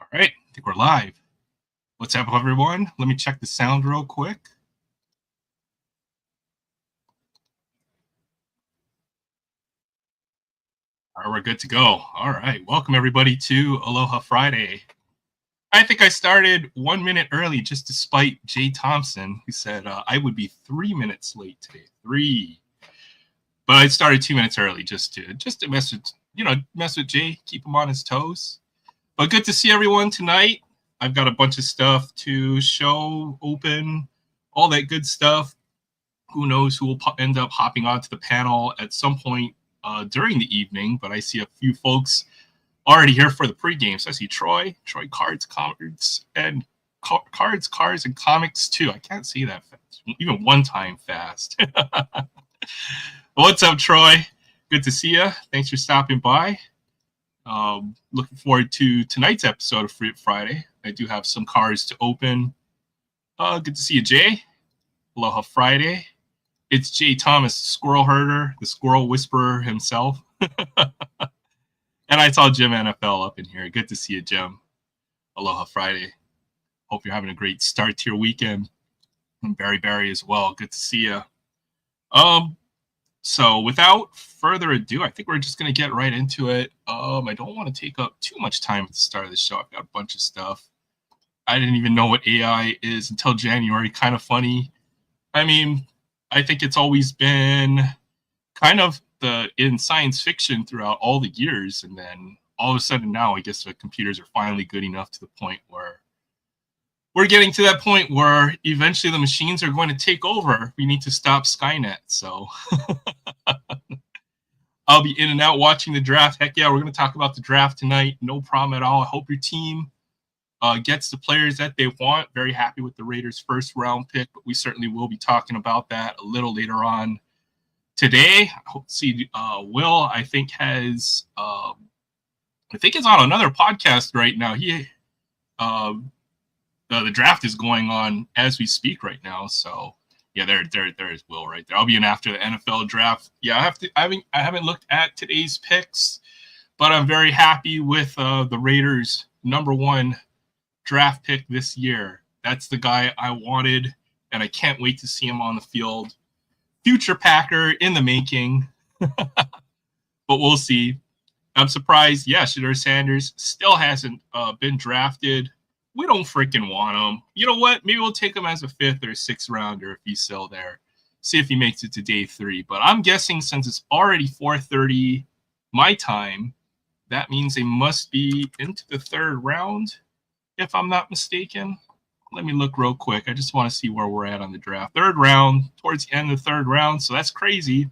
All right, I think we're live. What's up, everyone? Let me check the sound real quick. All right, we're good to go. All right, welcome everybody to Aloha Friday. I think I started 1 minute early just to spite Jay Thompson, who said I would be 3 minutes late today. 3. But I started 2 minutes early just to mess with Jay, keep him on his toes. But good to see everyone tonight. I've got a bunch of stuff to show, open, all that good stuff. Who knows who will end up hopping onto the panel at some point during the evening, but I see a few folks already here for the pregame. So I see Troy Cards, Cars, and Comics too. I can't see that fast, even one time fast. What's up, Troy? Good to see you. Thanks for stopping by. Looking forward to tonight's episode of Free Friday. I do have some cards to open. Good to see you, Jay. Aloha Friday. It's Jay Thomas, Squirrel Herder, the Squirrel Whisperer himself. And I saw Jim NFL up in here. Good to see you, Jim. Aloha Friday. Hope you're having a great start to your weekend. And Barry as well. Good to see you. So without further ado, I think we're just going to get right into it. I don't want to take up too much time at the start of the show. I've got a bunch of stuff. I didn't even know what AI is until January. Kind of funny. I mean, I think it's always been kind of in science fiction throughout all the years. And then all of a sudden now, I guess the computers are finally good enough to the point where we're getting to that point where eventually the machines are going to take over. We need to stop Skynet. So I'll be in and out watching the draft. Heck yeah, we're going to talk about the draft tonight. No problem at all. I hope your team gets the players that they want. Very happy with the Raiders' first round pick, but we certainly will be talking about that a little later on today. I hope to see Will, I think is on another podcast right now. The draft is going on as we speak right now. So yeah, there is Will right there. I'll be in after the NFL draft. Yeah, I haven't looked at today's picks, but I'm very happy with the Raiders' number 1 draft pick this year. That's the guy I wanted, and I can't wait to see him on the field. Future Packer in the making. But we'll see. I'm surprised. Yeah, Shedeur Sanders still hasn't been drafted. We don't freaking want him. You know what? Maybe we'll take him as a 5th or 6th rounder if he's still there. See if he makes it to day 3. But I'm guessing since it's already 4:30 my time, that means they must be into the 3rd round, if I'm not mistaken. Let me look real quick. I just want to see where we're at on the draft. 3rd round, towards the end of the 3rd round. So that's crazy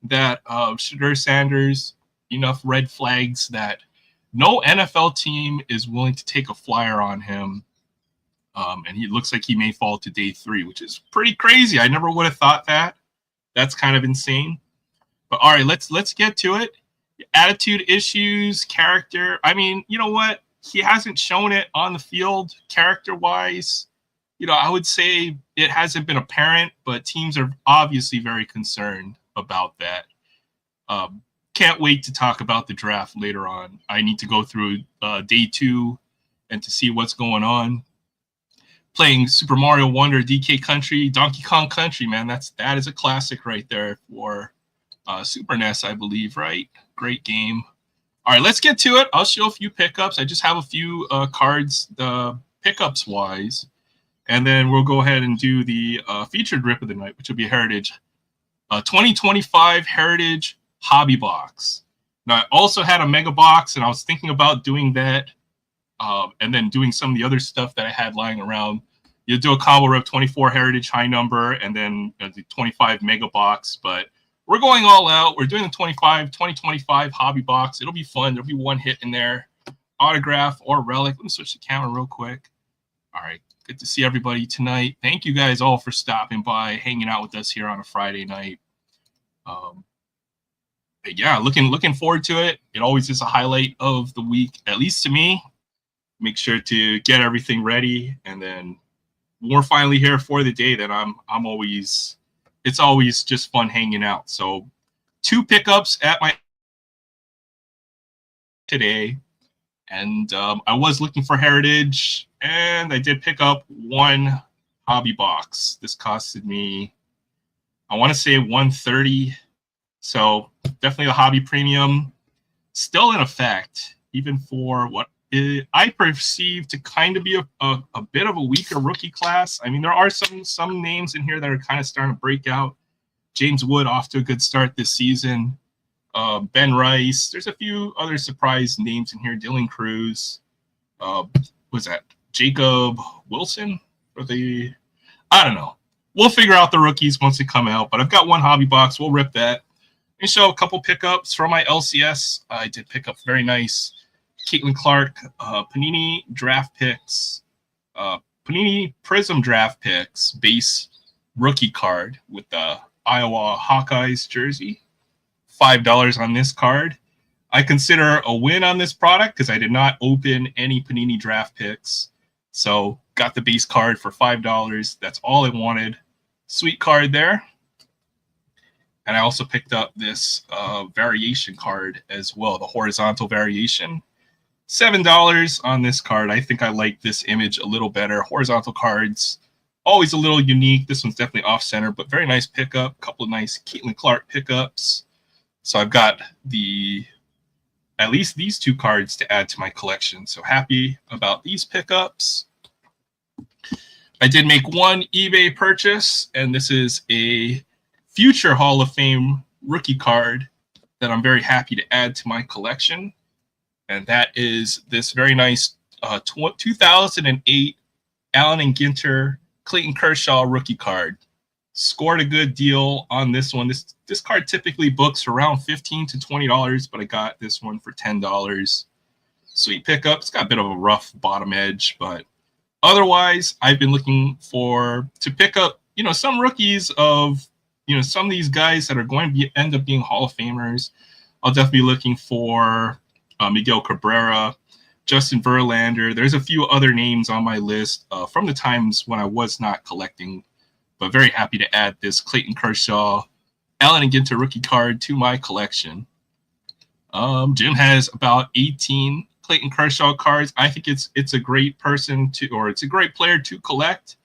that Shedeur Sanders, enough red flags that no NFL team is willing to take a flyer on him. And he looks like he may fall to day 3, which is pretty crazy. I never would have thought that. That's kind of insane. But all right, let's get to it. Attitude issues, character. I mean, you know what? He hasn't shown it on the field character-wise. I would say it hasn't been apparent, but teams are obviously very concerned about that. Can't wait to talk about the draft later on. I need to go through day 2 and to see what's going on. Playing Super Mario Wonder, DK Country, Donkey Kong Country, man, that is a classic right there for Super NES, I believe, right? Great game. All right, let's get to it. I'll show a few pickups. I just have a few cards, pickups wise, and then we'll go ahead and do the featured rip of the night, which will be Heritage 2025 Heritage Hobby Box. Now, I also had a Mega Box, and I was thinking about doing that, and then doing some of the other stuff that I had lying around. You'll do a combo rip 24 Heritage High Number, and then the 25 Mega Box, but we're going all out. We're doing the 2025 Hobby Box. It'll be fun. There'll be one hit in there, autograph or relic. Let me switch the camera real quick. All right, good to see everybody tonight. Thank you guys all for stopping by, hanging out with us here on a Friday night. But yeah, looking forward to it. It always is a highlight of the week, at least to me. Make sure to get everything ready, and then when we're finally here for the day, then it's always just fun hanging out. So 2 pickups at my today, And I was looking for Heritage, and I did pick up one hobby box. This costed me, I want to say, $130. So definitely the hobby premium still in effect, even for what I perceive to kind of be a bit of a weaker rookie class. I mean, there are some names in here that are kind of starting to break out. James Wood off to a good start this season. Ben Rice. There's a few other surprise names in here. Dylan Cruz. Was that Jacob Wilson? Or I don't know. We'll figure out the rookies once they come out. But I've got one hobby box. We'll rip that. And show a couple pickups from my LCS. I did pick up very nice Caitlin Clark Panini draft picks. Panini Prism draft picks base rookie card with the Iowa Hawkeyes jersey. $5 on this card. I consider a win on this product because I did not open any Panini draft picks. So got the base card for $5. That's all I wanted. Sweet card there. And I also picked up this variation card as well, the horizontal variation. $7 on this card. I think I like this image a little better. Horizontal cards, always a little unique. This one's definitely off-center, but very nice pickup. A couple of nice Caitlin Clark pickups. So I've got at least these two cards to add to my collection. So happy about these pickups. I did make one eBay purchase, and this is a future Hall of Fame rookie card that I'm very happy to add to my collection. And that is this very nice 2008 Allen and Ginter Clayton Kershaw rookie card. Scored a good deal on this one. This card typically books around $15 to $20, but I got this one for $10. Sweet pickup. It's got a bit of a rough bottom edge, but otherwise, I've been looking to pick up, some rookies of, some of these guys that are going to end up being Hall of Famers. I'll definitely be looking for Miguel Cabrera, Justin Verlander. There's a few other names on my list from the times when I was not collecting, but very happy to add this Clayton Kershaw Allen and Ginter rookie card to my collection. Jim has about 18 Clayton Kershaw cards. I think it's a great it's a great player to collect.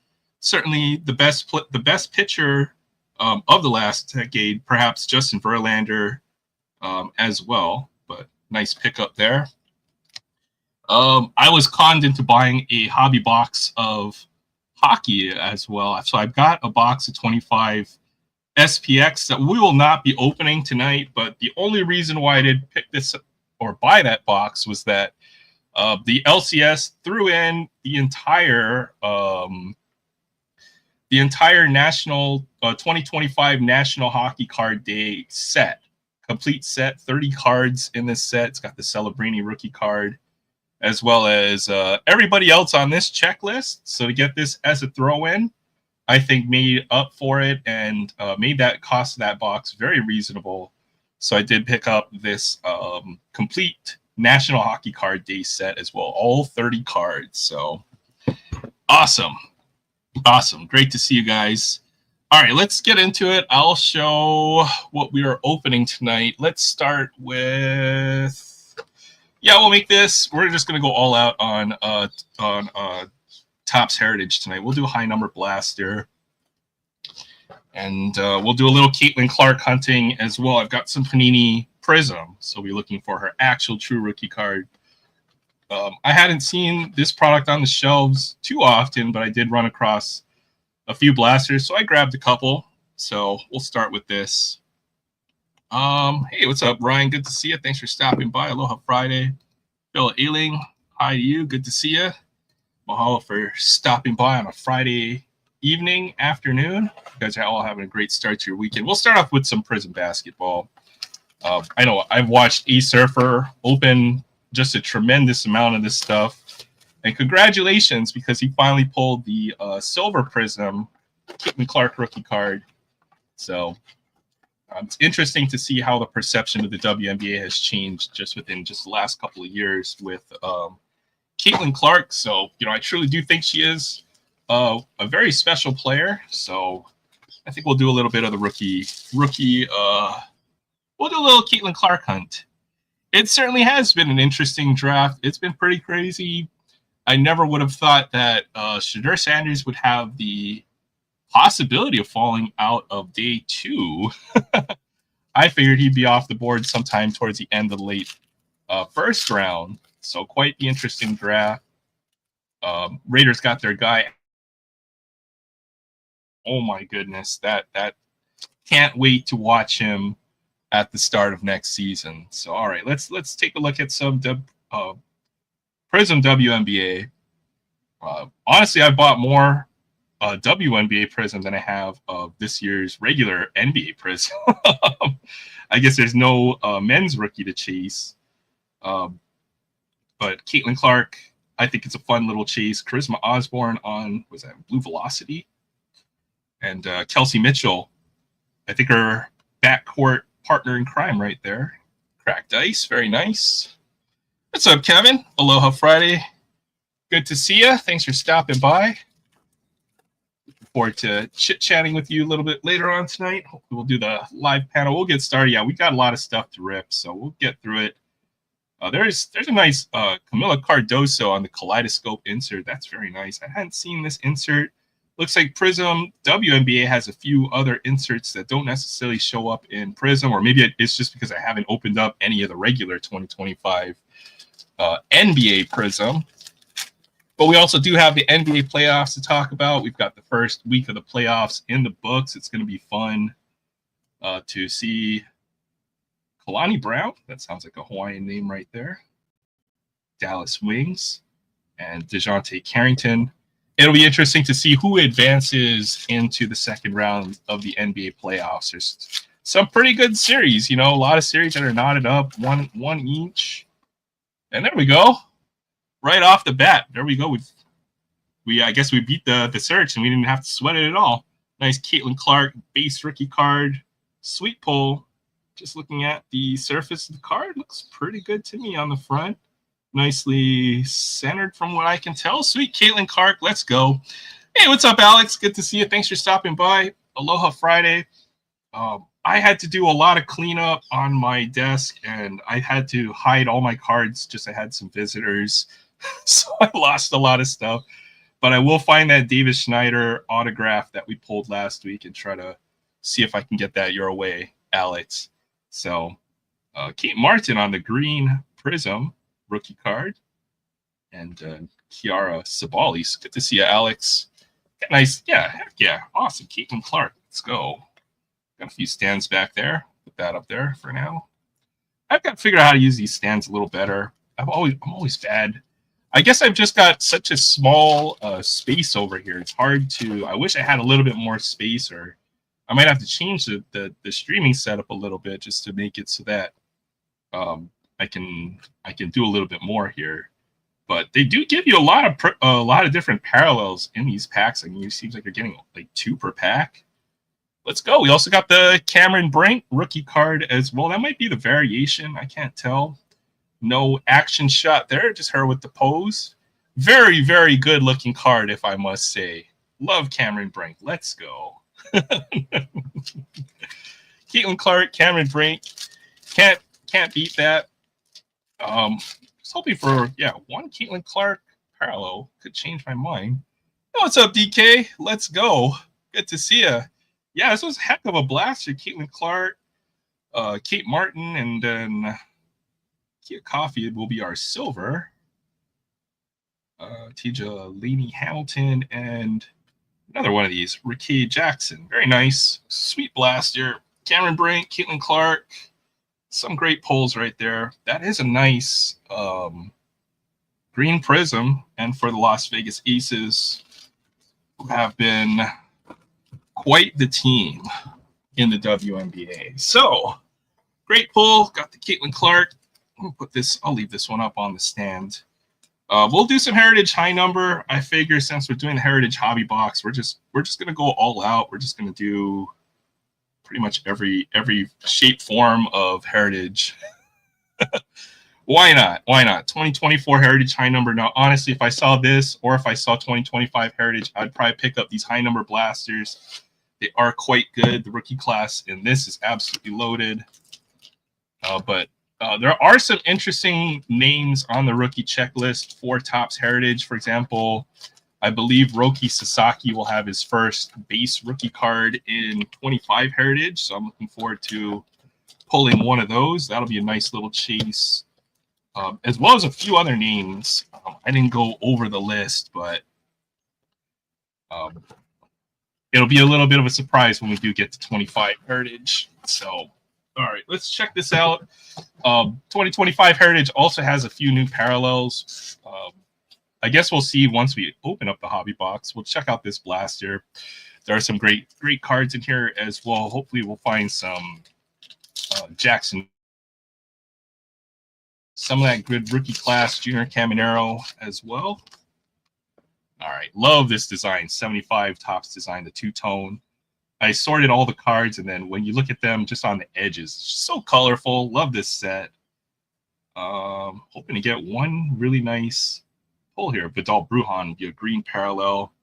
Certainly the best pitcher of the last decade, perhaps Justin Verlander as well. But nice pickup there. I was conned into buying a hobby box of hockey as well. So I've got a box of 25 SPX that we will not be opening tonight. But the only reason why I did pick this or buy that box was that the LCS threw in the entire national 2025 National Hockey Card Day set. Complete set, 30 cards in this set. It's got the Celebrini rookie card, as well as everybody else on this checklist. So to get this as a throw-in, I think made up for it and made that cost of that box very reasonable. So I did pick up this complete National Hockey Card Day set as well, all 30 cards. So awesome. Great to see you guys. All right, let's get into it. I'll show what we are opening tonight. Let's start with, we'll make this. We're just going to go all out on Topps Heritage tonight. We'll do a high number blaster. And we'll do a little Caitlin Clark hunting as well. I've got some Panini Prism, so we'll be looking for her actual true rookie card. I hadn't seen this product on the shelves too often, but I did run across a few blasters, so I grabbed a couple. So we'll start with this. Hey, what's up, Ryan? Good to see you. Thanks for stopping by. Aloha Friday. Bill Ailing, hi to you. Good to see you. Mahalo for stopping by on a Friday evening, afternoon. You guys are all having a great start to your weekend. We'll start off with some Prism basketball. I know I've watched A Surfer open just a tremendous amount of this stuff. And congratulations, because he finally pulled the Silver Prism Caitlin Clark rookie card. So it's interesting to see how the perception of the WNBA has changed just within the last couple of years with Caitlin Clark. So, I truly do think she is a very special player. So I think we'll do a little bit of the rookie. We'll do a little Caitlin Clark hunt. it certainly has been an interesting draft. It's been pretty crazy. I never would have thought that Shedeur Sanders would have the possibility of falling out of day 2. I figured he'd be off the board sometime towards the end of the late first round. So quite the interesting draft. Raiders got their guy. Oh my goodness, that can't wait to watch him at the start of next season. So all right, let's take a look at some Prism WNBA. Honestly, I bought more WNBA Prism than I have of this year's regular NBA Prism. I guess there's no men's rookie to chase. But Caitlin Clark, I think it's a fun little chase. Charisma Osborne on, was that Blue Velocity? And Kelsey Mitchell, I think her backcourt partner in crime right there. Cracked ice, very nice. What's up, Kevin? Aloha Friday. Good to see you. Thanks for stopping by. Looking forward to chit-chatting with you a little bit later on tonight. Hopefully we'll do the live panel. We'll get started. Yeah, we got a lot of stuff to rip, so we'll get through it. There's a nice Camila Cardoso on the Kaleidoscope insert. That's very nice. I hadn't seen this insert. Looks like Prism WNBA has a few other inserts that don't necessarily show up in Prism, or maybe it's just because I haven't opened up any of the regular 2025 NBA Prism. But we also do have the NBA playoffs to talk about. We've got the first week of the playoffs in the books. It's going to be fun to see Kalani Brown. That sounds like a Hawaiian name right there. Dallas Wings and DeJounte Carrington. It'll be interesting to see who advances into the second round of the NBA playoffs. There's some pretty good series, a lot of series that are knotted up, one each. And there we go. Right off the bat, there we go. I guess we beat the search and we didn't have to sweat it at all. Nice Caitlin Clark base rookie card. Sweet pull. Just looking at the surface of the card, looks pretty good to me on the front. Nicely centered from what I can tell. Sweet Caitlin Clark, let's go. Hey, what's up, Alex? Good to see you. Thanks for stopping by. Aloha Friday. I had to do a lot of cleanup on my desk, and I had to hide all my cards. I had some visitors, so I lost a lot of stuff. But I will find that Davis Schneider autograph that we pulled last week and try to see if I can get that your way, Alex. So Kate Martin on the green Prism rookie card, and Kiara Sabali. Good to see you, Alex. Nice, yeah, heck yeah, awesome. Caitlin Clark, let's go. Got a few stands back there. Put that up there for now. I've got to figure out how to use these stands a little better. I'm always bad. I guess I've just got such a small space over here. It's hard to. I wish I had a little bit more space, or I might have to change the streaming setup a little bit just to make it so that I can do a little bit more here. But they do give you a lot of different parallels in these packs. I mean, it seems like you're getting like 2 per pack. Let's go. We also got the Cameron Brink rookie card as well. That might be the variation. I can't tell. No action shot there. Just her with the pose. Very, very good looking card, if I must say. Love Cameron Brink. Let's go. Caitlin Clark, Cameron Brink. Can't beat that. Just hoping for one Caitlin Clark parallel. Could change my mind. Oh, what's up, DK? Let's go. Good to see you. Yeah, this was a heck of a blaster. Caitlin Clark, Kate Martin, and then Kia Coffee will be our silver. Tija Laney Hamilton, and another one of these, Ricky Jackson. Very nice. Sweet blaster. Cameron Brink, Caitlin Clark. Some great pulls right there. That is a nice green prism. And for the Las Vegas Aces, who have been quite the team in the WNBA. So, great pull. Got the Caitlin Clark. I'll leave this one up on the stand. We'll do some Heritage High Number. I figure since we're doing the Heritage Hobby Box, we're just gonna go all out. We're just gonna do pretty much every shape form of Heritage. Why not? 2024 Heritage High Number. Now, honestly, if I saw this or if I saw 2025 Heritage, I'd probably pick up these high number blasters. They are quite good. The rookie class in this is absolutely loaded. But There are some interesting names on the rookie checklist for Topps Heritage. For example, I believe Roki Sasaki will have his first base rookie card in 25 Heritage, so I'm looking forward to pulling one of those. That'll be a nice little chase, as well as a few other names. I didn't go over the list, but it'll be a little bit of a surprise when we do get to 25 Heritage. So, all right, let's check this out. 2025 Heritage also has a few new parallels. I guess we'll see once we open up the hobby box. We'll check out this blaster. There are some great cards in here as well. Hopefully we'll find some Jackson, some of that good rookie class Junior Caminero as well. All right, love this design. 75 Topps design, the two-tone. I sorted all the cards, and then when you look at them just on the edges, it's just so colorful. Love this set. Hoping to get one really nice pull here. Vidal Brujan would be a green parallel.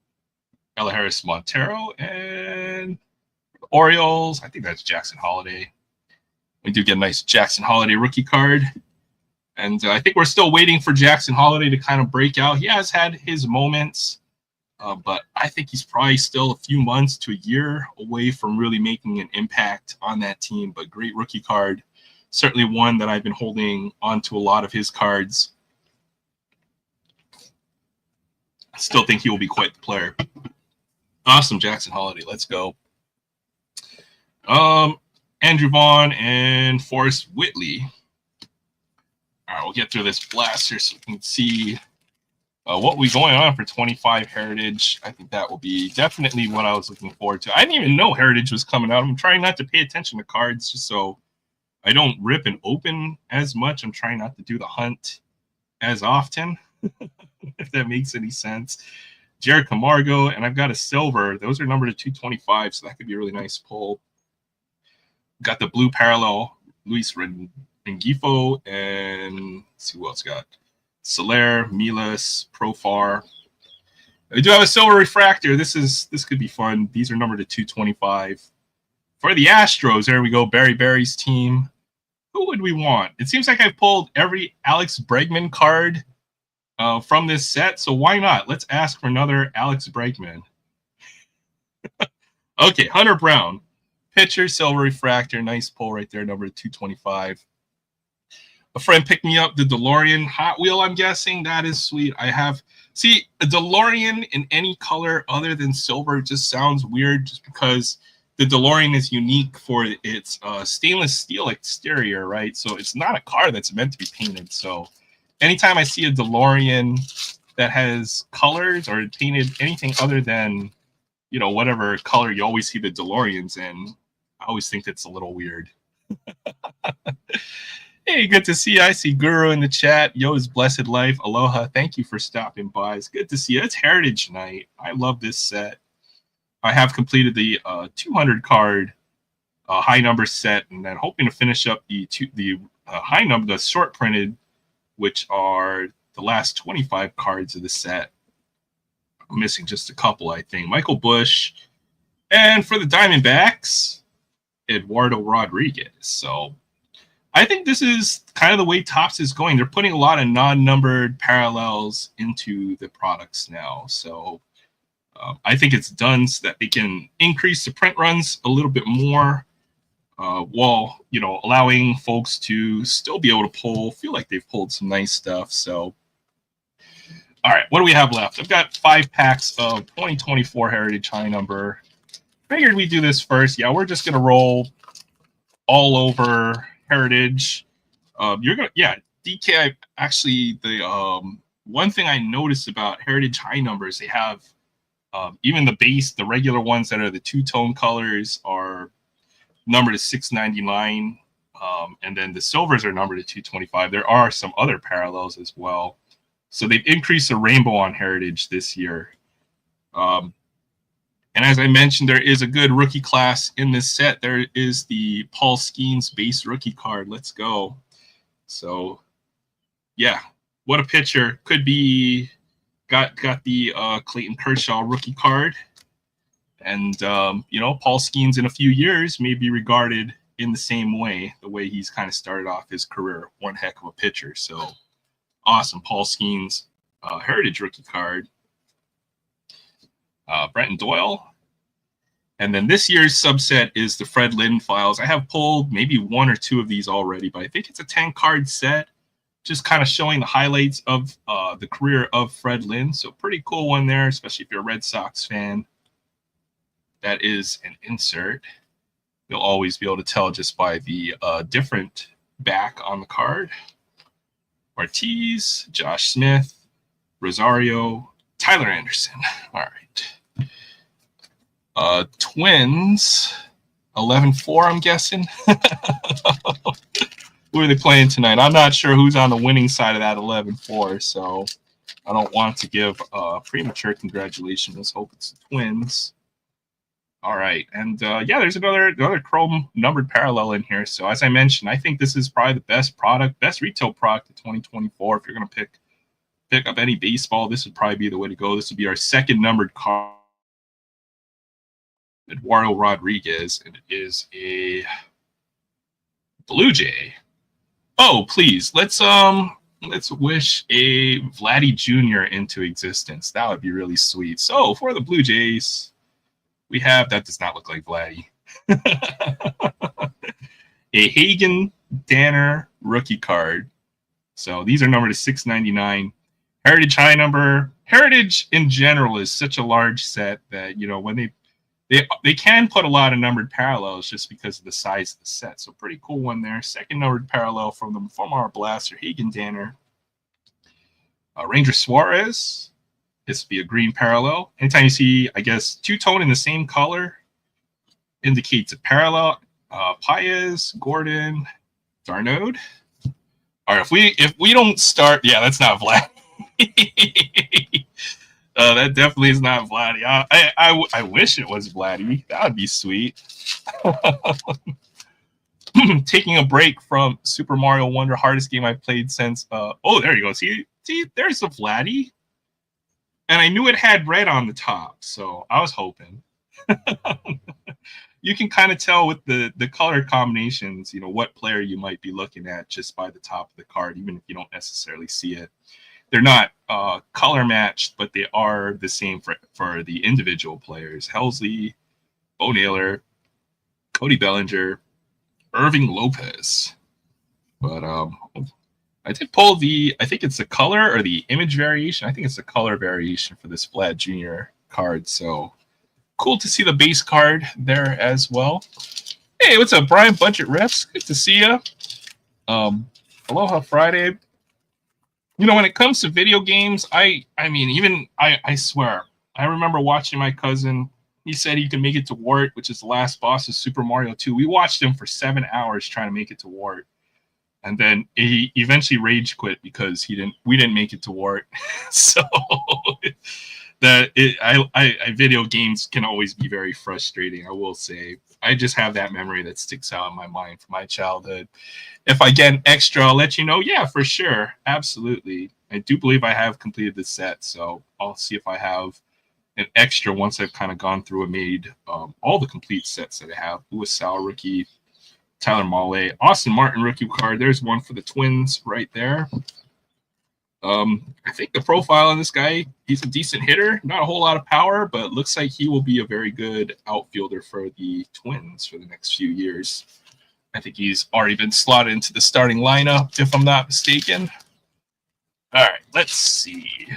Ella Harris Montero and Orioles. I think that's Jackson Holiday. We do get a nice Jackson Holiday rookie card. And I think we're still waiting for Jackson Holiday to kind of break out. He has had his moments, but I think he's probably still a few months to a year away from really making an impact on that team. But great rookie card. Certainly one that I've been holding onto a lot of his cards. I still think he will be quite the player. Awesome, Jackson Holiday. Let's go. Andrew Vaughn and Forrest Whitley. All right, we'll get through this blaster so we can see what we're going on for 25 Heritage. I think that will be definitely what I was looking forward to. I didn't even know Heritage was coming out. I'm trying not to pay attention to cards just so I don't rip and open as much. I'm trying not to do the hunt as often, if that makes any sense. Jared Camargo, and I've got a silver. Those are numbered to 225, so that could be a really nice pull. Got the blue parallel, Luis Rengifo, and let's see who else got. Soler, Milas, Profar. I do have a silver refractor. This could be fun. These are numbered to 225. For the Astros, there we go. Barry Barry's team. Who would we want? It seems like I've pulled every Alex Bregman card from this set, so why not? Let's ask for another Alex Bregman. Okay, Hunter Brown. Pitcher, silver refractor. Nice pull right there, number 225. A friend picked me up the DeLorean Hot Wheel, I'm guessing. That is sweet. See, a DeLorean in any color other than silver just sounds weird just because the DeLorean is unique for its stainless steel exterior, right? So it's not a car that's meant to be painted. So anytime I see a DeLorean that has colors or painted anything other than, you know, whatever color you always see the DeLoreans in, I always think that's a little weird. Hey, good to see you. I see Guru in the chat. Yo's Blessed Life. Aloha. Thank you for stopping by. It's good to see you. It's Heritage Night. I love this set. I have completed the 200 card high number set, and then hoping to finish up the high number, the short printed, which are the last 25 cards of the set. I'm missing just a couple, I think. Michael Bush, and for the Diamondbacks, Eduardo Rodriguez. So I think this is kind of the way Topps is going. They're putting a lot of non-numbered parallels into the products now. So I think it's done so that they can increase the print runs a little bit more while, you know, allowing folks to still be able to feel like they've pulled some nice stuff. So, all right, what do we have left? I've got 5 packs of 2024 Heritage high number. Figured we'd do this first. Yeah, we're just going to roll all over Heritage. DK, actually, the one thing I noticed about Heritage high numbers, they have even the base, the regular ones that are the two-tone colors are numbered to 699, and then the silvers are numbered to 225. There are some other parallels as well. So they've increased the rainbow on Heritage this year. And as I mentioned, there is a good rookie class in this set. There is the Paul Skeens base rookie card. Let's go. So, yeah, what a pitcher. Could be got the Clayton Kershaw rookie card. And, you know, Paul Skeens in a few years may be regarded in the same way, the way he's kind of started off his career. One heck of a pitcher. So awesome. Paul Skeens, Heritage rookie card. Brenton Doyle. And then this year's subset is the Fred Lynn files. I have pulled maybe 1 or 2 of these already, but I think it's a 10-card set, just kind of showing the highlights of the career of Fred Lynn. So pretty cool one there, especially if you're a Red Sox fan. That is an insert. You'll always be able to tell just by the different back on the card. Ortiz, Josh Smith, Rosario, Tyler Anderson. All right. Twins, 11-4, I'm guessing. Who are they playing tonight? I'm not sure who's on the winning side of that 11-4, so I don't want to give premature congratulations. Let's hope it's the Twins. All right, and yeah, there's another chrome numbered parallel in here. So as I mentioned, I think this is probably the best retail product of 2024. If you're going to pick up any baseball, this would probably be the way to go. This would be our second numbered card. Eduardo Rodriguez, and it is a Blue Jay. Oh, please, let's wish a Vladdy Jr. into existence. That would be really sweet. So for the Blue Jays, we have, that does not look like Vladdy. A Hagen Danner rookie card. So these are numbered to 699. Heritage high number. Heritage in general is such a large set that, you know, when they can put a lot of numbered parallels just because of the size of the set. So pretty cool one there. Second numbered parallel from our blaster, Hagen Danner. Ranger Suarez. This would be a green parallel. Anytime you see, I guess, two-tone in the same color indicates a parallel. Paez, Gordon, Darnode. All right, if we don't start, yeah, that's not Vlad. That definitely is not Vladdy. I wish it was Vladdy. That would be sweet. Taking a break from Super Mario Wonder, hardest game I've played since. Oh, there you go. See, there's the Vladdy. And I knew it had red on the top, so I was hoping. You can kind of tell with the color combinations, you know, what player you might be looking at just by the top of the card, even if you don't necessarily see it. They're not color matched, but they are the same for the individual players. Helsley, Bo Naylor, Cody Bellinger, Irving Lopez. But I did pull I think it's the color or the image variation. I think it's the color variation for this Vlad Jr. card. So cool to see the base card there as well. Hey, what's up, Brian? Budget Refs. Good to see you. Aloha Friday. You know, when it comes to video games, I swear, I remember watching my cousin. He said he could make it to Wart, which is the last boss of Super Mario 2. We watched him for 7 hours trying to make it to Wart. And then he eventually rage quit because we didn't make it to Wart. So video games can always be very frustrating, I will say. I just have that memory that sticks out in my mind from my childhood. If I get an extra, I'll let you know. Yeah, for sure. Absolutely. I do believe I have completed the set, so I'll see if I have an extra once I've kind of gone through and made all the complete sets that I have. Louis Sal rookie, Tyler Mahle, Austin Martin rookie card. There's one for the Twins right there. I think the profile on this guy, he's a decent hitter. Not a whole lot of power, but looks like he will be a very good outfielder for the Twins for the next few years. I think he's already been slotted into the starting lineup, if I'm not mistaken. All right, let's see.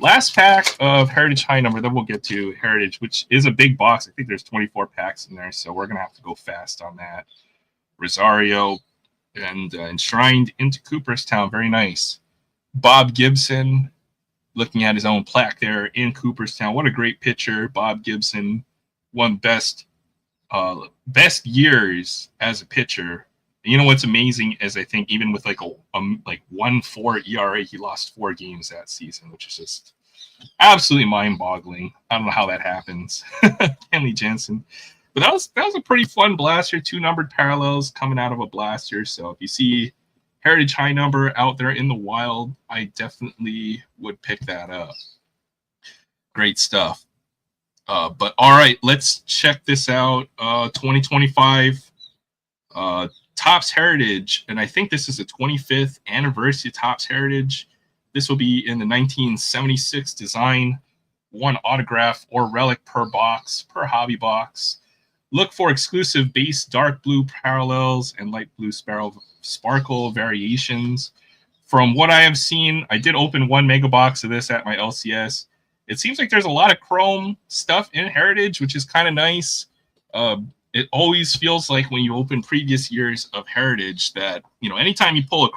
Last pack of Heritage High Number, then we'll get to Heritage, which is a big box. I think there's 24 packs in there, so we're going to have to go fast on that. Rosario and enshrined into Cooperstown. Very nice. Bob Gibson, looking at his own plaque there in Cooperstown. What a great pitcher. Bob Gibson won best years as a pitcher. And you know what's amazing is I think even with like a 1.4 ERA, he lost 4 games that season, which is just absolutely mind-boggling. I don't know how that happens. Henley Jensen. But that was a pretty fun blaster. 2 numbered parallels coming out of a blaster. So if you see Heritage High Number out there in the wild, I definitely would pick that up. Great stuff. But all right, let's check this out. 2025 Topps Heritage, and I think this is the 25th anniversary of Topps Heritage. This will be in the 1976 design, one autograph or relic per box, per hobby box. Look for exclusive base dark blue parallels and light blue sparkle variations. From what I have seen, I did open one mega box of this at my LCS. It seems like there's a lot of chrome stuff in Heritage, which is kind of nice. It always feels like when you open previous years of Heritage that, you know, anytime you pull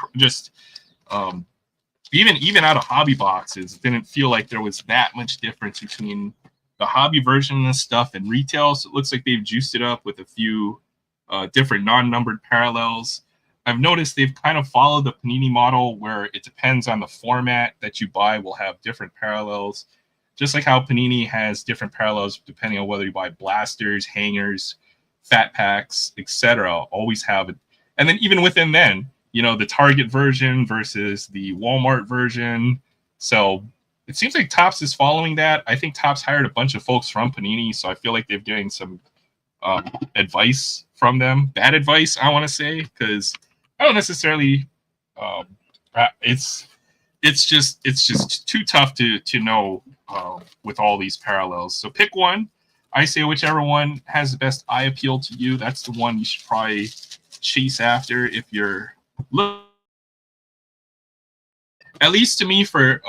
even out of hobby boxes, it didn't feel like there was that much difference between the hobby version of this stuff and retail. So it looks like they've juiced it up with a few different non-numbered parallels. I've noticed they've kind of followed the Panini model where it depends on the format that you buy will have different parallels. Just like how Panini has different parallels depending on whether you buy blasters, hangers, fat packs, etc. Always have it. And then even within then, you know, the Target version versus the Walmart version. So it seems like Topps is following that. I think Topps hired a bunch of folks from Panini, so I feel like they're getting some advice from them. Bad advice, I want to say, because I don't necessarily. It's just too tough to know with all these parallels. So pick one. I say whichever one has the best eye appeal to you. That's the one you should probably chase after if you're. At least to me, for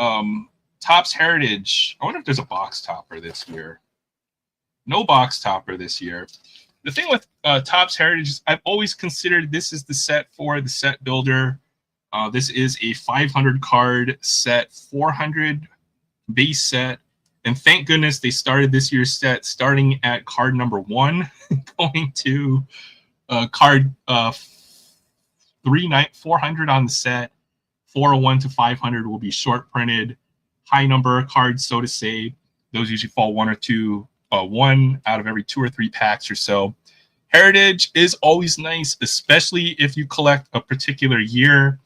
Topps Heritage, I wonder if there's a box topper this year. No box topper this year. The thing with Topps Heritage is I've always considered this is the set for the set builder. This is a 500 card set, 400 base set. And thank goodness they started this year's set starting at card number 1, going to card 400 on the set. 401 to 500 will be short printed. High number of cards, so to say. Those usually fall one out of every 2 or 3 packs or so. Heritage is always nice, especially if you collect a particular year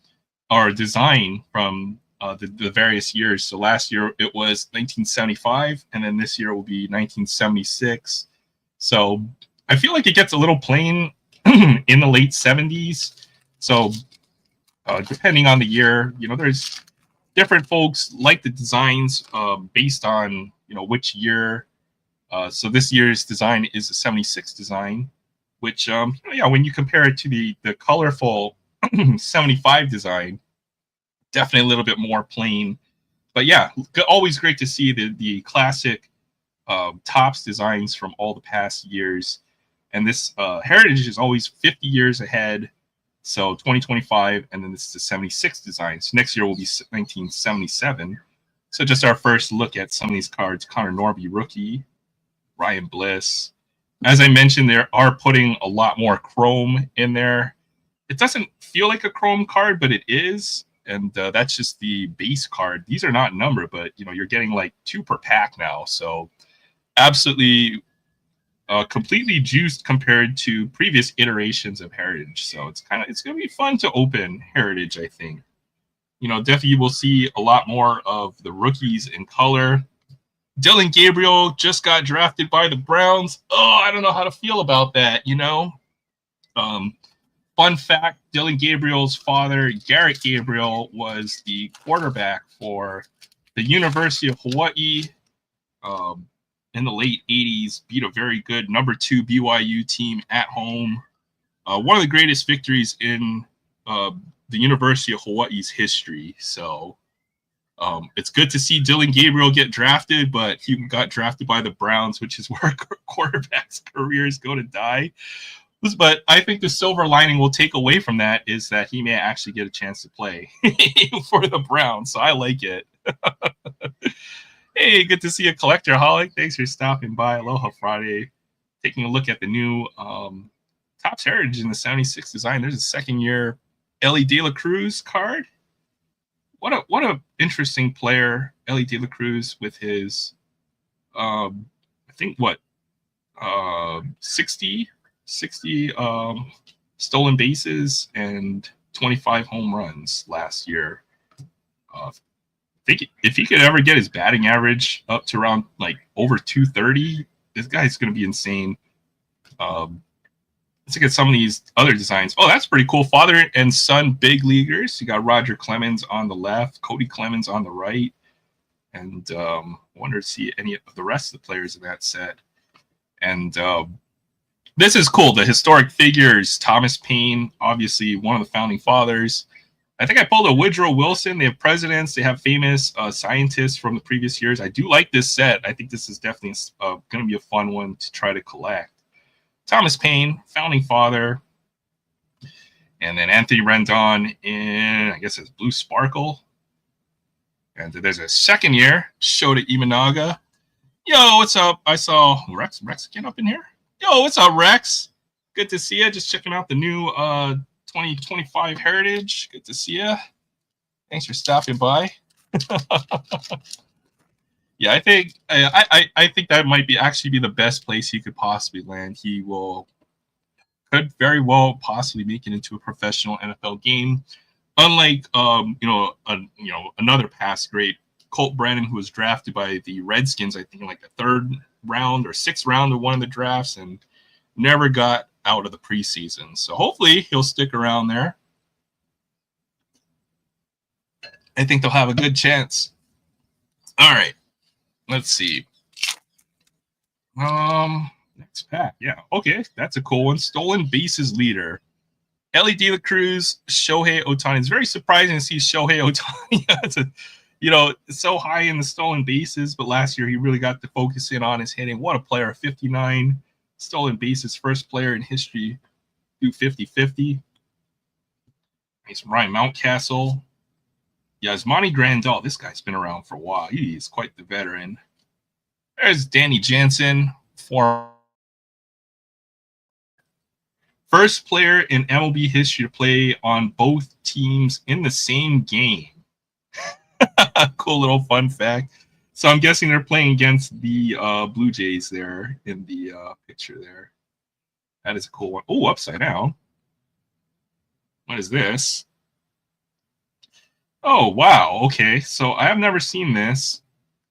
or design from the various years. So last year it was 1975, and then this year will be 1976. So I feel like it gets a little plain in the late 70s. So depending on the year, you know, there's different folks like the designs based on, you know, which year. So this year's design is a 76 design, which, yeah, when you compare it to the colorful 75 design, definitely a little bit more plain. But yeah, always great to see the classic Topps designs from all the past years. And this Heritage is always 50 years ahead. So 2025, and then this is the 76 design. So next year will be 1977. So just our first look at some of these cards. Connor Norby, rookie. Ryan Bliss. As I mentioned, they are putting a lot more chrome in there. It doesn't feel like a chrome card, but it is. And that's just the base card. These are not numbered, but you know, you're getting like 2 per pack now. So absolutely completely juiced compared to previous iterations of Heritage. So it's going to be fun to open Heritage, I think. You know, definitely we'll see a lot more of the rookies in color. Dylan Gabriel just got drafted by the Browns. Oh, I don't know how to feel about that, you know. Fun fact, Dylan Gabriel's father, Garrett Gabriel, was the quarterback for the University of Hawaii in the late 80s, beat a very good number 2 BYU team at home. One of the greatest victories in the University of Hawaii's history. So it's good to see Dylan Gabriel get drafted, but he got drafted by the Browns, which is where quarterbacks' careers go to die. But I think the silver lining we'll take away from that is that he may actually get a chance to play for the Browns. So I like it. Hey, good to see you, Collector Holic. Thanks for stopping by. Aloha Friday. Taking a look at the new Topps Heritage in the 76 design. There's a second-year Ellie De La Cruz card. What a interesting player, Ellie De La Cruz, with his I think 60 stolen bases and 25 home runs last year. I think if he could ever get his batting average up to around like over 230, this guy's going to be insane. Let's look at some of these other designs. Oh, that's pretty cool. Father and son big leaguers. You got Roger Clemens on the left, Cody Clemens on the right. And I wonder to see any of the rest of the players in that set. And this is cool. The historic figures, Thomas Paine, obviously one of the founding fathers. I think I pulled a Woodrow Wilson. They have presidents. They have famous scientists from the previous years. I do like this set. I think this is definitely going to be a fun one to try to collect. Thomas Paine, founding father. And then Anthony Rendon in, I guess it's Blue Sparkle. And there's a second year, Shota Imanaga. Yo, what's up? I saw Rex again up in here. Yo, what's up, Rex? Good to see you. Just checking out the new 2025 Heritage. Good to see you. Thanks for stopping by. Yeah, I think I think that might be actually be the best place he could possibly land. He could very well possibly make it into a professional NFL game. Unlike another past great, Colt Brennan, who was drafted by the Redskins, I think in like the 3rd round or 6th round of one of the drafts, and never got out of the preseason. So hopefully he'll stick around there. I think they'll have a good chance. All right, let's see. Next pack, yeah, okay, that's a cool one. Stolen bases leader. Ellie De La Cruz, Shohei Ohtani. It's very surprising to see Shohei Ohtani. It's so high in the stolen bases, but last year he really got to focus in on his hitting. What a player. 59 stolen bases, first player in history do 50-50. Nice. Ryan Mountcastle. Yasmani Grandal. This guy's been around for a while. He is quite the veteran. There's Danny Jansen, first player in MLB history to play on both teams in the same game. Cool little fun fact. So I'm guessing they're playing against the Blue Jays there in the picture there. That is a cool one. Oh, upside down. What is this? Oh, wow. Okay. So I have never seen this.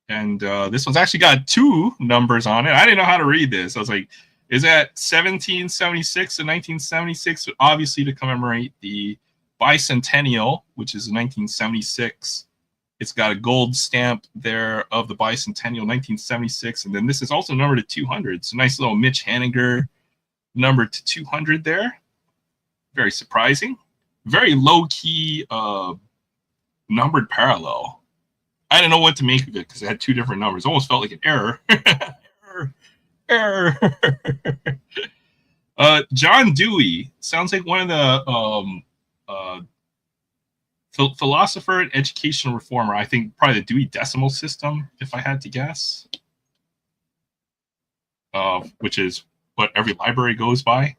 And this one's actually got 2 numbers on it. I didn't know how to read this. I was like, is that 1776 and 1976? Obviously to commemorate the bicentennial, which is 1976. It's got a gold stamp there of the bicentennial, 1976. And then this is also numbered to 200. So nice little Mitch Haniger numbered to 200 there. Very surprising. Very low-key numbered parallel. I didn't know what to make of it because it had 2 different numbers. It almost felt like an error. Error. John Dewey sounds like one of the philosopher and educational reformer. I think probably the Dewey Decimal System, if I had to guess, which is what every library goes by.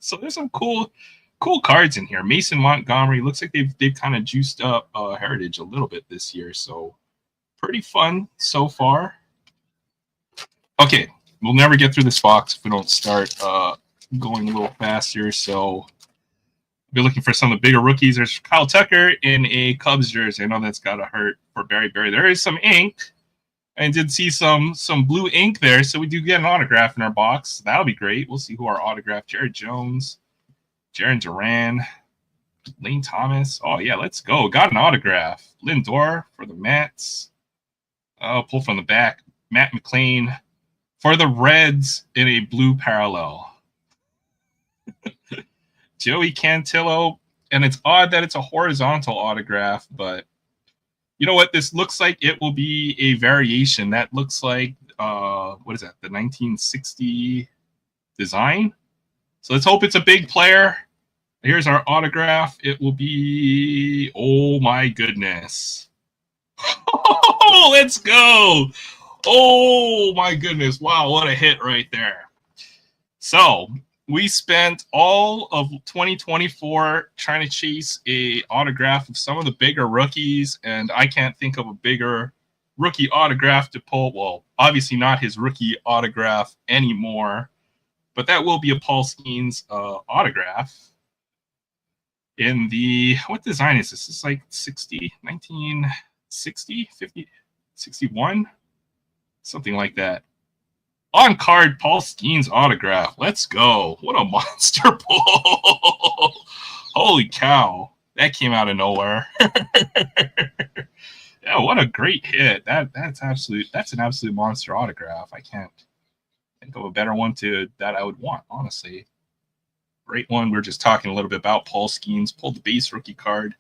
So there's some cool cards in here. Mason Montgomery. Looks like they've kind of juiced up Heritage a little bit this year. So pretty fun so far. Okay. We'll never get through this box if we don't start going a little faster. So be looking for some of the bigger rookies. There's Kyle Tucker in a Cubs jersey. I know that's got to hurt for Barry Berry. There is some ink. I did see some blue ink there. So we do get an autograph in our box. That'll be great. We'll see who our autograph. Jared Jones, Jaron Duran, Lane Thomas. Oh, yeah, let's go. Got an autograph. Lindor for the Mets. I'll pull from the back. Matt McLean for the Reds in a blue parallel. Joey Cantillo, and it's odd that it's a horizontal autograph, but you know what? This looks like it will be a variation. That looks like, what is that, the 1960 design? So let's hope it's a big player. Here's our autograph. It will be, oh my goodness. Oh, let's go. Oh my goodness. Wow, what a hit right there. So we spent all of 2024 trying to chase a autograph of some of the bigger rookies, and I can't think of a bigger rookie autograph to pull. Well, obviously not his rookie autograph anymore, but that will be a Paul Skeens autograph. In the, what design is this? It's like 1960, 50, 61, something like that. On card, Paul Steen's autograph. Let's go. What a monster pull. Holy cow. That came out of nowhere. Yeah, what a great hit. That's an absolute monster autograph. I can't think of a better one that I would want, honestly. Great one. We are just talking a little bit about Paul Skeens. Pulled the base rookie card.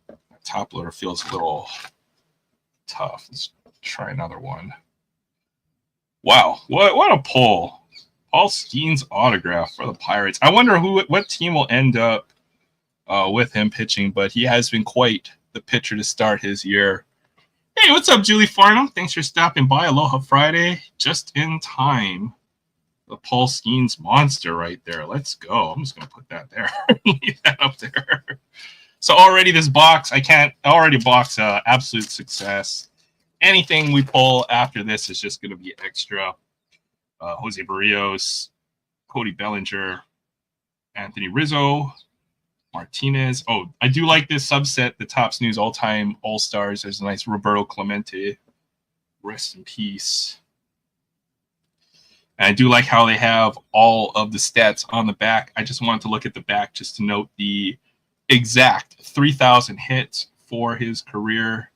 That top loader feels a little tough. Let's try another one. Wow, what a pull. Paul Skeens autograph for the Pirates. I wonder what team will end up with him pitching, but he has been quite the pitcher to start his year. Hey, what's up, Julie Farnham? Thanks for stopping by. Aloha Friday, just in time. The Paul Skeens monster right there. Let's go. I'm just going to put that there. Leave that up there. So already this box, absolute success. Anything we pull after this is just going to be extra. Jose Barrios, Cody Bellinger, Anthony Rizzo, Martinez. Oh, I do like this subset, the Topps News all-time all-stars. There's a nice Roberto Clemente. Rest in peace. And I do like how they have all of the stats on the back. I just wanted to look at the back just to note the exact 3,000 hits for his career.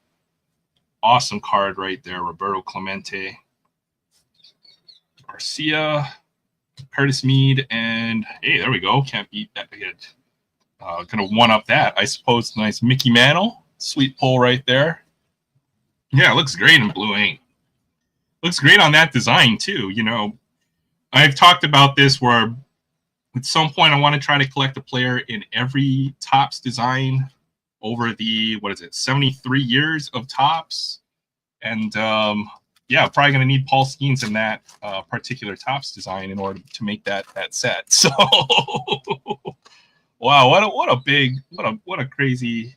Awesome card right there, Roberto Clemente. Garcia, Curtis Mead, and hey, there we go. Can't beat that hit. Gonna one-up that, I suppose. Nice Mickey Mantle. Sweet pull right there. Yeah, it looks great in blue ink. Looks great on that design, too. You know, I've talked about this where at some point I want to try to collect a player in every Topps design over the, 73 years of Topps. And yeah, probably going to need Paul Skeens in that particular Topps design in order to make that set. So, wow, what a crazy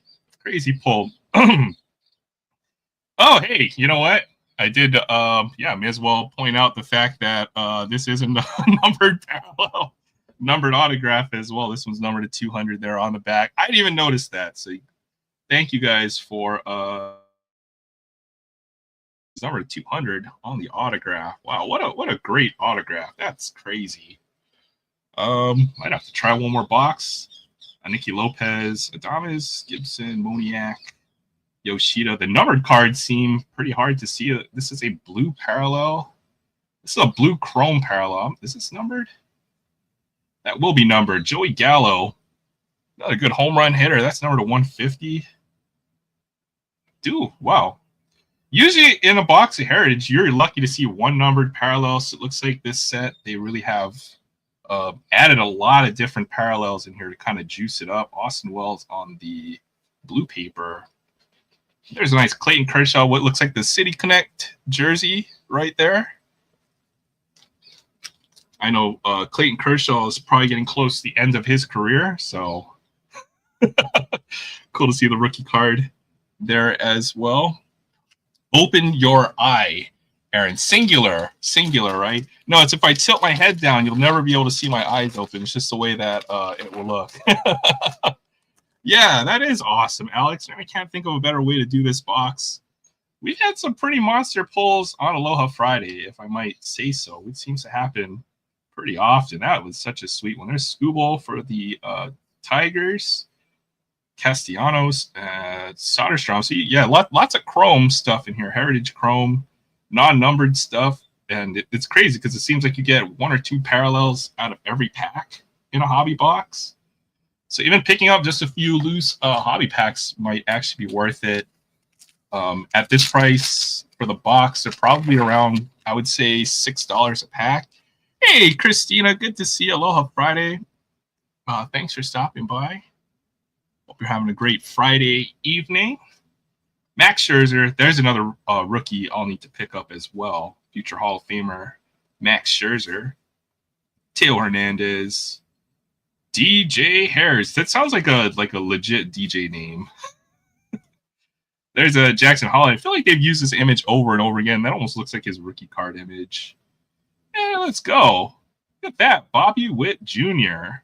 pull. Oh, hey, you know what? I did, may as well point out the fact that this isn't a numbered autograph as well. This one's numbered to 200 there on the back. I didn't even notice that. So thank you guys for it's numbered to 200 on the autograph. Wow, what a great autograph. That's crazy. Might have to try one more box. Nicky Lopez, Adames, Gibson, Moniak, Yoshida. The numbered cards seem pretty hard to see. This is a blue parallel. This is a blue chrome parallel. Is this numbered? That will be numbered. Joey Gallo, another good home run hitter. That's numbered to 150. Dude, wow. Usually in a box of Heritage, you're lucky to see one numbered parallel. So it looks like this set, they really have added a lot of different parallels in here to kind of juice it up. Austin Wells on the blue paper. There's a nice Clayton Kershaw, what looks like the City Connect jersey right there. I know Clayton Kershaw is probably getting close to the end of his career, so cool to see the rookie card there as well. Open your eye, Aaron. Singular, right? No, it's if I tilt my head down, you'll never be able to see my eyes open. It's just the way that it will look. Yeah, that is awesome, Alex. I can't think of a better way to do this box. We've had some pretty monster pulls on Aloha Friday, if I might say so. It seems to happen pretty often. That was such a sweet one. There's Scooble for the Tigers. Castellanos, Soderstrom. So yeah, lots of chrome stuff in here. Heritage chrome, non-numbered stuff. And it's crazy because it seems like you get one or two parallels out of every pack in a hobby box. So even picking up just a few loose hobby packs might actually be worth it. At this price for the box, they're probably around, I would say, $6 a pack. Hey, Christina, good to see you. Aloha Friday. Thanks for stopping by. Hope you're having a great Friday evening. Max Scherzer, there's another rookie I'll need to pick up as well. Future Hall of Famer Max Scherzer. Teo Hernandez. DJ Harris. That sounds like a legit DJ name. There's a Jackson Holland. I feel like they've used this image over and over again. That almost looks like his rookie card image. Yeah, let's go. Look at that. Bobby Witt Jr.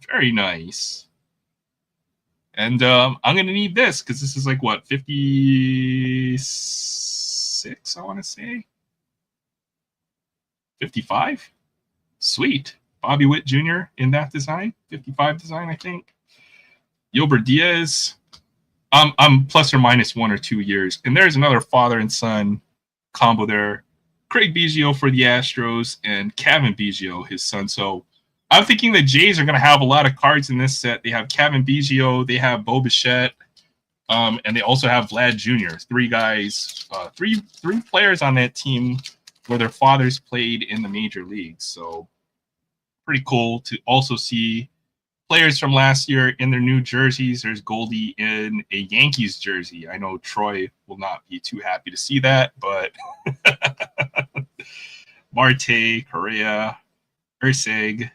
Very nice. And I'm going to need this because this is like, what, 56, I want to say? 55? Sweet. Bobby Witt Jr. in that design. 55 design, I think. Gilbert Diaz. I'm plus or minus 1 or 2 years. And there's another father and son combo there. Craig Biggio for the Astros and Kevin Biggio, his son. So I'm thinking the Jays are going to have a lot of cards in this set. They have Kevin Biggio, they have Bo Bichette, and they also have Vlad Jr. Three guys, three players on that team where their fathers played in the major leagues. So pretty cool to also see players from last year in their new jerseys. There's Goldie in a Yankees jersey. I know Troy will not be too happy to see that, but Marte, Correa, Urseg,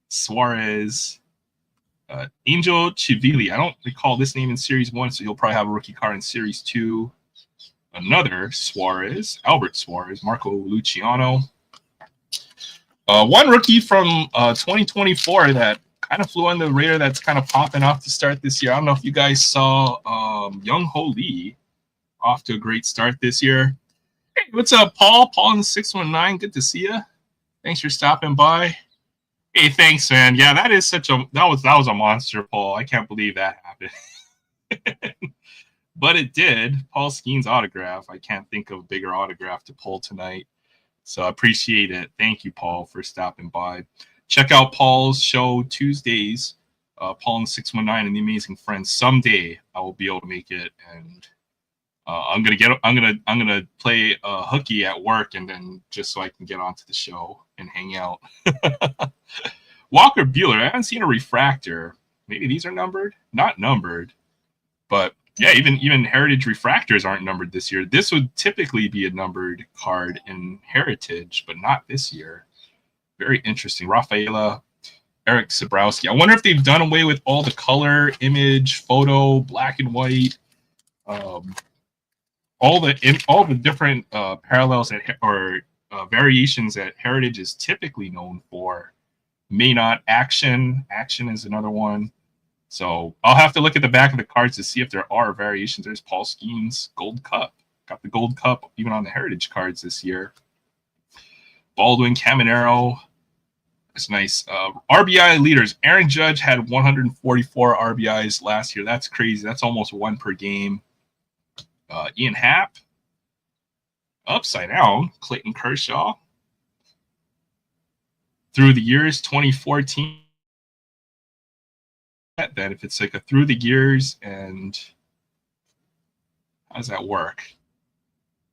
Suarez, Angel Chivili. I don't recall this name in Series 1, so he'll probably have a rookie card in Series 2. Another Suarez, Albert Suarez, Marco Luciano. One rookie from 2024 that kind of flew on the radar that's kind of popping off to start this year. I don't know if you guys saw Young Ho Lee off to a great start this year. Hey, what's up, Paul? Paul in the 619. Good to see you. Thanks for stopping by. Hey, thanks, man. Yeah, that was a monster, Paul. I can't believe that happened. But it did. Paul Skeen's autograph. I can't think of a bigger autograph to pull tonight. So I appreciate it. Thank you, Paul, for stopping by. Check out Paul's show Tuesdays, Paul and 619 and the Amazing Friends. Someday I will be able to make it, and I'm gonna play hooky at work, and then just so I can get onto the show and hang out. Walker Buehler. I haven't seen a refractor. Maybe these are numbered. Not numbered, but yeah, even Heritage refractors aren't numbered this year. This would typically be a numbered card in Heritage, but not this year. Very interesting. Rafaela, Eric Sabrowski. I wonder if they've done away with all the color, image, photo, black and white, all the different parallels or variations that Heritage is typically known for. May not. Action is another one. So I'll have to look at the back of the cards to see if there are variations. There's Paul Skeen's Gold Cup. Got the Gold Cup even on the Heritage cards this year. Baldwin, Caminero. That's nice. RBI leaders. Aaron Judge had 144 RBIs last year. That's crazy. That's almost one per game. Ian Happ. Upside down. Clayton Kershaw. Through the years, 2014. That if it's like a through the years, and how does that work?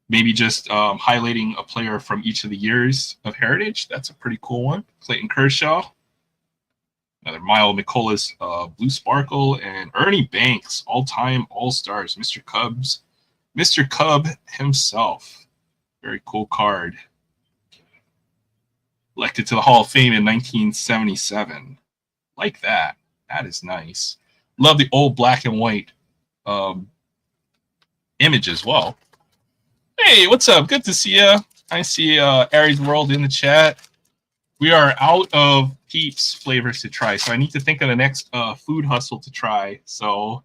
Maybe just highlighting a player from each of the years of Heritage. That's a pretty cool one. Clayton Kershaw. Another Mile Mikolas Blue Sparkle. And Ernie Banks, all-time All-Stars. Mr. Cub himself. Very cool card. Elected to the Hall of Fame in 1977. Like that. That is nice. Love the old black and white image as well. Hey, what's up? Good to see you. I see Aries World in the chat. We are out of Peeps flavors to try, so I need to think of the next food hustle to try. So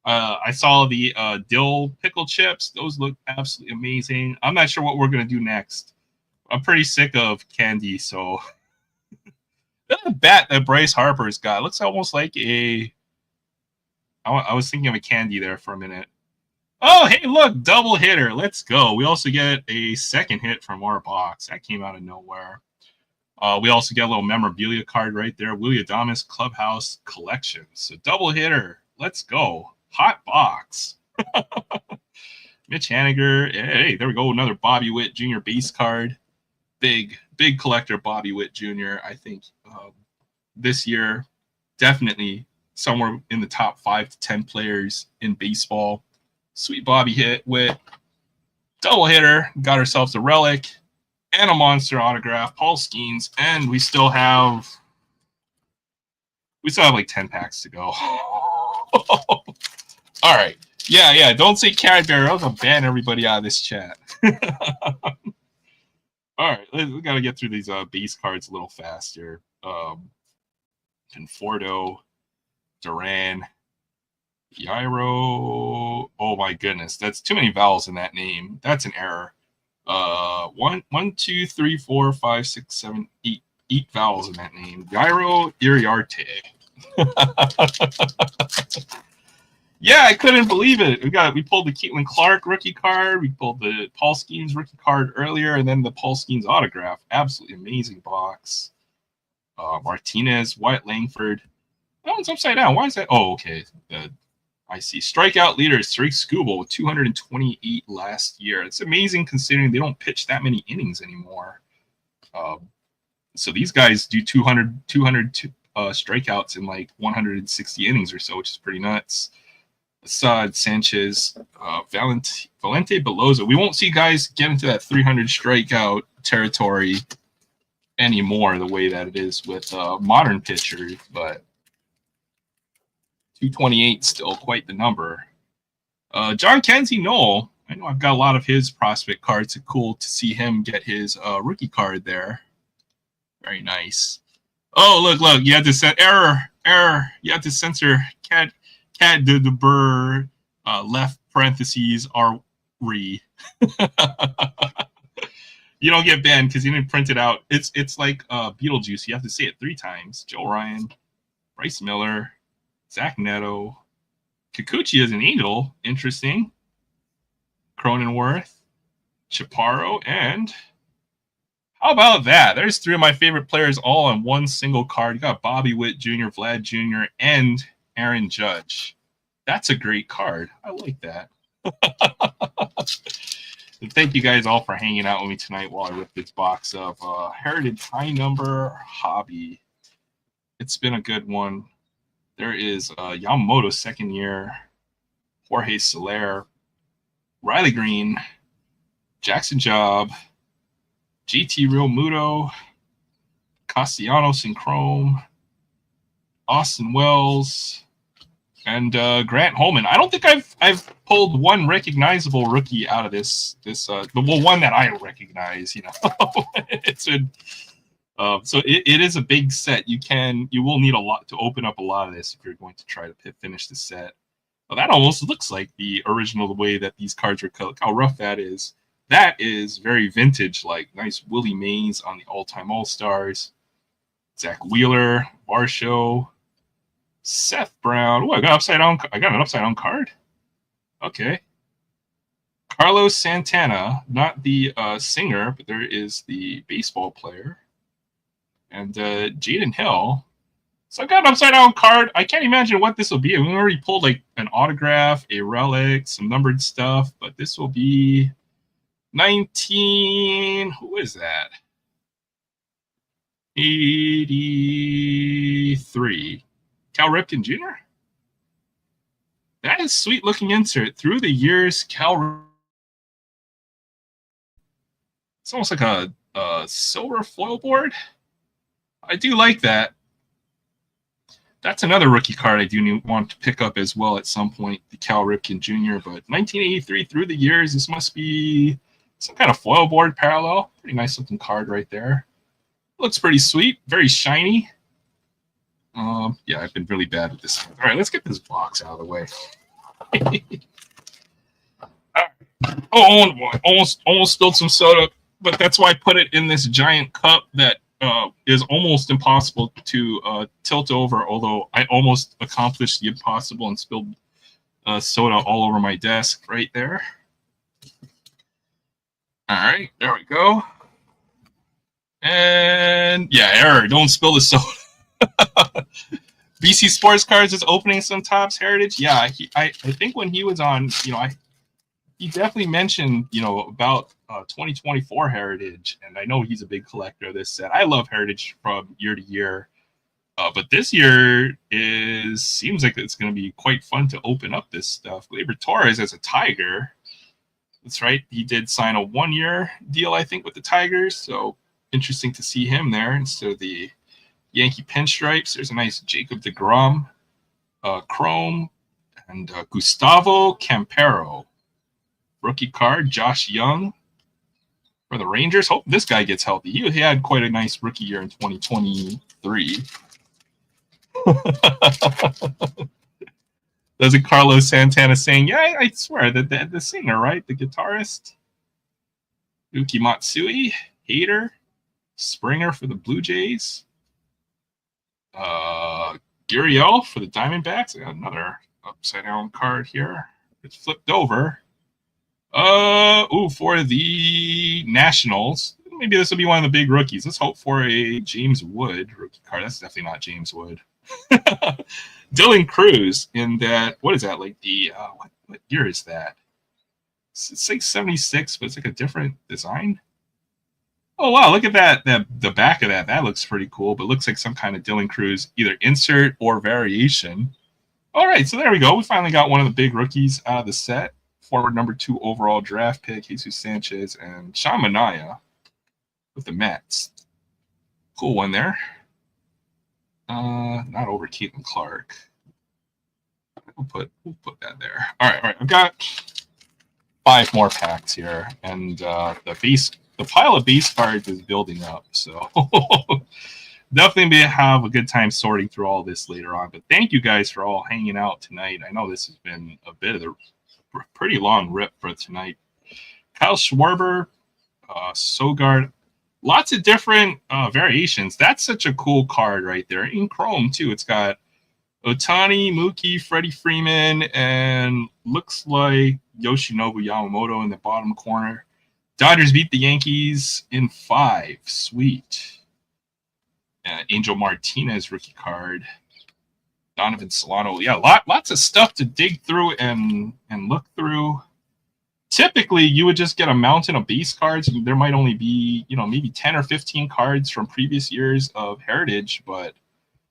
I saw the dill pickle chips. Those look absolutely amazing. I'm not sure what we're going to do next. I'm pretty sick of candy, so... The bat that Bryce Harper's got looks almost like a... I was thinking of a candy there for a minute. Oh, hey, look, double hitter. Let's go. We also get a second hit from our box. That came out of nowhere. We also get a little memorabilia card right there. Willie Adames Clubhouse Collection. So double hitter. Let's go. Hot box. Mitch Haniger. Hey, there we go. Another Bobby Witt Jr. base card. Big collector Bobby Witt Jr. I think this year definitely somewhere in the top 5 to 10 players in baseball. Sweet Bobby Witt, double hitter, got ourselves a relic and a monster autograph, Paul Skeens, and we still have like 10 packs to go. All right, yeah. Don't say Cadbury. I'll ban everybody out of this chat. All right, we got to get through these base cards a little faster. Conforto, Duran, Yairo. Oh my goodness, that's too many vowels in that name. That's an error. One, two, three, four, five, six, seven, eight vowels in that name. Gyro Iriarte. Yeah, I couldn't believe it. We pulled the Caitlin Clark rookie card. We pulled the Paul Skeens rookie card earlier, and then the Paul Skeens autograph. Absolutely amazing box. Martinez, Wyatt Langford. That one's upside down. Why is that? Oh, okay. I see. Strikeout leader is Tariq Skubal with 228 last year. It's amazing considering they don't pitch that many innings anymore. So these guys do 200 strikeouts in like 160 innings or so, which is pretty nuts. Assad, Sanchez, Valente Beloza. We won't see guys get into that 300 strikeout territory anymore the way that it is with modern pitchers, but 228 still quite the number. John Kenzie Knoll. I know I've got a lot of his prospect cards. It's cool to see him get his rookie card there. Very nice. Oh, look. You had to error. You had to censor cat the burr left parentheses are re. You don't get banned because you didn't print it out. It's like Beetlejuice. You have to say it 3 times. Joe Ryan, Bryce Miller, Zach Neto, Kikuchi as an Angel. Interesting. Cronenworth, Chaparro, and how about that? There's 3 of my favorite players all on one single card. You got Bobby Witt Jr., Vlad Jr., and Aaron Judge. That's a great card. I like that. And thank you guys all for hanging out with me tonight while I rip this box of Heritage High Number Hobby. It's been a good one. There is Yamamoto second year, Jorge Soler, Riley Green, Jackson Job, GT Real Muto, Castellanos in Chrome, Austin Wells, and Grant Holman. I don't think I've pulled one recognizable rookie out of this one that I recognize. It's been so it is a big set. You will need a lot to open up a lot of this if you're going to try to finish the set. Well, that almost looks like the original, the way that these cards are cut. Look how rough that is. That is very vintage, like nice Willie Mays on the all-time All-Stars. Zach Wheeler, Varsho, Seth Brown. Oh, I got an upside down card. Okay. Carlos Santana, not the singer, but there is the baseball player. And Jaden Hill. So I got an upside down card. I can't imagine what this will be. We already pulled like an autograph, a relic, some numbered stuff, but this will be 19. Who is that? 83. Cal Ripken Jr. That is sweet looking insert. Through the years, it's almost like a silver foil board. I do like that. That's another rookie card I do want to pick up as well at some point, the Cal Ripken Jr. But 1983 through the years, this must be some kind of foil board parallel. Pretty nice looking card right there. Looks pretty sweet, very shiny. Yeah, I've been really bad with this one. All right, let's get this box out of the way. Oh boy, almost spilled some soda, but that's why I put it in this giant cup that is almost impossible to tilt over, although I almost accomplished the impossible and spilled soda all over my desk right there. All right, there we go. And yeah, error, don't spill the soda. BC Sports Cards is opening some Topps Heritage. Yeah, I think when he was on, he definitely mentioned, about 2024 Heritage, and I know he's a big collector of this set. I love Heritage from year to year, but this year seems like it's going to be quite fun to open up this stuff. Gleyber Torres as a Tiger. That's right. He did sign a 1-year deal, I think, with the Tigers, so interesting to see him there instead of the Yankee pinstripes. There's a nice Jacob deGrom Chrome and Gustavo Campero. Rookie card, Josh Young for the Rangers. Hope this guy gets healthy. He had quite a nice rookie year in 2023. There's a Carlos Santana saying, yeah, I swear, the singer, right? The guitarist. Uki Matsui, Hader, Springer for the Blue Jays. Gurriel for the Diamondbacks. I got another upside down card here. It's flipped over. For the Nationals. Maybe this will be one of the big rookies. Let's hope for a James Wood rookie card. That's definitely not James Wood. Dylan Cruz in that. What is that? Like the what year is that? It's like 76, but it's like a different design. Oh wow, look at that. The back of that. That looks pretty cool, but looks like some kind of Dylan Cruz, either insert or variation. All right, so there we go. We finally got one of the big rookies out of the set. Forward number 2 overall draft pick, Jesus Sanchez and Sean Manaea with the Mets. Cool one there. Not over Caitlin Clark. We'll put that there. All right. I've got 5 more packs here, and the pile of base cards is building up. So definitely have a good time sorting through all this later on. But thank you guys for all hanging out tonight. I know this has been a bit of a pretty long rip for tonight. Kyle Schwarber, Sogard, lots of different variations. That's such a cool card right there in chrome too. It's got Ohtani, Mookie, Freddie Freeman, and looks like Yoshinobu Yamamoto in the bottom corner. Dodgers beat the Yankees in 5. Sweet. Angel Martinez rookie card. Donovan Solano. Yeah, lots of stuff to dig through and look through. Typically, you would just get a mountain of base cards. There might only be, maybe 10 or 15 cards from previous years of Heritage, but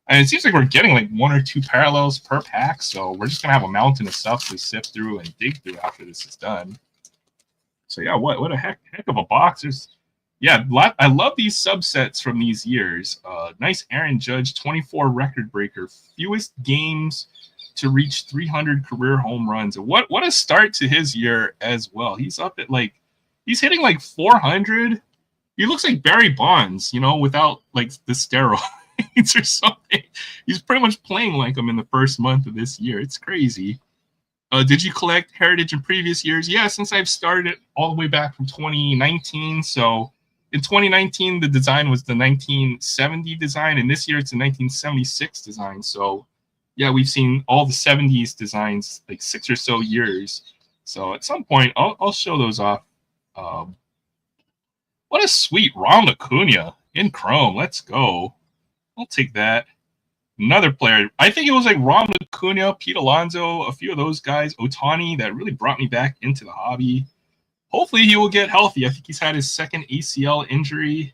it seems like we're getting like 1 or 2 parallels per pack. So we're just gonna have a mountain of stuff to sift through and dig through after this is done. So yeah, what a heck of a box. I love these subsets from these years. Nice Aaron Judge, 24 record breaker, fewest games to reach 300 career home runs. What a start to his year as well. He's up at he's hitting like 400. He looks like Barry Bonds, without like the steroids or something. He's pretty much playing like him in the first month of this year. It's crazy. Did you collect Heritage in previous years? Yeah, since I've started all the way back from 2019. So in 2019, the design was the 1970 design, and this year it's the 1976 design. So yeah, we've seen all the 70s designs like 6 or so years. So at some point, I'll show those off. What a sweet Ronald Acuna in chrome. Let's go. I'll take that. Another player, I think it was like Ronald Acuna, Pete Alonso, a few of those guys, Ohtani, that really brought me back into the hobby. Hopefully he will get healthy. I think he's had his second ACL injury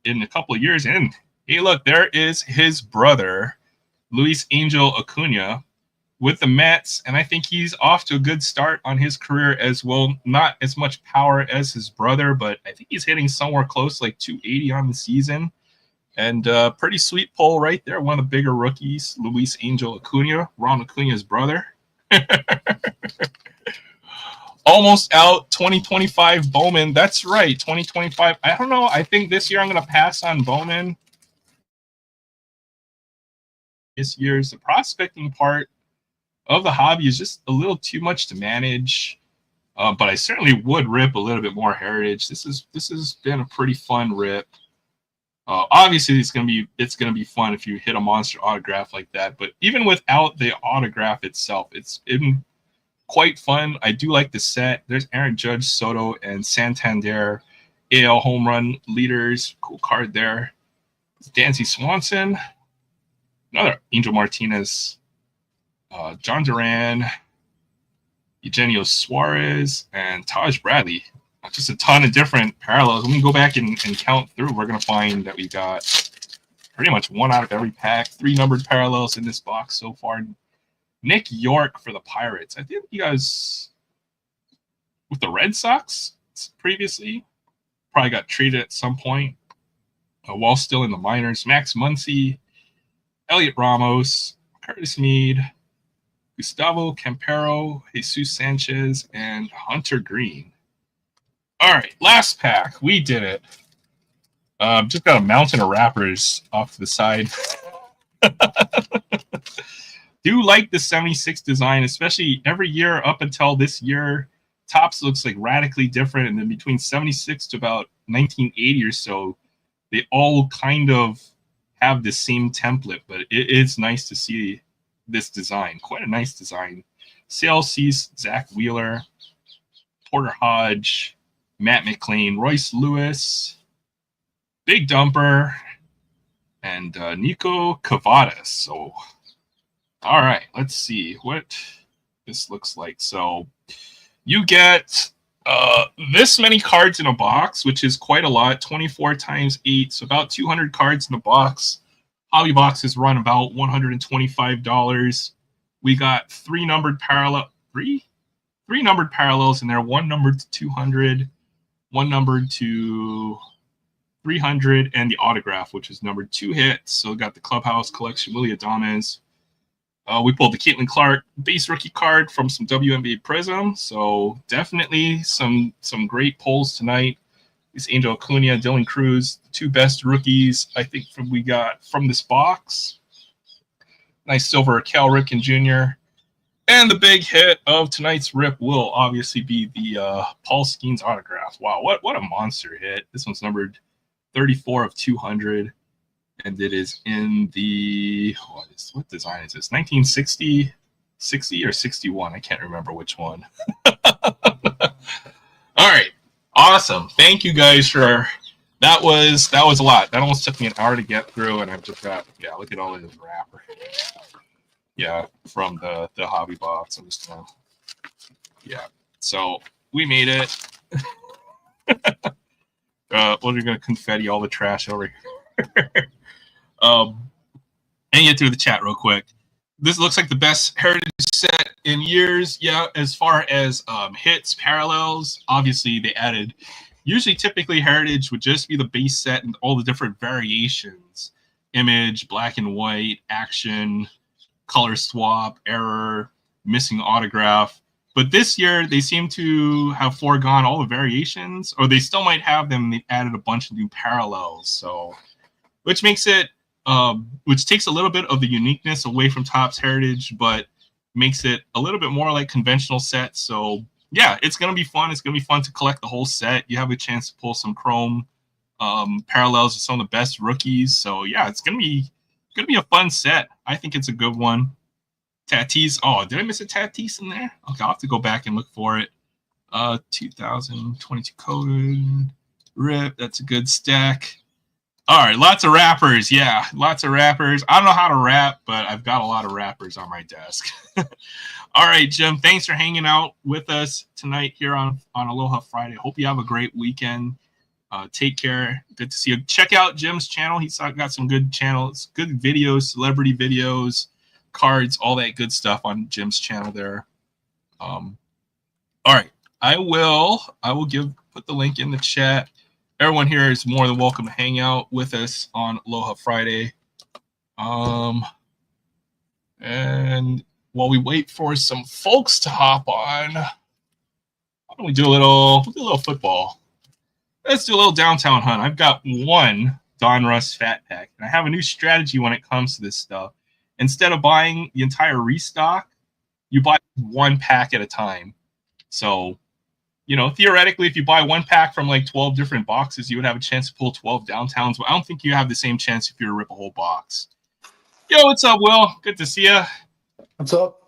in a couple of years. And hey, look, there is his brother, Luis Angel Acuna, with the Mets. And I think he's off to a good start on his career as well. Not as much power as his brother, but I think he's hitting somewhere close like 280 on the season. And pretty sweet pull right there. One of the bigger rookies, Luis Angel Acuna, Ron Acuna's brother. Almost out, 2025 Bowman. That's right, 2025. I don't know. I think this year I'm going to pass on Bowman. This year's the prospecting part of the hobby is just a little too much to manage. But I certainly would rip a little bit more Heritage. This has been a pretty fun rip. Obviously, it's gonna be fun if you hit a monster autograph like that. But even without the autograph itself, it's been quite fun. I do like the set. There's Aaron Judge, Soto, and Santander, AL home run leaders. Cool card there. Dansby Swanson, another Angel Martinez, John Duran, Eugenio Suarez, and Taj Bradley. Just a ton of different parallels. When we go back and count through, we're going to find that we got pretty much 1 out of every pack, 3 numbered parallels in this box so far. Nick York for the Pirates. I think you guys, with the Red Sox previously, probably got traded at some point while still in the minors. Max Muncy, Elliot Ramos, Curtis Mead, Gustavo Campero, Jesus Sanchez, and Hunter Green. All right, last pack. We did it. Just got a mountain of wrappers off to the side. Do like the 76 design, especially every year up until this year. Topps looks like radically different, and then between 76 to about 1980 or so, they all kind of have the same template, but it's nice to see this design. Quite a nice design. Sale Cease, Zach Wheeler, Porter Hodge, Matt McLean, Royce Lewis, Big Dumper, and Nico Cavadas. So, all right, let's see what this looks like. So you get this many cards in a box, which is quite a lot, 24 times 8, so about 200 cards in the box. Hobby boxes run about $125. We got three numbered parallels in there, one numbered to 200, one numbered to 300, and the autograph, which is numbered 2 hits. So we got the Clubhouse Collection, Willie Adames. We pulled the Caitlin Clark base rookie card from some WNBA Prism. So definitely some great pulls tonight. This Angel Acuna, Dylan Cruz, the 2 best rookies I think we got from this box. Nice silver Cal Ripken Jr. And the big hit of tonight's rip will obviously be the Paul Skeens autograph. Wow, what a monster hit. This one's numbered 34 of 200. And it is in the, what design is this? 1960, 60 or 61? I can't remember which one. All right. Awesome. Thank you guys for, that was a lot. That almost took me an hour to get through, and I've just got, yeah, look at all of this wrapper. Yeah, from the hobby box. I'm just gonna, yeah. So we made it. We're gonna confetti all the trash over here. And get through the chat real quick. This looks like the best Heritage set in years. Yeah, as far as hits, parallels, obviously they added. Usually, typically, Heritage would just be the base set and all the different variations: image, black and white, action, color swap, error, missing autograph. But this year, they seem to have foregone all the variations, or they still might have them. They've added a bunch of new parallels, so which makes it. Which takes a little bit of the uniqueness away from Topps Heritage, but makes it a little bit more like conventional sets. So yeah, it's gonna be fun. It's gonna be fun to collect the whole set. You have a chance to pull some chrome parallels of some of the best rookies. So yeah, it's gonna be a fun set. I think it's a good one. Tatis. Oh, did I miss a Tatis in there? Okay, I'll have to go back and look for it. 2022 coded rip. That's a good stack. All right, lots of wrappers. Yeah, lots of wrappers. I don't know how to wrap, but I've got a lot of wrappers on my desk. All right, Jim, thanks for hanging out with us tonight here on Aloha Friday. Hope you have a great weekend. Take care. Good to see you. Check out Jim's channel. He's got some good channels, good videos, celebrity videos, cards, all that good stuff on Jim's channel there. All right, I will put the link in the chat. Everyone here is more than welcome to hang out with us on Aloha Friday. And while we wait for some folks to hop on, why don't we do a little football? Let's do a little downtown hunt. I've got one Don Russ Fat Pack, and I have a new strategy when it comes to this stuff. Instead of buying the entire restock, you buy one pack at a time. So, you know, theoretically, if you buy one pack from like 12 different boxes, you would have a chance to pull 12 downtowns. But I don't think you have the same chance if you were to rip a whole box. Yo, what's up, Will? Good to see you. What's up?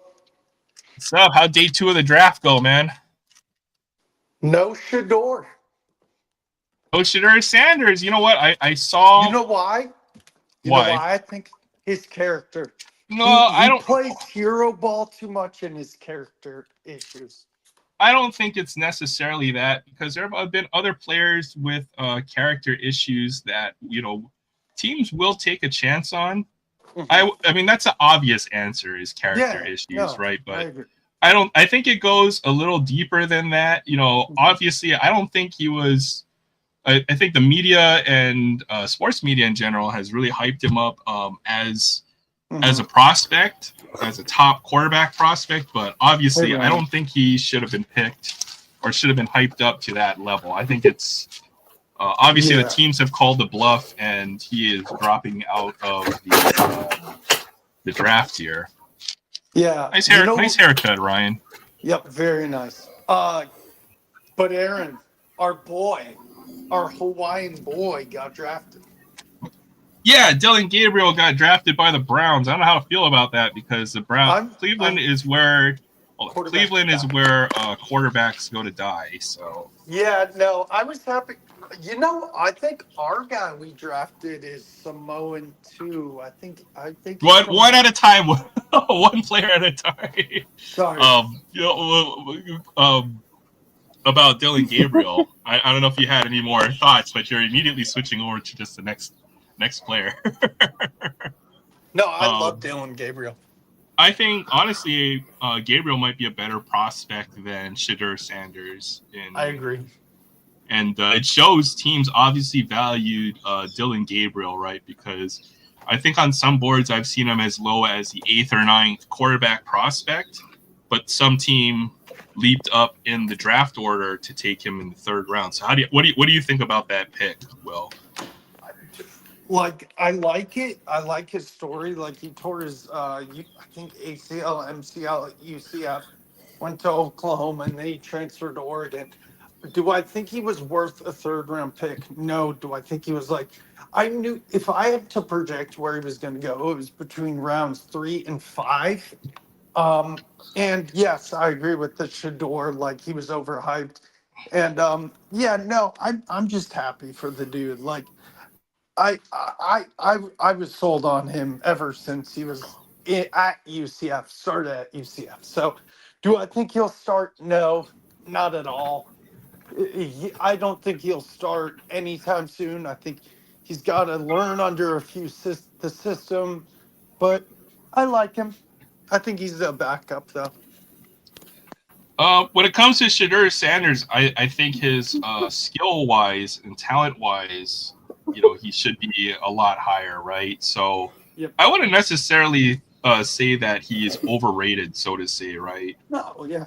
What's up? How'd day 2 of the draft go, man? No Shador. Oh, Shador Sanders. You know what? I saw. You know why? You know why? I think his character. No, I don't. He plays hero ball too much in his character issues. I don't think it's necessarily that, because there have been other players with character issues that, you know, teams will take a chance on. Mm-hmm. I mean, that's an obvious answer is character issues, right? But I think it goes a little deeper than that. You know, mm-hmm. Obviously, I don't think he was. I think the media and sports media in general has really hyped him up as a prospect, as a top quarterback prospect. But obviously, I don't think he should have been picked or should have been hyped up to that level. I think it's obviously the teams have called the bluff, and he is dropping out of the draft here. Yeah, nice haircut, Ryan. Yep, very nice. But Aaron, our boy, our Hawaiian boy, got drafted. Yeah, Dylan Gabriel got drafted by the Browns. I don't know how to feel about that because Cleveland I'm is where quarterbacks die. quarterbacks go to die. So Yeah, no, I was happy. I think our guy we drafted is Samoan too. I think he's from. one at a time, one player at a time. Sorry. About Dylan Gabriel, I don't know if you had any more thoughts, but you're immediately switching over to just the next player. No, I love um, Dylan Gabriel. I think honestly, Gabriel might be a better prospect than Shadur Sanders I agree. and it shows teams obviously valued Dylan Gabriel, right? Because I think on some boards I've seen him as low as the 8th or 9th quarterback prospect, but some team leaped up in the draft order to take him in the 3rd round. So what do you think about that pick, Will? Like, I like it. I like his story. Like, he tore his, I think ACL, MCL at UCF, went to Oklahoma, and then he transferred to Oregon. Do I think he was worth a 3rd round pick? No. Do I think he was like, I knew if I had to project where he was going to go, it was between rounds 3 and 5. And yes, I agree with the Shador. Like, he was overhyped. And yeah, no, I'm just happy for the dude. Like, I was sold on him ever since he was at UCF, started at UCF. So, do I think he'll start? No, not at all. I don't think he'll start anytime soon. I think he's got to learn under the system, but I like him. I think he's a backup though. When it comes to Shadur Sanders, I think his skill wise and talent wise, he should be a lot higher, right? So Yep. I wouldn't necessarily say that he's overrated, so to say, right? No, yeah.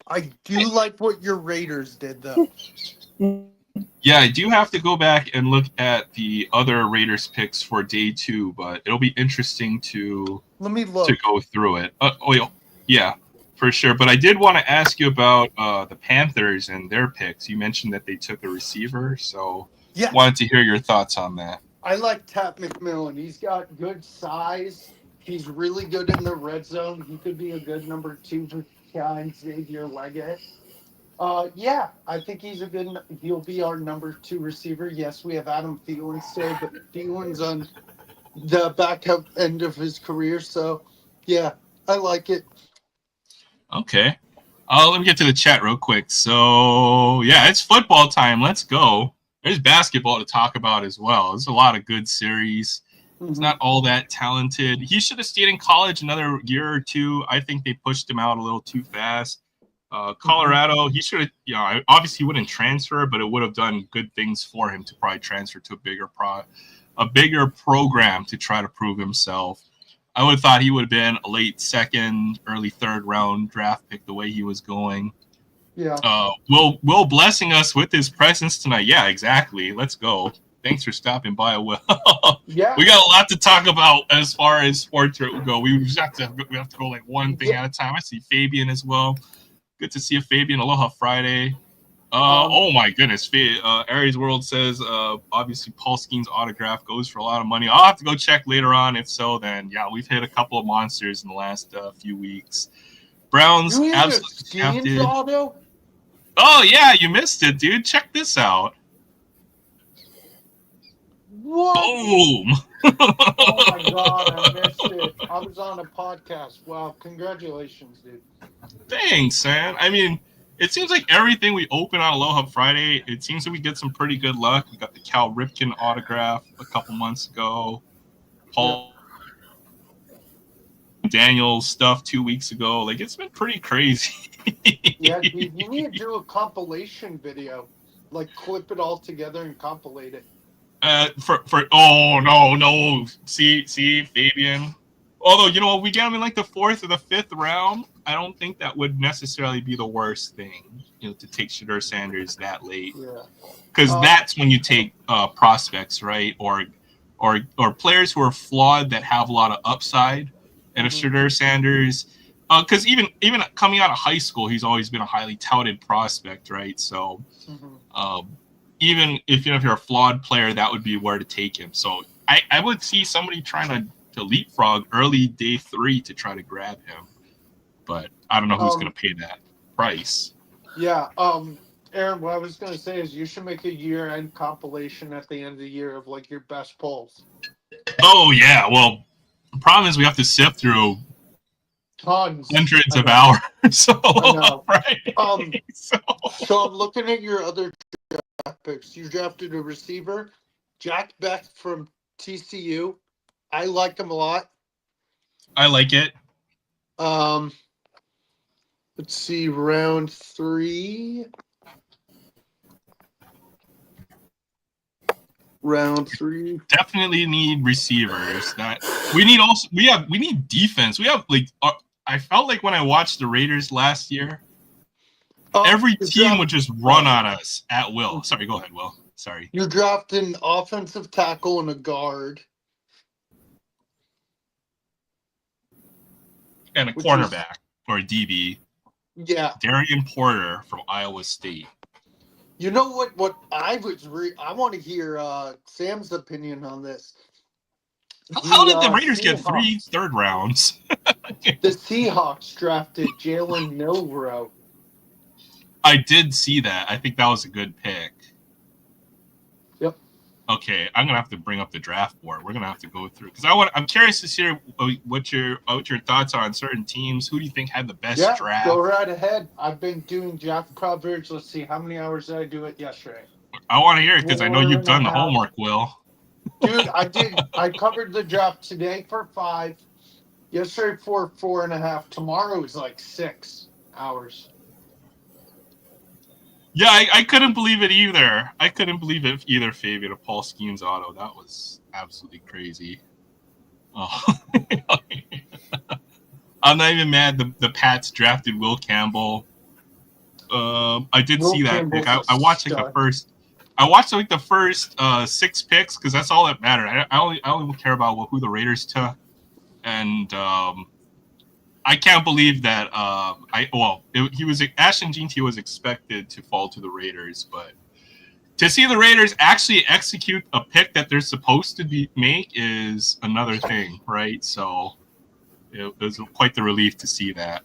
I do like what your Raiders did though. Yeah, I do have to go back and look at the other Raiders picks for day 2, but it'll be interesting to Let me look. go through it. Yeah, for sure. But I did want to ask you about the Panthers and their picks. You mentioned that they took a receiver, so Yeah, wanted to hear your thoughts on that. I like Tap McMillan. He's got good size. He's really good in the red zone. He could be a good number 2 behind Xavier Leggett. Yeah, I think he'll be our number 2 receiver. Yes, we have Adam Thielen still, but Thielen's on the backup end of his career. So, yeah, I like it. Okay. Let me get to the chat real quick. So, yeah, it's football time. Let's go. There's basketball to talk about as well. There's a lot of good series. He's not all that talented. He should have stayed in college another year or 2. I think they pushed him out a little too fast. Colorado, he should have, obviously he wouldn't transfer, but it would have done good things for him to probably transfer to a bigger program to try to prove himself. I would have thought he would have been a late 2nd, early 3rd round draft pick the way he was going. Yeah. Will blessing us with his presence tonight. Yeah, exactly. Let's go. Thanks for stopping by, Will. Yeah. We got a lot to talk about as far as sports go. We have to go like one thing at a time. I see Fabian as well. Good to see you, Fabian. Aloha Friday. Oh my goodness. Aries World says obviously Paul Skeen's autograph goes for a lot of money. I'll have to go check later on. If so, then yeah, we've hit a couple of monsters in the last few weeks. Browns absolutely captain. Auto? Oh yeah, you missed it, dude. Check this out. What? Boom. Oh my god, I missed it. I was on a podcast. Wow, congratulations, dude. Thanks, man. I mean, it seems like everything we open on Aloha Friday, it seems that we get some pretty good luck. We got the Cal Ripken autograph a couple months ago. Paul Daniels stuff 2 weeks ago. Like, it's been pretty crazy. Yeah, dude, you need to do a compilation video. Like, clip it all together and compilate it. No. See, Fabian. Although, we get him in like the 4th or the 5th round. I don't think that would necessarily be the worst thing, to take Shadur Sanders that late. Yeah. Because that's when you take prospects, right? Or players who are flawed that have a lot of upside. And a Shadur Sanders, Because even coming out of high school, he's always been a highly touted prospect, right? So even if if you're a flawed player, that would be where to take him. So I would see somebody trying to leapfrog early day 3 to try to grab him, but I don't know who's going to pay that price. Yeah. Aaron, what I was going to say is you should make a year-end compilation at the end of the year of like your best pulls. Oh yeah, well, the problem is we have to sift through Tons. hundreds of hours. So, I know. Right? So I'm looking at your other draft picks. You drafted a receiver, Jack Beck from TCU. I like him a lot. I like it. Let's see, round 3. Round 3. Definitely need receivers. That we need defense. We have like I felt like when I watched the Raiders last year, every team would just run on us at will. Sorry, go ahead, Will. Sorry. You drafted an offensive tackle and a guard. And a cornerback or a DB. Yeah. Darian Porter from Iowa State. You know what I want to hear Sam's opinion on this. How did the Raiders get 3 third rounds? The Seahawks drafted Jalen Milroe. I did see that. I think that was a good pick. Yep. Okay, I'm gonna have to bring up the draft board. We're gonna have to go through because I'm curious to hear what your thoughts are on certain teams. Who do you think had the best draft? Go right ahead. I've been doing draft coverage. Let's see, how many hours did I do it yesterday? I want to hear it because I know you've done the homework, Will. Dude, I did. I covered the draft today for 5. Yesterday for 4.5. Tomorrow is like 6 hours. Yeah, I couldn't believe it either. I couldn't believe it either, Fabian, a Paul Skeens auto. That was absolutely crazy. Oh. I'm not even mad the Pats drafted Will Campbell. I did see that pick. I watched like the first. I watched like the first 6 picks because that's all that mattered. I only care about who the Raiders took, and I can't believe that. Ashton Jeanty was expected to fall to the Raiders, but to see the Raiders actually execute a pick that they're supposed to make is another thing, right? So it was quite the relief to see that.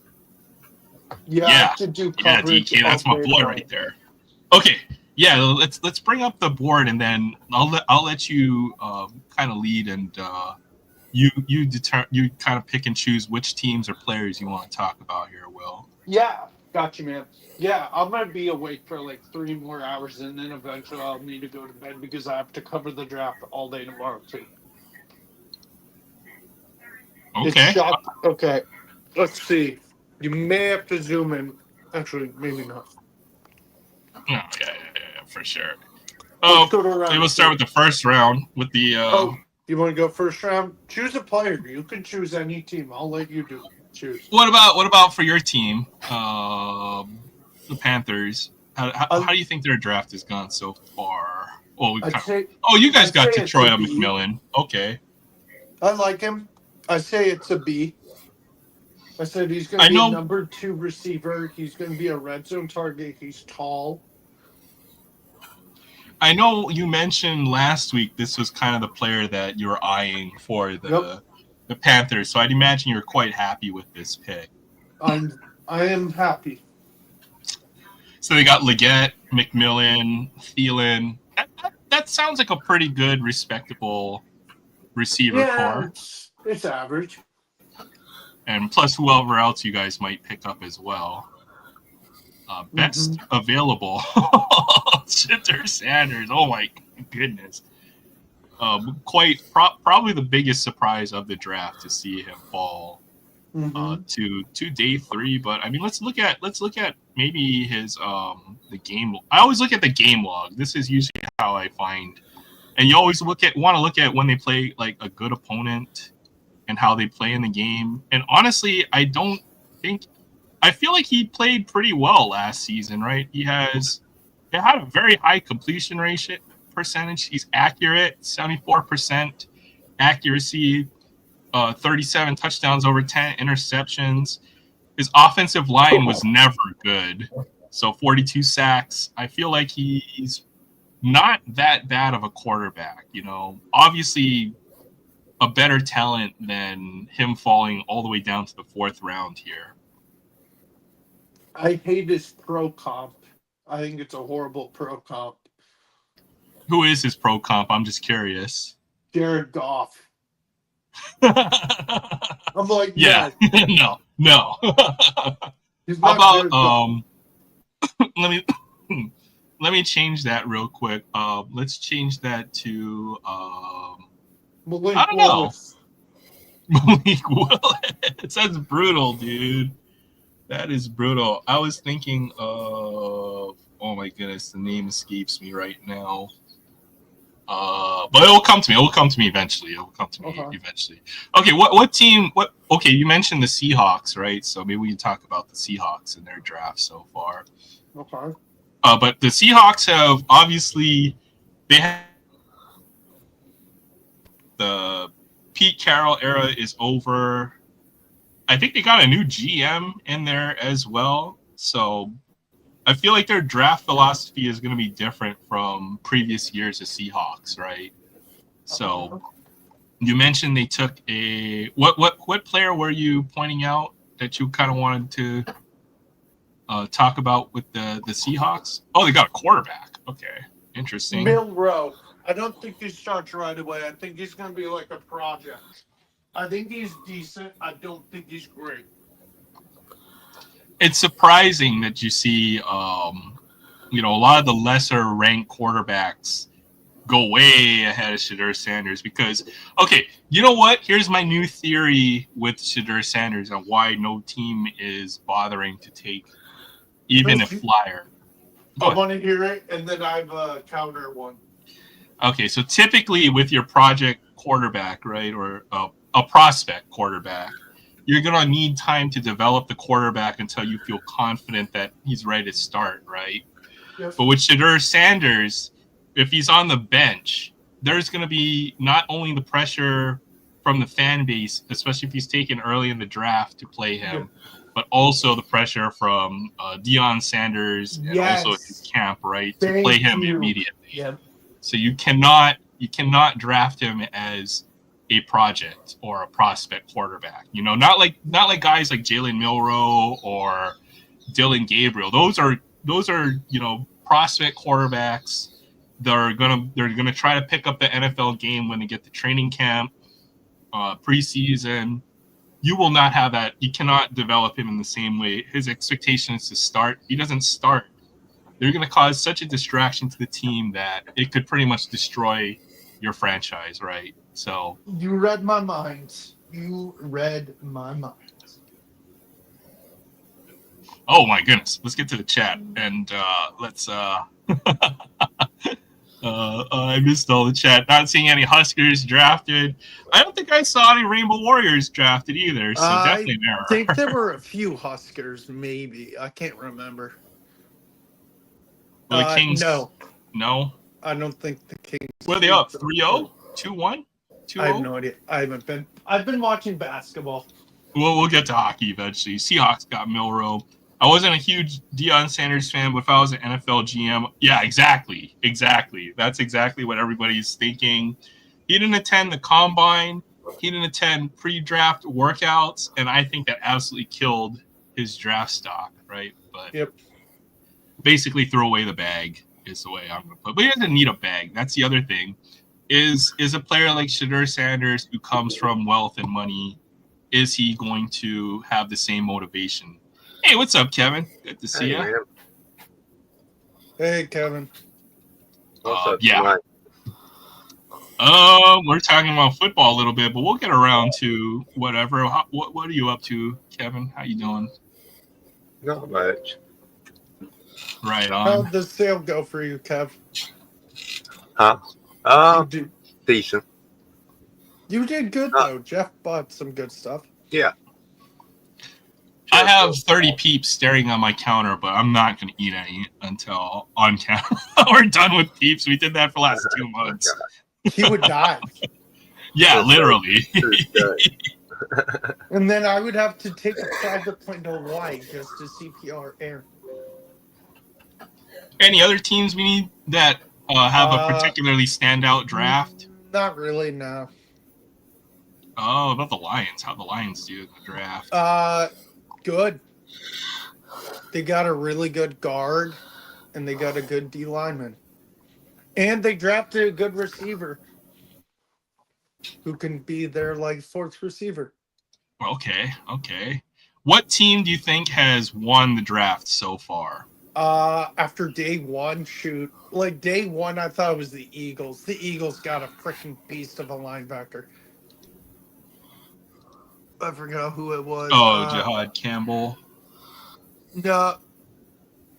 Yeah, to do coverage. DK, that's my boy right there. Okay, yeah, let's bring up the board and then I'll let you kind of lead and you kind of pick and choose which teams or players you want to talk about here, Will. Yeah, got you, man. Yeah, I'm gonna be awake for like 3 more hours and then eventually I'll need to go to bed because I have to cover the draft all day tomorrow too. Okay. Okay. Let's see. You may have to zoom in. Actually, maybe not. Oh, yeah, for sure. We'll start with the first round with the. You want to go first round? Choose a player. You can choose any team. I'll let you choose. What about for your team, the Panthers? How do you think their draft has gone so far? Well, you guys got Troy McMillan. Okay. I like him. I say it's a B. I said he's going to be a number 2 receiver. He's going to be a red zone target. He's tall. I know you mentioned last week this was kind of the player that you were eyeing for the Panthers, so I'd imagine you're quite happy with this pick. I am happy. So they got Leggett, McMillan, Thielen. That sounds like a pretty good, respectable receiver core. It's average. And plus whoever else you guys might pick up as well. Best available. Chitter Sanders. Oh my goodness. Probably the biggest surprise of the draft to see him fall to day 3. But I mean, let's look at maybe his the game. I always look at the game log. This is usually how I find, and you always want to look at when they play like a good opponent and how they play in the game. And honestly, I feel like he played pretty well last season, right? He had a very high completion percentage. He's accurate, 74% accuracy, 37 touchdowns, over 10 interceptions. his offensive line was never good. So 42 sacks. I feel like he's not that bad of a quarterback. Obviously a better talent than him falling all the way down to the 4th round here. I hate his pro comp. I think it's a horrible pro comp. Who is his pro comp? I'm just curious. Jared Goff. I'm like, yeah, no. He's How not about let me change that real quick. Let's change that to Malik I don't Willis. know. Malik Willis. That's brutal, dude. That is brutal. I was thinking of, oh my goodness, the name escapes me right now. But it will come to me. It will come to me eventually. Eventually. Okay, what team? Okay, you mentioned the Seahawks, right? So maybe we can talk about the Seahawks and their draft so far. Okay. But the Seahawks have obviously the Pete Carroll era is over. I think they got a new GM in there as well. So I feel like their draft philosophy is going to be different from previous years of Seahawks, right? So you mentioned they took a what player were you pointing out that you kind of wanted to talk about with the Seahawks? Oh, they got a quarterback. Okay, interesting. Milroe. I don't think he starts right away. I think he's going to be like a project. I think he's decent. I don't think he's great. It's surprising that you see, a lot of the lesser ranked quarterbacks go way ahead of Shedeur Sanders because, okay, you know what? Here's my new theory with Shedeur Sanders and why no team is bothering to take even a flyer. I want to hear it, and then I have a counter one. Okay, so typically with your project quarterback, right, or a prospect quarterback, you're going to need time to develop the quarterback until you feel confident that he's ready to start, right? Yes. But with Shedeur Sanders, if he's on the bench, there's going to be not only the pressure from the fan base, especially if he's taken early in the draft to play him, but also the pressure from Deion Sanders and also his camp, right, to play him immediately. Yep. So you cannot draft him as a project or a prospect quarterback. Not like guys like Jalen Milroe or Dylan Gabriel. Those are prospect quarterbacks. They're gonna try to pick up the NFL game when they get to training camp, preseason. You will not have that. You cannot develop him in the same way. His expectation is to start. He doesn't start. They're going to cause such a distraction to the team that it could pretty much destroy your franchise, right? So you read my mind. Oh my goodness. Let's get to the chat and let's I missed all the chat. Not seeing any Huskers drafted. I don't think I saw any Rainbow Warriors drafted either. So definitely an error. I think there were a few Huskers, maybe. I can't remember. Well, the Kings. No. I don't think the Kings. Where are they up? 3-0? 2-1? 2-0? I have no idea. I've been watching basketball. We'll get to hockey eventually. Seahawks got Milroe. I wasn't a huge Deion Sanders fan, but if I was an NFL GM, yeah, exactly. That's exactly what everybody's thinking. He didn't attend the combine. He didn't attend pre-draft workouts, and I think that absolutely killed his draft stock, right? But basically throw away the bag is the way I'm going to put it. But he doesn't need a bag. That's the other thing. Is a player like Shedeur Sanders who comes from wealth and money, is he going to have the same motivation? Hey, what's up, Kevin? Good to see you. Man. Hey, Kevin. What's up, yeah. We're talking about football a little bit, but we'll get around to whatever. What are you up to, Kevin? How you doing? Not much. Right on. How'd the sale go for you, Kev? Huh? Decent. You did good, though. Jeff bought some good stuff. Yeah. I have 30 peeps staring on my counter, but I'm not going to eat any until on camera. We're done with peeps. We did that for the last 2 months. He would die. Yeah, literally. And then I would have to take a private plane to Hawaii just to CPR air. Any other teams we need that have a particularly standout draft? Not really, no. Oh, about the Lions. How the Lions do in the draft? Good. They got a really good guard, and they got a good D lineman. And they drafted a good receiver who can be their like fourth receiver. Okay. What team do you think has won the draft so far? After day one, day one, I thought it was the Eagles. The Eagles got a freaking beast of a linebacker. I forgot who it was. Oh, Jahad Campbell. No,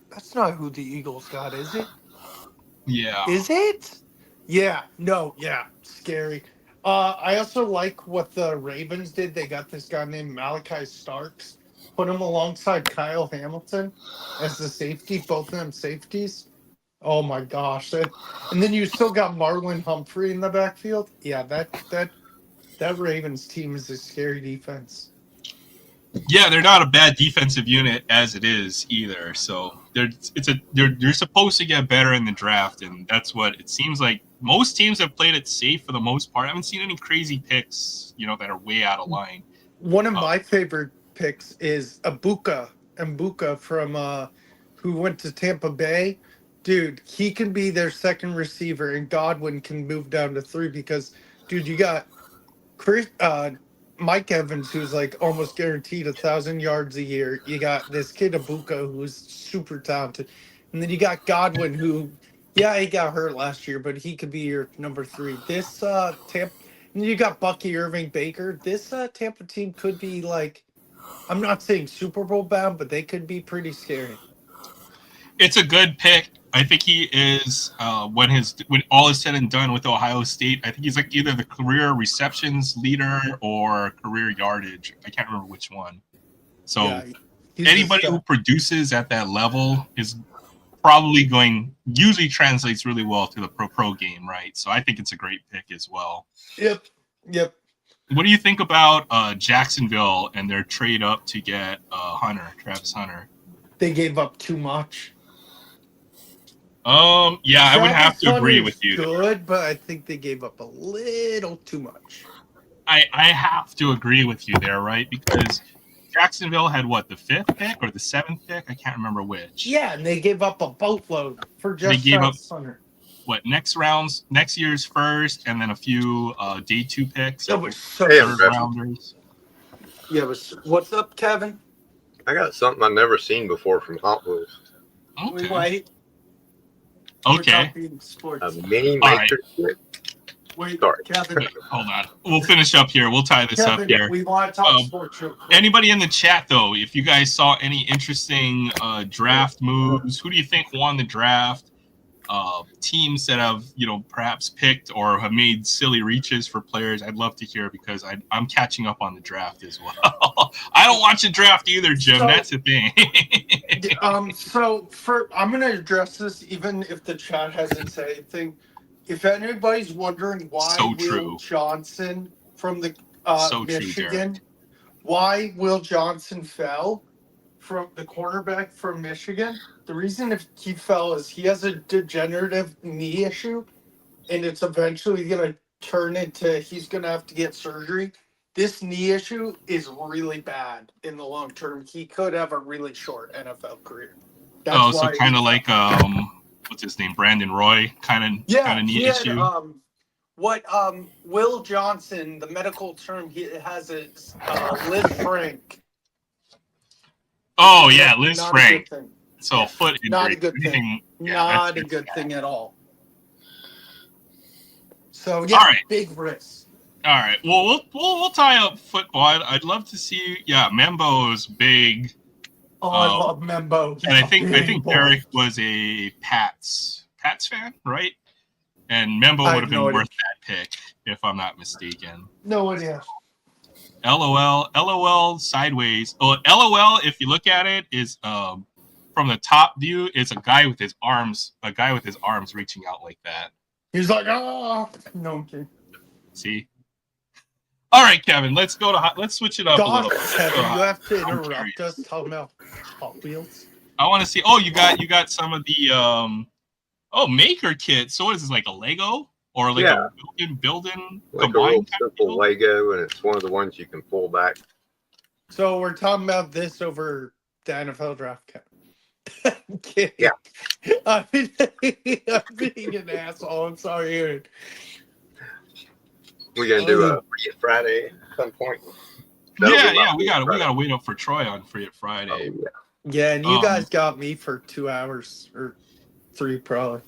that's not who the Eagles got, is it? Yeah. Is it? Yeah. No. Yeah. Scary. I also like what the Ravens did. They got this guy named Malachi Starks. Put him alongside Kyle Hamilton as the safety. Both of them safeties. Oh my gosh! And then you still got Marlon Humphrey in the backfield. Yeah, that Ravens team is a scary defense. Yeah, they're not a bad defensive unit as it is either. So they're supposed to get better in the draft, and that's what it seems like. Most teams have played it safe for the most part. I haven't seen any crazy picks, that are way out of line. One of my favorite picks is Mbuka from who went to Tampa Bay. Dude, he can be their second receiver, and Godwin can move down to 3 because, dude, you got Mike Evans, who's like almost guaranteed 1,000 yards a year. You got this kid Abuka, who's super talented, and then you got Godwin, who, yeah, he got hurt last year, but he could be your number 3. This Tampa, and you got Bucky Irving Baker. This Tampa team could be like, I'm not saying Super Bowl bound, but they could be pretty scary. It's a good pick. I think he is when all is said and done with Ohio State. I think he's like either the career receptions leader or career yardage. I can't remember which one. So yeah, anybody who produces at that level is probably usually translates really well to the pro game, right? So I think it's a great pick as well. Yep. What do you think about Jacksonville and their trade up to get Travis Hunter? They gave up too much. Yeah, I would have to agree with you. Good, but I think they gave up a little too much. I have to agree with you there, right? Because Jacksonville had what, the 5th pick or the 7th pick? I can't remember which. Yeah, and they gave up a boatload for just Hunter. What, next year's first, and then a few day 2 picks. That was so rounders. Yeah, what's up, Kevin? I got something I've never seen before from Hot Wheels. Okay. Wait. Okay. A mini matrix. Right. Wait, sorry. Kevin. Hold on. We'll finish up here. We'll tie this up here. We want to talk sports real quick. Anybody in the chat, though, if you guys saw any interesting draft moves, who do you think won the draft? Teams that have, perhaps picked or have made silly reaches for players, I'd love to hear because I'm catching up on the draft as well. I don't watch the draft either, Jim. That's the thing. I'm going to address this even if the chat hasn't said anything. If anybody's wondering why Will Johnson from the Michigan, why Will Johnson fell from the cornerback from Michigan, the reason if he fell is he has a degenerative knee issue, and it's eventually going to turn into he's going to have to get surgery. This knee issue is really bad in the long term. He could have a really short NFL career. That's so kind of like what's his name, Brandon Roy, kind of knee issue. Will Johnson, the medical term he has is Liz Frank. Oh yeah, Liz Frank. So foot injury. Not a good thing. Not a good thing at all. So yeah, right. Big risk. All right. Well, we'll tie up football. I'd love to see. Yeah, Membo's big. Oh, I love Membo. And I think Derek was a Pats fan, right? And Membo would have been worth that pick if I'm not mistaken. No idea. LOL sideways. Oh, LOL, if you look at it, is from the top view, it's a guy with his arms reaching out like that. He's like, no, I'm kidding. See? All right, Kevin. Let's go to let's switch it up a God, little. Kevin, you have to I'm interrupt curious. us talking about Hot Wheels. I want to see. Oh, you got some of the maker kit. So what is this, like a Lego or like Yeah. a building Like a real combined kind of simple deal? Lego, and it's one of the ones you can pull back. So we're talking about this over the NFL draft, Kevin. I'm kidding. Yeah. I'm being an asshole. I'm sorry, Aaron. We're gonna do a Free Friday at some point. Yeah. We gotta wait up for Troy on Free It Friday. Oh, yeah. Yeah, and you guys got me for 2 hours or 3 probably.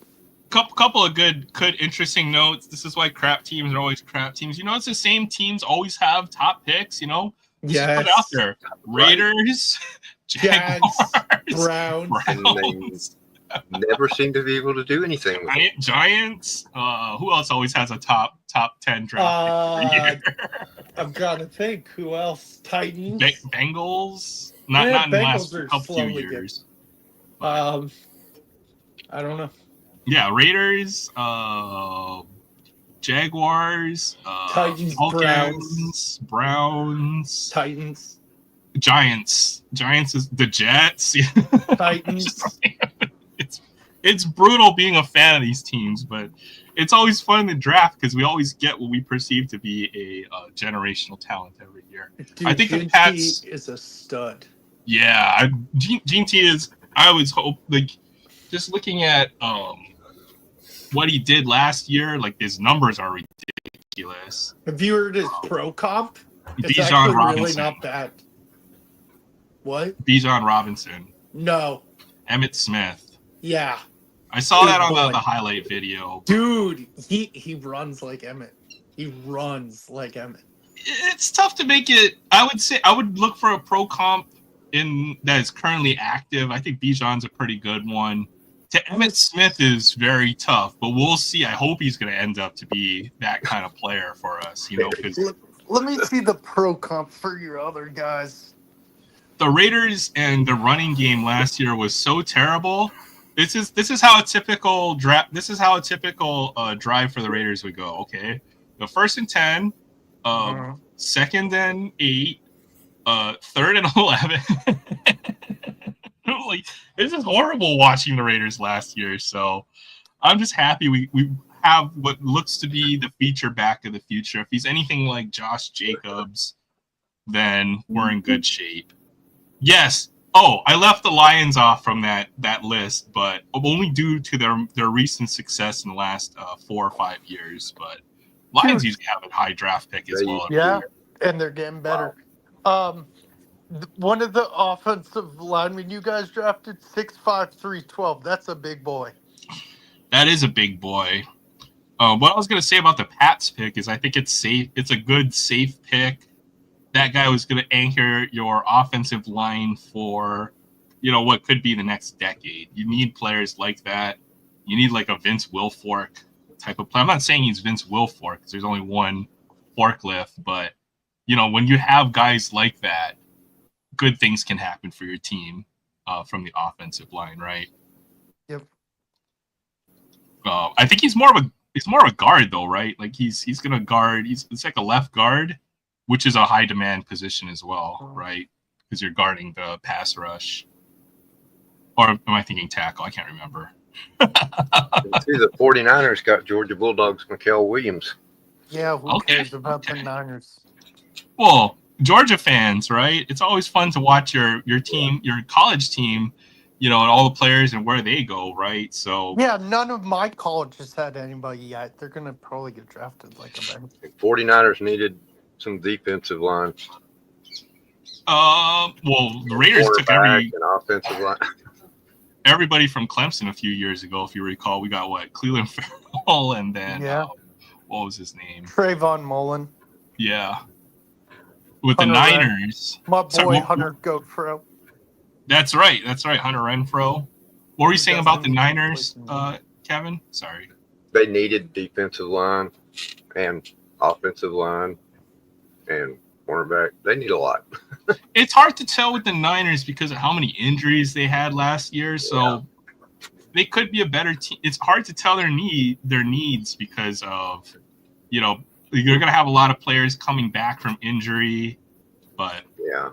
Couple of good, interesting notes. This is why crap teams are always crap teams. You know, it's the same teams always have top picks. You know, just put it out there. Raiders, Jags, Jaguars, Browns. And they never seem to be able to do anything with it. Giants. Who else always has a top 10 draft pick every year? I'm trying to think. Who else? Titans. Bengals. Not in the last couple few years. I don't know. Yeah, Raiders, Jaguars, Titans, Falcons, Browns, Titans, Giants. Giants is the Jets. Titans. It's brutal being a fan of these teams, but it's always fun in the draft because we always get what we perceive to be a generational talent every year. Dude, I think the Gene Pats T is a stud. Yeah, Gene T is. I always hope, like, just looking at what he did last year, like his numbers are ridiculous. Have you heard his pro comp? It's Bijan actually Robinson. really not bad. What? Bijan Robinson. No. Emmitt Smith. Yeah. I saw that on the highlight video. Dude, he runs like Emmett. He runs like Emmett. It's tough to make it. I would say I would look for a pro comp that is currently active. I think Bijan's a pretty good one. To Emmitt Smith is very tough, but we'll see. I hope he's going to end up to be that kind of player for us, you know. Because let me see the pro comp for your other guys. The Raiders and the running game last year was so terrible. This is how a typical draft. This is how a typical drive for the Raiders would go. Okay, the 1st and 10, 2nd and 8, 3rd and 11. Like, this is horrible watching the Raiders last year. So I'm just happy we have what looks to be the feature back of the future. If he's anything like Josh Jacobs, then we're in good shape. Yes. Oh, I left the Lions off from that list, but only due to their recent success in the last 4 or 5 years. But Lions usually have a high draft pick as well. Yeah, and they're getting better. Wow. One of the offensive linemen you guys drafted, 6'5", 312. That's a big boy. That is a big boy. What I was going to say about the Pats pick is I think it's safe. It's a good, safe pick. That guy was going to anchor your offensive line for, what could be the next decade. You need players like that. You need like a Vince Wilfork type of player. I'm not saying he's Vince Wilfork because there's only one forklift, but, when you have guys like that, good things can happen for your team from the offensive line, right? Yep. I think he's more of a guard though, right? Like he's gonna guard. It's like a left guard, which is a high demand position as well, right? Because you're guarding the pass rush. Or am I thinking tackle? I can't remember. See, the 49ers got Georgia Bulldogs Mikael Williams. Yeah, who cares about the Niners? Well, Georgia fans, right? It's always fun to watch your team, your college team, and all the players and where they go, right? So yeah, none of my colleges had anybody yet. They're gonna probably get drafted like a man. 49ers needed some defensive line. Well, the Raiders took an offensive line. Everybody from Clemson a few years ago, if you recall. We got Cleveland Farrell, and then what was his name? Trayvon Mullen. Yeah. With Hunter the Niners. My boy Hunter Goatfro. That's right. Hunter Renfro. What were you saying about the Niners, Kevin? Sorry. They needed defensive line and offensive line and cornerback. They need a lot. It's hard to tell with the Niners because of how many injuries they had last year. So they could be a better team. It's hard to tell their needs because of, you're gonna have a lot of players coming back from injury. But Yeah,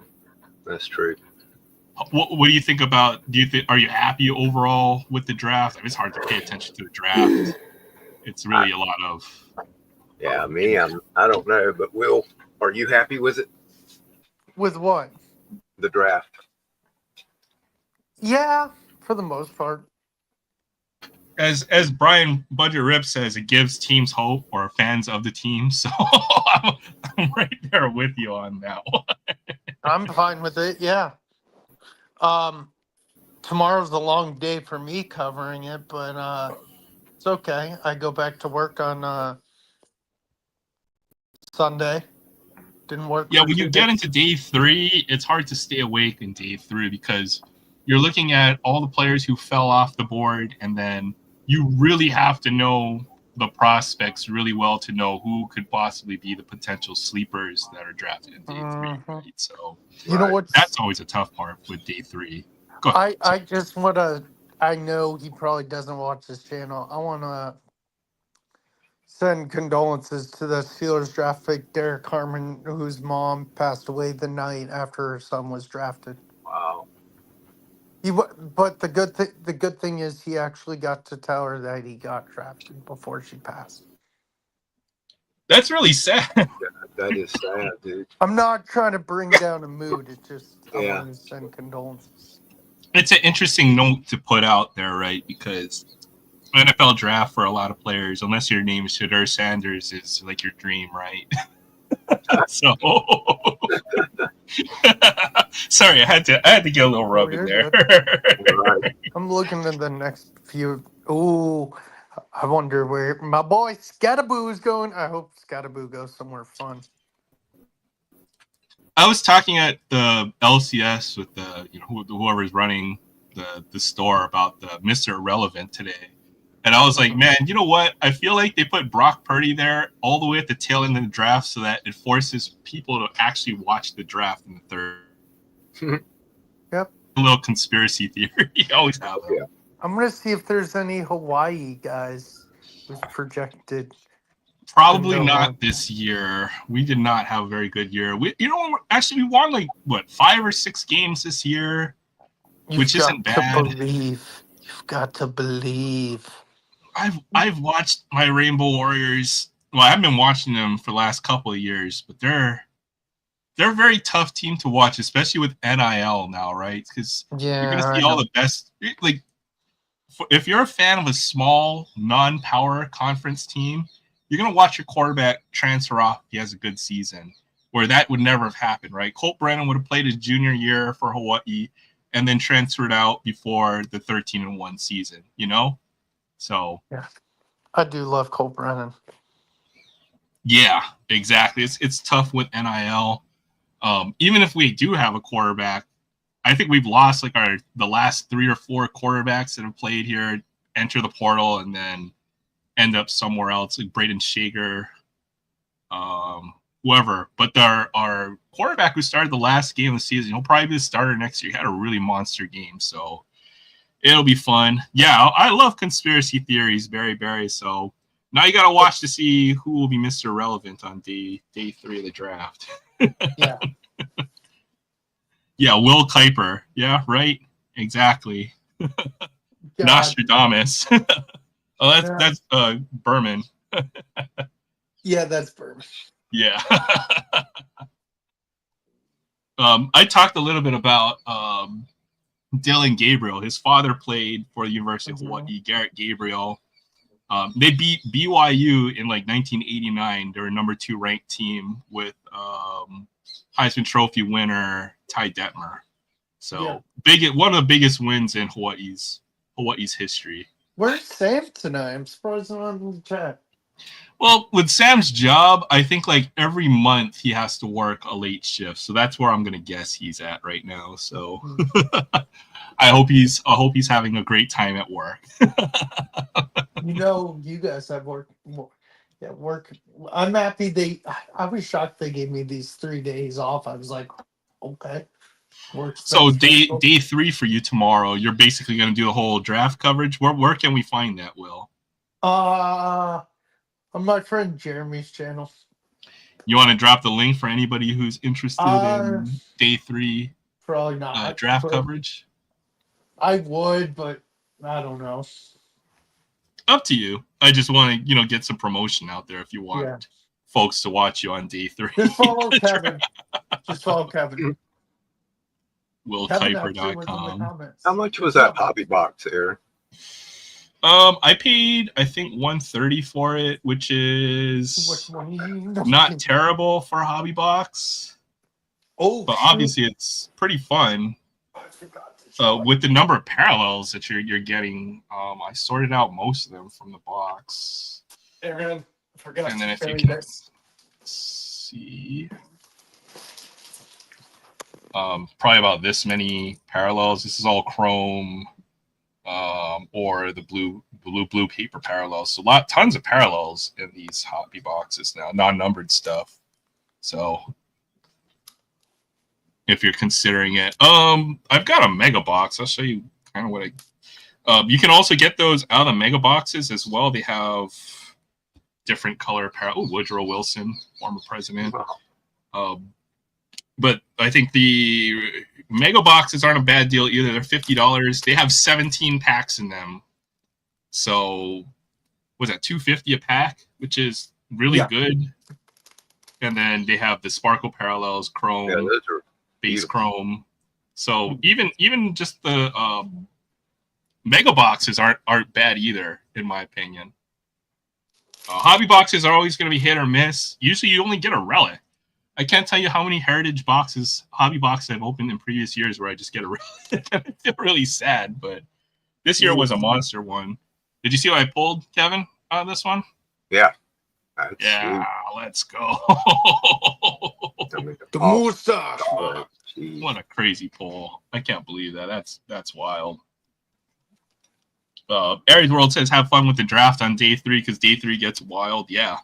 that's true. what do you think about? Are you happy overall with the draft? I mean, it's hard to pay attention to the draft. It's really a lot of. Yeah, me, I don't know, but Will, are you happy with it? With what? The draft. Yeah, for the most part. As Brian Budget Rip says, it gives teams hope or fans of the team. So I'm right there with you on that one. I'm fine with it. Yeah. Tomorrow's a long day for me covering it, but it's okay. I go back to work on Sunday. Didn't work Yeah, for when 2 you get days. into day 3, it's hard to stay awake in day 3 because you're looking at all the players who fell off the board, and then you really have to know the prospects really well to know who could possibly be the potential sleepers that are drafted in day 3, right? So You know Right. what's that's always a tough part with day 3. Go ahead. I just want to. I know he probably doesn't watch this channel. I want to send condolences to the Steelers draft pick Derek Harmon, whose mom passed away the night after her son was drafted. Wow. But the good thing is he actually got to tell her that he got drafted before she passed. That's really sad. That is sad, dude. I'm not trying to bring down a mood. It's just I Yeah. want to send condolences. It's an interesting note to put out there, right? Because NFL draft for a lot of players, unless your name is Shadur Sanders, is like your dream, right? So, sorry, I had to get a little rub in you're there. Right. I'm looking at the next few. Ooh, I wonder where my boy Scataboo is going. I hope Scataboo goes somewhere fun. I was talking at the LCS with the whoever's running the store about the Mr. Irrelevant today. And I was like, man, you know what? I feel like they put Brock Purdy there all the way at the tail end of the draft so that it forces people to actually watch the draft in the third. Yep. A little conspiracy theory. You always have that. Yeah. I'm gonna see if there's any Hawaii guys who's projected. Probably No. not this year. We did not have a very good year. Actually, we won like 5 or 6 games this year, which isn't bad. You've got to believe. I've watched my Rainbow Warriors. Well, I've been watching them for the last couple of years, but they're a very tough team to watch, especially with NIL now, right? Because Yeah, you're gonna see all the best. Like, if you're a fan of a small non-power conference team, you're gonna watch your quarterback transfer off if he has a good season, where that would never have happened, right? Colt Brennan would have played his junior year for Hawaii and then transferred out before the 13-1 season, you know? So Yeah, I do love Cole Brennan. yeah, exactly. It's tough with NIL. Even if we do have a quarterback, I think we've lost like the last 3 or 4 quarterbacks that have played here, enter the portal and then end up somewhere else, like Braden Shager, whoever. But our quarterback who started the last game of the season, he'll probably be the starter next year. He had a really monster game, so it'll be fun. Yeah, I love conspiracy theories, Barry. So now you got to watch to see who will be Mr. Relevant on day 3 of the draft. Yeah. Yeah, Will Kuiper. Yeah, right. Exactly. God. Nostradamus. Oh, that's Berman. Yeah, that's Berman. Yeah. I talked a little bit about Dylan Gabriel. His father played for the University of Hawaii, Garrett Gabriel. They beat BYU in like 1989. They were number 2 ranked team with Heisman Trophy winner Ty Detmer. So one of the biggest wins in Hawaii's history. Where's Sam tonight? I'm surprised he's not on the chat. Well, with Sam's job, I think like every month he has to work a late shift. So that's where I'm gonna guess he's at right now. So I hope he's having a great time at work. You guys have work. Yeah, work. I'm happy I was shocked they gave me these 3 days off. I was like, okay. So day 3 for you tomorrow. You're basically gonna do the whole draft coverage. Where can we find that, Will? On my friend Jeremy's channel. You want to drop the link for anybody who's interested in day 3 Probably not. draft coverage? I would, but I don't know. Up to you. I just want to, get some promotion out there if you want folks to watch you on day 3. Just follow Kevin. Just follow Kevin. WillKuiper.com. How much was that hobby box, Aaron? I paid, I think, $130 for it, which is not terrible for a hobby box. Oh, but obviously it's pretty fun. With the number of parallels that you're getting, I sorted out most of them from the box. Aaron, I forgot. And then if you can see, probably about this many parallels. This is all chrome, or the blue paper parallels. So tons of parallels in these hobby boxes now, non-numbered stuff. So if you're considering it, I've got a mega box. I'll show you kind of what you can also get those out of the mega boxes as well. They have different color apparel. Woodrow Wilson, former president. But I think the mega boxes aren't a bad deal either. They're $50. They have 17 packs in them. So was that $250 a pack, which is really good. And then they have the sparkle parallels, chrome, those are base chrome. So even just the mega boxes aren't bad either, in my opinion. Hobby boxes are always going to be hit or miss. Usually you only get a relic. I can't tell you how many heritage hobby boxes I've opened in previous years where I just get a relic. I feel really sad, but this year was a monster one. Did you see what I pulled, Kevin, on this one? Yeah. Yeah, let's go. The mustache. What a crazy pull. I can't believe that. That's wild. Aries World says have fun with the draft on day 3 because day 3 gets wild. Yeah.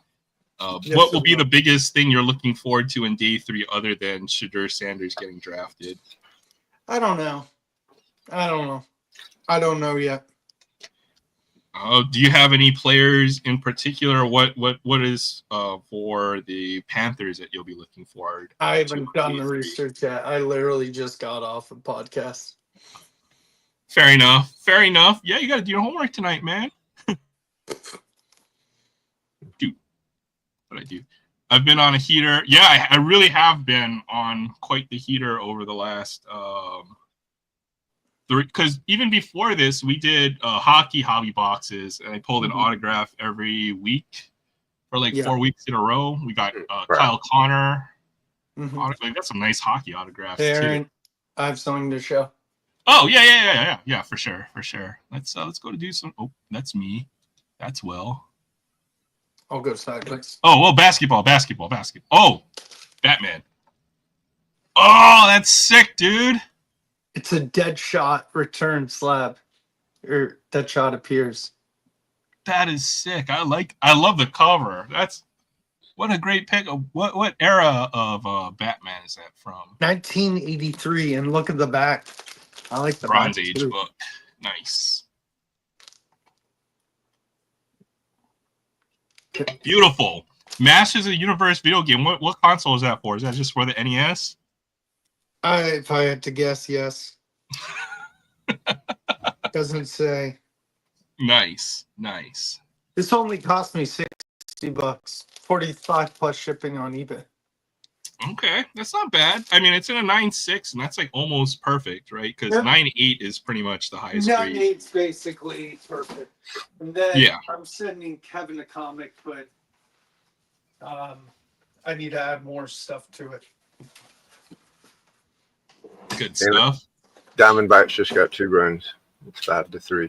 What will be the biggest thing you're looking forward to in day 3 other than Shadur Sanders getting drafted? I don't know. I don't know yet. Do you have any players in particular? What is for the Panthers that you'll be looking forward? I haven't done the research yet. I literally just got off a podcast. Fair enough. Yeah, you got to do your homework tonight, man. Dude, what I do? I've been on a heater. Yeah, I really have been on quite the heater over the last. Because even before this, we did hockey hobby boxes, and I pulled an autograph every week for 4 weeks in a row. We got Kyle Connor. We got some nice hockey autographs Aaron, too. I have something to show. Oh yeah, for sure. Let's go to do some. Oh, that's me. That's Will. I'll go sideways. Oh well, basketball. Oh, Batman. Oh, that's sick, dude. It's a dead shot return slab. Or dead shot appears. That is sick. I love the cover. What a great pick. What era of Batman is that from? 1983, and look at the back. I like the Bronze back Age too. book. Nice. Beautiful. Masters of the Universe video game. What console is that for? Is that just for the NES? If I had to guess, yes. Doesn't say. Nice. This only cost me $60, 45 plus shipping on eBay. Okay, that's not bad. I mean, it's in a 9.6, and that's almost perfect, right? Because 9.8 is pretty much the highest grade. 9.8's basically perfect. And then I'm sending Kevin a comic, but I need to add more stuff to it. Good stuff. Diamondbacks just got 2 runs. It's 5-3.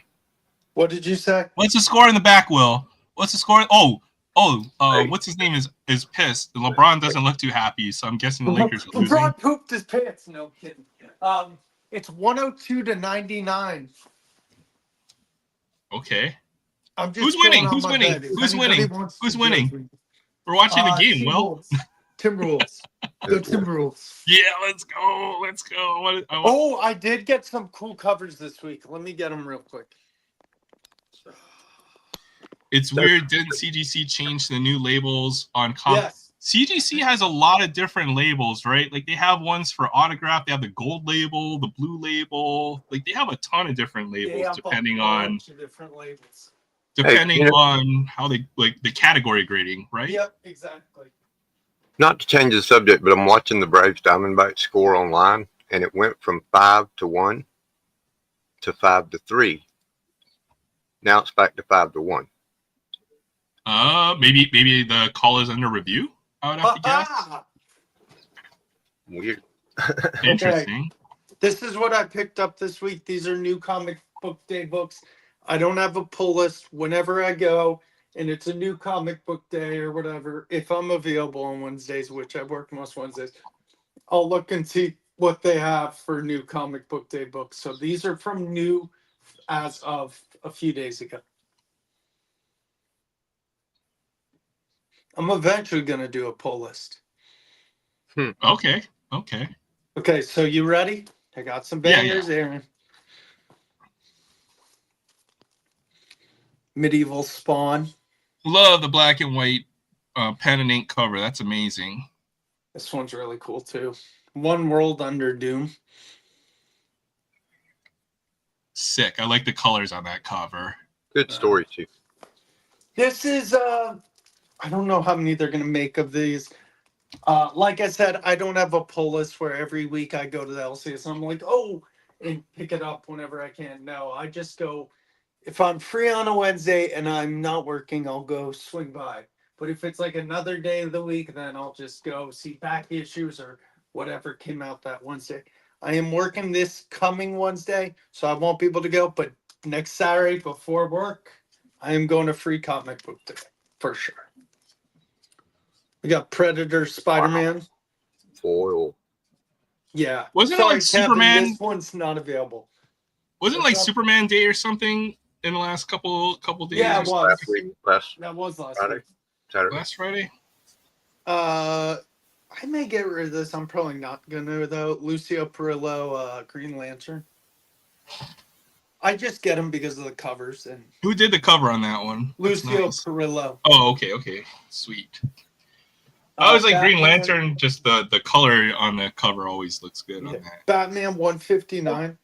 What did you say? What's the score in the back, Will? What's the score? What's his name is pissed. LeBron doesn't look too happy, so I'm guessing the Lakers are losing. LeBron pooped his pants. No kidding. It's 102-99. Okay. Who's winning? We're watching the game, Will. Timberwolves. Go Timberwolves. Yeah, let's go. I did get some cool covers this week. Let me get them real quick. It's weird. Didn't CGC change the new labels on comics? Yes. CGC has a lot of different labels, right? Like they have ones for autograph. They have the gold label, the blue label. Like they have a ton of different labels depending on different labels. Depending on how they like the category grading, right? Yep, exactly. Not to change the subject, but I'm watching the Braves Diamondbacks score online, and it went from 5-1 to 5-3. Now it's back to 5-1. Maybe the call is under review. I would have to guess. Weird. Interesting. Okay. This is what I picked up this week. These are new comic book day books. I don't have a pull list. Whenever I go and it's a new comic book day or whatever, if I'm available on Wednesdays, which I work most Wednesdays, I'll look and see what they have for new comic book day books. So these are from new as of a few days ago. I'm eventually going to do a pull list. Okay. Okay, so you ready? I got some bangers there. Medieval Spawn. Love the black and white pen and ink cover. That's amazing. This one's really cool too. One World Under Doom. Sick. I like the colors on that cover. Good story, Chief. This is I don't know how many they're gonna make of these. Like I said, I don't have a pull list where every week I go to the LCS and I'm like, oh, and pick it up whenever I can. No, I just go. If I'm free on a Wednesday and I'm not working, I'll go swing by. But if it's like another day of the week, then I'll just go see back issues or whatever came out that Wednesday. I am working this coming Wednesday, so I won't be able to go. But next Saturday before work, I am going to Free Comic Book Day for sure. We got Predator, Spider-Man. Foil. Yeah. Wasn't it like Superman? This one's not available. Wasn't it like Superman Day or something in the last couple days? Yeah, it was. Last week. That was last Friday. week. Saturday. Last Friday? I may get rid of this. I'm probably not gonna though. Lucio Perillo, Green Lantern. I just get them because of the covers and Who did the cover on that one? That's Lucio nice. Perillo. Oh, okay. Sweet. I was like Batman, Green Lantern, just the color on the cover always looks good on that. Batman 159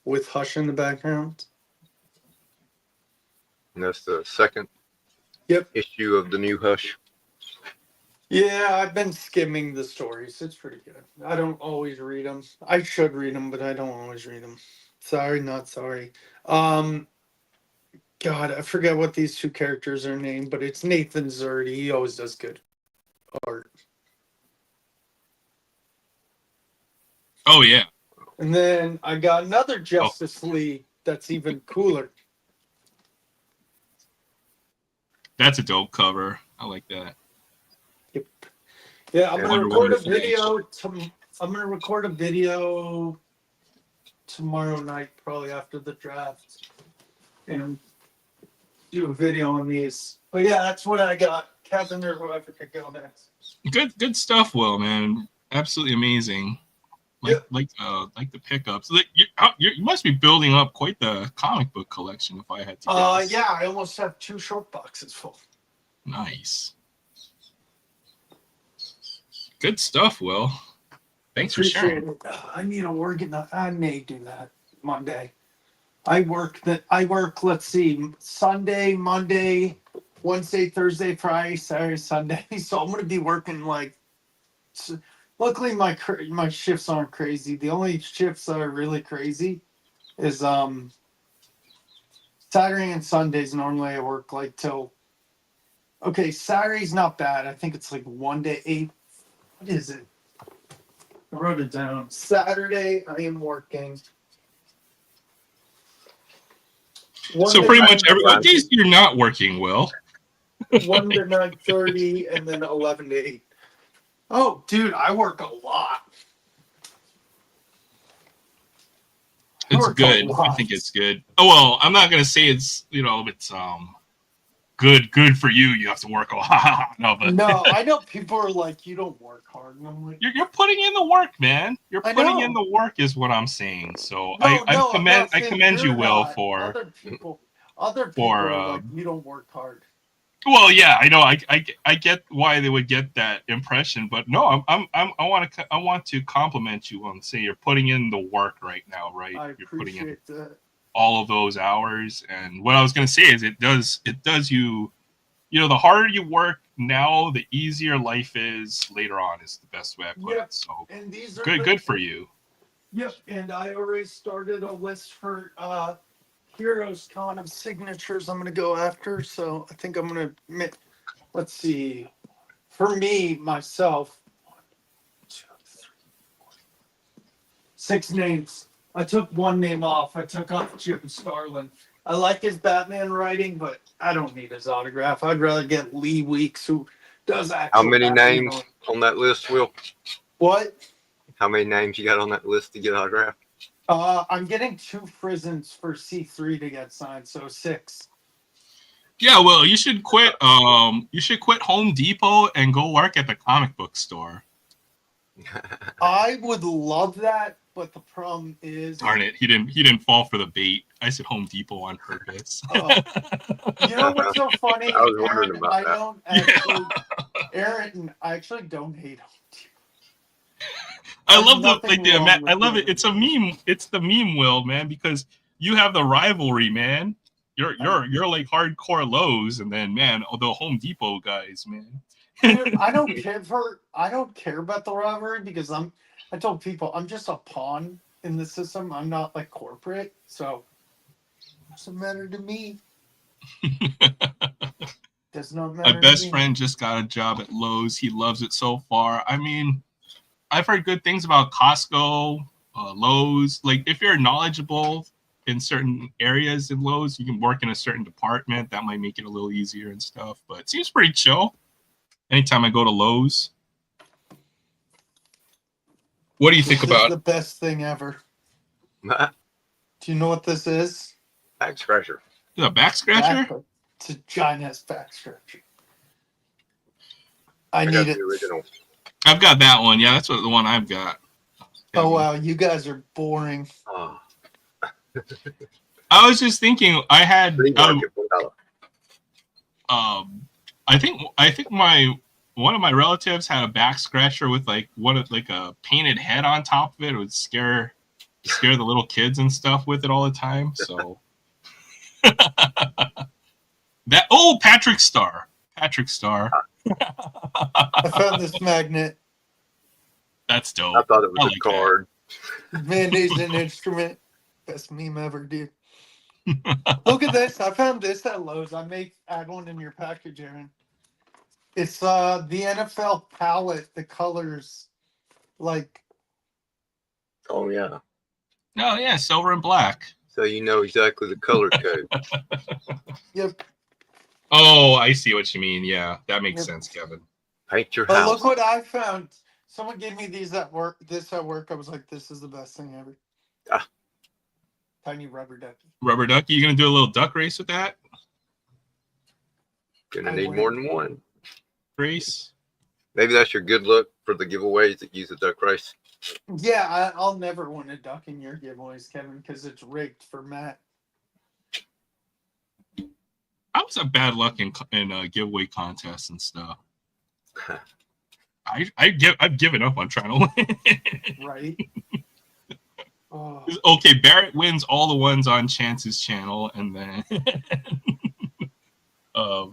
with Hush in the background. And that's the second issue of the new Hush. Yeah, I've been skimming the stories. It's pretty good. I don't always read them. I should read them, but I don't always read them. Sorry, not sorry. God, I forget what these two characters are named, but it's Nathan Zerdy. He always does good art. Oh yeah. And then I got another Justice League that's even cooler. That's a dope cover. I like that. Yep. Yeah, I'm gonna Wonder record a Woman video. I'm gonna record a video tomorrow night, probably after the draft, and do a video on these. But yeah, that's what I got. Kevin or whoever could go next. Good stuff, Will, man. Absolutely amazing. Like the pickups. Like, you must be building up quite the comic book collection. If I had to guess. Yeah, I almost have 2 short boxes full. Nice. Good stuff, Will. Thanks for sharing. It. I need to organize. I may do that Monday. I work. Let's see, Sunday, Monday, Wednesday, Thursday, Friday, Saturday, Sunday. So I'm going to be working like. Luckily, my shifts aren't crazy. The only shifts that are really crazy is Saturday and Sundays. Normally, I work like till. Okay, Saturday's not bad. I think it's like 1 to 8. What is it? I wrote it down. Saturday, I am working. So pretty much what days you're not working, Will? 1 to 9:30 and then 11 to 8. Oh, dude, I work a lot. It's good. I think it's good. Oh well, I'm not gonna say it's it's good for you. You have to work a lot. No, I know people are like, you don't work hard, and I'm like, you're putting in the work, man. You're putting in the work, is what I'm saying. So I commend you, Will, for other people are like, you don't work hard. Well, yeah, I know. I get why they would get that impression, but no, I want to compliment you on say you're putting in the work right now, right? I You're putting in appreciate that. all of those hours, and what I was gonna say is it does you, you know, the harder you work now, the easier life is later on. Is the best way I put it. Yep. So And these are good, the good for you. yep. And I already started a list for Heroes Con of signatures I'm gonna go after. So I think I'm gonna let's see. For me, myself, 2, 3, 6 names. I took one name off. I took off Jim Starlin. I like his Batman writing, but I don't need his autograph. I'd rather get Lee Weeks, who does How actual many Batman. names on that list, Will? What? How many names you got on that list to get autographed? I'm getting 2 prisons for C3 to get signed, so 6. Yeah, well, you should quit. You should quit Home Depot and go work at the comic book store. I would love that, but the problem is, Darn it, he didn't fall for the bait. I said Home Depot on purpose. you know what's so funny, I was Aaron? wondering about I that. don't actually, Aaron. I actually don't hate Home Depot. I There's love the nothing like wrong I with love it. it. It's a meme. It's the meme, Will, man, because you have the rivalry, man. You're like hardcore Lowe's, and then man, the Home Depot guys, man. Dude, I don't care about the rivalry because I told people I'm just a pawn in the system. I'm not like corporate, so it doesn't matter to me. Does not My matter to best me. friend just got a job at Lowe's. He loves it so far. I mean, I've heard good things about Costco, Lowe's. Like, if you're knowledgeable in certain areas in Lowe's, you can work in a certain department. That might make it a little easier and stuff. But it seems pretty chill. Anytime I go to Lowe's, what do you think This is about the best thing ever. Back Do you know what this is? scratcher. the back scratcher? It's a giant ass back scratcher. I I need got it. the original. I've got that one. Yeah, that's what the one I've got. Oh wow, you guys are boring. Oh, I was just thinking. I had. flea market $1. I think my one of my relatives had a back scratcher with like a painted head on top of it. It would scare the little kids and stuff with it all the time. So that Patrick Star. I found this magnet. That's dope. I thought it was I a like card. Mayonnaise an instrument. Best meme ever, dude. Look at this. I found this at Lowe's. I may add one in your package, Aaron. It's the NFL palette, the colors. Like, Oh yeah. Oh yeah, silver and black. So you know exactly the color code. yep. Oh, I see what you mean. Yeah, that makes Yep. sense, Kevin. Paint your But house. look what I found. Someone gave me these at work. This at work. I was like, this is the best thing ever. Ah. Tiny rubber ducky. Rubber ducky, you gonna do a little duck race with that? Gonna I need win. more than one. Race? Maybe that's your good luck for the giveaways that use the duck race. Yeah, I'll never win a duck in your giveaways, Kevin, because it's rigged for Matt. I was a bad luck in giveaway contests and stuff. I've given up on trying to win. Right? Oh. Okay, Barrett wins all the ones on Chance's channel, and then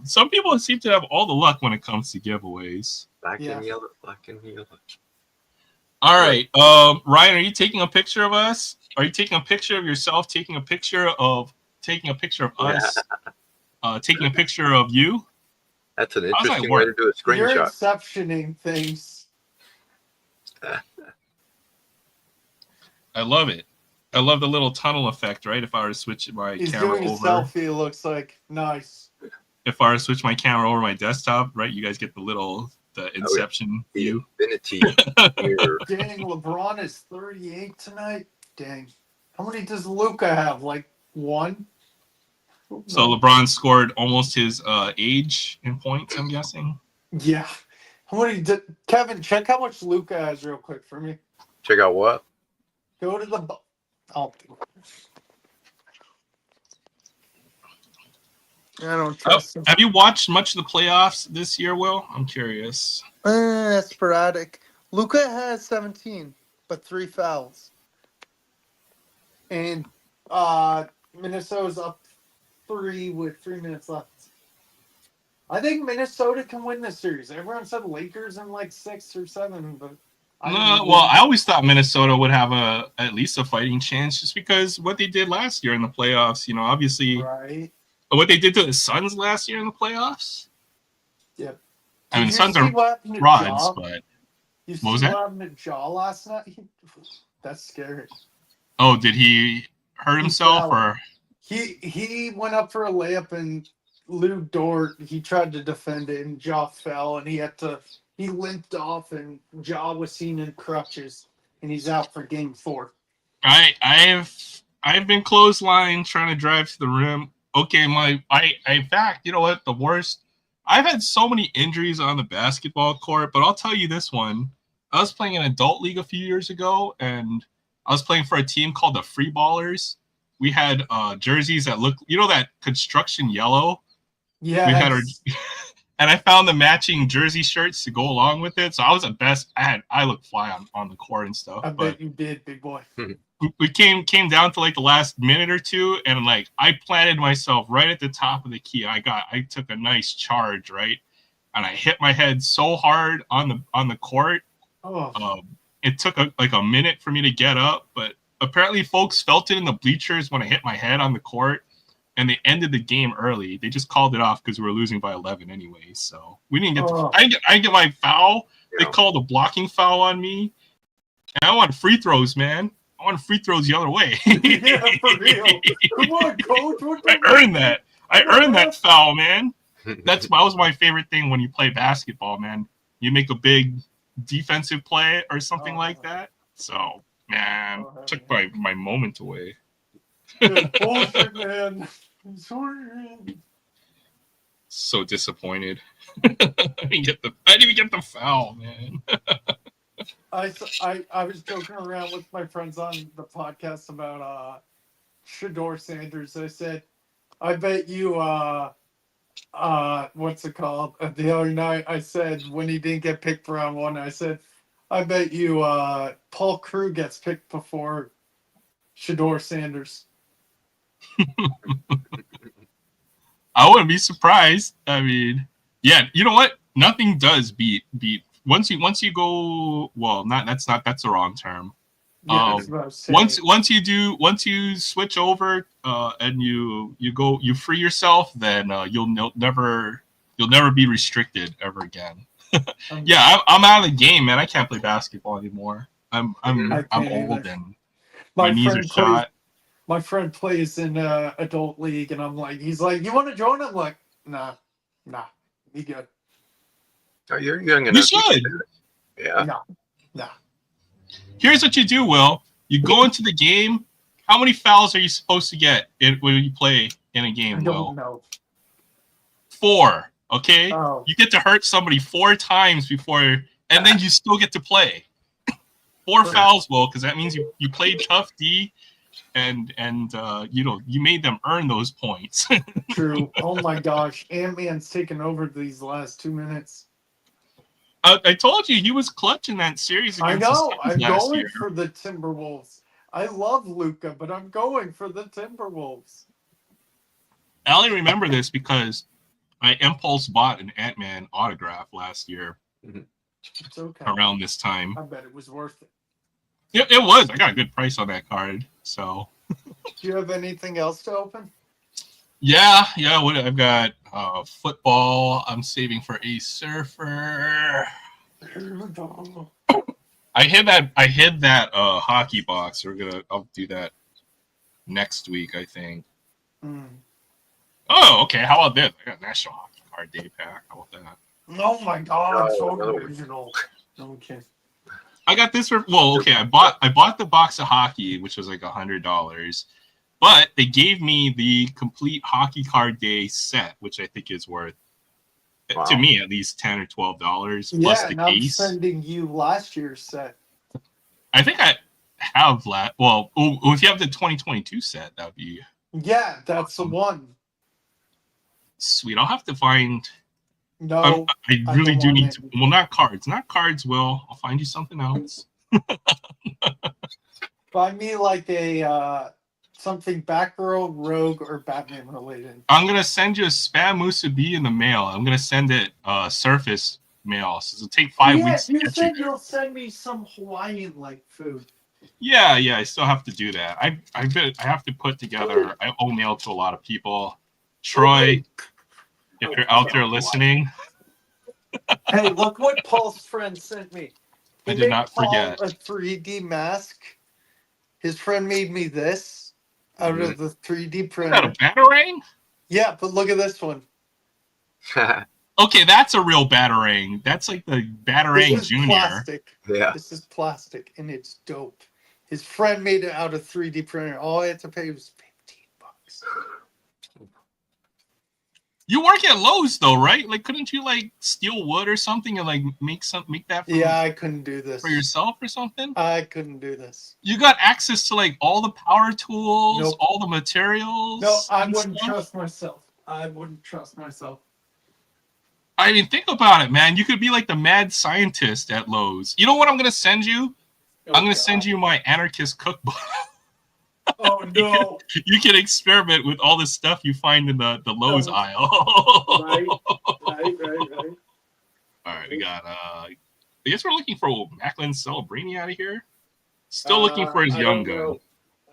some people seem to have all the luck when it comes to giveaways. Black Yeah. and yellow, black and yellow. All right, Ryan, are you taking a picture of us? Are you taking a picture of yourself? Taking a picture of us? Taking a picture of you? That's an How's that interesting way to work? do a You're screenshot. exceptioning things. I love it. I love the little tunnel effect, right? If I were to switch my He's camera doing a over, selfie. It looks like nice. if I were to switch my camera over my desktop, right? You guys get the Inception The view. infinity mirror. Dang, LeBron is 38 tonight. Dang. How many does Luca have? Like 1? So No. LeBron scored almost his age in points, I'm guessing. Yeah. How many did Kevin? Check how much Luca has real quick for me. Check out what? Go to the. I'll do it. I don't trust him. Have you watched much of the playoffs this year, Will? I'm curious. Sporadic. Luka has 17, but 3 fouls. And Minnesota's up 3 with 3 minutes left. I think Minnesota can win this series. Everyone said Lakers in like 6 or 7, but I always thought Minnesota would have at least a fighting chance, just because what they did last year in the playoffs. You know, obviously, right. What they did to the Suns last year in the playoffs. Yep. I mean, Did the Suns are frauds, but you what was see that? what happened to Jaw last night? That's scary. Oh, did he hurt himself or? He went up for a layup and Lou Dort, he tried to defend it and Jaw fell and he limped off and Jaw was seen in crutches and he's out for game 4. I've been clotheslined trying to drive to the rim. Okay, in fact, you know what? The worst. I've had so many injuries on the basketball court, but I'll tell you this one. I was playing an adult league a few years ago, and I was playing for a team called the Free Ballers. We had jerseys that look, that construction yellow. Yeah. We had our, and I found the matching jersey shirts to go along with it. So I was the best. I looked fly on the court and stuff. I bet you did, big boy. We came down to like the last minute or two, and like I planted myself right at the top of the key. I took a nice charge, right, and I hit my head so hard on the court. Oh. It took a minute for me to get up, but apparently folks felt it in the bleachers when I hit my head on the court, and they ended the game early. They just called it off because we were losing by 11 anyway. So we didn't get. I didn't get my foul. Yeah. They called a blocking foul on me, and I want free throws, man. I want free throws the other way. Yeah, for real. Come on, coach. I earned that. I earned that foul, man. That was my favorite thing when you play basketball, man. You make a big defensive play or something like that. So, man, took my moment away. Bullshit, man. Sorry. So disappointed. I didn't even get the foul, man. I was joking around with my friends on the podcast about Shedeur Sanders. I said, I bet you what's it called? The other night I said when he didn't get picked for round 1, I said, I bet you Paul Crew gets picked before Shedeur Sanders. I wouldn't be surprised. I mean, yeah, you know what? Nothing does beat once you go, well, that's the wrong term. Yeah, once you switch over and you free yourself, then you'll never be restricted ever again. Yeah, I'm out of the game, man. I can't play basketball anymore. I'm old and my knees are shot. My friend plays in adult league, and he's like, you want to join? I'm like, nah, be good. Oh, you're young enough. You should. Yeah. No. Here's what you do, Will. You go into the game. How many fouls are you supposed to get when you play in a game, Will? I don't know. 4. Okay. Oh. You get to hurt somebody 4 times before, and then you still get to play. 4 fouls, Will, because that means you played tough D, and you made them earn those points. True. Oh my gosh, Ant-Man's taken over these last 2 minutes. I told you he was clutch in that series against I know. the Suns I'm last going year. for the Timberwolves. I love Luka, but I'm going for the Timberwolves. I only remember this because I impulse bought an Ant-Man autograph last year. It's okay. Around this time. I bet it was worth it. It was. I got a good price on that card. So. Do you have anything else to open? Yeah. I've got football. I'm saving for a surfer. I hid that hockey box. I'll do that next week, I think. Oh, okay. How about this? I got National Hockey Card Day Pack. How about that? Oh my God, so original. Okay. I got this for I bought the box of hockey, which was like $100. But they gave me the complete Hockey Card Day set, which I think is worth, to me, at least $10 or $12 plus the case. I'm sending you last year's set. I think I have that. Well, if you have the 2022 set, that'd be. Yeah, that's awesome. The one. Sweet. I'll have to find. No, I I really don't do want need it. to. Well, not cards. Not cards. Will. I'll find you something else. Find me like a something Batgirl, Rogue, or Batman related. I'm gonna send you a spam musubi in the mail. I'm gonna send it surface mail. So it'll take 5 weeks to You get said you. you'll send me some Hawaiian like food. Yeah. I still have to do that. I have to put together. I owe mail to a lot of people. Troy, if you're out there listening, Hey, look what Paul's friend sent me. He I did made not Paul forget. a 3D mask. His friend made me this out of the 3D Is that a printer. batarang? Yeah, but look at this one. Okay, that's a real batarang. That's like the Batarang This is Junior. plastic. Yeah. This is plastic, and it's dope. His friend made it out of 3D printer. All I had to pay was $15. You work at Lowe's though, right? Like, couldn't you like steal wood or something and like make that Yeah, I couldn't do this. for yourself or something? I couldn't do this. You got access to like all the power tools, Nope. all the materials. No, I and wouldn't stuff? trust myself. I wouldn't trust myself. I mean, think about it, man. You could be like the mad scientist at Lowe's. You know what I'm gonna send you? I'm gonna send you my anarchist cookbook. Oh no! You can experiment with all the stuff you find in the Lowe's aisle. Right. All right, we got. I guess we're looking for Macklin Celebrini out of here. Still looking for his young gun.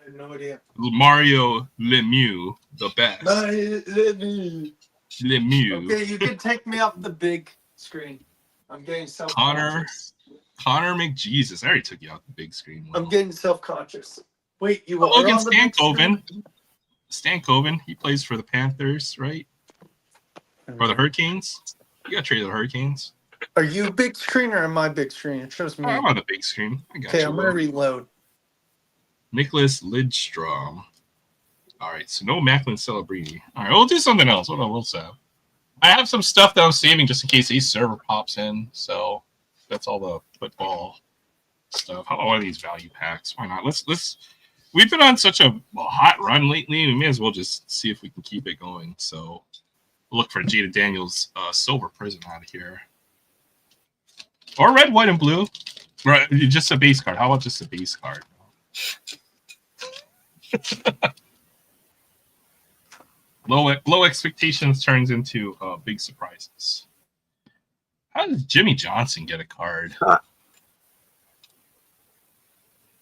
I have no idea. Mario Lemieux, the best. Lemieux. Lemieux. Okay, you can take me off the big screen. I'm getting self-conscious. Connor McJesus. I already took you out the big screen. I'm getting self-conscious. Wait, you Logan are on the big Stankoven. screen? Stankoven. He plays for the Panthers, right? Or the Hurricanes. You got traded to the Hurricanes. Are you big screen or am I big screen? It shows me. Oh, I'm on the big screen. I got Okay, you. I'm gonna reload. Nicholas Lidstrom. All right, so no Macklin Celebrini. All right, we'll do something else. Hold on, we'll save. I have some stuff that I'm saving just in case a server pops in. So that's all the football stuff. How are these value packs? Why not? Let's. We've been on such a hot run lately. We may as well just see if we can keep it going. So we'll look for Jada Daniels silver prism out of here, or red, white, and blue. Right, just a base card. How about just a base card? Low expectations turns into big surprises. How does Jimmy Johnson get a card? Huh.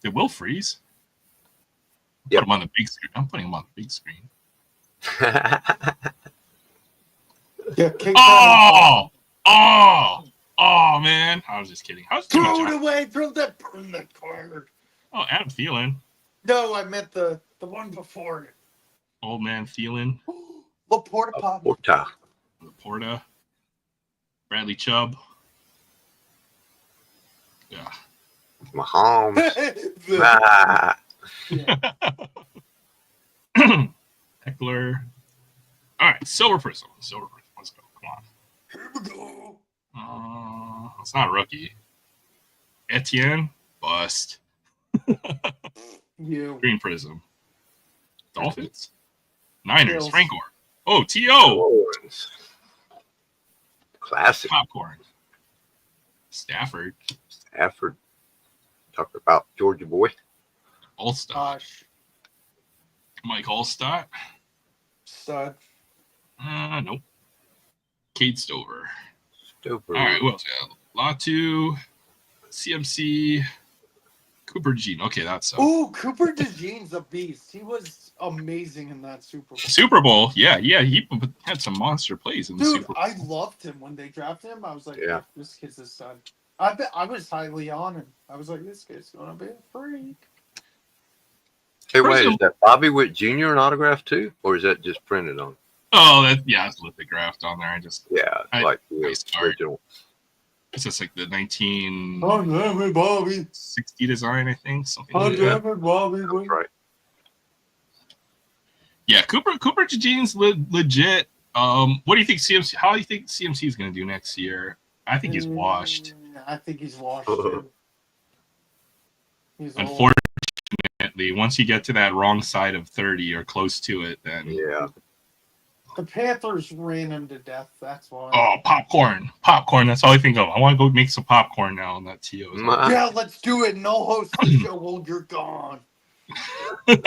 It will freeze. Yep. Put him on the big screen. I'm putting him on the big screen. Yeah, kick Oh, man! I was just kidding. How's Jimmy throw it Johnson? away. Burn that card. Oh, Adam Thielen, No, I meant the one before it. old man Thielen, Laporta Pop. Porta. Laporta, Bradley Chubb. Yeah. Mahomes. Ah. Eckler. All right, silver prism. Silver prism. Let's go. Come on. Here we go. It's not a rookie. Etienne, bust. You. Green prism. Dolphins. Niners. Bills. Frank Gore. Oh, T.O. Owens. Classic. Popcorn. Stafford. Stafford. Talk about Georgia boy. Allstott. Gosh. Mike Allstott. Stud. Nope. Cade Stover. Stover. All right, what else? Latu. CMC. Cooper Jean. Okay, that's Ooh, Cooper DeJean's a beast. He was amazing in that Super Bowl. Super Bowl. Yeah, he had some monster plays in the Dude, Super Bowl. I loved him when they drafted him. I was like, Yeah. this kid's a stud. I was highly on him. I was like, this kid's gonna be a freak. Hey, wait, is that Bobby Witt Jr. an autograph too? Or is that just printed on? Oh, it's lithographed on there. Yeah, like the nice card. original. It's just like the 1960 Oh, damn it, Bobby. design, I think. Something Oh, like that. damn it, Bobby. That's right. Yeah, Cooper Jean's legit. What do you think CMC? How do you think CMC is going to do next year? I think he's washed. I think he's washed. Too. He's old. Unfortunately, once you get to that wrong side of 30 or close to it, then Yeah. The Panthers ran him to death. That's why. Oh, popcorn. Popcorn. That's all I think of. I want to go make some popcorn now on that TO. Yeah, let's do it. And I'll host the show while you're gone. All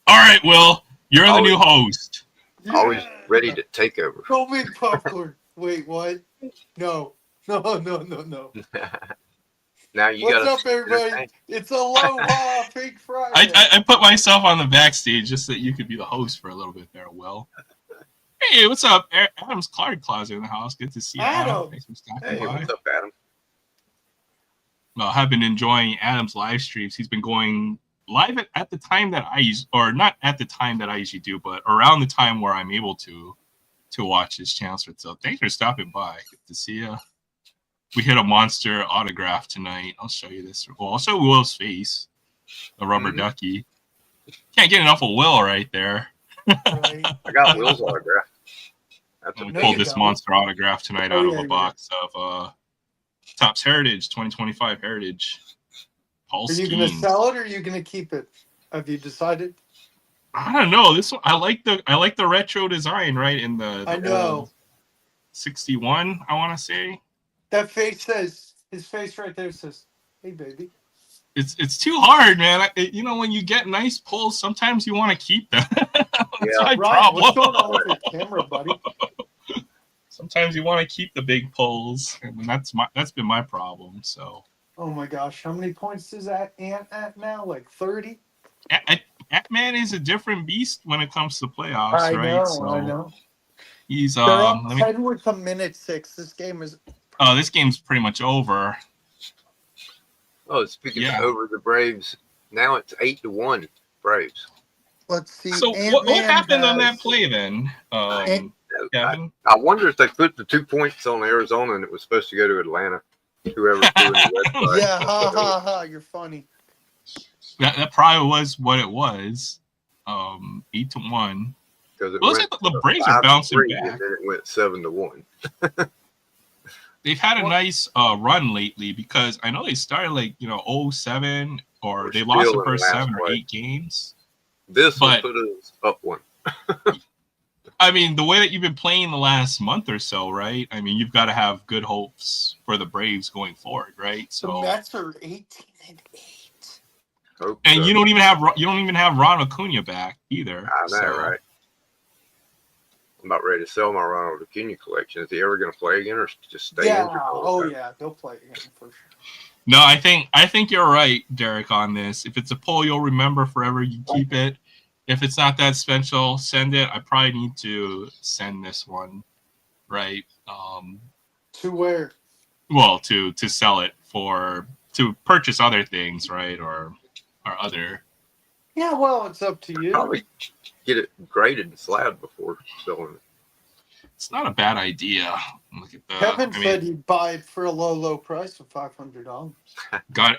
right, Will. You're the new host. Always ready to take over. Go make popcorn. Wait, what? No. No. Now you What's got up, everybody? It's Aloha Fake Friday. I put myself on the backstage just so that you could be the host for a little bit there, Will. Hey, what's up? Adam's Card Closet in the house. Good to see you, Adam. Thanks for stopping Hey, by. what's up, Adam? Well, I've been enjoying Adam's live streams. He's been going live at the time that I use, or not at the time that I usually do, but around the time where I'm able to watch his channel. So thanks for stopping by. Good to see you. We hit a monster autograph tonight. I'll show you this. Well, I'll show Will's face. The rubber ducky. Can't get enough of Will right there. Right. I got Will's autograph. I'm gonna pull this monster autograph tonight out of a box of Topps Heritage 2025 Heritage. Paul Are you Skeens. gonna sell it or are you gonna keep it? Have you decided? I don't know. This one, I like the retro design, right? In the I know. 61, I want to say. That face says, his face right there says, "Hey, baby." It's too hard, man. When you get nice pulls, sometimes you want to keep them. That's my problem. What's going on with your camera, buddy? Sometimes you want to keep the big pulls, and that's been my problem. So. Oh my gosh, how many points is that Ant at now? Like 30? Ant-Man is a different beast when it comes to playoffs, I right? I know. He's They're up 10 with a minute 6. This game is. Oh, this game's pretty much over. Oh, speaking of over the Braves, now it's 8-1 Braves. Let's see. So what happened on that play then? I wonder if they put the 2 points on Arizona and it was supposed to go to Atlanta. Whoever threw in the website. Yeah, ha. You're funny. That probably was what it was. 8-1. Because it looks like the Braves are bouncing back. And then it went 7-1. They've had a nice run lately because I know they started 07 or they lost the first 7 or 8 games. This will put us up one. I mean, the way that you've been playing the last month or so, right? I mean, you've got to have good hopes for the Braves going forward, right? So the Mets are 18-8. And you don't even have Ron Acuna back either. I know, right? I'm about ready to sell my Ronald Acuna collection. Is he ever going to play again, or just stay injured? Yeah, he'll play again for sure. No, I think you're right, Derek, on this. If it's a poll you'll remember forever, you keep it. If it's not that special, send it. I probably need to send this one, right? To where? Well, to sell it to purchase other things, right? Or other. Yeah, well, it's up to you. Probably get it graded and slabbed before selling it. It's not a bad idea. Look at that. Kevin said he'd buy it for a low price of $500.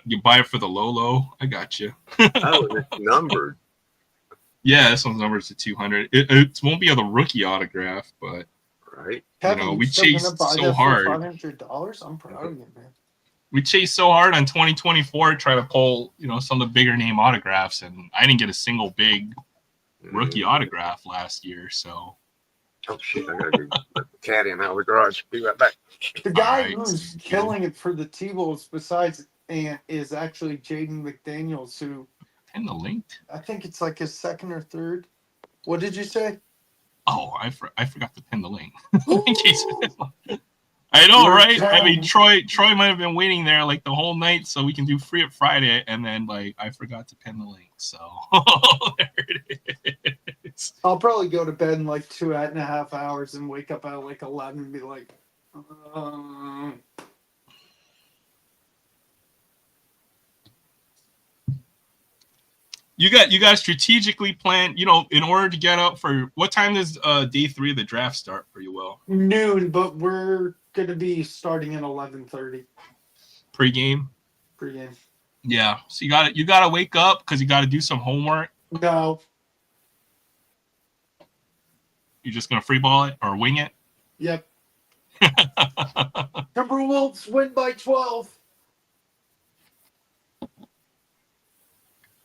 You buy it for the low. I got you. Oh, it's numbered. Yeah, this one's numbered to 200. It won't be the rookie autograph, but right. Kevin, we chased so hard. $500. I'm proud of you, man. We chased so hard on 2024 trying to pull, some of the bigger name autographs, and I didn't get a single big rookie autograph last year. So. Oh shit! I gotta go let the cat in out of the garage. Be right back. The guy who's killing it for the T-Wolves besides Ant is actually Jaden McDaniels, who. And the link. I think it's like his second or third. What did you say? Oh, I forgot to pin the link. In case I know, right? I mean, Troy might have been waiting there the whole night so we can do Free It Friday, and then I forgot to pin the link. So there it is. I'll probably go to bed in 2.5 hours and wake up at 11 and be like, You got strategically planned, in order to get up for what time does day 3 of the draft start for you, Will? Noon, but we're gonna be starting at 11:30. Pre-game? Pre-game. Yeah. So you gotta wake up because you gotta do some homework. No. You're just gonna free ball it or wing it? Yep. Timberwolves win by 12.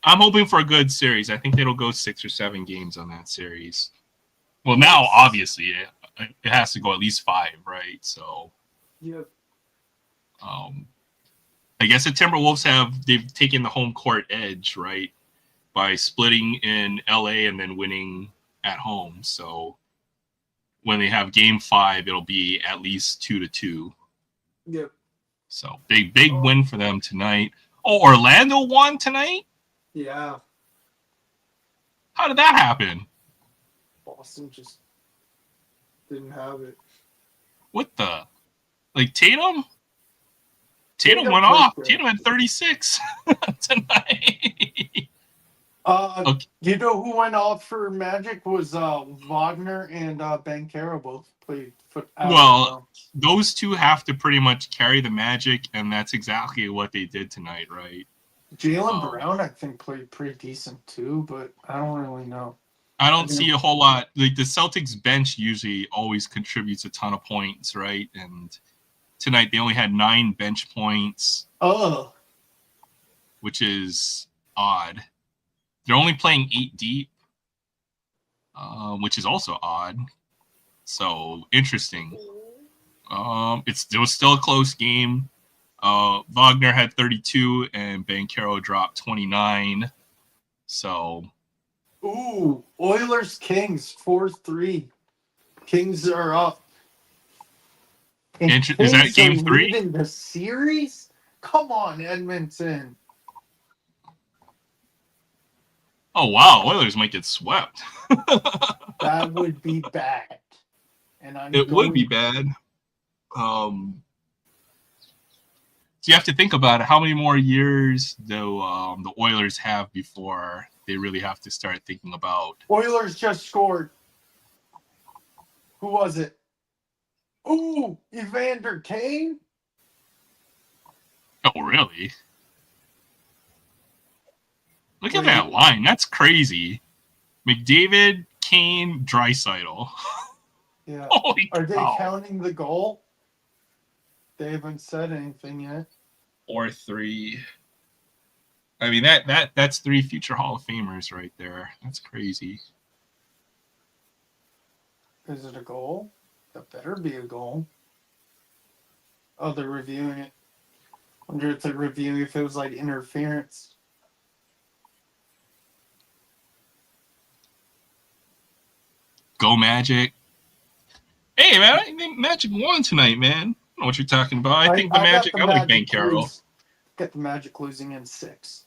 I'm hoping for a good series. I think it'll go 6 or 7 games on that series. Well, now obviously it has to go at least 5, right? So, Yep. I guess the Timberwolves they've taken the home court edge, right, by splitting in LA and then winning at home. So when they have Game 5, it'll be at least 2-2. Yep. So big win for them tonight. Oh, Orlando won tonight? Yeah. How did that happen? Boston just didn't have it. What the? Like Tatum? Tatum went played off. good. Tatum had 36 tonight. Okay. You know who went off for Magic was Wagner and Banchero both played foot. Well, those two have to pretty much carry the Magic, and that's exactly what they did tonight, right? Jaylen Brown, I think, played pretty decent too, but I don't really know. I don't see a whole lot. Like the Celtics bench usually always contributes a ton of points, right? And tonight they only had 9 bench points. Oh, which is odd. They're only playing 8 deep, which is also odd. So interesting. It was still a close game. Wagner had 32 and Banchero dropped 29. So, ooh, Oilers Kings 4-3. Kings are up. And is that Kings game are 3? leading the series? Come on, Edmonton. Oh wow, Oilers might get swept. That would be bad. And it would be bad. So you have to think about it. How many more years do the Oilers have before they really have to start thinking about? Oilers just scored. Who was it? Ooh, Evander Kane? Oh, really? Look at that line. That's crazy. McDavid, Kane, Draisaitl. Yeah. Holy Are they cow. counting the goal? They haven't said anything yet. Or 3. I mean, that's 3 future Hall of Famers right there. That's crazy. Is it a goal? That better be a goal. Oh, they're reviewing it. Wonder if they're reviewing if it was like interference. Go Magic. Hey, man, I think Magic won tonight, man. I don't know what you're talking about. I think the Magic, I like Banchero. Got the Magic losing in 6.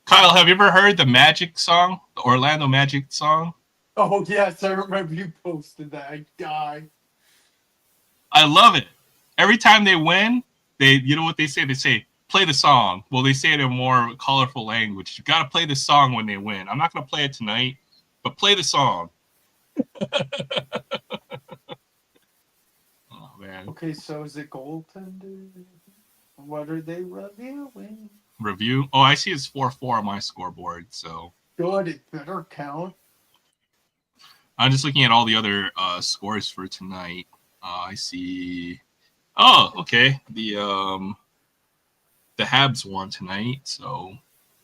Kyle, have you ever heard the Magic song? The Orlando Magic song? Oh, yes, I remember you posted that. I died. I love it. Every time they win, you know what they say? They say, play the song. Well, they say it in more colorful language. You got to play the song when they win. I'm not going to play it tonight, but play the song. Oh, man. Okay, so is it goaltender? What are they reviewing? Review? Oh, I see it's 4-4 on my scoreboard, so. Good, it better count. I'm just looking at all the other scores for tonight. I see. Oh, okay. The Habs won tonight, so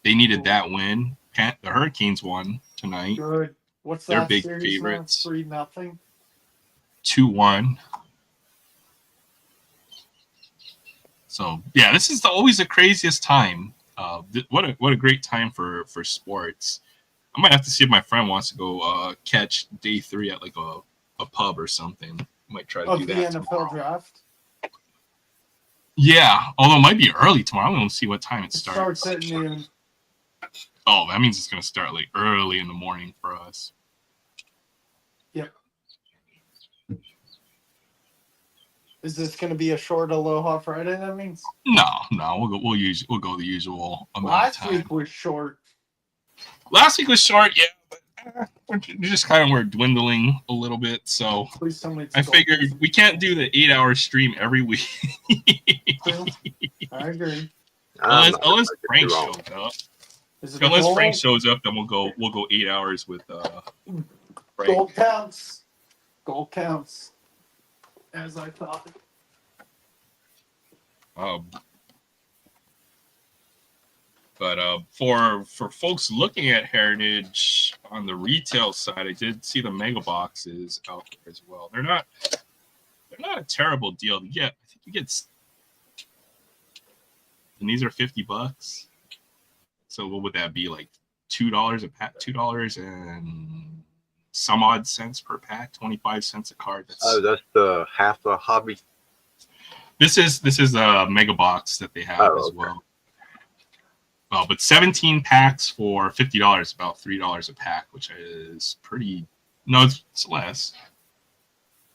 they needed that win. The Hurricanes won tonight. Good. What's They're that big series favorites. 3-0. 2-1. So yeah, this is always the craziest time. What a great time for sports. I might have to see if my friend wants to go catch day 3 at like a pub or something. I might try to do that. The NFL tomorrow. draft? Yeah, although it might be early tomorrow. I'm going to see what time it starts. Starts at noon. Oh, that means it's going to start like early in the morning for us. Yep. Is this going to be a short Aloha Friday? That means no. We'll go the usual amount last of time. week was short. Last week was short, yeah, but we're dwindling a little bit. So I figured we can't do the 8-hour stream every week. I agree. Unless Frank shows up. Unless Frank shows up, then we'll go 8 hours with Frank. Goal counts. As I thought. But for folks looking at Heritage on the retail side, I did see the mega boxes out there as well. They're not a terrible deal to get. I think you get, and these are $50. So what would that be, like $2 a pack? $2 and some odd cents per pack, 25 cents a card. That's the half a hobby. This is a mega box that they have as well. Well, but 17 packs for $50, about $3 a pack, which is pretty. No, it's less.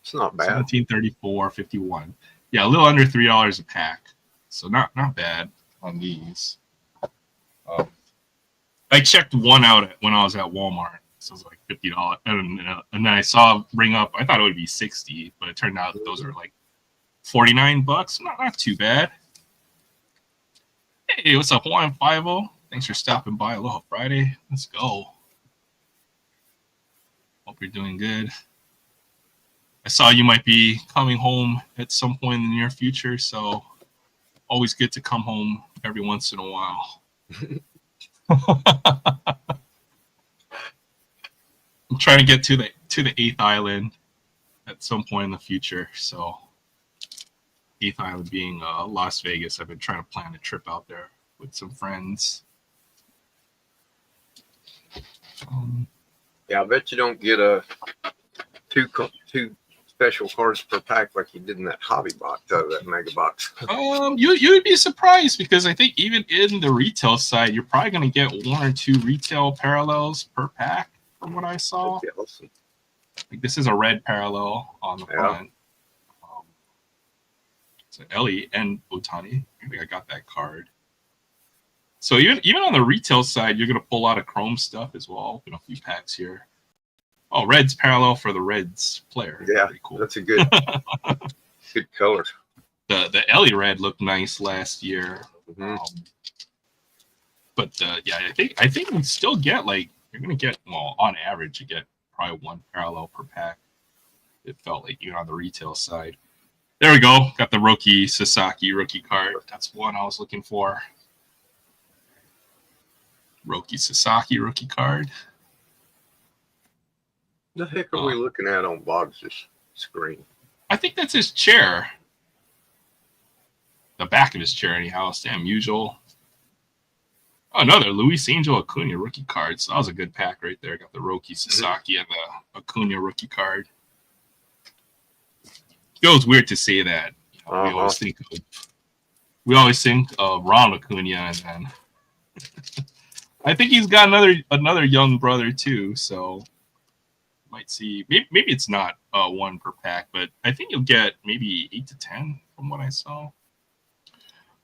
It's not bad. 17.34, 51. Yeah, a little under $3 a pack. So not bad on these. I checked one out when I was at Walmart. So it was like $50, and then I saw ring up. I thought it would be 60, but it turned out that those are like $49. Not too bad. Hey, what's up, Hawaiian 50? Thanks for stopping by. Aloha Friday. Let's go. Hope you're doing good. I saw you might be coming home at some point in the near future, so always good to come home every once in a while. I'm trying to get to the 8th island at some point in the future, so 8th Island being Las Vegas. I've been trying to plan a trip out there with some friends. Yeah, I bet you don't get two special cards per pack like you did in that hobby box out of that mega box. You'd be surprised, because I think even in the retail side, you're probably going to get 1 or 2 retail parallels per pack from what I saw. That'd be awesome. Like this is a red parallel on the front. So Ellie and Otani. I think I got that card. So even on the retail side, you're gonna pull out a chrome stuff as well. Open a few packs here. Oh, red's parallel for the Reds player. Yeah, pretty cool. That's a good color. The Ellie red looked nice last year. Mm-hmm. But yeah, I think we still get, like, you're gonna get, well, on average you get probably 1 parallel per pack. It felt like, even on the retail side. There we go. Got the Roki Sasaki rookie card. That's one I was looking for. Roki Sasaki rookie card. The heck are we looking at on Boggs' screen? I think that's his chair. The back of his chair, anyhow. Sam Usual. Oh, another Luis Angel Acuna rookie card. So that was a good pack right there. Got the Roki Sasaki and the Acuna rookie card. Feels weird to say that. You know, we always think of Ronald Acuna, and then I think he's got another young brother too. So might see. Maybe it's not 1 per pack, but I think you'll get maybe 8 to 10 from what I saw.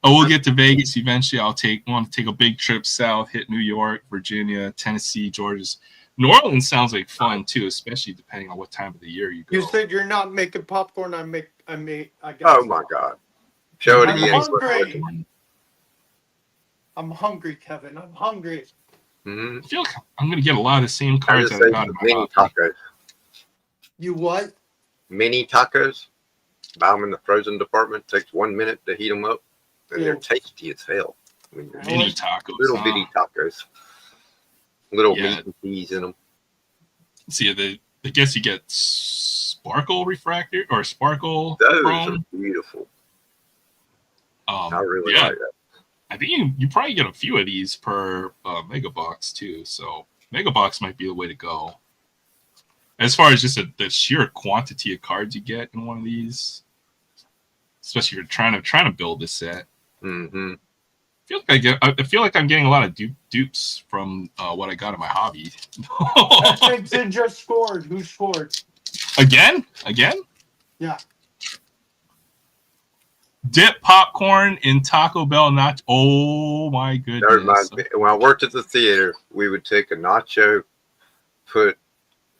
Oh, we'll get to Vegas eventually. Want to take a big trip south, hit New York, Virginia, Tennessee, Georgia. New Orleans sounds like fun too, especially depending on what time of the year you go. You said you're not making popcorn. I guess. Oh my God! Show it again. I'm hungry, Kevin. I'm hungry. Mm-hmm. I feel like I'm gonna get a lot of the same cards that I got in my mini tacos. You what? Mini tacos. Buy them in the frozen department. Takes 1 minute to heat them up, and they're tasty as hell. I mean, mini tacos. Little bitty tacos. Little meat and cheese in them. See, I guess you get sparkle refractor or sparkle Those chrome. are beautiful. I really yeah, like that. I think you probably get a few of these per mega box too. So mega box might be the way to go. As far as just the sheer quantity of cards you get in one of these, especially if you're trying to build this set. Mm-hmm. I feel like I'm getting a lot of dupes from what I got in my hobby. Edson just scored. Who scored? Again? Yeah. Dip popcorn in Taco Bell nacho. Oh my goodness! When I worked at the theater, we would take a nacho, put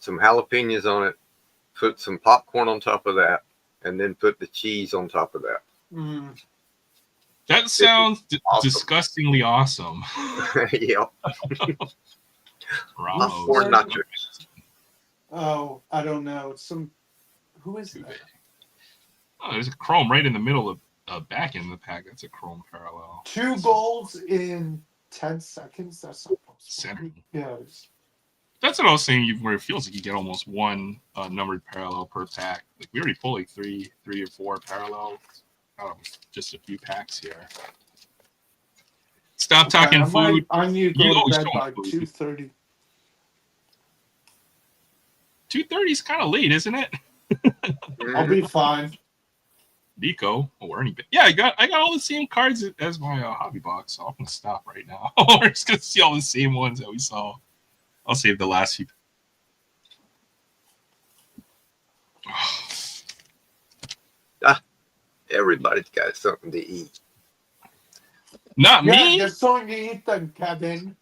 some jalapenos on it, put some popcorn on top of that, and then put the cheese on top of that. Mm. That sounds disgustingly awesome. Yeah. Popcorn nachos. Oh, I don't know. Who is that? Oh, there's a chrome right in the middle of back in the pack. That's a chrome parallel. 2 goals in 10 seconds. That's not Center. Yeah. That's what I was saying. Where it feels like you get almost one numbered parallel per pack. Like we already pulled like three or four parallels. Just a few packs here. Stop talking food. I need to You go to always bed show by food. 2:30. 2:30 is kind of late, isn't it? I'll be fine. Nico or Ernie. Yeah, I got all the same cards as my hobby box. So I'm gonna stop right now. We're just gonna see all the same ones that we saw. I'll save the last few. Everybody's got something to eat. Not me. There's something to eat then, Kevin.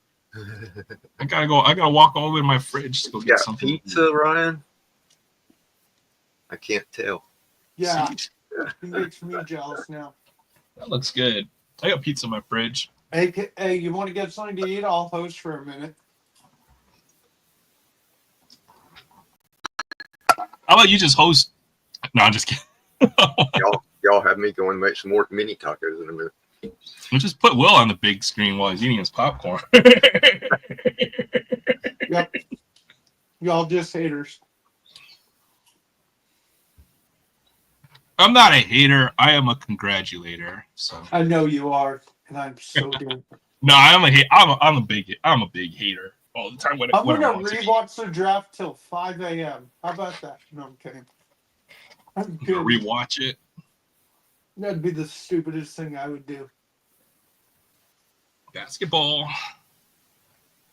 I gotta walk all the way to my fridge to go You get got something. pizza, Ryan? I can't tell. Yeah, See? it makes me jealous now. That looks good. I got pizza in my fridge. Hey, you want to get something to eat? I'll host for a minute. How about you just host? No, I'm just kidding. Y'all have me going make some more mini tacos in a minute. We'll just put Will on the big screen while he's eating his popcorn. Yep. Y'all just haters. I'm not a hater. I am a congratulator. So I know you are, and I'm so damn. no, I'm a big hater all the time. When I'm when I gonna want to be. rewatch the draft till 5 a.m. How about that? No, I'm kidding. I'm good. Rewatch it. That'd be the stupidest thing I would do. Basketball.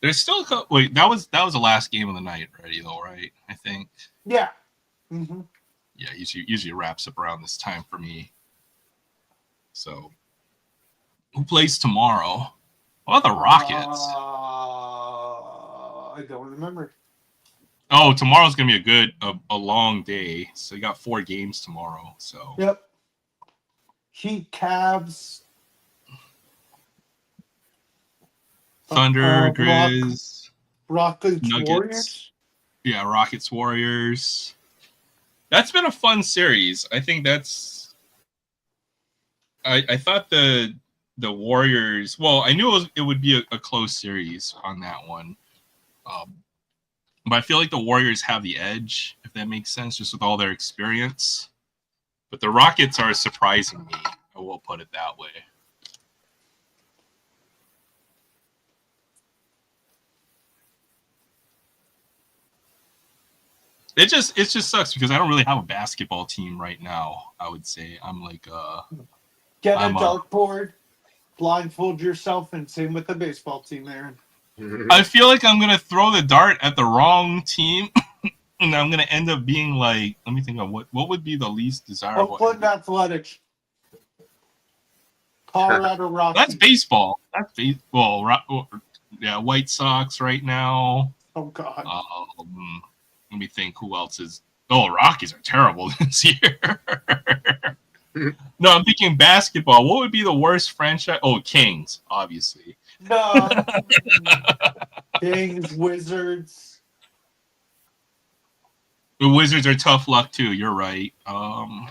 There's still a couple. Wait, that was the last game of the night already, though, right? I think. Yeah. Mm-hmm. Yeah, usually wraps up around this time for me. So, who plays tomorrow? What about the Rockets? I don't remember. Oh, tomorrow's gonna be a long day. So you got 4 games tomorrow. So Yep. Heat, Cavs, Thunder, Grizz, Rockets, Nuggets. Warriors. Yeah, Rockets, Warriors. That's been a fun series. I think that's. I thought the Warriors. Well, I knew it would be a close series on that one. But I feel like the Warriors have the edge, if that makes sense, just with all their experience. But the Rockets are surprising me. I will put it that way. It just sucks because I don't really have a basketball team right now. I would say I'm like Get a dartboard, blindfold yourself, and same with the baseball team, Aaron. I feel like I'm gonna throw the dart at the wrong team, and I'm gonna end up being like, let me think of what would be the least desirable. Oakland Athletics, Colorado Rockies. That's baseball. That's baseball. Yeah, White Sox right now. Oh God. Let me think. Who else is? Oh, Rockies are terrible this year. No, I'm thinking basketball. What would be the worst franchise? Oh, Kings, obviously. No. Kings, Wizards. The Wizards are tough luck too. You're right. I'm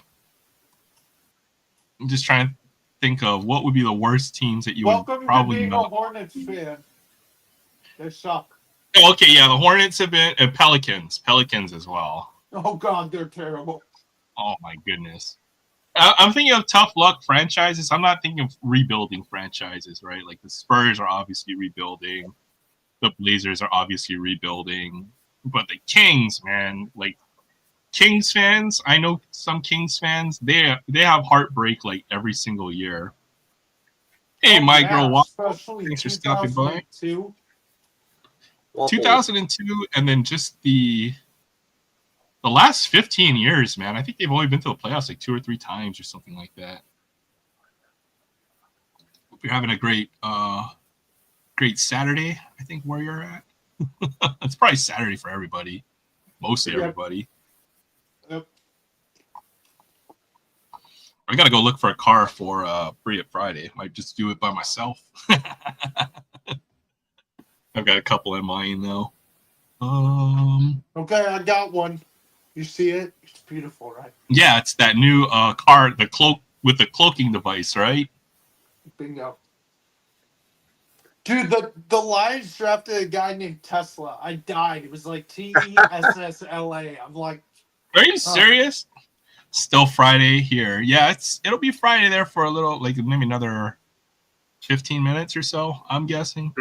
just trying to think of what would be the worst teams that you would probably being know. a Hornets fan. They suck. Oh, okay, yeah, the Hornets have been and Pelicans as well. Oh God, they're terrible. Oh my goodness. I'm thinking of tough luck franchises. I'm not thinking of rebuilding franchises, right? Like the Spurs are obviously rebuilding. The Blazers are obviously rebuilding. But the Kings, man, like Kings fans, I know some Kings fans, they have heartbreak like every single year. Hey, my girl, thanks for stopping by. 2002, and then just the last 15 years, man. I think they've only been to the playoffs like 2 or 3 times or something like that. Hope you're having a great Saturday, I think, where you're at. It's probably Saturday for everybody. Mostly everybody. Yep. I got to go look for a car for Free It Friday. Might just do it by myself. I've got a couple in mind, though. Okay, I got one. You see it? It's beautiful, right? Yeah, it's that new car, the cloak with the cloaking device, right? Bingo. Dude, the Lions drafted a guy named Tesla. I died. It was like TESSLA. I'm like, Are you serious? Still Friday here. Yeah, it'll be Friday there for a little, like maybe another 15 minutes or so, I'm guessing.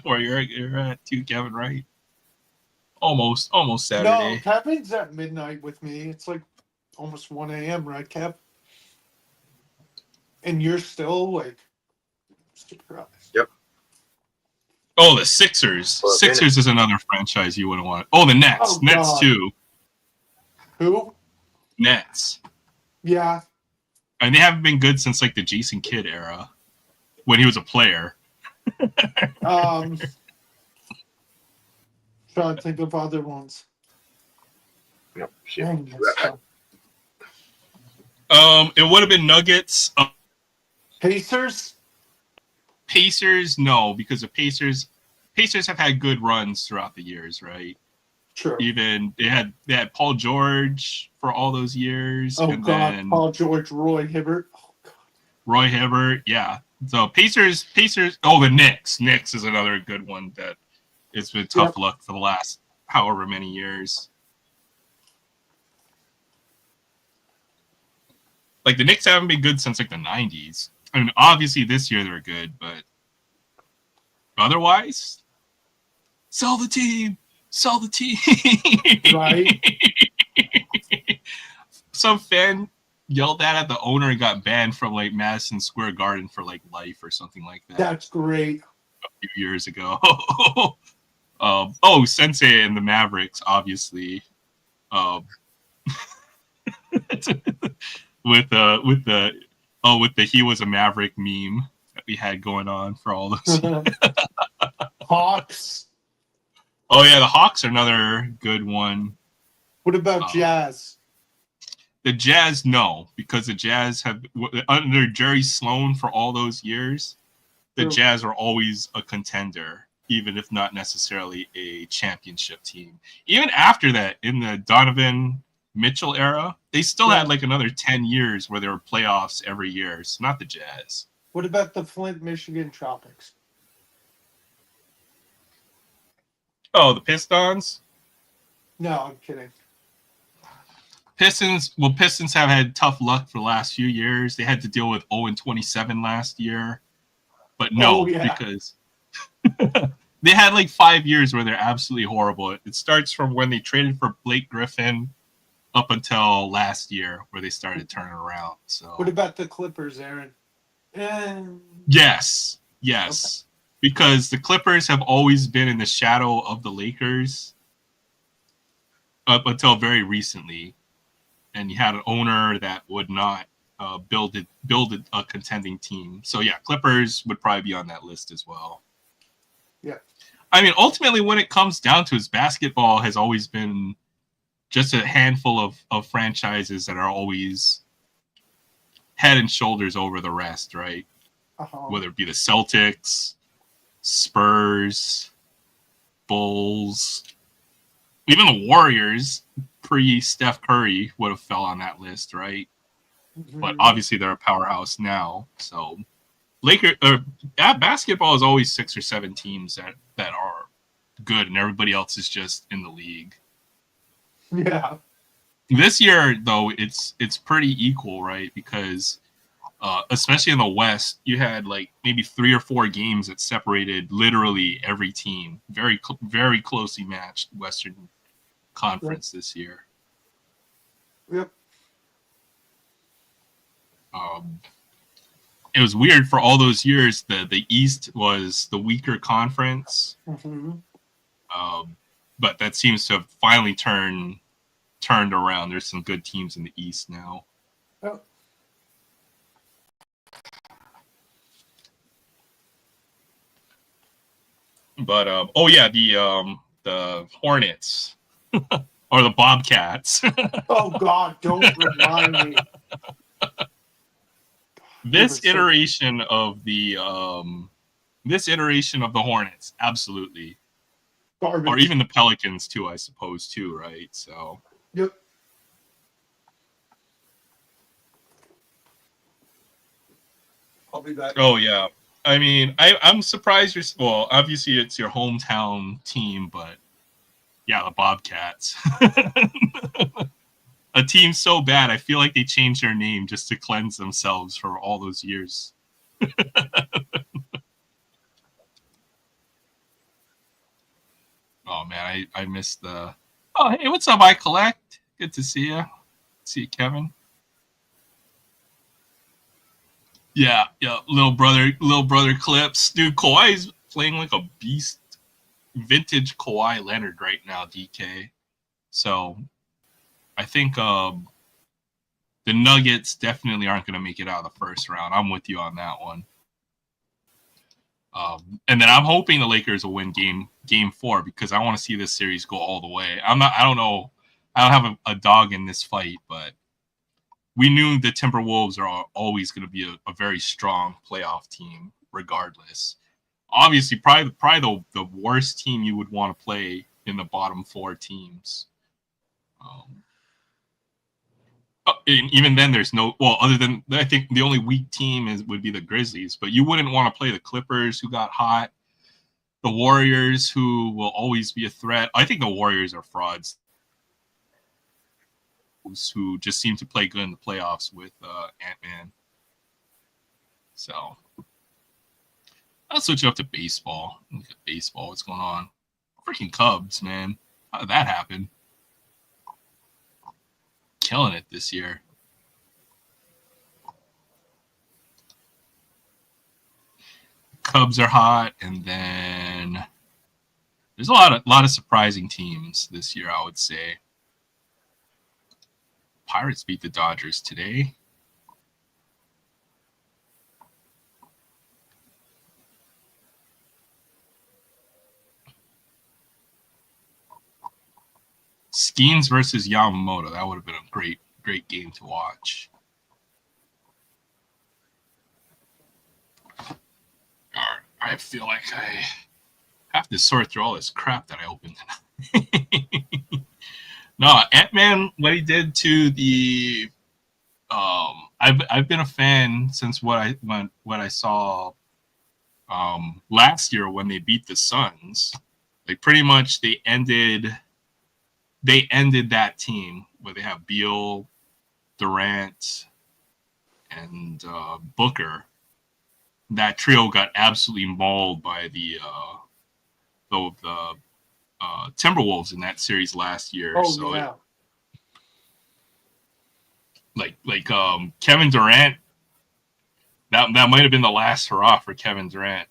Where you're at too, Kevin, right? Almost no, Saturday. Kevin's at midnight with me. It's like almost 1 a.m., right, Kev? And you're still like surprised. Yep. Oh, the Sixers. Well, Sixers is another franchise you wouldn't want. Oh, the Nets. Oh, Nets God. too. Who? Nets. Yeah. And they haven't been good since like the Jason Kidd era when he was a player. Trying to think of other ones. No, shit. Dang, that's tough. It would have been Nuggets. Pacers? Pacers, no, because the Pacers have had good runs throughout the years, right? True. Even they had Paul George for all those years. Oh, and God. then Paul George, Roy Hibbert. Oh, God. Roy Hibbert, yeah. So Pacers. Oh, the Knicks. Knicks is another good one that it's been tough luck for the last however many years. Like the Knicks haven't been good since like the 90s. I mean, obviously this year they're good, but otherwise, sell the team. Right. Some fan yelled at the owner and got banned from like Madison Square Garden for like life or something like that. That's great. A few years ago. Sensei and the Mavericks, obviously. With the he was a Maverick meme that we had going on for all those years. Hawks. Oh yeah, the Hawks are another good one. What about Jazz? The Jazz, no, because the Jazz have under Jerry Sloan for all those years. The Jazz are always a contender, even if not necessarily a championship team. Even after that, in the Donovan Mitchell era, they still had like another 10 years where there were playoffs every year. So not the Jazz. What about the Flint, Michigan Tropics? Oh, the Pistons? No, I'm kidding. Pistons have had tough luck for the last few years. They had to deal with 0-27 last year. But no, because they had like 5 years where they're absolutely horrible. It starts from when they traded for Blake Griffin up until last year where they started turning around. So what about the Clippers, Aaron? Yes. Okay. Because the Clippers have always been in the shadow of the Lakers up until very recently. And you had an owner that would not build a contending team. So yeah, Clippers would probably be on that list as well. Yeah. I mean, ultimately, when it comes down to it, basketball has always been just a handful of franchises that are always head and shoulders over the rest, right? Whether it be the Celtics, Spurs, Bulls, even the Warriors pre-Steph Curry would have fell on that list, right? Mm-hmm. But obviously they're a powerhouse now. So basketball is always 6 or 7 teams that are good, and everybody else is just in the league. Yeah. This year, though, it's pretty equal, right? Because especially in the West, you had like maybe 3 or 4 games that separated literally every team. Very, very closely matched Western Conference this year. Yep. It was weird for all those years. The East was the weaker conference, but that seems to have finally turned around. There's some good teams in the East now. Oh. But the Hornets or the Bobcats. Oh God! Don't remind me. This iteration of the Hornets, absolutely. Garbage. Or even the Pelicans too, I suppose too, right? So. Yep. I'll be back. Oh yeah. I mean, I'm surprised you're. Well, obviously it's your hometown team, but yeah, the Bobcats. A team so bad, I feel like they changed their name just to cleanse themselves for all those years. Oh man, I missed the. Oh hey, what's up? I collect. Good to see you. See you, Kevin. Yeah, little brother clips, dude. Kawhi's playing like a beast, vintage Kawhi Leonard right now, DK. So I think the Nuggets definitely aren't going to make it out of the first round. I'm with you on that one. And then I'm hoping the Lakers will win game 4 because I want to see this series go all the way. I don't know. I don't have a dog in this fight, but we knew the Timberwolves are always going to be a very strong playoff team regardless. Obviously, probably the worst team you would want to play in the bottom 4 teams. Even then, there's no, well, other than, I think the only weak team would be the Grizzlies, but you wouldn't want to play the Clippers, who got hot, the Warriors, who will always be a threat. I think the Warriors are frauds, who just seem to play good in the playoffs with Ant-Man. So I'll switch it up to baseball. Look at baseball. What's going on? Freaking Cubs, man. How did that happen? Killing it this year. Cubs are hot, and then there's a lot of surprising teams this year, I would say. Pirates beat the Dodgers today. Skeens versus Yamamoto. That would have been a great game to watch. I feel like I have to sort through all this crap that I opened tonight. No, Ant-Man, what he did to the I've been a fan since what I saw last year when they beat the Suns. Like pretty much they ended that team where they have Beal, Durant, and Booker. That trio got absolutely mauled by the Timberwolves in that series last year. Oh, so yeah. Kevin Durant, that might have been the last hurrah for Kevin Durant.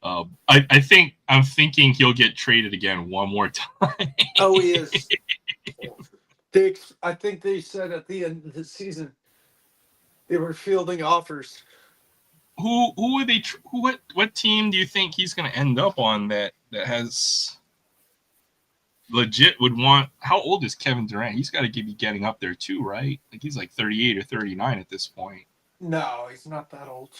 I'm thinking he'll get traded again one more time. Oh, he is. I think they said at the end of the season they were fielding offers. Who would they? What team do you think he's going to end up on that has legit would want? How old is Kevin Durant? He's got to be getting up there too, right? Like he's like 38 or 39 at this point. No, he's not that old.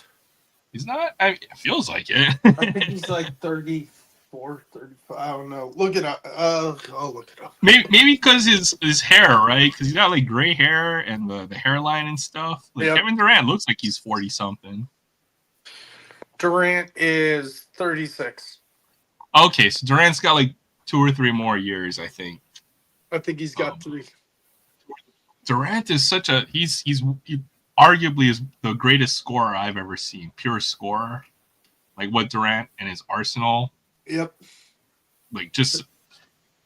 He's not. It feels like it. I think he's like 34, 35. I don't know. Look it up. I'll look it up. Maybe because his hair, right? Because he's got like gray hair and the hairline and stuff. Like yep. Kevin Durant looks like he's 40 something. Durant is 36. Okay, so Durant's got like 2 or 3 more years, I think. I think he's got 3. Durant is such a he arguably is the greatest scorer I've ever seen. Pure scorer, like what Durant and his arsenal. Yep. Like just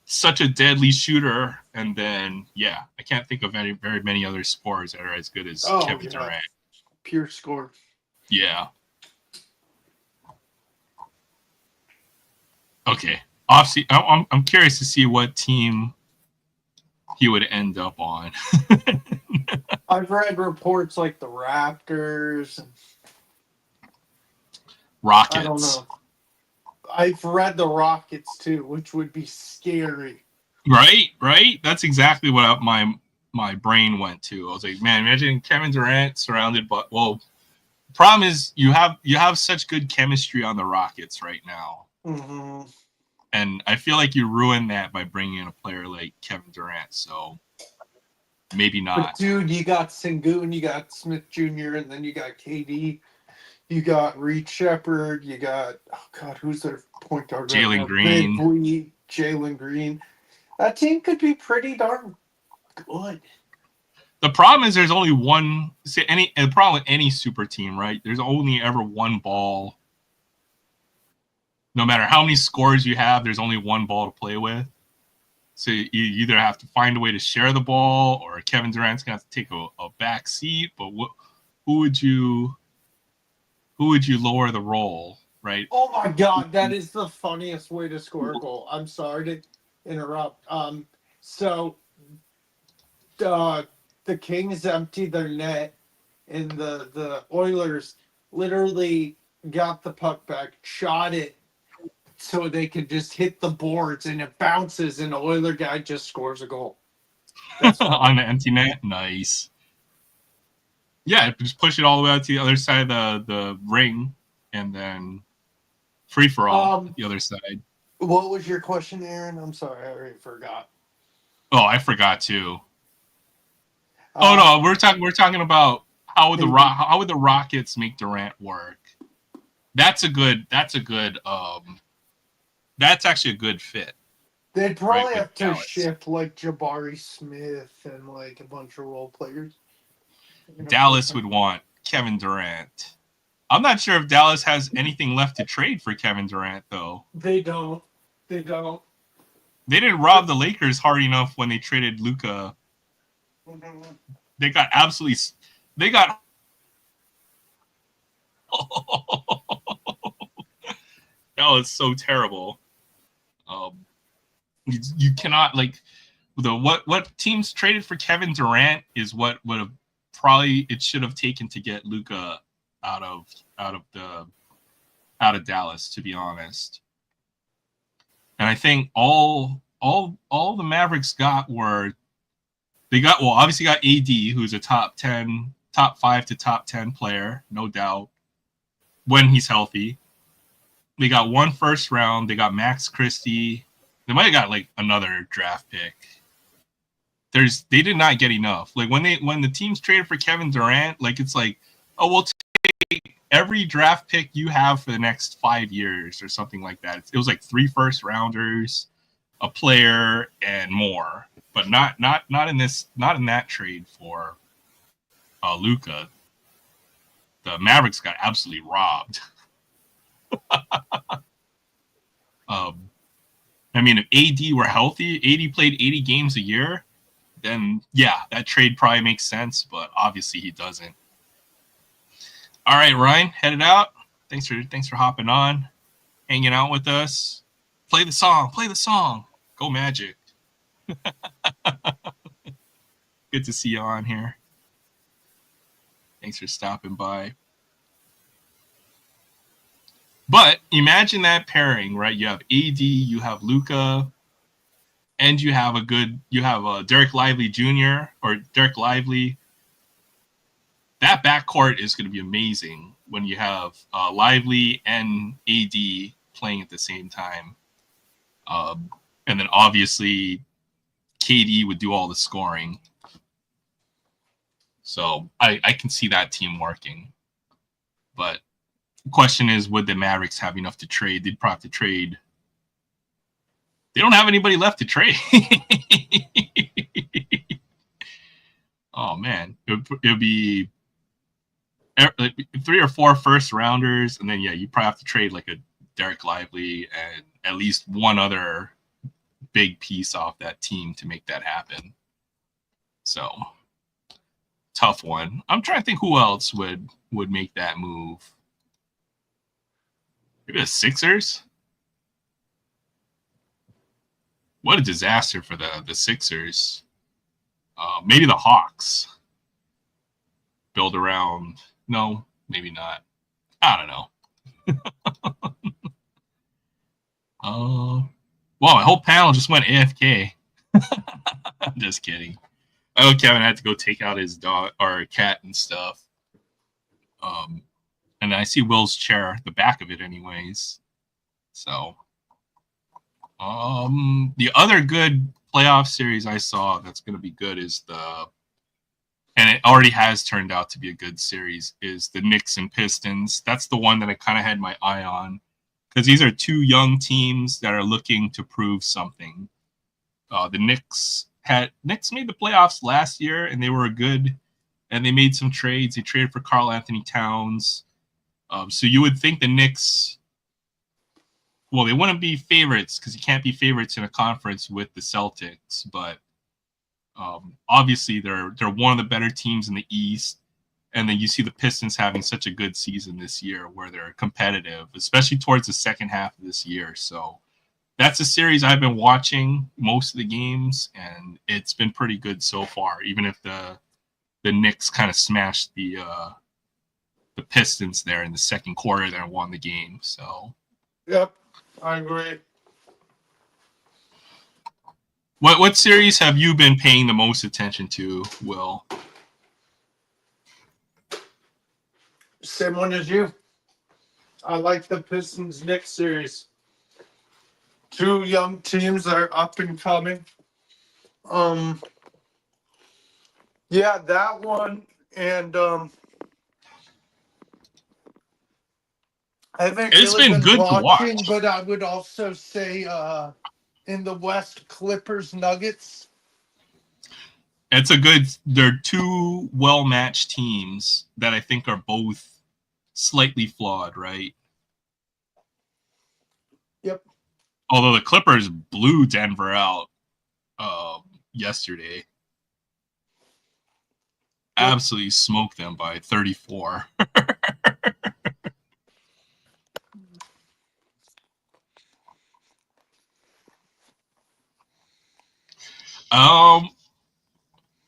such a deadly shooter, and then I can't think of very many other scorers that are as good as Kevin Durant. Pure score. Yeah. Okay. I'm curious to see what team he would end up on. I've read reports like the Raptors and Rockets. I don't know. I've read the Rockets too, which would be scary. Right. That's exactly what my brain went to. I was like, man, imagine Kevin Durant surrounded by. Well, the problem is you have such good chemistry on the Rockets right now. Mm-hmm. And I feel like you ruined that by bringing in a player like Kevin Durant. So maybe But not. dude, you got Sengun, you got Smith Jr., and then you got KD. You got Reed Shepard. You got, oh God, who's their point guard right Jalen now? Green. Big Lee, Jalen Green. That team could be pretty darn good. The problem is there's only one. The problem with any super team, right? There's only ever one ball. No matter how many scores you have, there's only one ball to play with. So you either have to find a way to share the ball, or Kevin Durant's gonna have to take a back seat. But who would you lower the role, right? Oh my God, that is the funniest way to score a goal. I'm sorry to interrupt. So the Kings emptied their net, and the Oilers literally got the puck back, shot it, so they could just hit the boards, and it bounces, and the Oiler guy just scores a goal. That's On the empty net. Nice. Yeah, just push it all the way out to the other side of the ring, and then free for all the other side. What was your question, Aaron? I'm sorry, I already forgot. Oh, I forgot too. Oh no, we're talking about how would the Rockets make Durant work? That's actually a good fit. They'd probably have to Dallas. shift like Jabari Smith and like a bunch of role players. Dallas would want Kevin Durant. I'm not sure if Dallas has anything left to trade for Kevin Durant, though. They don't. They didn't rob the Lakers hard enough when they traded Luka. They got absolutely. They got. That was so terrible. You cannot like what teams traded for Kevin Durant is what would have probably it should have taken to get Luka out of Dallas, to be honest. And I think all the Mavericks got were obviously got AD, who's a top 5 to top 10 player, no doubt, when he's healthy. They got one first round. They got Max Christie. They might have got like another draft pick. They did not get enough. Like when the teams traded for Kevin Durant, like it's like, oh, we'll take every draft pick you have for the next 5 years or something like that. It was like 3 first rounders, a player, and more. But not in that trade for Luka. The Mavericks got absolutely robbed. I mean, if AD were healthy, AD played 80 games a year, then yeah, that trade probably makes sense, but obviously he doesn't. All right, Ryan, headed out. Thanks for hopping on, hanging out with us. Play the song. Go Magic. Good to see you on here. Thanks for stopping by. But imagine that pairing, right? You have AD, you have Luka, and you have Derek Lively Jr. or Derek Lively. That backcourt is going to be amazing when you have Lively and AD playing at the same time. And then obviously KD would do all the scoring. So I can see that team working. But the question is, would the Mavericks have enough to trade? They'd probably have to trade. They don't have anybody left to trade. Oh, man. It would be 3 or 4 first rounders. And then, yeah, you probably have to trade like a Derek Lively and at least one other big piece off that team to make that happen. So, tough one. I'm trying to think who else would make that move. Maybe the Sixers? What a disaster for the Sixers. Maybe the Hawks. Build around. No, maybe not. I don't know. Well, my whole panel just went AFK. I'm just kidding. I know Kevin had to go take out his dog or cat and stuff. And I see Will's chair, the back of it anyways. So, the other good playoff series I saw that's going to be good is the and it already has turned out to be a good series, is the Knicks and Pistons. That's the one that I kind of had my eye on, because these are two young teams that are looking to prove something. The Knicks made the playoffs last year, and they were good, and they made some trades. They traded for Karl Anthony Towns. So you would think the Knicks, well, they wouldn't be favorites because you can't be favorites in a conference with the Celtics, but obviously they're one of the better teams in the East. And then you see the Pistons having such a good season this year where they're competitive, especially towards the second half of this year. So that's a series I've been watching most of the games, and it's been pretty good so far, even if the Knicks kind of smashed the Pistons there in the second quarter that won the game. So Yep, I agree. What series have you been paying the most attention to, Will? Same one as you. I like the Pistons Knicks series. Two young teams that are up and coming. Yeah, that one, and I haven't It's really been been good to watching, watch. but I would also say in the West, Clippers Nuggets. They're two well-matched teams that I think are both slightly flawed, right? Yep. Although the Clippers blew Denver out yesterday. Absolutely smoked them by 34.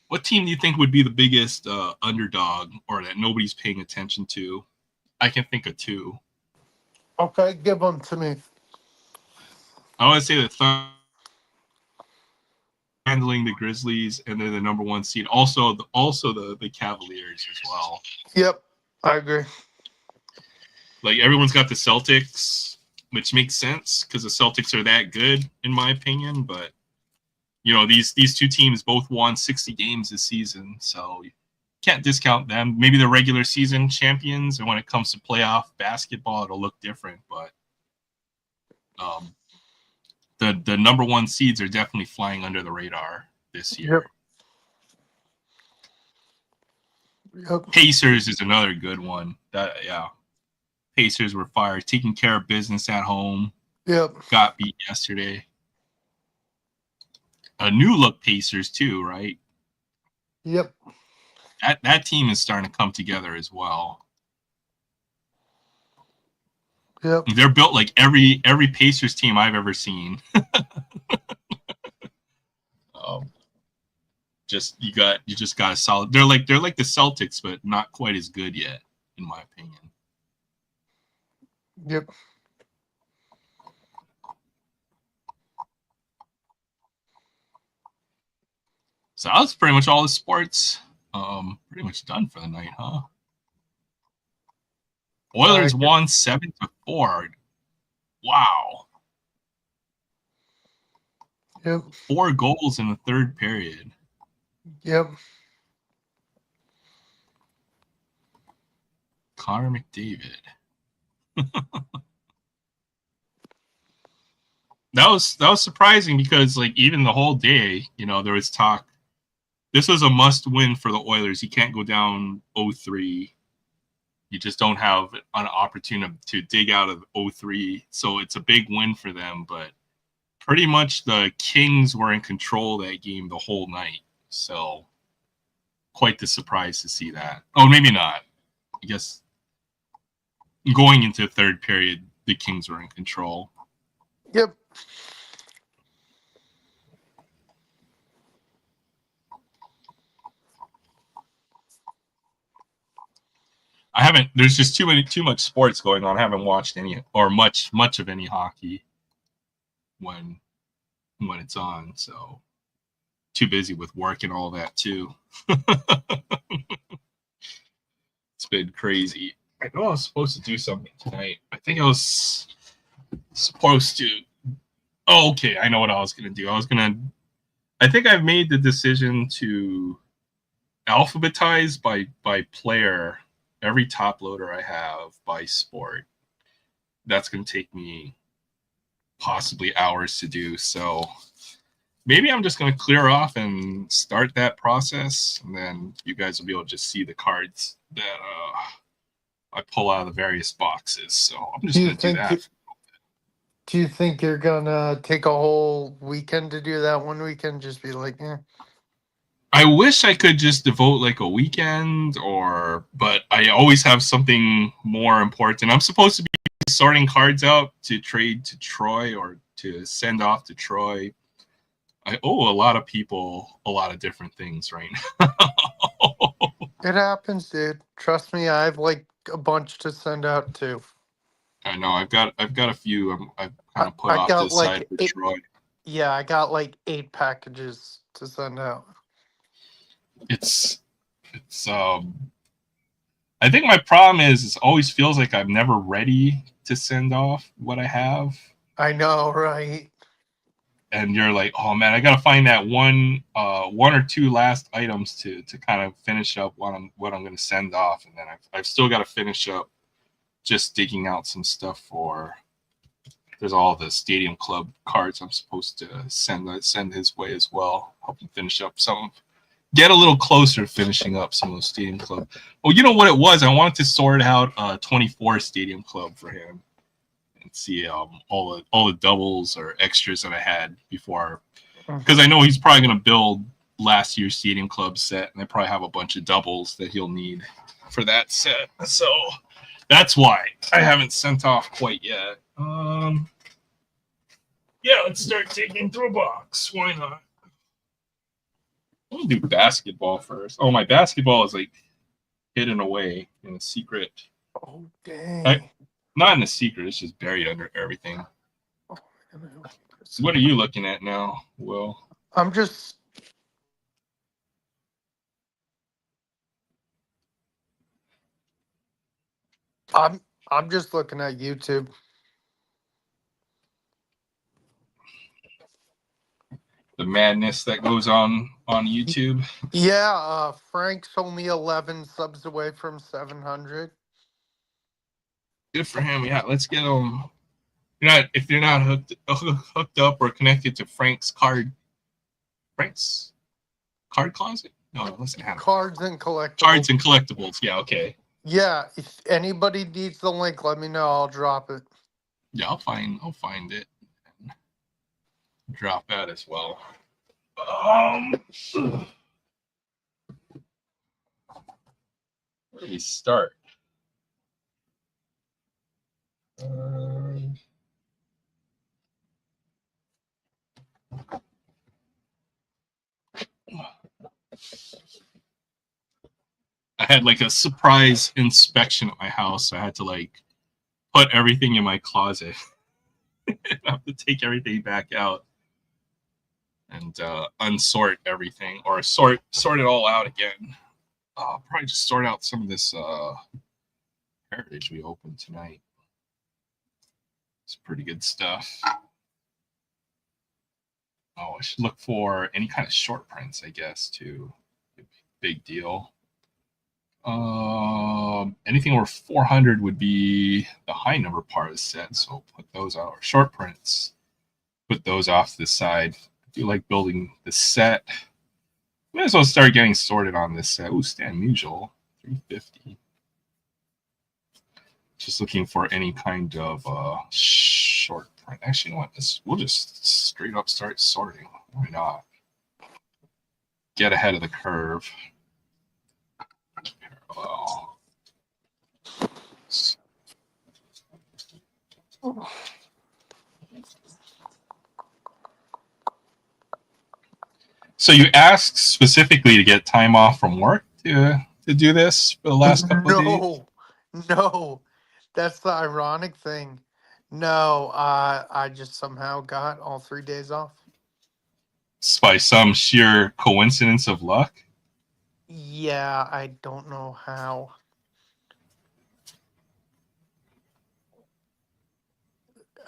What team do you think would be the biggest underdog, or that nobody's paying attention to? I can think of two. Okay, give them to me. I want to say the Thunder handling the Grizzlies, and they're the number one seed. Also the Cavaliers as well. Yep, I agree. Like, everyone's got the Celtics, which makes sense because the Celtics are that good, in my opinion. But you know, these two teams both won 60 games this season, so you can't discount them. Maybe the regular season champions, and when it comes to playoff basketball, it'll look different. But the number one seeds are definitely flying under the radar this year. Yep. Pacers is another good one. Pacers were fired, taking care of business at home. Yep. Got beat yesterday. A new look Pacers too, right? Yep. That team is starting to come together as well. Yep. They're built like every Pacers team I've ever seen. You just got a solid. They're like the Celtics, but not quite as good yet, in my opinion. Yep. So that's pretty much all the sports. Pretty much done for the night, huh? Oilers won 7-4. Wow. Yep. 4 goals in the third period. Yep. Connor McDavid. That was surprising because, like, even the whole day, you know, there was talk. This was a must win for the Oilers. You can't go down 0-3. You just don't have an opportunity to dig out of 0-3. So it's a big win for them. But pretty much the Kings were in control of that game the whole night. So quite the surprise to see that. Oh, maybe not. I guess going into the third period, the Kings were in control. Yep. There's just too much sports going on. I haven't watched any or much of any hockey when it's on. So too busy with work and all that too. It's been crazy. I know I was supposed to do something tonight. I think I was supposed to. Oh, okay. I know what I was going to do. I think I've made the decision to alphabetized by player, every top loader I have by sport. That's going to take me possibly hours to do. So maybe I'm just going to clear off and start that process, and then you guys will be able to just see the cards that I pull out of the various boxes. So I'm just going to do that. Do you think you're gonna take a whole weekend to do that one weekend? Just be like, eh. I wish I could just devote like a weekend, but I always have something more important. I'm supposed to be sorting cards out to trade to Troy or to send off to Troy. I owe a lot of people a lot of different things right now. It happens, dude. Trust me, I have like a bunch to send out too. I know I've got a few I've kind of put I off to got the side for 8. Troy. Yeah, I got like 8 packages to send out. It's I think my problem is it always feels like I'm never ready to send off what I have. I know, right? And you're like, oh man, I gotta find that one or two last items to kind of finish up what I'm gonna send off, and then I've still got to finish up just digging out some stuff for. There's all the Stadium Club cards I'm supposed to send his way as well. Help him finish up some. Get a little closer to finishing up some of those Stadium Club. Oh, you know what it was? I wanted to sort out 24 Stadium Club for him and see all the doubles or extras that I had before, because I know he's probably going to build last year's Stadium Club set, and I probably have a bunch of doubles that he'll need for that set. So that's why I haven't sent off quite yet. Yeah, let's start digging through a box. Why not? We'll do basketball first. Oh, my basketball is like hidden away in a secret. Oh, dang. Not in a secret. It's just buried under everything. Oh, So what are you looking at now, Will? I'm just. I'm just looking at YouTube. The madness that goes on YouTube. Yeah, Frank's only 11 subs away from 700. Good for him. Yeah, let's get him. If you're not hooked up or connected to Frank's card closet. No, listen, Cards and collectibles. Cards and collectibles. Yeah, okay. Yeah, if anybody needs the link, let me know. I'll drop it. Yeah, I'll find it. And drop that as well. Where do we start? I had like a surprise inspection at my house. I had to like put everything in my closet. I have to take everything back out and unsort everything, or sort it all out again. I'll probably just sort out some of this heritage we opened tonight. It's pretty good stuff. Oh, I should look for any kind of short prints, I guess, too. Big deal. Anything over 400 would be the high number part of the set, so put those out. Or short prints, put those off to the side. I do like building the set. Might as well start getting sorted on this set. Ooh, Stan Musial, 350. Just looking for any kind of short print. Actually, you know what? We'll just straight up start sorting. Why not? Get ahead of the curve. Parallel. So you asked specifically to get time off from work to do this for the last couple of days? No, that's the ironic thing. No, I just somehow got all 3 days off. By some sheer coincidence of luck? Yeah, I don't know how.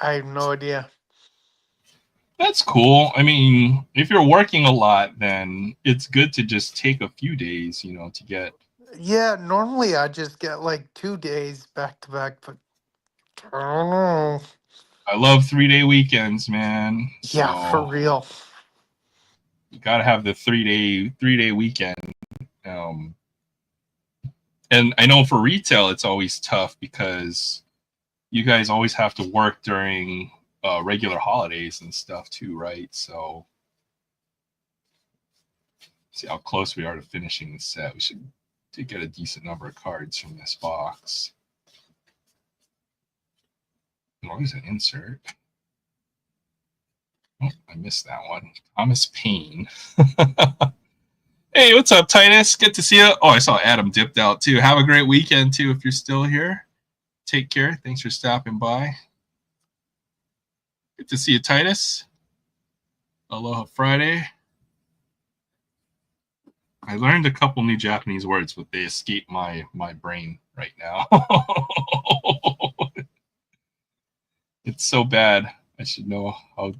I have no idea. That's cool. I mean, if you're working a lot, then it's good to just take a few days, to get. Yeah, normally I just get like 2 days back to back, but I don't know. I love 3-day weekends, man. Yeah, for So real. you gotta have the 3-day weekend. Um, and I know for retail, it's always tough because you guys always have to work during regular holidays and stuff too, right? So see how close we are to finishing the set. We should get a decent number of cards from this box. As long as an insert. Oh, I missed that one. Thomas Paine. Hey, what's up, Titus? Good to see you. Oh, I saw Adam dipped out too. Have a great weekend too if you're still here. Take care. Thanks for stopping by. Good to see you, Titus. Aloha Friday. I learned a couple new Japanese words, but they escape my brain right now. It's so bad. I should know how.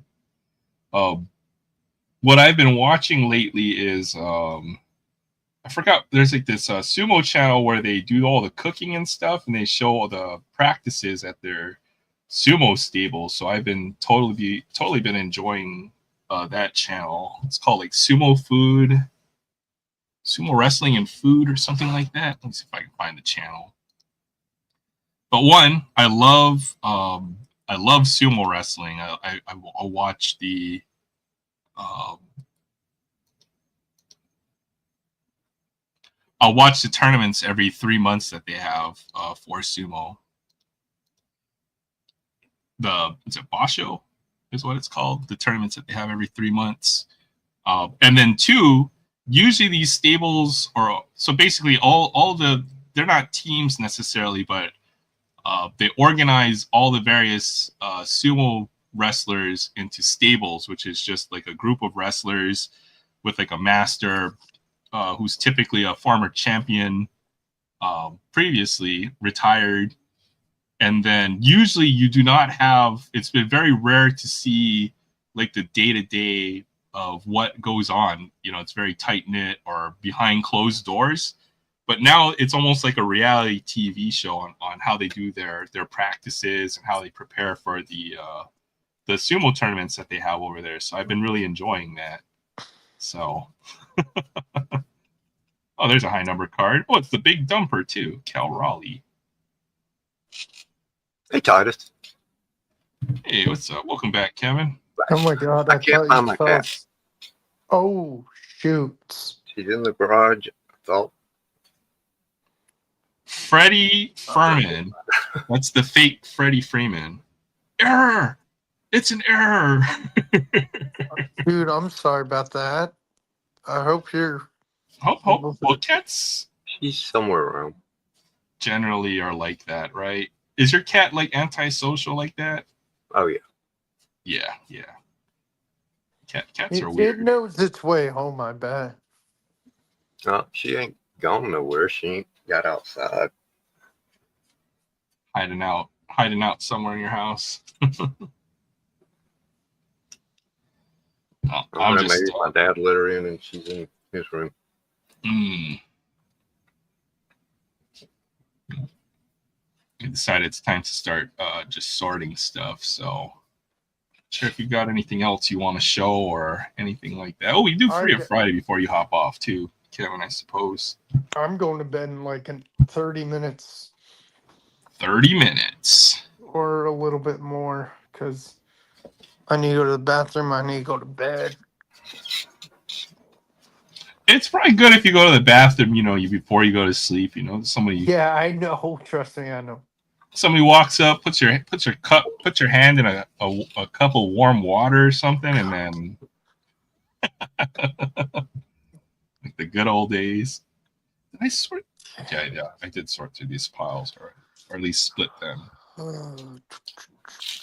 What I've been watching lately is I forgot. There's like this sumo channel where they do all the cooking and stuff, and they show all the practices at their sumo stables. So I've been totally been enjoying that channel. It's called like Sumo Wrestling and Food, or something like that. Let me see if I can find the channel. But one, I love sumo wrestling. I'll watch the I'll watch the tournaments every 3 months that they have for sumo. Is it Basho is what it's called? The tournaments that they have every 3 months. And then two, usually these stables are, so basically they're not teams necessarily, but they organize all the various sumo wrestlers into stables, which is just like a group of wrestlers with like a master who's typically a former champion, previously retired. And then usually you do not have, it's been very rare to see like the day-to-day of what goes on. It's very tight-knit or behind closed doors. But now it's almost like a reality TV show on how they do their practices and how they prepare for the sumo tournaments that they have over there. So I've been really enjoying that. So, oh, there's a high number card. Oh, it's the big dumper too, Cal Raleigh. Hey, Titus. Hey, what's up? Welcome back, Kevin. Oh my god, I can't find my cat. Oh, shoot. She's in the garage. I thought. Freddie Freeman. That's the fake Freddie Freeman. Error! It's an error. Dude, I'm sorry about that. I hope you're. Well, cats She's somewhere around. generally are like that, right? Is your cat like antisocial like that? Oh yeah. Yeah. Cats are It weird. knows its way home, I bet. No, she ain't gone nowhere. She ain't got outside. Hiding out somewhere in your house. I'm just maybe my dad let her in and she's in his room. I decided it's time to start just sorting stuff. So, sure if you got anything else you want to show or anything like that. Oh, we do free of Friday before you hop off too, Kevin, I suppose. I'm going to bed in like in 30 minutes. 30 minutes. Or a little bit more, because I need to go to the bathroom. I need to go to bed. It's probably good if you go to the bathroom, before you go to sleep. Somebody. Yeah, I know. Trust me, I know. Somebody walks up, puts your hand in a cup of warm water or something, and then like the good old days. Did I sort? Yeah, I did sort through these piles, or at least split them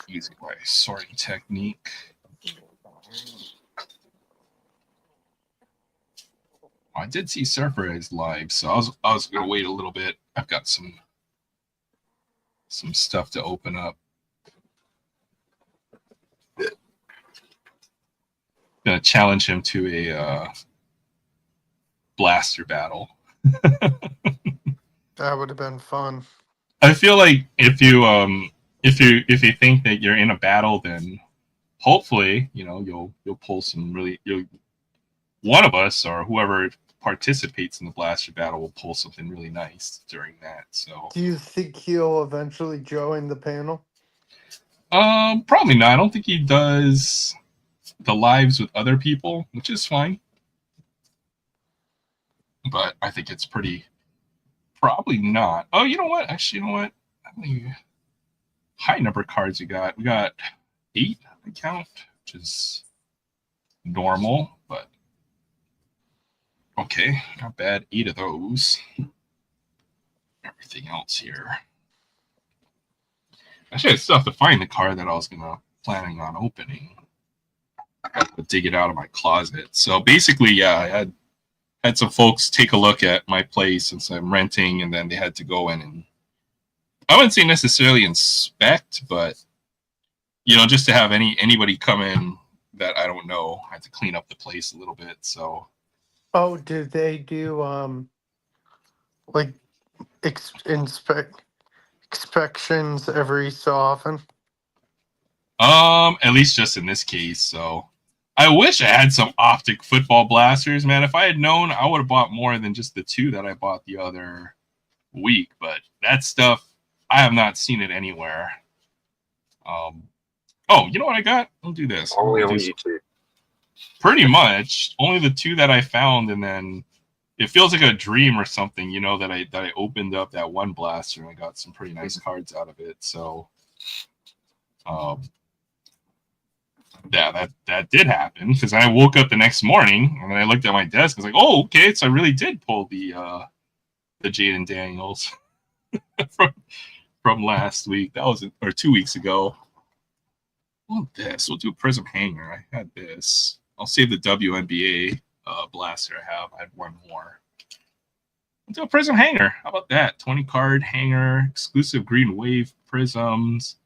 using my sorting technique. I did see Surfer is live, so I was gonna wait a little bit. I've got some stuff to open up. Gonna challenge him to a blaster battle. That would have been fun. I feel like if you think that you're in a battle, then hopefully you'll pull some really one of us or whoever participates in the blaster battle will pull something really nice during that. So Do you think he'll eventually join the panel? probably not. I don't think he does the lives with other people, which is fine. But I think it's probably not. Oh, you know what? Actually, you know what? How many high number cards we got? We got 8, I count, which is normal, but okay, not bad. 8 of those. Everything else here. Actually, I still have to find the card that I was planning on opening. I have to dig it out of my closet. So basically, yeah, I had some folks take a look at my place since I'm renting, and then they had to go in and I wouldn't say necessarily inspect, but just to have anybody come in that I don't know, I had to clean up the place a little bit. So Oh, did they do like inspections every so often? at least just in this case. So I wish I had some optic football blasters, man. If I had known, I would have bought more than just the 2 that I bought the other week. But that stuff, I have not seen it anywhere. Oh, you know what I got? I'll do this. Only on YouTube. Pretty much only the 2 that I found, and then it feels like a dream or something, that I opened up that one blaster and I got some pretty nice cards out of it. So yeah, that did happen, because I woke up the next morning and then I looked at my desk. I was like, oh, okay, so I really did pull the Jaden Daniels from last week. That was or 2 weeks ago. Well, we'll do a Prism Hanger. I had this. I'll save the WNBA blaster I have. I had one more. We'll do a Prism Hanger. How about that? 20 card hanger, exclusive green wave prisms.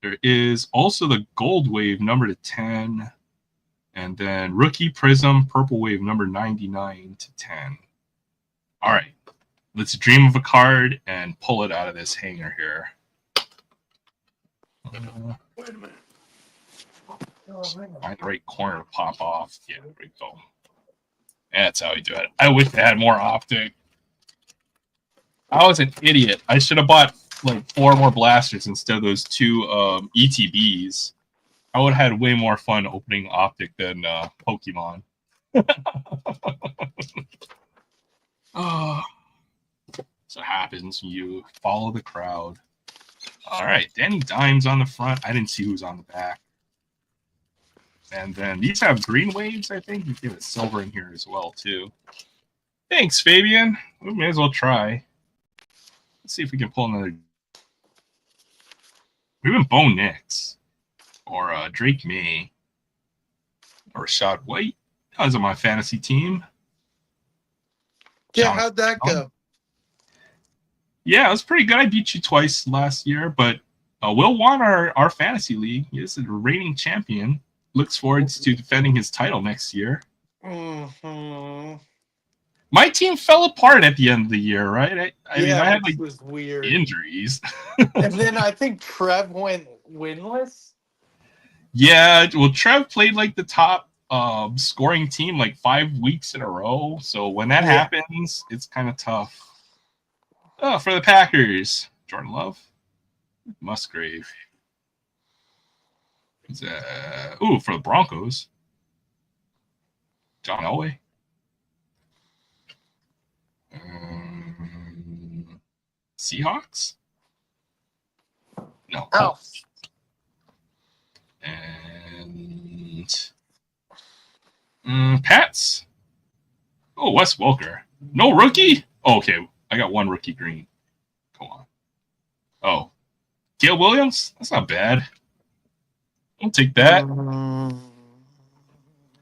There is also the gold wave number to 10, and then rookie prism purple wave number 99 to 10. All right, let's dream of a card and pull it out of this hanger here. Wait a minute. Find the right corner to pop off. Yeah, there we go. That's how we do it. I wish I had more optic. I was an idiot. I should have bought like 4 more blasters instead of those 2 ETBs. I would have had way more fun opening optic than Pokemon. Oh, so it happens. You follow the crowd. All right, Danny Dimes on the front. I didn't see who's on the back. And then these have green waves, I think. You get a silver in here as well, too. Thanks, Fabian. We may as well try. Let's see if we can pull another. Even Bo Nix. Or Drake May. Or Rashad White. That was on my fantasy team. Yeah, how'd that go? Yeah, it was pretty good. I beat you twice last year, but Will won our fantasy league. He is the reigning champion. Looks forward to defending his title next year. Mm-hmm. My team fell apart at the end of the year, right? I mean, I had like was weird injuries. And then I think Trev went winless. Yeah, well, Trev played like the top scoring team like 5 weeks in a row. So when that happens, it's kind of tough. Oh, for the Packers, Jordan Love, Musgrave. For the Broncos, John Elway. Seahawks? No. Oh. And Pats. Oh, Wes Welker. No rookie? Oh, okay. I got 1 rookie green. Come on. Oh. Gail Williams? That's not bad. I'll take that.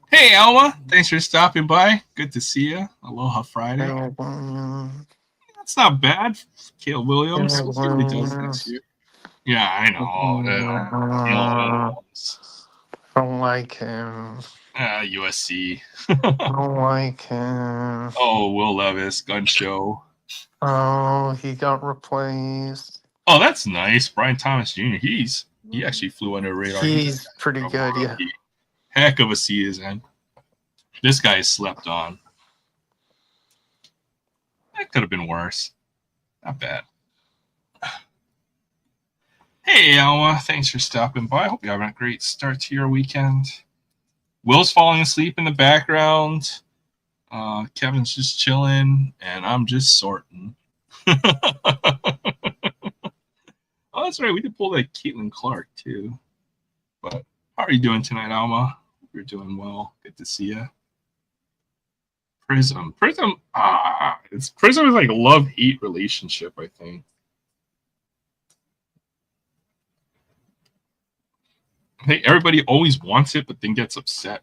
Hey, Alma. Thanks for stopping by. Good to see you. Aloha Friday. That's not bad. Gail Williams. We'll see what he does next year. Yeah, I know. I don't like him. USC. I don't like him. Oh, Will Levis, gun show. Oh, he got replaced. Oh, that's nice. Brian Thomas Jr. He actually flew under the radar. He's pretty a good, yeah. rookie. Heck of a season. This guy is slept on. That could have been worse. Not bad. Hey, Alma. Thanks for stopping by. I hope you're having a great start to your weekend. Will's falling asleep in the background. Kevin's just chilling, and I'm just sorting. Oh, that's right. We did pull that Caitlin Clark, too. But how are you doing tonight, Alma? You're doing well. Good to see you. Prism. Prism is like a love-hate relationship, I think. I think everybody always wants it, but then gets upset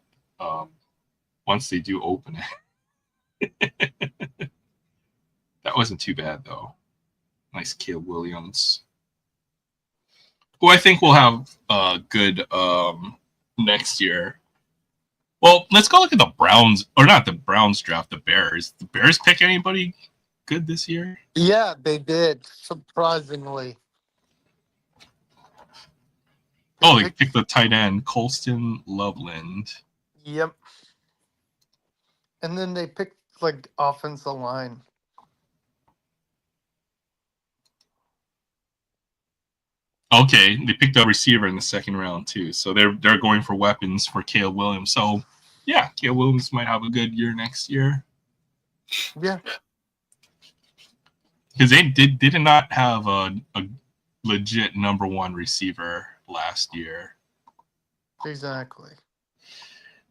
once they do open it. That wasn't too bad, though. Nice Caleb Williams. Who I think will have good next year. Well, let's go look at the Browns, or not the Browns draft, the Bears. The Bears pick anybody good this year? Yeah, they did, surprisingly. They picked the tight end, Colston Loveland. Yep. And then they picked, like, offensive line. Okay, they picked a receiver in the second round too, so they're going for weapons for Caleb Williams. So, yeah, Caleb Williams might have a good year next year. Yeah, because they did not have a legit number one receiver last year. exactly.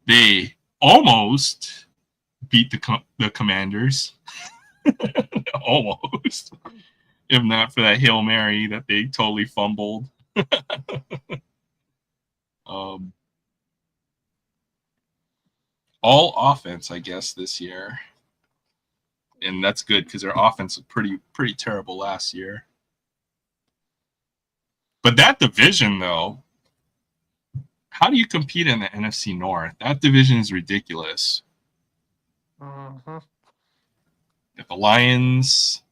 They almost beat the Commanders, almost. If not for that Hail Mary that they totally fumbled. All offense, I guess, this year. And that's good because their offense was pretty terrible last year. But that division, though, how do you compete in the NFC North? That division is ridiculous. Mm-hmm. The Lions,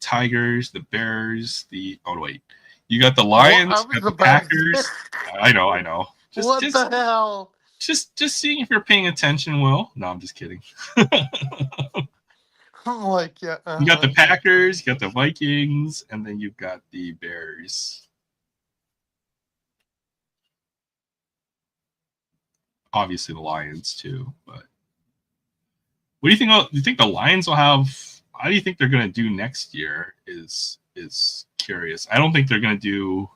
Tigers, the Bears, you got the Lions, you got the Packers. I know. What the hell? Just seeing if you're paying attention, Will. No, I'm just kidding. I'm like, yeah. You got the Packers, you got the Vikings, and then you've got the Bears. Obviously the Lions too, but what do you think? Do you think the Lions will have? How do you think they're going to do next year? Is curious. I don't think they're going to do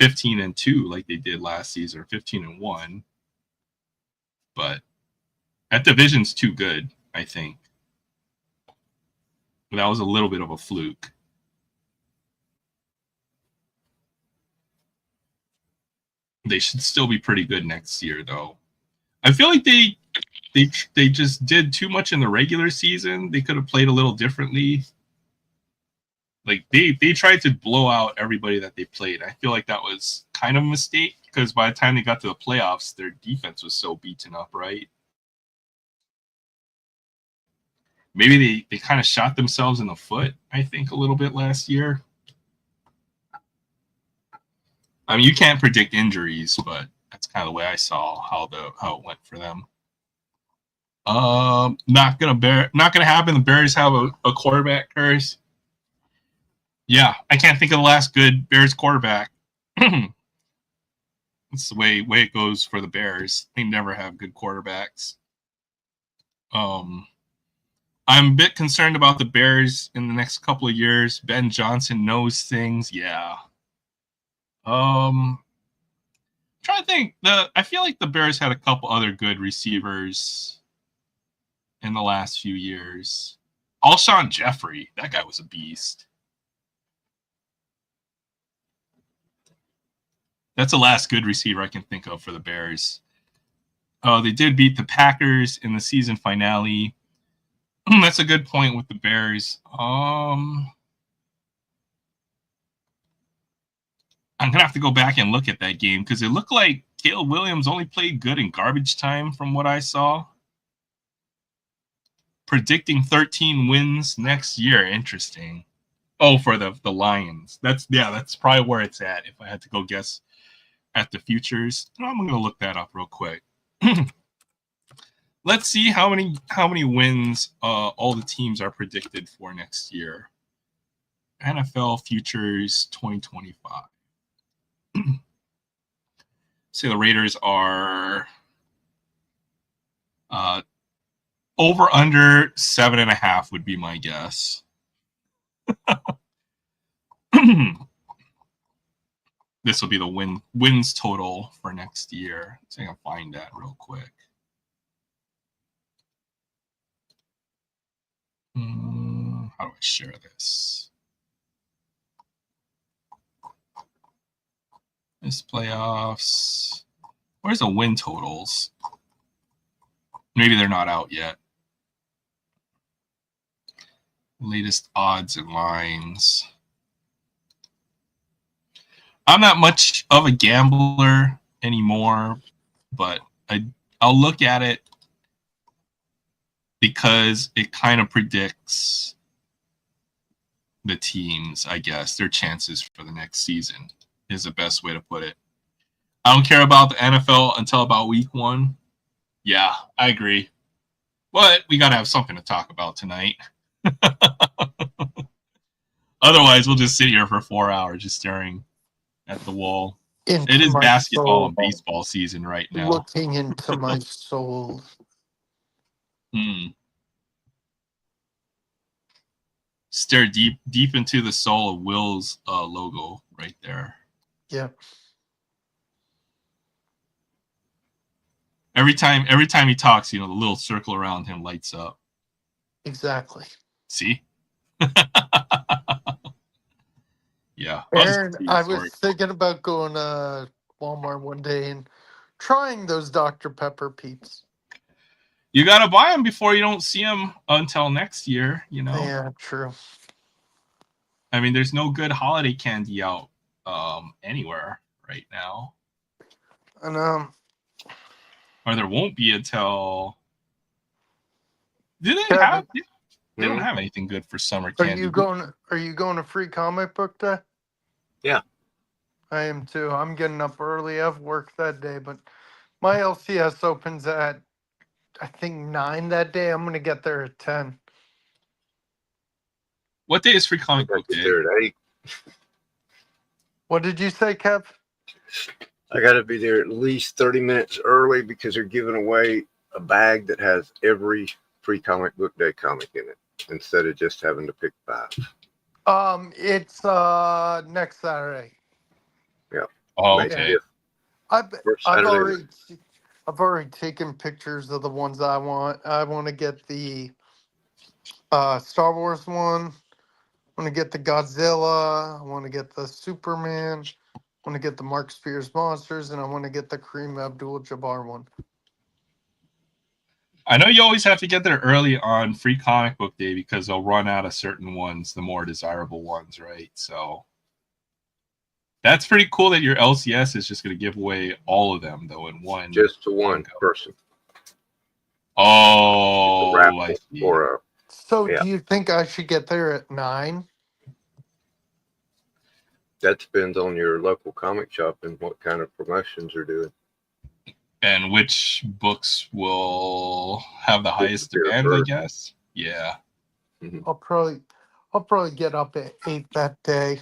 15-2 like they did last season, or 15-1. But that division's too good, I think. But that was a little bit of a fluke. They should still be pretty good next year, though. I feel like they just did too much in the regular season. They could have played a little differently. Like they tried to blow out everybody that they played. I feel like that was kind of a mistake because by the time they got to the playoffs, their defense was so beaten up, right? Maybe they kind of shot themselves in the foot, I think, a little bit last year. I mean, you can't predict injuries, but that's kind of the way I saw how it went for them. Not gonna happen. The Bears have a quarterback curse. Yeah, I can't think of the last good Bears quarterback. That's the way it goes for the Bears. They never have good quarterbacks. I'm a bit concerned about the Bears in the next couple of years. Ben Johnson knows things. Yeah. Trying to think. I feel like the Bears had a couple other good receivers in the last few years. Alshon Jeffrey, that guy was a beast. That's the last good receiver I can think of for the Bears. They did beat the Packers in the season finale. That's a good point with the Bears. I'm gonna have to go back and look at that game because it looked like Caleb Williams only played good in garbage time from what I saw. Predicting 13 wins next year. Interesting. Oh, for the Lions. That's probably where it's at if I had to go guess at the futures. I'm going to look that up real quick. Let's see how many wins all the teams are predicted for next year. NFL futures 2025. Say the Raiders are over under 7.5 would be my guess. This will be the wins total for next year. So I can find that real quick. How do I share this? This playoffs. Where's the win totals? Maybe they're not out yet. Latest odds and lines. I'm not much of a gambler anymore, but I'll look at it because it kind of predicts the teams, I guess, their chances for the next season is the best way to put it. I don't care about the NFL until about week 1. Yeah, I agree. But we got to have something to talk about tonight. Otherwise, we'll just sit here for 4 hours just staring at the wall. It is basketball and baseball season right now. Looking into my soul. Stare deep into the soul of Will's logo right there. Yeah. Every time he talks, the little circle around him lights up. Exactly. See? Yeah. Aaron, I was thinking about going to Walmart one day and trying those Dr. Pepper Peeps. You got to buy them before you don't see them until next year, Yeah, true. I mean, there's no good holiday candy out anywhere right now. And or there won't be until. They don't have anything good for summer candy. Are you going to Free Comic Book Day? Yeah. I am too. I'm getting up early. I have work that day, but my LCS opens at I think 9 that day. I'm gonna get there at 10. What day is Free Comic Book Day? There at 8. What did you say, Kev? I got to be there at least 30 minutes early because they're giving away a bag that has every Free Comic Book Day comic in it instead of just having to pick 5. It's next Saturday. Yeah. Oh, okay. I've already taken pictures of the ones I want. I want to get the Star Wars one. I want to get the Godzilla. I want to get the Superman. I want to get the Mark Spears Monsters, and I want to get the Kareem Abdul-Jabbar one. I know you always have to get there early on Free Comic Book Day because they'll run out of certain ones, the more desirable ones, right? So that's pretty cool that your LCS is just going to give away all of them, though, in one. Just to one person. Oh, I see. So do you think I should get there at 9? That depends on your local comic shop and what kind of promotions they're doing. And which books will have the highest demand, I guess. Yeah. Mm-hmm. I'll probably get up at 8 that day.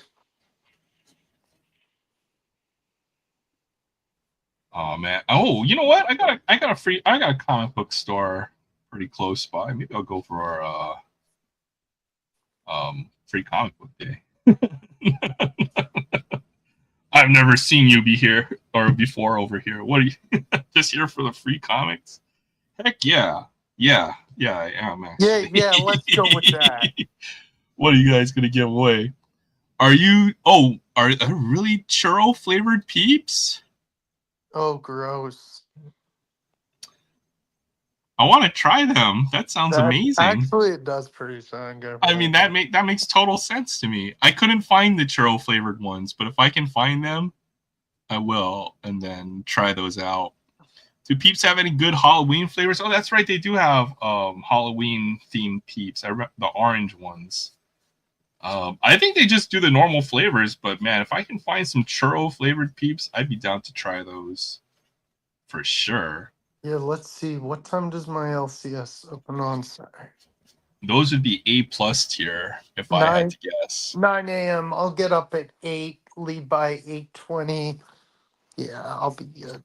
Oh man. Oh, you know what? I got a comic book store pretty close by. Maybe I'll go for our Free Comic Book Day. I've never seen you be here or before over here. What are you just here for the free comics? Heck yeah. Yeah, I am actually. Yeah, let's go with that. What are you guys gonna give away? Are really churro flavored Peeps? Oh, gross. I want to try them. That sounds amazing. Actually, it does pretty sound good. I mean, that makes total sense to me. I couldn't find the churro flavored ones, but if I can find them, I will, and then try those out. Do Peeps have any good Halloween flavors? Oh, that's right, they do have Halloween themed Peeps. I remember the orange ones. I think they just do the normal flavors, but man, if I can find some churro flavored Peeps, I'd be down to try those for sure. Yeah, let's see. What time does my LCS open on Saturday? Those would be A+ tier if I had 9 to guess. 9 a.m. I'll get up at 8, leave by 8:20. Yeah, I'll be good.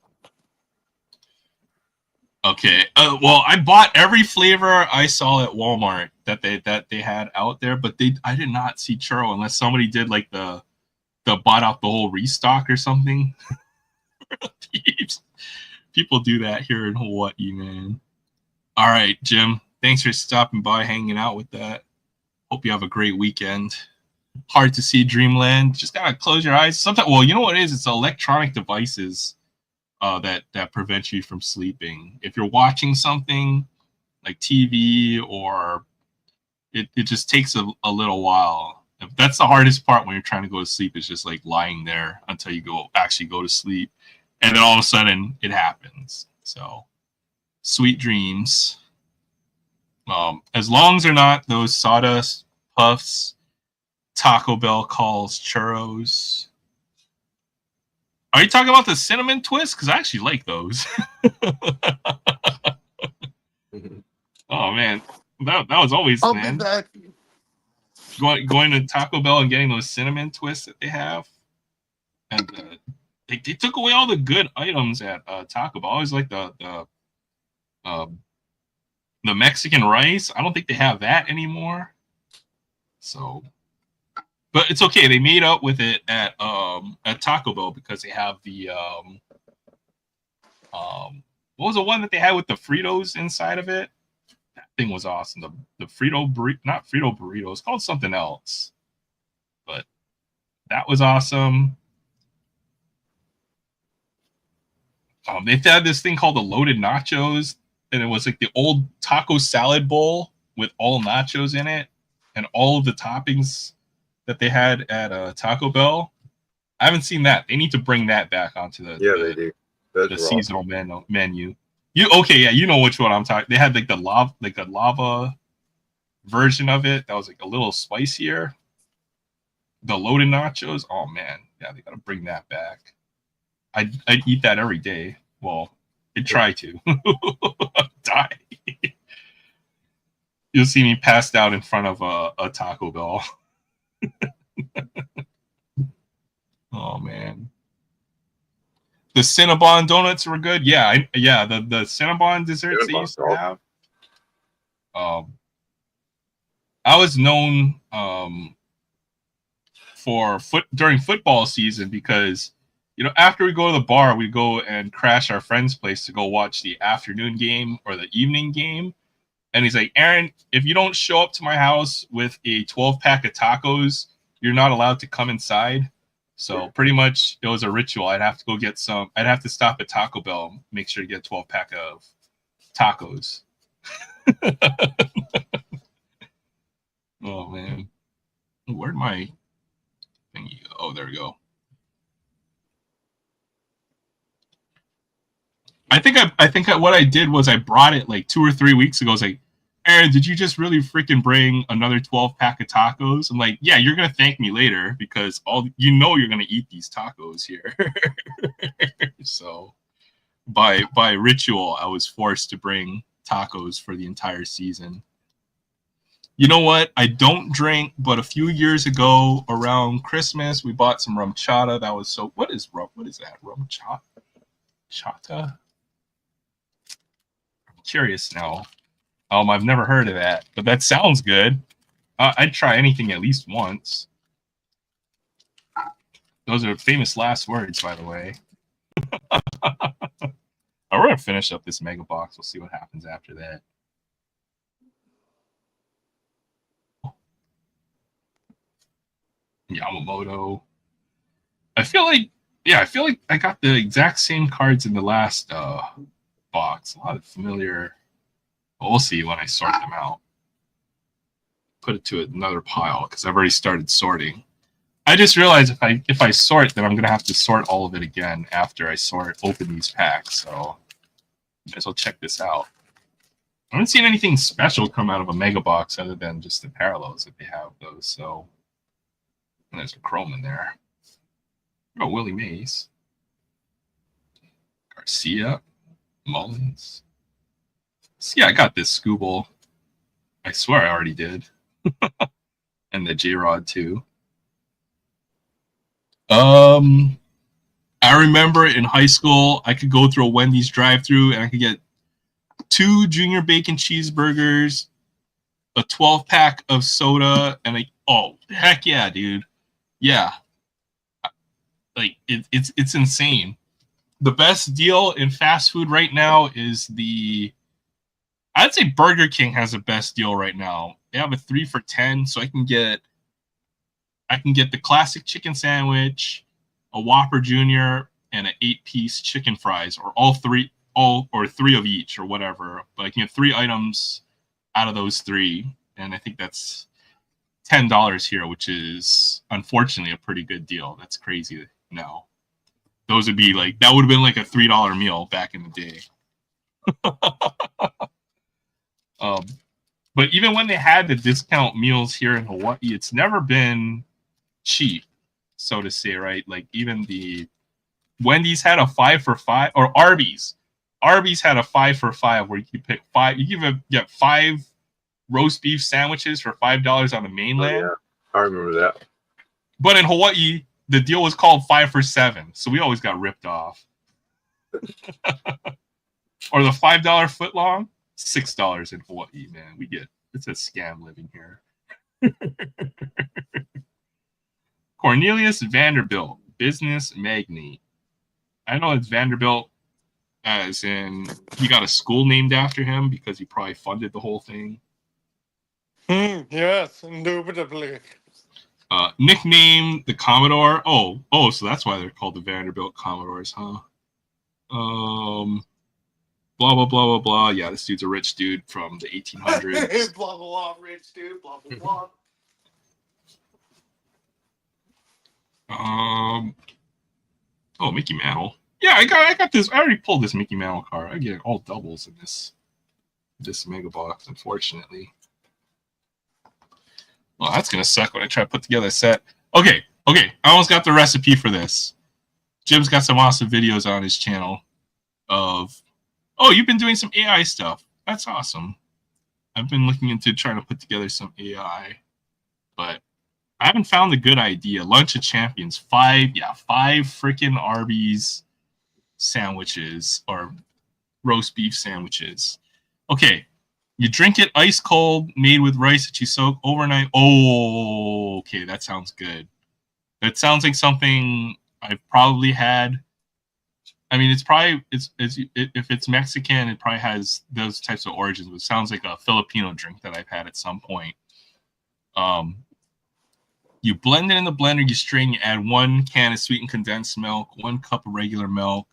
Okay. Well, I bought every flavor I saw at Walmart that they had out there, but I did not see churro unless somebody did like the bought out the whole restock or something. People do that here in Hawaii, man. All right, Jim. Thanks for stopping by, hanging out with that. Hope you have a great weekend. Hard to see Dreamland. Just gotta close your eyes. Sometimes, well, you know what it is? It's electronic devices that prevent you from sleeping. If you're watching something like TV, or it just takes a little while. That's the hardest part when you're trying to go to sleep, is just like lying there until you actually go to sleep. And then all of a sudden it happens. So sweet dreams. As long as they're not those sawdust puffs Taco Bell calls churros. Are you talking about the cinnamon twist? Because I actually like those. Oh man, that was always I'll man. be back. Going to Taco Bell and getting those cinnamon twists that they have, and they took away all the good items at Taco Bell. I always like the Mexican rice. I don't think they have that anymore. So, but it's okay. They made up with it at Taco Bell because they have the what was the one that they had with the Fritos inside of it? That thing was awesome. The Frito burrito, not Frito burrito. It's called something else, but that was awesome. They had this thing called the loaded nachos, and it was like the old taco salad bowl with all nachos in it and all of the toppings that they had at Taco Bell. I haven't seen that. They need to bring that back onto they do. The seasonal menu. You know which one I'm talking. They had like the lava version of it that was like a little spicier. The loaded nachos. Oh man, yeah, they gotta bring that back. I'd eat that every day. Well, I'd try to. Die. You'll see me passed out in front of a Taco Bell. Oh man. The Cinnabon donuts were good. Yeah, the Cinnabon desserts they used to have. I was known for during football season because, you know, after we go to the bar, we go and crash our friend's place to go watch the afternoon game or the evening game. And he's like, Aaron, if you don't show up to my house with a 12-pack of tacos, you're not allowed to come inside. So pretty much it was a ritual. I'd have to go get some. I'd have to stop at Taco Bell, make sure to get a 12-pack of tacos. Oh man, where'd my thingy go? Oh, there we go. I think what I did was I brought it like 2 or 3 weeks ago. I was like, Aaron, did you just really freaking bring another 12-pack of tacos? I'm like, yeah, you're gonna thank me later because you're gonna eat these tacos here. So by ritual, I was forced to bring tacos for the entire season. You know what? I don't drink, but a few years ago around Christmas, we bought some rum chata. That was so. What is rum? What is that? Rum chata? I'm curious now. I've never heard of that, but that sounds good. I'd try anything at least once. Those are famous last words, by the way. We're gonna finish up this mega box. We'll see what happens after that. Yamamoto. I feel like I got the exact same cards in the last box. A lot of familiar. We'll see when I sort them out. Put it to another pile because I've already started sorting. I just realized if I sort, then I'm gonna have to sort all of it again after I open these packs. So I guess I'll check this out. I haven't seen anything special come out of a mega box other than just the parallels that they have those. So and there's a chrome in there. Oh, Willie Mays, Garcia, Mullins. See, I got this Scooble. I swear I already did. And the J-Rod too. I remember in high school, I could go through a Wendy's drive-through and I could get 2 junior bacon cheeseburgers, a 12-pack of soda, and oh heck yeah, dude, yeah, like it's insane. The best deal in fast food right now is I'd say Burger King has the best deal right now. They have a 3 for $10, so I can get the classic chicken sandwich, a Whopper Junior, and an 8-piece chicken fries, or or 3 of each, or whatever. But I can get 3 items out of those 3, and I think that's $10 here, which is unfortunately a pretty good deal. That's crazy now. Those would be that would have been like a $3 meal back in the day. But even when they had the discount meals here in Hawaii, it's never been cheap, so to say, right? Like even the Wendy's had a 5 for 5, or Arby's had a 5 for 5 where you can pick 5. You can get 5 roast beef sandwiches for $5 on the mainland. Oh, yeah, I remember that. But in Hawaii, the deal was called 5 for 7, so we always got ripped off. Or the $5 footlong, $6 in Hawaii, man. It's a scam living here. Cornelius Vanderbilt, business magnate. I know it's Vanderbilt as in he got a school named after him because he probably funded the whole thing. Yes, indubitably. Nickname the Commodore. Oh, so that's why they're called the Vanderbilt Commodores, huh? Blah blah blah blah blah. Yeah, this dude's a rich dude from the 1800s. Blah blah blah, rich dude. Blah blah blah. Oh, Mickey Mantle. Yeah, I got this. I already pulled this Mickey Mantle card. I get all doubles in this mega box, unfortunately. Well, that's gonna suck when I try to put together a set. Okay. I almost got the recipe for this. Jim's got some awesome videos on his channel of. Oh, you've been doing some AI stuff. That's awesome. I've been looking into trying to put together some AI, but I haven't found a good idea. Lunch of Champions, 5 freaking Arby's sandwiches or roast beef sandwiches. Okay, you drink it ice cold, made with rice that you soak overnight. Oh, okay, that sounds good. That sounds like something I've probably had. I mean, if it's Mexican, it probably has those types of origins. But it sounds like a Filipino drink that I've had at some point. You blend it in the blender, you strain, you add 1 can of sweetened condensed milk, 1 cup of regular milk,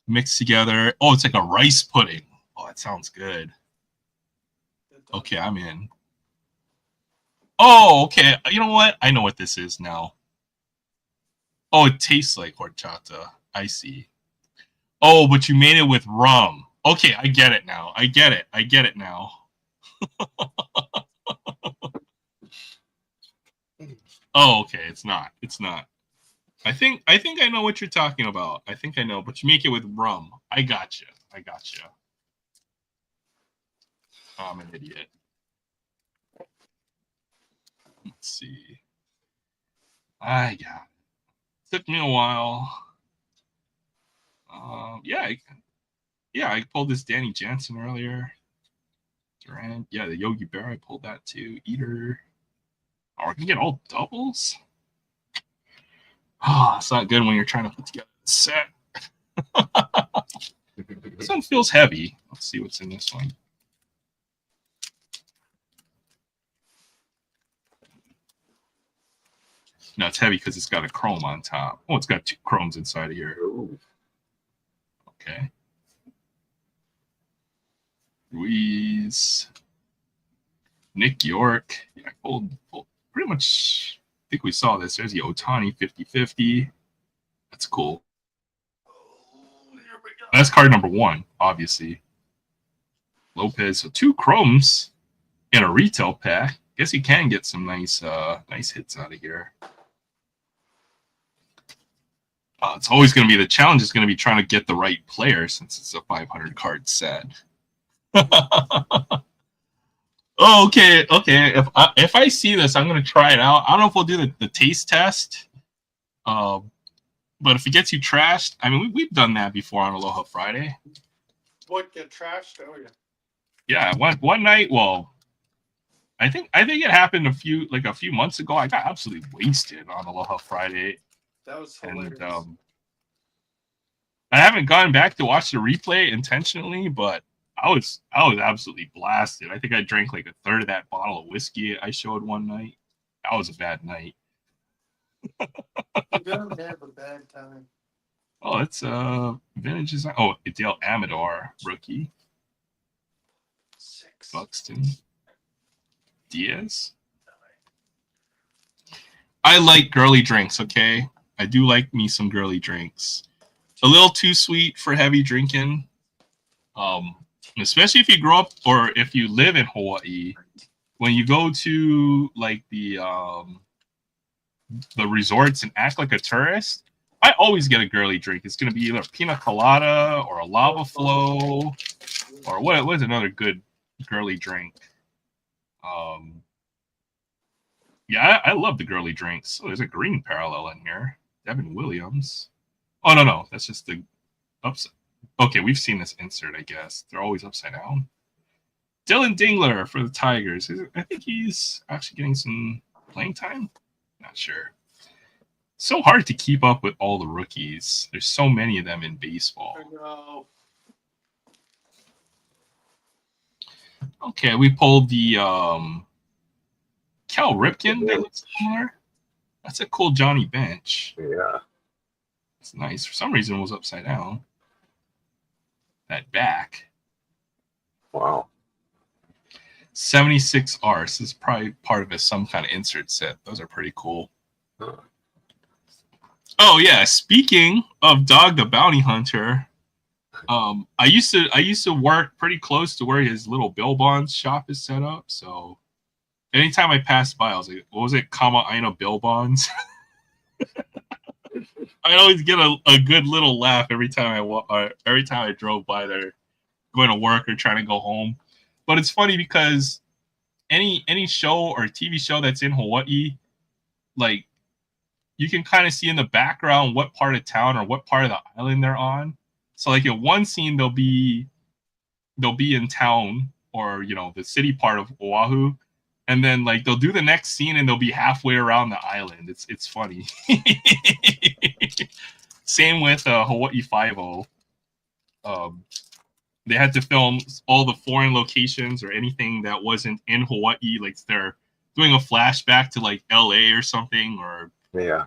mix together. Oh, it's like a rice pudding. Oh, that sounds good. Okay, I'm in. Oh, okay. You know what? I know what this is now. Oh, it tastes like horchata. I see. Oh, but you made it with rum. Okay, I get it now. I get it now. Oh, okay. It's not. I think I know what you're talking about. I think I know, but you make it with rum. I gotcha. I'm an idiot. Let's see. I got it. Took me a while. I pulled this Danny Jansen earlier. Durant. Yeah, the Yogi Bear, I pulled that too. Eater. Oh, I can get all doubles? Oh, it's not good when you're trying to put together a set. This one feels heavy. Let's see what's in this one. No, it's heavy because it's got a chrome on top. Oh, it's got 2 chromes inside of here. Ooh. Okay. Ruiz. Nick York. Yeah, I pulled pretty much think we saw this. There's the Otani 50-50. That's cool. That's card number 1, obviously. Lopez. So 2 chromes in a retail pack. Guess you can get some nice hits out of here. It's always going to be the challenge is going to be trying to get the right player since it's a 500 card set. Oh, okay. If I see this, I'm going to try it out. I don't know if we'll do the taste test. But if it gets you trashed, I mean, we've done that before on Aloha Friday. What, get trashed? Oh, yeah. Yeah, one night. Well, I think it happened a few months ago. I got absolutely wasted on Aloha Friday. That was hilarious. And I haven't gone back to watch the replay intentionally, but I was absolutely blasted. I think I drank like a third of that bottle of whiskey I showed one night. That was a bad night. You're gonna have a bad time. Oh, it's vintage design. Oh, Dale Amador rookie. 6. Buxton. Diaz. I like girly drinks, okay? I do like me some girly drinks. A little too sweet for heavy drinking. Especially if you grow up or if you live in Hawaii. When you go to like the resorts and act like a tourist, I always get a girly drink. It's gonna be either a pina colada or a lava flow or what is another good girly drink. Yeah, I love the girly drinks. Oh, there's a green parallel in here. Devin Williams. Oh, no. That's just the upside. Okay, we've seen this insert, I guess. They're always upside down. Dylan Dingler for the Tigers. I think he's actually getting some playing time. Not sure. So hard to keep up with all the rookies. There's so many of them in baseball. I know. Okay, we pulled the Cal Ripken. That looks similar. That's a cool Johnny Bench. Yeah. It's nice. For some reason, it was upside down. That back. Wow. 76R. This is probably part of some kind of insert set. Those are pretty cool. Huh. Oh yeah. Speaking of Dog the Bounty Hunter, I used to work pretty close to where his little Bill Bonds shop is set up. So anytime I passed by, I was like, "What was it? Kama Aina Bill Bonds." I always get a good little laugh every time I drove by there, going to work or trying to go home. But it's funny because any show or TV show that's in Hawaii, like you can kind of see in the background what part of town or what part of the island they're on. So like in one scene they'll be in town or the city part of Oahu, and then like they'll do the next scene and they'll be halfway around the island. It's funny. Same with Hawaii 5-0. They had to film all the foreign locations or anything that wasn't in Hawaii. Like they're doing a flashback to like LA or something, or Yeah.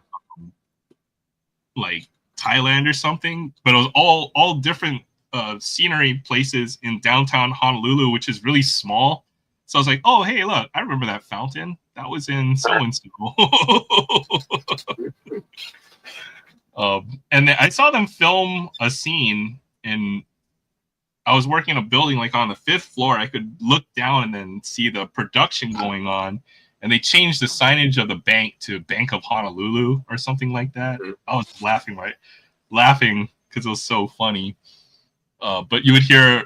like Thailand or something. But it was all different scenery places in downtown Honolulu, which is really small. So I was like, oh, hey, look, I remember that fountain. That was in so-and-so. And then I saw them film a scene in, I was working in a building like on the 5th floor. I could look down and then see the production going on. And they changed the signage of the bank to Bank of Honolulu or something like that. I was laughing because it was so funny. But you would hear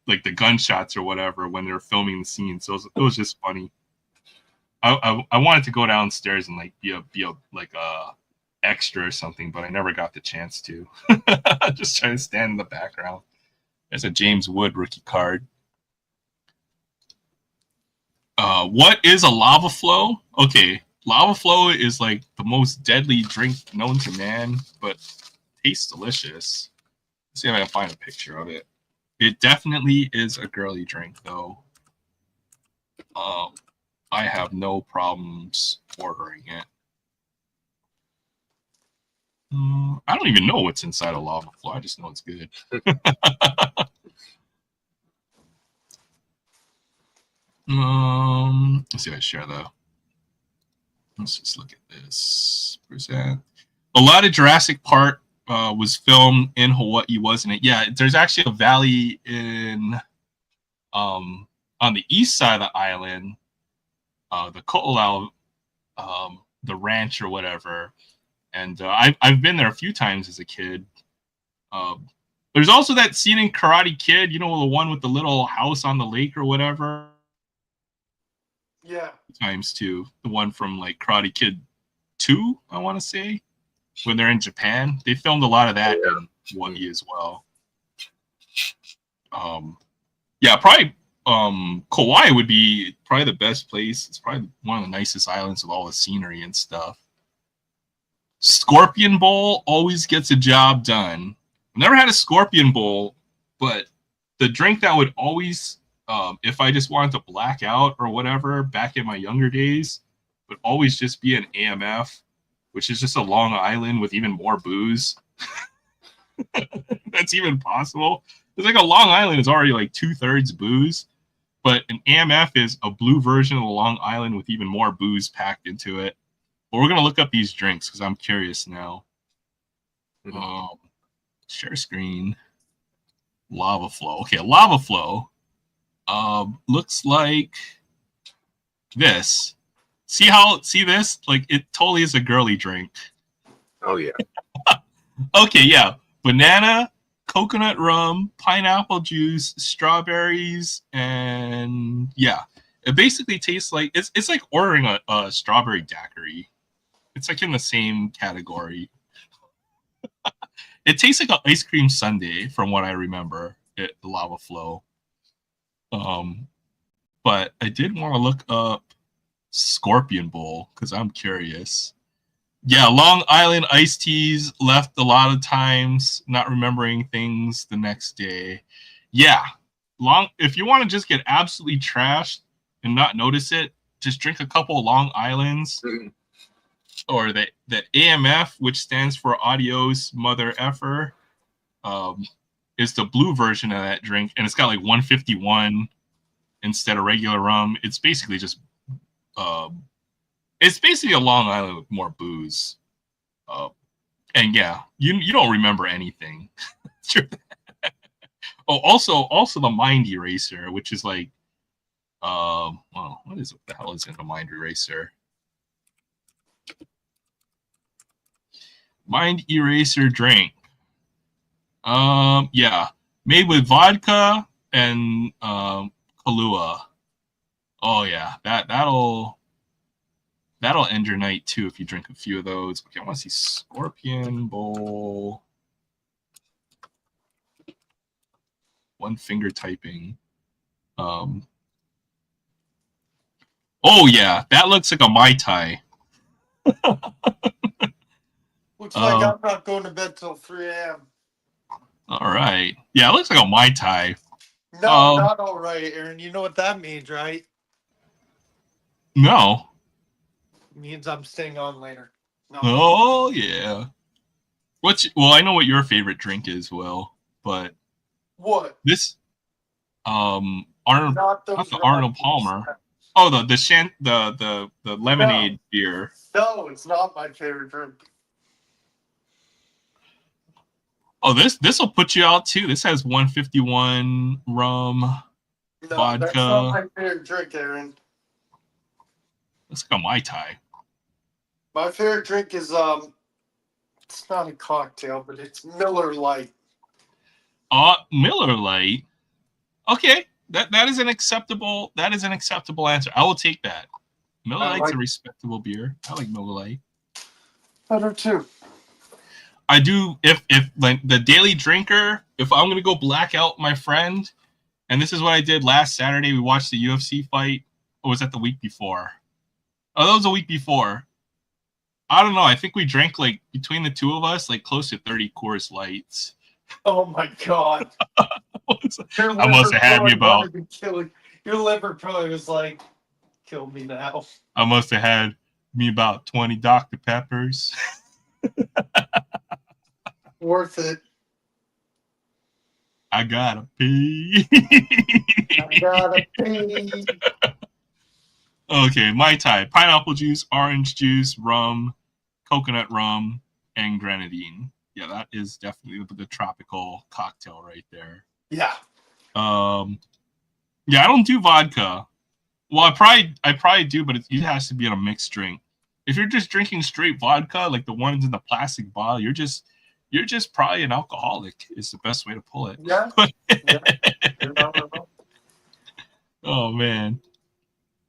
like the gunshots or whatever when they're filming the scene. So it was just funny. I wanted to go downstairs and like be a extra or something, but I never got the chance to. Just trying to stand in the background. There's a James Wood rookie card. What is a lava flow? Okay, lava flow is like the most deadly drink known to man, but tastes delicious. Let's see if I can find a picture of it. It definitely is a girly drink, though. I have no problems ordering it. I don't even know what's inside a lava flow. I just know it's good. Let's see if I share the Let's just look at this percent. A lot of Jurassic Park was filmed in Hawaii, wasn't it? Yeah, there's actually a valley in on the east side of the island, the Ko'olau, the ranch or whatever. And I've been there a few times as a kid. There's also that scene in Karate Kid, you know, the one with the little house on the lake or whatever. Yeah. Times too. The one from like Karate Kid 2, I want to say, when they're in Japan. They filmed a lot of that in Hawaii as well. Yeah, probably Kauai would be probably the best place. It's probably one of the nicest islands with all the scenery and stuff. Scorpion Bowl always gets a job done. I've never had a Scorpion Bowl, but the drink that would always, if I just wanted to black out or whatever back in my younger days, would always just be an AMF, which is just a Long Island with even more booze. That's even possible. It's like a Long Island is already like 2/3 booze, but an AMF is a blue version of a Long Island with even more booze packed into it. But we're gonna look up these drinks because I'm curious now. Share screen. Lava Flow. Okay, Lava Flow. Looks like this. See this? Like it totally is a girly drink. Oh yeah. Okay, yeah. Banana, coconut rum, pineapple juice, strawberries, and yeah. It basically tastes like it's like ordering a strawberry daiquiri. It's like in the same category. It tastes like an ice cream sundae from what I remember at the Lava Flow. But I did want to look up Scorpion Bowl because I'm curious. Yeah, Long Island iced teas left a lot of times not remembering things the next day. Yeah, if you want to just get absolutely trashed and not notice it, just drink a couple of Long Islands. Or the AMF, which stands for Adios Mother Effer, is the blue version of that drink, and it's got like 151 instead of regular rum. It's basically just, it's basically a Long Island with more booze, and yeah, you don't remember anything. Oh, also the Mind Eraser, which is like, well, what the hell is in the Mind Eraser? Mind Eraser drink. Yeah, made with vodka and Kahlua. Oh yeah, that'll end your night too if you drink a few of those. Okay, I want to see Scorpion Bowl. One finger typing. Oh yeah, that looks like a Mai Tai. Looks like I'm not going to bed till 3 a.m. All right. Yeah, it looks like a Mai Tai. No, not all right, Aaron. You know what that means, right? No. It means I'm staying on later. No. Oh yeah. Well, I know what your favorite drink is, Will, but What? This Arnold, Not the Arnold Palmer. Oh, the lemonade beer. No, it's not my favorite drink. Oh, this will put you out too. This has 151 rum, vodka. That's not my favorite drink, Aaron. Looks like a Mai Tai. My favorite drink is it's not a cocktail, but it's Miller Lite. Miller Lite. Okay, that is an acceptable answer. I will take that. Miller Lite's a respectable beer. I like Miller Lite. Better too. I do if like the daily drinker, if I'm gonna go black out my friend, and this is what I did last Saturday, we watched the UFC fight, or was that the week before? Oh, that was a week before. I don't know. I think we drank like between the two of us, like close to 30 Coors Lights. Oh my god. I must have had me about. Your liver probably was like, kill me now. I must have had me about 20 Dr. Peppers. Worth it. I gotta pee. I gotta pee. Okay, Mai Tai, pineapple juice, orange juice, rum, coconut rum, and grenadine. Yeah, that is definitely the tropical cocktail right there. Yeah. Um, yeah, I don't do vodka. Well, I probably do, but it has to be in a mixed drink. If you're just drinking straight vodka, like the ones in the plastic bottle, you're just probably an alcoholic. Is the best way to pull it. Yeah. Yeah. You're not wrong. Oh man,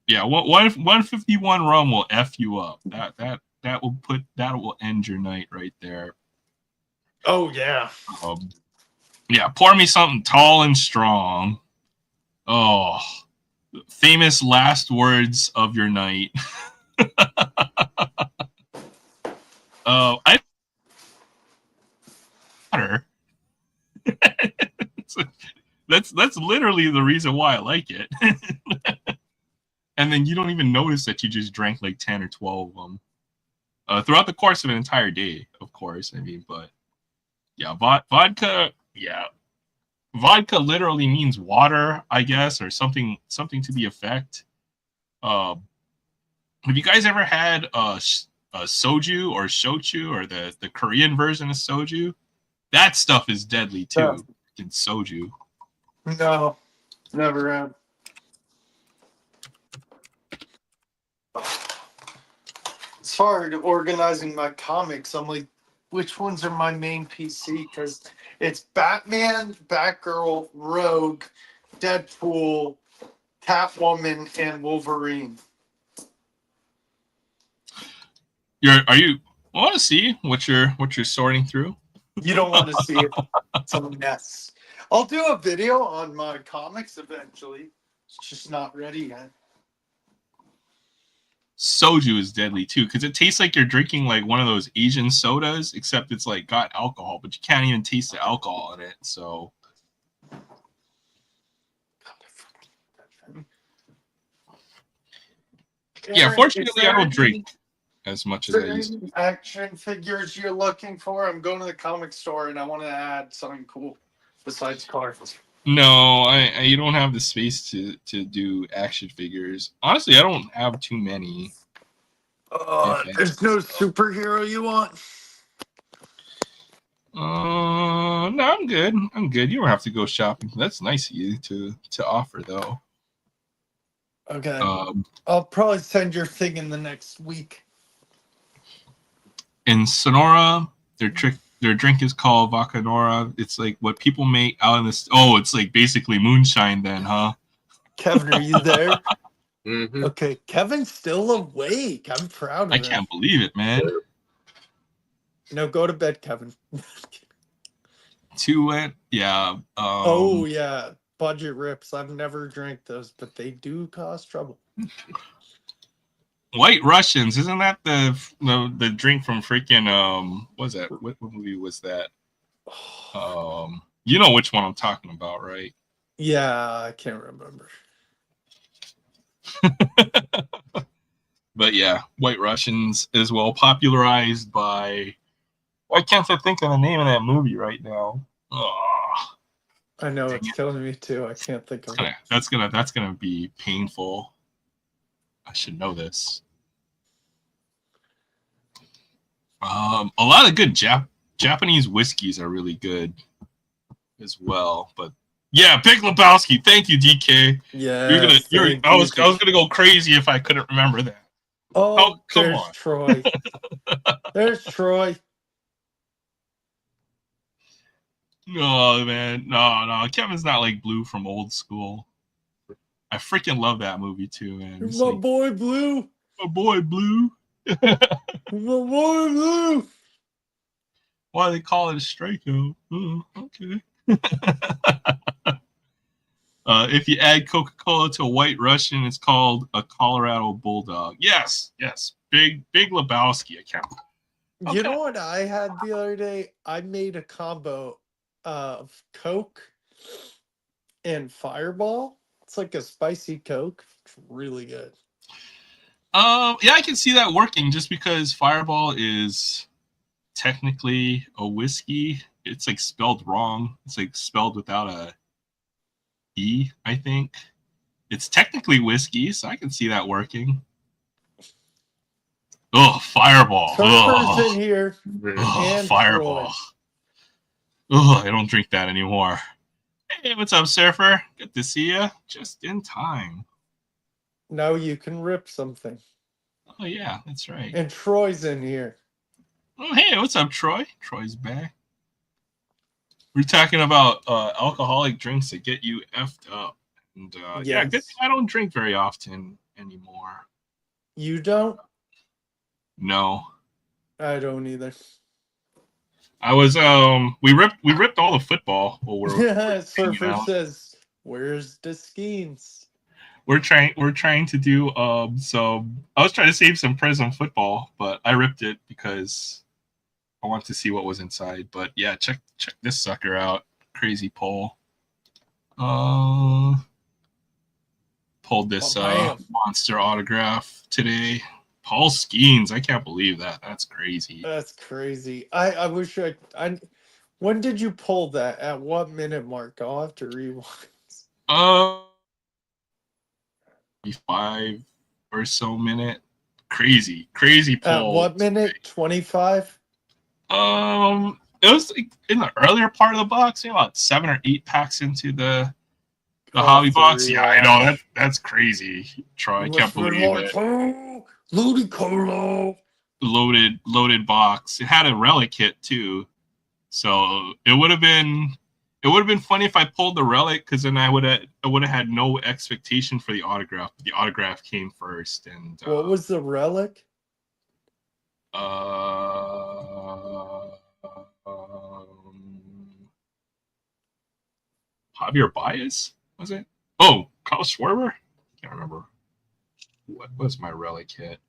yeah. 151 rum will f you up. That will end your night right there. Oh yeah. Yeah, pour me something tall and strong. Oh, famous last words of your night. I water. That's literally the reason why I like it. And then you don't even notice that you just drank like 10 or 12 of them throughout the course of an entire day, of course. I mean, but yeah, vodka. Yeah, vodka literally means water, I guess, or something to the effect. Have you guys ever had a soju or shochu or the Korean version of soju? That stuff is deadly too. In soju. No, never have. As far as organizing my comics, I'm like, which ones are my main PC? Because it's Batman, Batgirl, Rogue, Deadpool, Catwoman, and Wolverine. Are you? I want to see what you're sorting through. You don't want to see it. It's a mess. I'll do a video on my comics eventually. It's just not ready yet. Soju is deadly too because it tastes like you're drinking like one of those Asian sodas, except it's like got alcohol, but you can't even taste the alcohol in it. So yeah, fortunately I don't drink as much as I used to. Action figures you're looking for? I'm going to the comic store and I want to add something cool besides cards. No, I don't have the space to do action figures. Honestly, I don't have too many. There's no superhero you want? No, I'm good. I'm good. You don't have to go shopping. That's nice of you to offer, though. Okay. I'll probably send your thing in the next week. In Sonora, their drink is called Bacanora. It's like what people make out in this. Oh, it's like basically moonshine, then, huh? Kevin, are you there? Mm-hmm. Okay, Kevin's still awake. I'm proud of him. I can't believe it, man. No, go to bed, Kevin. Too wet, yeah. Oh yeah, budget rips. I've never drank those, but they do cause trouble. White Russians, isn't that the drink from freaking what was that? What movie was that? You know which one I'm talking about, right? Yeah, I can't remember. But yeah, White Russians is well popularized by. Why can't I think of the name of that movie right now? Oh, I know it's killing me too. I can't think of it. That's gonna be painful. I should know this. A lot of good Japanese whiskeys are really good as well. But yeah, Big Lebowski. Thank you, DK. Yeah, I was gonna go crazy if I couldn't remember that. Oh, come there's on. Troy. There's Troy. No, man. No. Kevin's not like Blue from Old School. I freaking love that movie too, man. My like, boy Blue. My boy Blue. My boy Blue. Why they call it a strikeout? Oh, okay. If you add Coca-Cola to a White Russian, it's called a Colorado Bulldog. Yes. Big Lebowski. I can't. You know what I had the other day? I made a combo of Coke and Fireball. It's like a spicy Coke. It's really good. Yeah, I can see that working just because Fireball is technically a whiskey. It's like spelled wrong. It's like spelled without a E, I think. It's technically whiskey, so I can see that working. Oh, Fireball. Surfer's in Oh, here. And Fireball. Troy. Oh, I don't drink that anymore. Hey, what's up, Surfer? Good to see you. Just in time. Now you can rip something. Oh, yeah, that's right. And Troy's in here. Oh, hey, what's up, Troy? Troy's back. We're talking about alcoholic drinks that get you effed up. And yeah, good thing I don't drink very often anymore. You don't? No. I don't either. I was we ripped all the football while we're Surfer says, "Where's the skeins?" We're trying to do so I was trying to save some Prism football, but I ripped it because I want to see what was inside. But yeah, check this sucker out. Crazy pull. Pulled this monster autograph today. Paul Skeens. I can't believe that. That's crazy. That's crazy. I wish I when did you pull that? At what minute mark? I'll have to rewind. 5 or so minute. Crazy pull. At what minute? 25? It was like in the earlier part of the box, about 7 or 8 packs into the hobby box. Yeah, I know that's crazy. Troy, I can't believe it. Ludicolo. Loaded box. It had a relic kit too, so it would have been funny if I pulled the relic, because then I would have had no expectation for the autograph. The autograph came first, and what was the relic? Javier Baez, was it? Oh, Kyle Schwarber? Can't remember. What was my relic hit?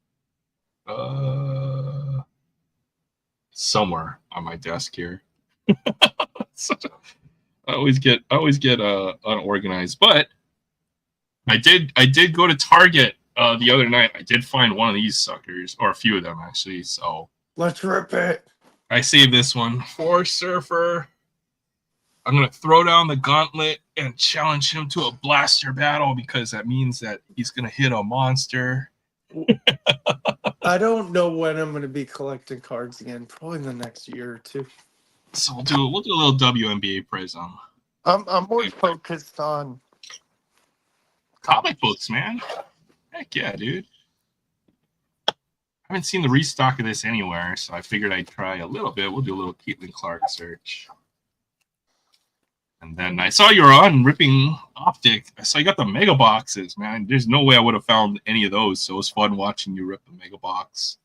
Somewhere on my desk here. I always get unorganized, but I did go to Target the other night. I did find one of these suckers, or a few of them actually. So let's rip it. I saved this one for Surfer. I'm gonna throw down the gauntlet and challenge him to a blaster battle, because that means that he's gonna hit a monster. I don't know when I'm gonna be collecting cards again. Probably in the next year or two. So we'll do a little WNBA Prism. I'm more focused on comic books, man. Heck yeah, dude. I haven't seen the restock of this anywhere, so I figured I'd try a little bit. We'll do a little Caitlin Clark search. And then I saw you were on Ripping Optic. I saw you got the mega boxes, man. There's no way I would have found any of those, so it was fun watching you rip the mega box.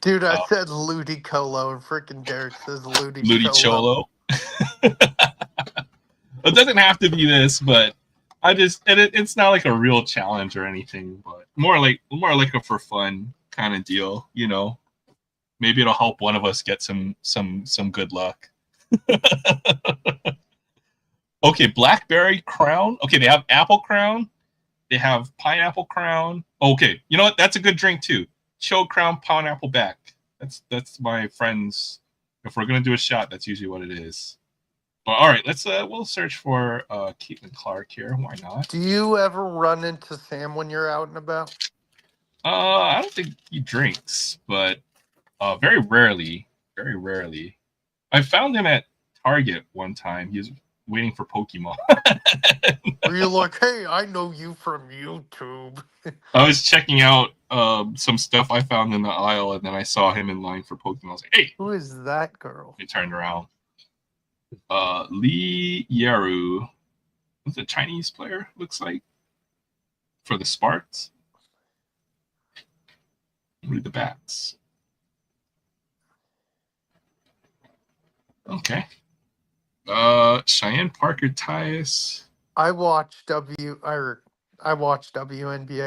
Dude, I said Ludicolo, and freaking Derek says Ludicolo. It doesn't have to be this, but it's not like a real challenge or anything, but more like a for fun kind of deal, you know. Maybe it'll help one of us get some good luck. Okay, Blackberry Crown. Okay, they have Apple Crown. They have Pineapple Crown. Okay, you know what? That's a good drink too. Chill Crown Pineapple Back. That's my friends. If we're gonna do a shot, that's usually what it is. But all right, we'll search for Caitlin Clark here. Why not? Do you ever run into Sam when you're out and about? I don't think he drinks, but very rarely. Very rarely. I found him at Target one time. He was waiting for Pokemon. Were you like, hey, I know you from YouTube? I was checking out some stuff I found in the aisle, and then I saw him in line for Pokemon. I was like, hey, who is that girl? He turned around. Lee Yaru. What's a Chinese player, looks like, for the Sparks. Read the bats. Okay. Cheyenne Parker Tyus. I watch WNBA.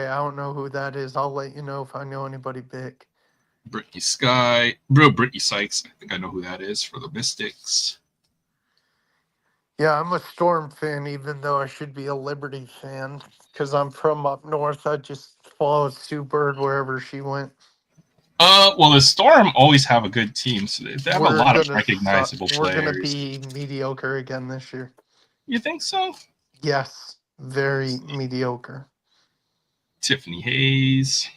I don't know who that is. I'll let you know if I know anybody big. Brittany Sykes. I think I know who that is for the Mystics. Yeah, I'm a Storm fan, even though I should be a Liberty fan, because I'm from up north. I just followed Sue Bird wherever she went. Well, the Storm always have a good team, so they have a lot of recognizable players. We're going to be mediocre again this year. You think so? Yes, very mediocre. Tiffany Hayes.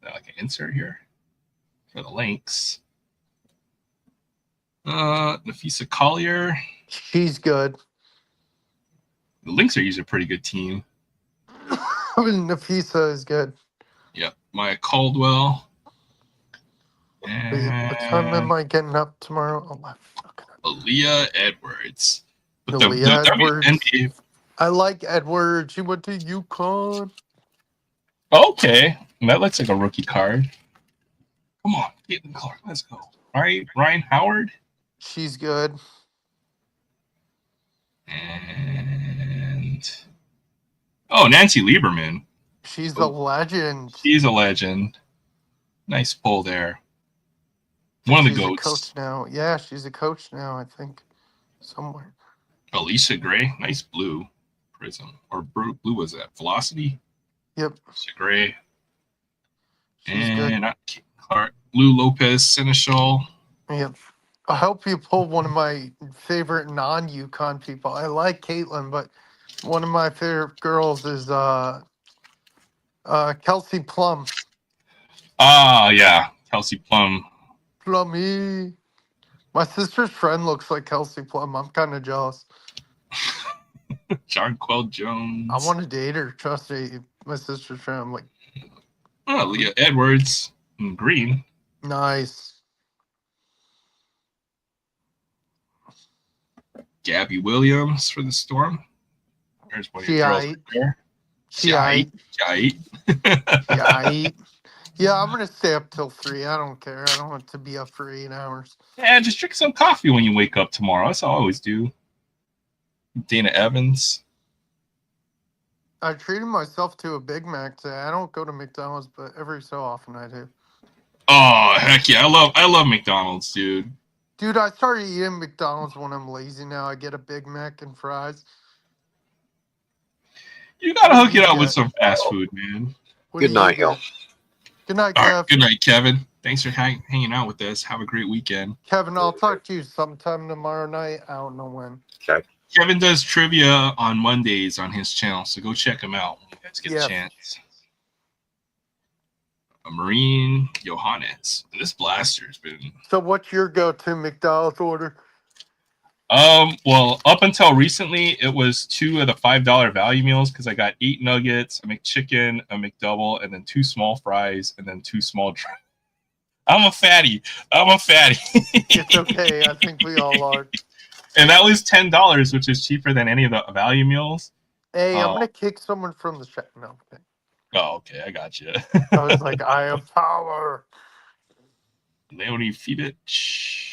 I can insert here for the links. Nafisa Collier. She's good. The Lynx are usually a pretty good team. Nafisa is good. Yep. Maya Caldwell. Wait, what time am And I getting up tomorrow? Oh my fucking. Aaliyah Edwards. But Aaliyah Edwards. WNBA. I like Edwards. She went to UConn. Okay. That looks like a rookie card. Come on, Caitlin Clark. Let's go. All right, Ryan Howard. She's good. And Nancy Lieberman. She's a legend. She's a legend. Nice pull there. One of the She's goats. a coach now. Yeah, she's a coach now, I think. Somewhere. Alicia Gray. Nice blue prism. Or blue was that? Velocity? Yep. Alicia Gray. She's and good. Not Caitlin Clark. Blue Lopez Seneschal. Yep. I hope you pull one of my favorite non-UConn people. I like Caitlin, but one of my favorite girls is Kelsey Plum. Ah, yeah. Kelsey Plum. Plummy. My sister's friend looks like Kelsey Plum. I'm kind of jealous. Jonquel Jones. I want to date her. Trust me. My sister's friend. I'm like, Leah Edwards in green. nice. Gabby Williams for the Storm. There's one of your girls right there. Yeah, I'm going to stay up till 3. I don't care. I don't want to be up for 8 hours. Yeah, just drink some coffee when you wake up tomorrow. That's all I always do. Dana Evans. I treated myself to a Big Mac today. I don't go to McDonald's, but every so often I do. Oh, heck yeah. I love McDonald's, dude. Dude, I started eating McDonald's when I'm lazy now. I get a Big Mac and fries. You gotta hook it up with some fast food, man. Good night, y'all. Good night, All Kev. right, good night, Kevin. Thanks for hanging out with us. Have a great weekend. Kevin, I'll talk to you sometime tomorrow night. I don't know when. Okay. Kevin does trivia on Mondays on his channel, so go check him out when you guys get a chance. Marine Johannes. This blaster's been. So, what's your go-to McDonald's order? Well, up until recently, it was 2 of the $5 value meals because I got 8 nuggets, a McChicken, a McDouble, and then 2 small fries, and then 2 small drinks. I'm a fatty. It's okay. I think we all are. And that was $10, which is cheaper than any of the value meals. Hey, I'm gonna kick someone from the chat. No. Okay. Oh, okay, I got you. I was like, I have power. Leonie Fibich.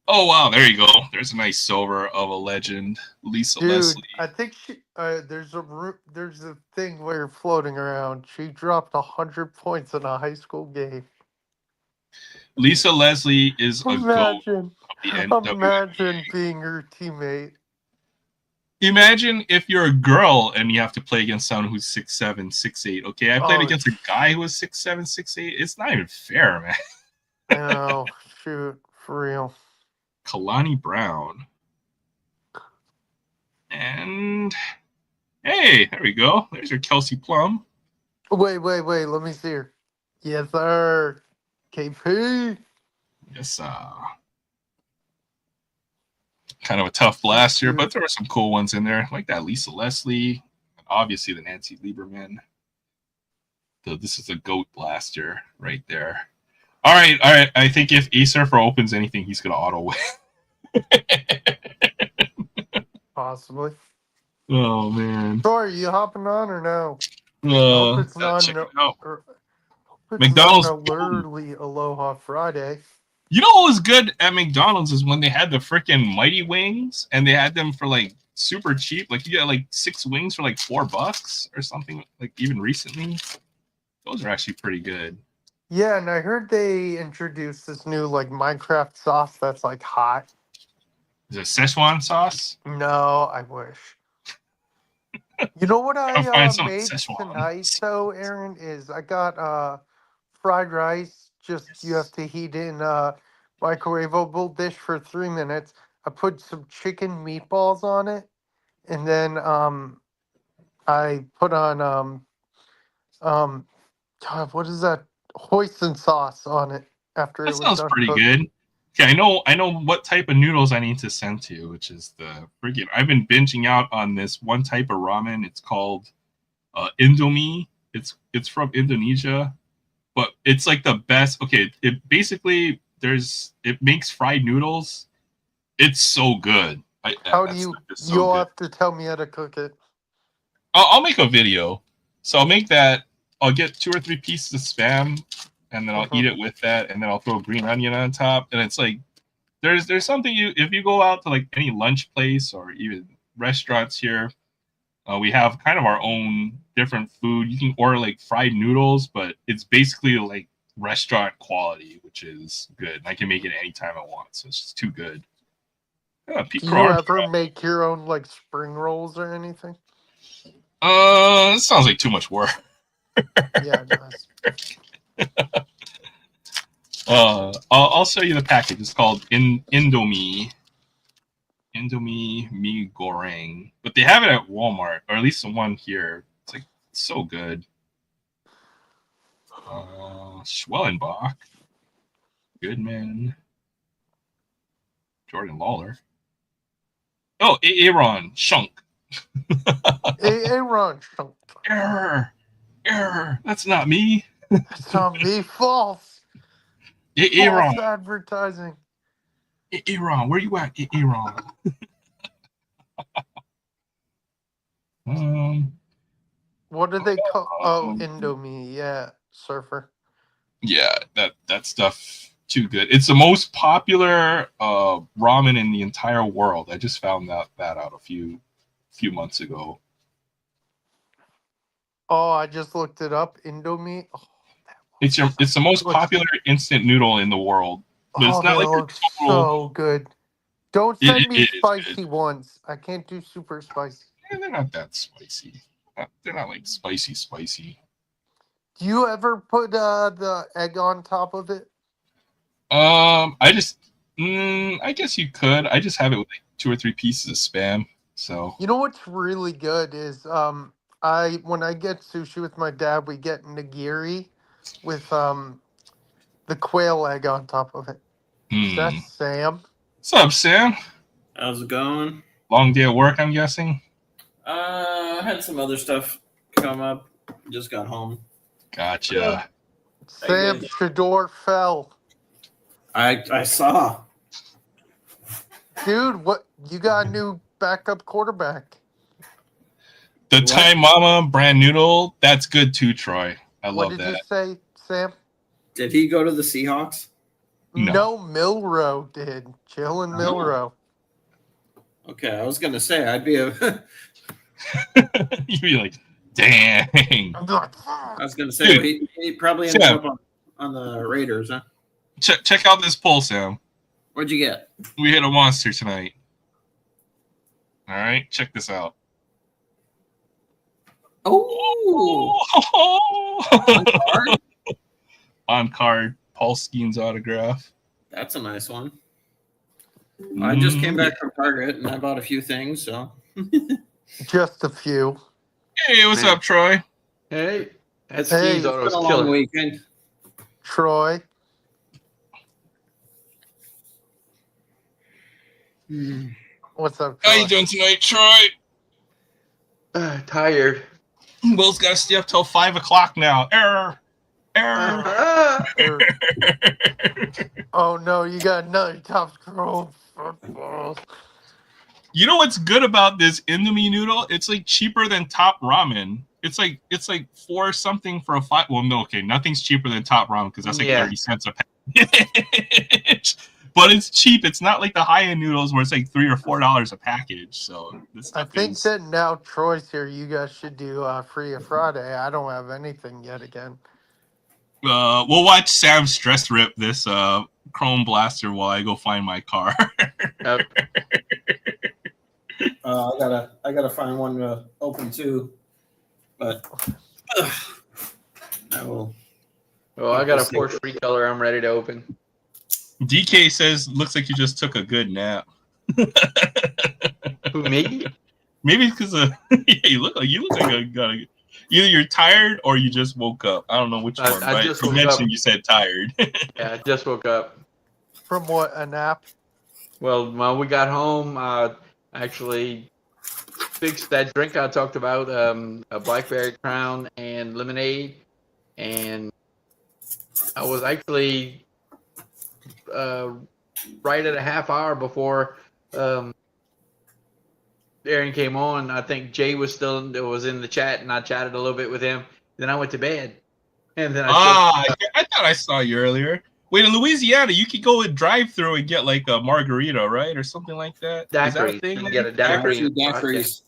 Oh wow, there you go. There's a nice silver of a legend, Lisa Leslie. I think she. There's a thing where you're floating around. She dropped 100 points in a high school game. Lisa Leslie is a goat. Imagine being her teammate. Imagine if you're a girl and you have to play against someone who's 6'7", 6'8". Okay, I played against a guy who was 6'7", 6'8". It's not even fair, man. I know. Shoot, for real. Kalani Brown. And hey, there we go. There's your Kelsey Plum. Wait. Let me see her. Yes, sir. KP. Yes, kind of a tough blast here, but there are some cool ones in there, like that Lisa Leslie, and obviously the Nancy Lieberman. This is a GOAT blaster right there. All right. I think if Asurfer opens anything, he's gonna auto win. Possibly. Oh man. Sorry, you hopping on or no? Hope it's not check it out. McDonald's literally Aloha Friday. You know what was good at McDonald's is when they had the freaking Mighty Wings and they had them for like super cheap. Like you get like 6 wings for like $4 or something. Like even recently, those are actually pretty good. Yeah, and I heard they introduced this new like Minecraft sauce that's like hot. Is it Szechuan sauce? No, I wish. You know what I made tonight, though, Aaron, is I got fried rice. Just you have to heat in a microwavable dish for 3 minutes. I put some chicken meatballs on it, and then I put on God, what is that? Hoisin sauce on it after That it was sounds done pretty cooking. good. Okay, I know what type of noodles I need to send to you, which is the freaking. I've been binging out on this one type of ramen. It's called Indomie. It's from Indonesia, but it's like the best. Okay, it basically it makes fried noodles. It's so good. How do That you? stuff is so You'll good. have to tell me how to cook it. I'll make a video. So I'll make that. I'll get 2 or 3 pieces of spam, and then I'll eat it with that, and then I'll throw green onion on top. And it's like there's something if you go out to like any lunch place or even restaurants here, we have kind of our own different food. You can order like fried noodles, but it's basically like restaurant quality, which is good. And I can make it anytime I want, so it's just too good. Yeah, Pete Do you Crow. ever make your own like spring rolls or anything? It sounds like too much work. Yeah, it does. I'll show you the package. It's called Indomie Mi Goreng, but they have it at Walmart, or at least the one here. It's like so good. Schwellenbach, Goodman, Jordan Lawler. Oh, Aaron Shunk. Aaron, Error. That's not me. it's on me. False. Aaron. False advertising. Aaron, where you at, Aaron? What do they call? Oh, Indomie. Yeah, surfer. Yeah, that stuff too good. It's the most popular ramen in the entire world. I just found that out a few months ago. Oh, I just looked it up. Indomie. Oh, It's the most popular instant noodle in the world. But it's not like your looks total, so good. Don't send me it is spicy good. ones. I can't do super spicy. They're not that spicy. They're not like spicy. Do you ever put the egg on top of it? I guess you could. I just have it with like 2 or 3 pieces of spam. So You know what's really good is I when I get sushi with my dad, we get nigiri with the quail egg on top of it. Is that Sam? What's up, Sam? How's it going? Long day at work, I'm guessing. I had some other stuff come up. Just got home. Gotcha. Sam did. Shador fell. I saw. Dude, what you got a new backup quarterback. The What? Thai Mama brand noodle, that's good too, Troy. I What love did you that. say, Sam? Did he go to the Seahawks? No. Milrow did. Jalen Milrow. Okay, I was gonna say I'd be a. You'd be like, dang. I'm like, I was gonna say Dude. he probably ended Sam. up on the Raiders, huh? Check out this poll, Sam. What'd you get? We hit a monster tonight. All right, check this out. Oh, On card? On card, Paul Skeen's autograph. That's a nice one. I just came back from Target and I bought a few things. So just a few. Hey, what's up, Troy? Hey, that's Hey. Steve's it's Auto's been a long killer. weekend. Troy. What's up, Troy? How you doing tonight, Troy? Tired. Will's got to stay up till 5 o'clock now. Error. Oh no, you got another top scroll football. You know what's good about this Indomie noodle? It's like cheaper than Top Ramen. It's like 4 something for a 5. Well, no, okay, nothing's cheaper than Top Ramen because that's like 30 cents a package. But it's cheap. It's not like the high end noodles where it's like $3 or $4 a package. So this I stuff think that now Troy's here, you guys should do Free of Friday. I don't have anything yet again. We'll watch Sam stress rip this Chrome Blaster while I go find my car. I gotta find one to open too, but I will. Well, I got a Porsche free color I'm ready to open. DK says, looks like you just took a good nap. Who, me? Maybe it's because yeah, you look like either you're tired or you just woke up. I don't know which one. I But just you woke up. mentioned you said tired. Yeah, I just woke up. From what, a nap? Well, when we got home, actually fixed that drink I talked about, a blackberry crown and lemonade, and I was actually right at a half hour before Aaron came on. I think Jay was in the chat, and I chatted a little bit with him. Then I went to bed, and then I thought I saw you earlier. Wait, in Louisiana, you could go and drive through and get like a margarita, right, or something like that. Is that a daiquiri. thing? You can get a Drive daiquiri. through daiquiris.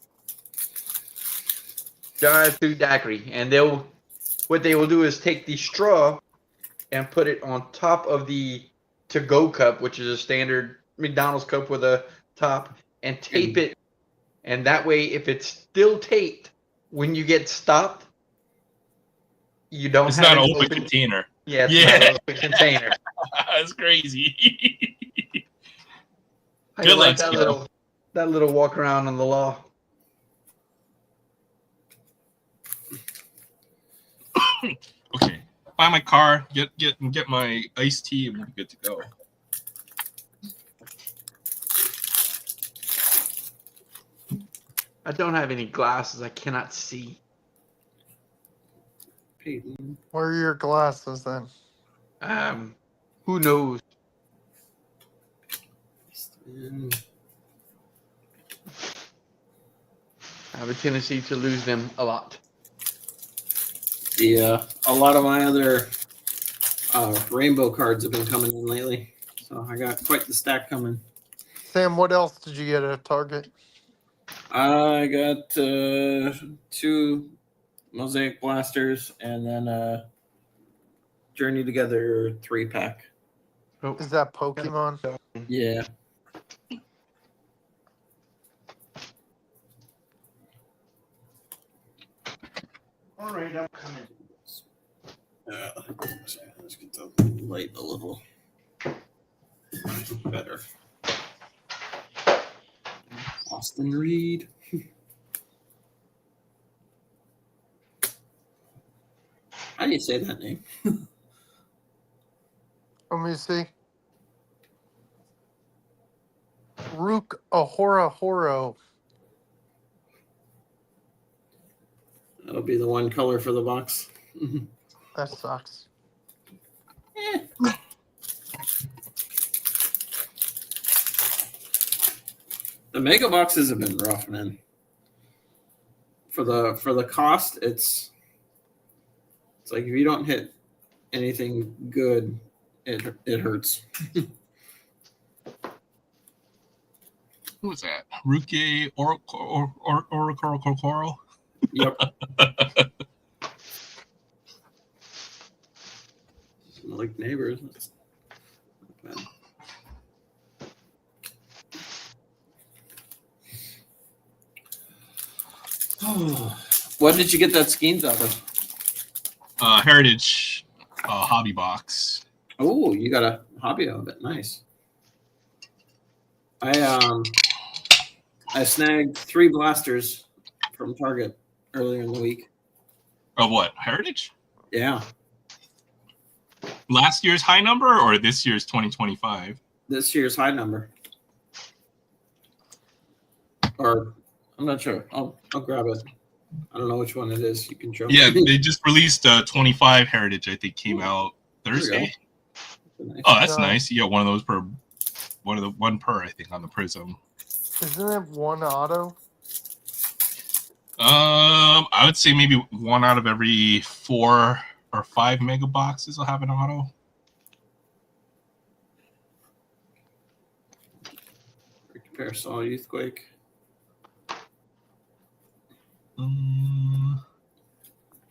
Drive through daiquiri, and what they will do is take the straw and put it on top of the to-go cup, which is a standard McDonald's cup with a top, and tape it. And that way, if it's still taped, when you get stopped, you don't It's have not an an open container. Yeah, it's Yeah. not an open container. That's crazy. I Good like luck, that little walk around on the law. Okay, buy my car, get my iced tea, and we'll be good to go. I don't have any glasses. I cannot see. Peyton. Where are your glasses then? Who knows? I have a tendency to lose them a lot. Yeah, a lot of my other rainbow cards have been coming in lately, so I got quite the stack coming. Sam, what else did you get at Target? I got 2 Mosaic Blasters and then a Journey Together 3-pack. Is that Pokemon? Yeah. All right, I'm coming. Let's get the light a little better. Austin Reed. How do you say that name? Let me see. Rook Ahora Horo. That'll be the one color for the box. That sucks. The mega boxes have been rough, man. For the cost, it's like if you don't hit anything good, it hurts. Who was that? Ruke Orokoro? Yep. Like neighbors. That's not bad. What did you get that skeins out of? Heritage hobby box. Oh, you got a hobby of it. Nice. I snagged 3 blasters from Target earlier in the week. Of what? Heritage? Yeah. Last year's high number or this year's 2025? This year's high number. Or I'm not sure. I'll grab it. I don't know which one it is. You can show Yeah, me. they just released 25 Heritage, I think, came out Thursday. Nice. Oh, that's Yeah. nice. You got one of those per one per, I think, on the Prism. Isn't it one auto? I would say maybe 1 out of every 4 or 5 mega boxes will have an auto. Parasol Youthquake.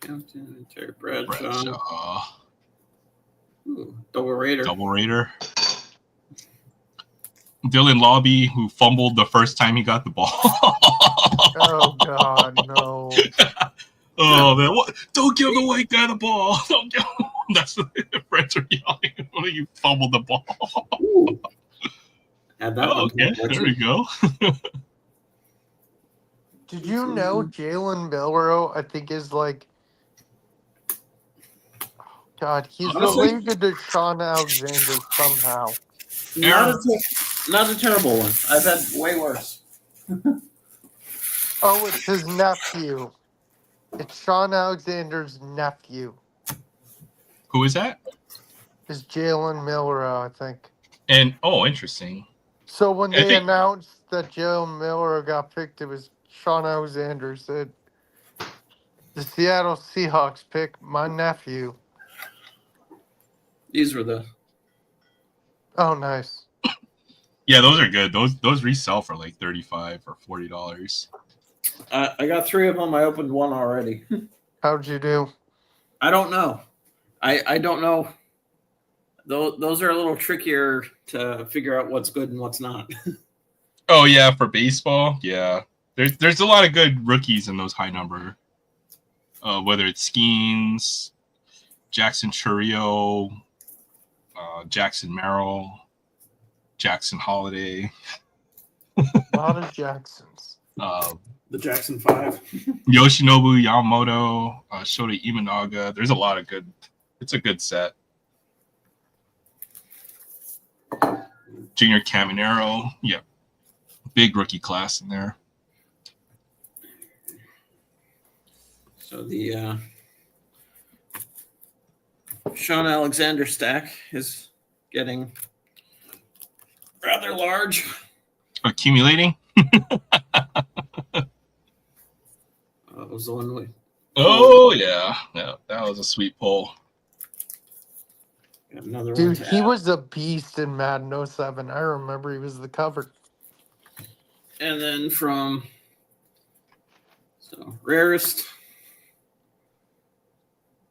Captain Terry Bradshaw. Ooh, Double Raider. Double Raider. Dylan Lobby, who fumbled the first time he got the ball. Oh God, no! Oh man, what? Don't give the white guy the ball. Don't give. That's what the friends are yelling when you fumbled the ball. Ooh. Add that Oh, one. okay, there we go. Did you know Jalen Milrow, I think, is like, God, he's Honestly? related to Sean Alexander somehow. Not not a terrible one. I've had way worse. Oh, it's his nephew. It's Sean Alexander's nephew. Who is that? Is Jalen Milrow, I think. And interesting. So when I they think announced that Jalen Milrow got picked, it was Sean Alexander said, the Seattle Seahawks pick my nephew. These were the. Oh, nice. yeah, those are good. Those resell for like $35 or $40. I got 3 of them. I opened one already. How'd you do? I don't know. I don't know. Those are a little trickier to figure out what's good and what's not. Oh yeah, for baseball, yeah. There's a lot of good rookies in those high number. Whether it's Skeens, Jackson Churio, Jackson Merrill, Jackson Holiday. A lot of Jacksons. The Jackson 5. Yoshinobu Yamamoto, Shota Imanaga. There's a lot of good. It's a good set. Junior Caminero. Yeah. Big rookie class in there. So the Sean Alexander stack is getting rather large. Accumulating. It was the one we. Oh yeah. Yeah. That was a sweet pull. Got another one. Dude, to he add. was a beast in Madden 07. I remember he was the cover. And then rarest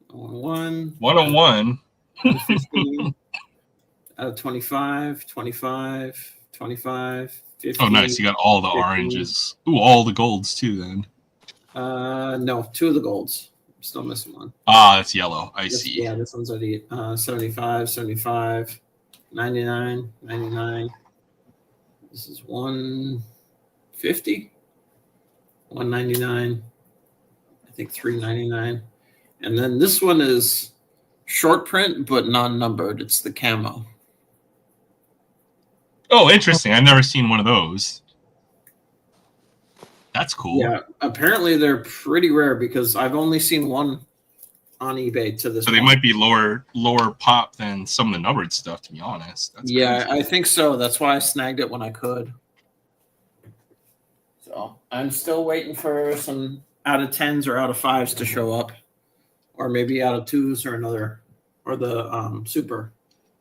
101, 101. 15, out of 25, 25, 25, 50. Oh, nice. You got all the 50. oranges. Ooh, all the golds too then. No, 2 of the golds. I'm still missing one. Ah, that's yellow. I see. Yeah, this one's already 75, 75, 99, 99. This is 150, 199, I think 399. And then this one is short print but non-numbered. It's the camo. Oh, interesting. I've never seen one of those. That's cool. Yeah, apparently they're pretty rare because I've only seen one on eBay to this So point. they might be lower pop than some of the numbered stuff, to be honest. That's Yeah, crazy. I think so. That's why I snagged it when I could. So I'm still waiting for some out of 10s or out of 5s to show up, or maybe out of 2s or another, or the super.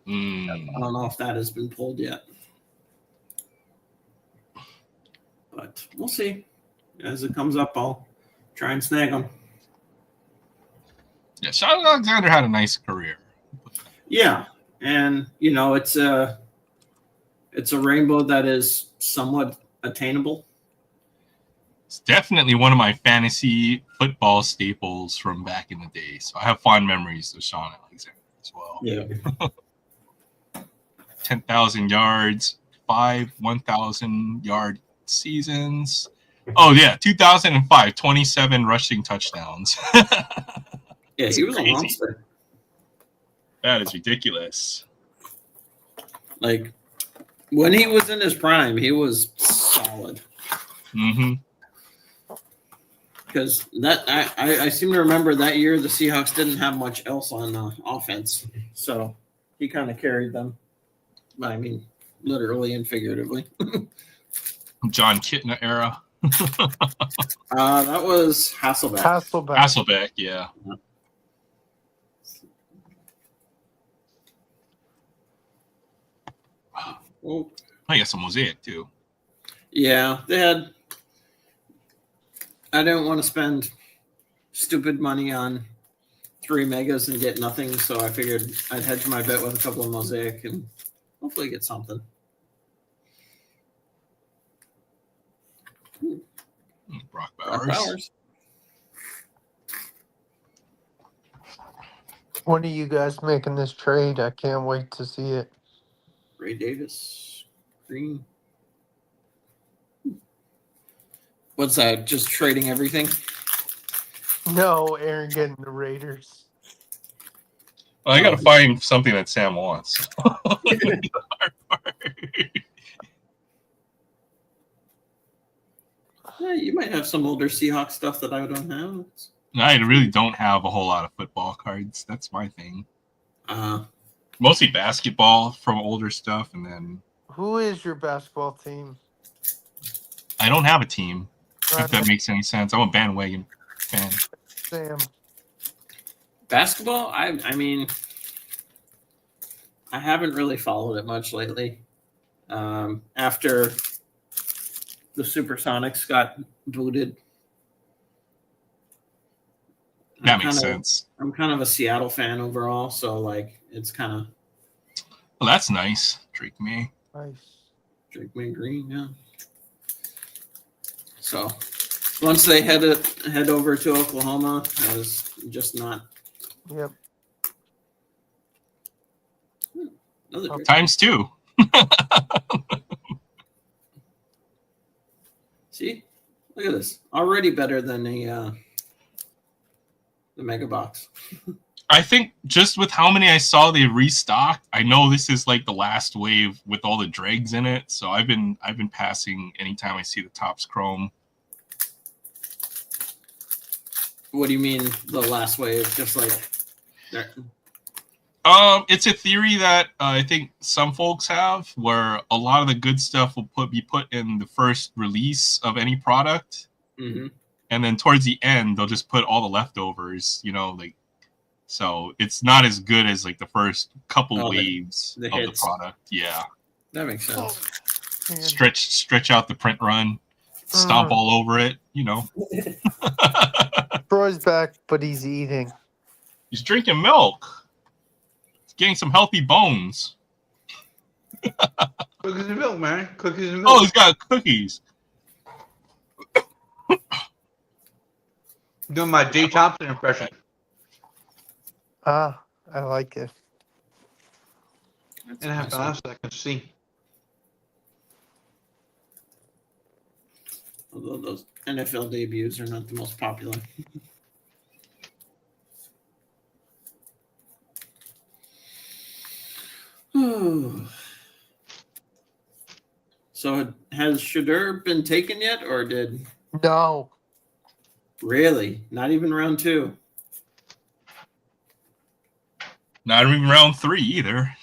I don't know if that has been pulled yet, but we'll see. As it comes up, I'll try and snag them. Yeah, Sean Alexander had a nice career. Yeah, and it's a rainbow that is somewhat attainable. It's definitely one of my fantasy football staples from back in the day. So I have fond memories of Sean Alexander as well. Yeah. 10,000 yards, 5 1,000-yard seasons. Oh, yeah, 2005, 27 rushing touchdowns. Yeah, he was crazy. a monster. That is ridiculous. Like, when he was in his prime, he was solid. Mm-hmm. Because I seem to remember that year the Seahawks didn't have much else on offense. So he kind of carried them. I mean, literally and figuratively. John Kitna era. That was Hasselbeck. Hasselbeck, yeah. Well, I guess a mosaic too. yeah, they had. I didn't want to spend stupid money on 3 megas and get nothing, so I figured I'd hedge my bet with a couple of mosaic and hopefully get something. Brock Brock Bowers. Bowers. When are you guys making this trade? I can't wait to see it. Ray Davis. Green. What's that? Just trading everything? No, Aaron getting the Raiders. Well, I got to find something that Sam wants. Yeah, you might have some older Seahawks stuff that I don't have. I really don't have a whole lot of football cards. That's my thing. Mostly basketball from older stuff, and then Who is your basketball team? I don't have a team. If that makes any sense, I'm a bandwagon fan. Sam. Basketball? I mean, I haven't really followed it much lately. After the Supersonics got booted. That makes sense. I'm kind of a Seattle fan overall, so like it's kind of. Well, that's nice. Drake May. Nice. Drake May Green, yeah. So once they head over to Oklahoma, I was just not. Yep. Another Drake. Times 2. See, look at this. Already better than the Mega Box. I think just with how many I saw they restocked, I know this is like the last wave with all the dregs in it. So I've been passing anytime I see the Topps Chrome. What do you mean the last wave? Just like there. It's a theory that I think some folks have, where a lot of the good stuff will be put in the first release of any product, Mm-hmm. and then towards the end they'll just put all the leftovers. Like, so it's not as good as like the first couple waves the of hits. the product. Yeah, That makes sense. stretch out the print run, stomp all over it. Troy's back, but he's eating. He's drinking milk. Getting some healthy bones. Cookies and milk, man. Cookies and milk. Oh, he's got cookies. Doing my Jay Thompson impression. Ah, I like it. And I have to ask so I can see. Although those NFL debuts are not the most popular. So has Shadur been taken yet, or did No. really not even round 2? Not even round 3 either.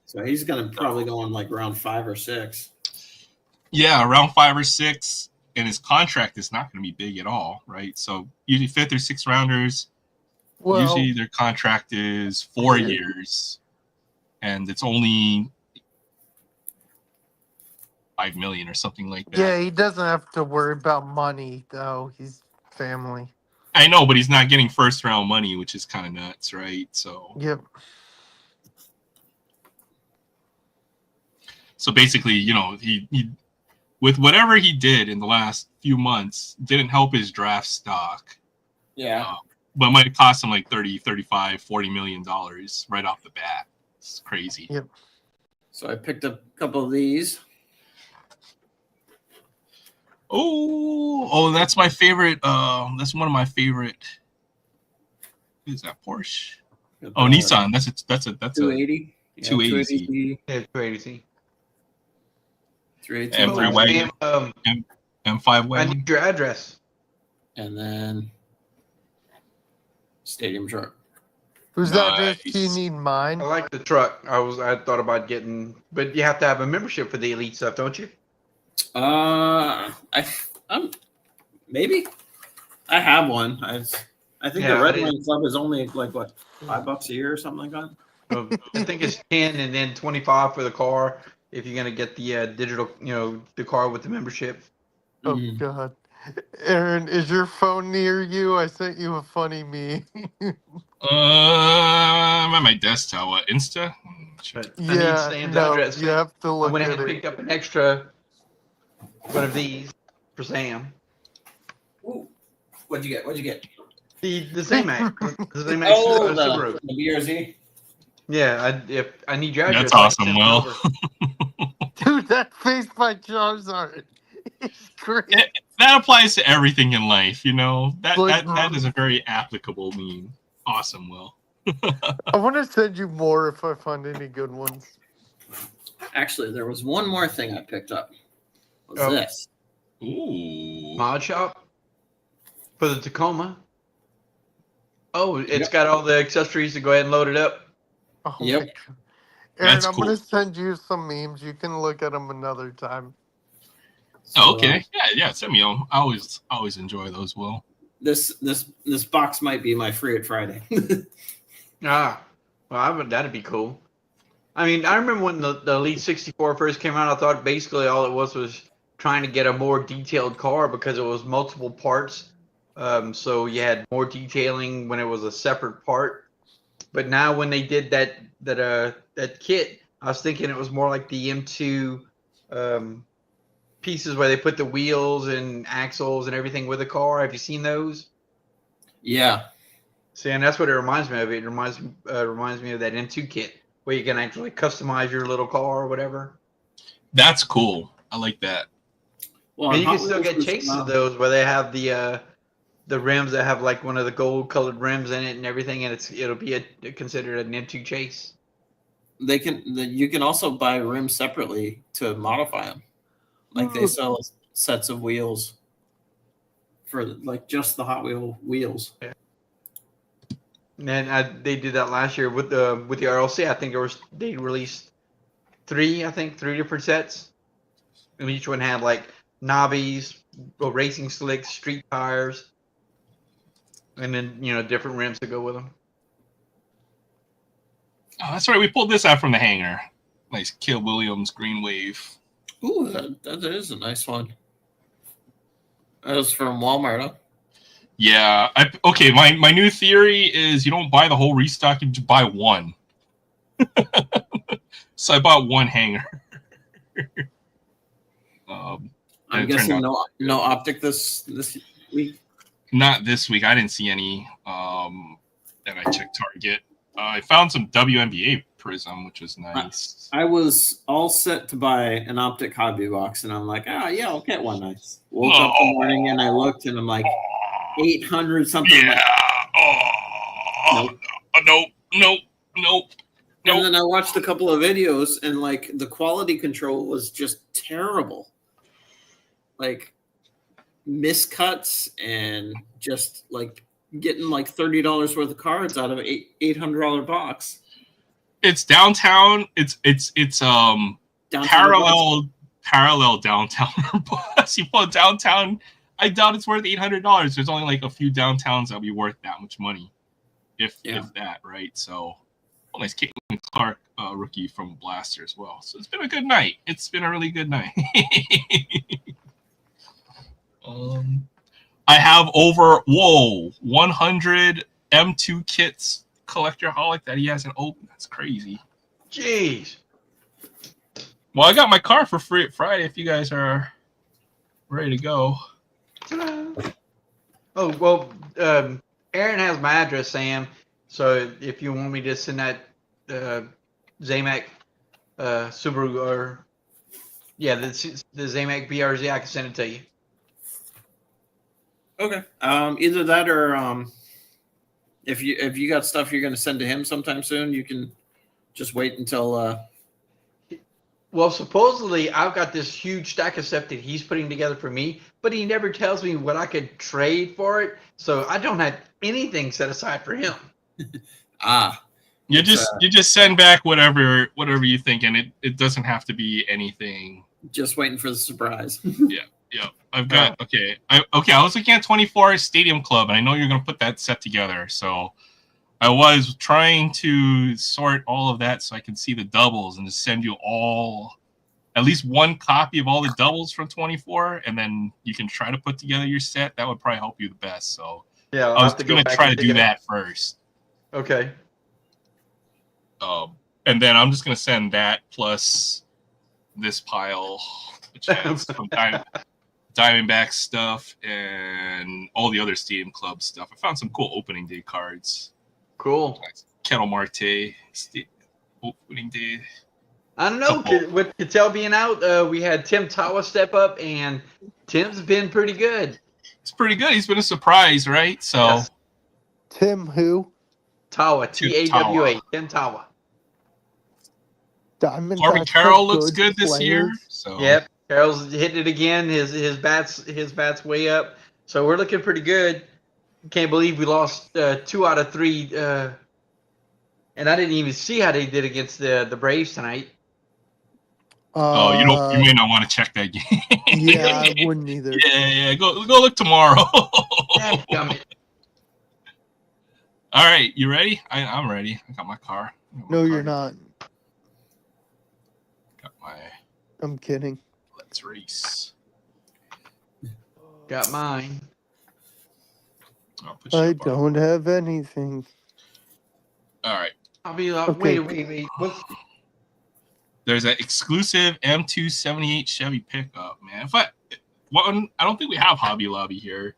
So he's gonna probably go on like round 5 or 6. Yeah, around 5 or 6, and his contract is not going to be big at all, right? So usually 5th or 6th rounders, Well, usually their contract is 4 years, and it's only $5 million or something like that. yeah, he doesn't have to worry about money though. He's family. I know, but he's not getting first round money, which is kind of nuts, right? So basically, he with whatever he did in the last few months didn't help his draft stock. Yeah. But it might have cost him like 30, 35, 40 million dollars right off the bat. It's crazy. Yep. So I picked up a couple of these. Oh, that's my favorite. That's one of my favorite. What is that, Porsche? Oh, Nissan. That's a 280. 280. Yeah, 280. M3 wagon. M5 I wagon. need your address. And then stadium truck. Whose address do you Nice. need? Mine. I like the truck. I thought about getting, but you have to have a membership for the elite stuff, don't you? I'm maybe I have one. I think Yeah, the Red I- Line Club is only like what $5 a year or something like that. I think it's 10 and then 25 for the car if you're gonna get the digital, the car with the membership. Oh Mhm. God, Aaron, is your phone near you? I sent you a funny meme. I'm at my desktop. What, Insta? But I need Yeah, Sam's no, address. you have to I look went at ahead and it. picked up an extra one of these for Sam. Ooh. What'd you get? The same Max. The same Max Oh, Subaru. the BRZ. Yeah, if I need your address. That's I can awesome, send it Will. over. Dude, that face by Charizard Great. That applies to everything in life, you know. Like, That is a very applicable meme. Awesome, Will. I want to send you more if I find any good ones. Actually, there was one more thing I picked up. Was Oh. this? Ooh. Mod shop for the Tacoma. Oh, it's Yep. got all the accessories to go ahead and load it up. Oh Yep. my God. Aaron, That's I'm cool. gonna send you some memes. You can look at them another time. So, Oh, okay. Yeah. Send me on. I always enjoy those, Will. This box might be my free at Friday. Ah, well, that'd be cool. I mean, I remember when the Elite 64 first came out, I thought basically all it was trying to get a more detailed car because it was multiple parts. So you had more detailing when it was a separate part. But now when they did that kit, I was thinking it was more like the M2 pieces where they put the wheels and axles and everything with the car. Have you seen those? Yeah. See, and that's what it reminds me of. It reminds me of that M2 kit where you can actually customize your little car or whatever. That's cool. I like that. Well, And you Hot can still Wheels get was, chases of those where they have the rims that have like one of the gold colored rims in it and everything, and it'll be considered an M2 chase. you can also buy rims separately to modify them. Like they sell sets of wheels for like just the Hot wheels. And they did that last year with the RLC. I think they released three different sets, and each one had like knobbies, racing slicks, street tires, and then different rims to go with them. Oh, that's right. We pulled this out from the hangar. Nice Kill Williams Green Wave. Ooh, that is a nice one. That was from Walmart, huh? Yeah. Okay. My new theory is you don't buy the whole restock. You just buy one. So I bought one hanger. I'm guessing no optic this week. Not this week. I didn't see any. That I checked Target. I found some WNBA Prism, which was nice. I was all set to buy an optic hobby box, and I'm like, yeah, I'll get one nice. Woke up in the morning and I looked, and I'm like, 800 something. Yeah. Nope. Nope. And then I watched a couple of videos, and like the quality control was just terrible. Like miscuts and just like getting like $30 worth of cards out of an $800 box. It's downtown. It's Downtown parallel downtown bus. You pull downtown. I doubt it's worth $800. There's only like a few downtowns that'll be worth that much money, if that, right? So, nice Caitlin Clark rookie from Blaster as well. So it's been a good night. It's been a really good night. I have over 100 M2 kits collectorholic that he hasn't opened. That's crazy. Jeez. Well, I got my car for free at Friday if you guys are ready to go. Oh, well, Aaron has my address, Sam. So if you want me to send that Zamac Subaru or the Zamac BRZ, I can send it to you. Okay. Either that or if you got stuff you're going to send to him sometime soon, you can just wait until. Well, supposedly I've got this huge stack of stuff that he's putting together for me, but he never tells me what I could trade for it. So I don't have anything set aside for him. You just send back whatever you think, and it doesn't have to be anything. Just waiting for the surprise. Yeah. I've got I was looking at 24 Stadium Club, and I know you're gonna put that set together. So I was trying to sort all of that so I can see the doubles and just send you at least one copy of all the doubles from 24, and then you can try to put together your set. That would probably help you the best. So yeah, I was gonna try to do that first. Okay. And then I'm just gonna send that plus this pile, which has some Diamondback stuff and all the other Stadium Club stuff. I found some cool opening day cards. Cool. Kettle Marte opening day. I don't know. So- With Cattell being out, we had Tim Tawa step up, and Tim's been pretty good. It's pretty good. He's been a surprise, right? So Yes. Tim who? Tawa, Tim Tawa, Tim Tawa. Diamondbacks Corbin have Carroll looks good this year. players. So Yep, Carroll's hitting it again. His bats way up. So we're looking pretty good. Can't believe we lost 2 out of 3. And I didn't even see how they did against the Braves tonight. Oh, you may not want to check that game. Yeah, I wouldn't either. Yeah. Go look tomorrow. Dadgummit. All right, you ready? I'm ready. I got my car. No, you're not. Got my I'm kidding. let's race. Got mine. I'll put you I up on- don't have anything. All right. I'll be like, Okay. wait. What's There's an exclusive M278 Chevy pickup, man. One, I don't think we have Hobby Lobby here.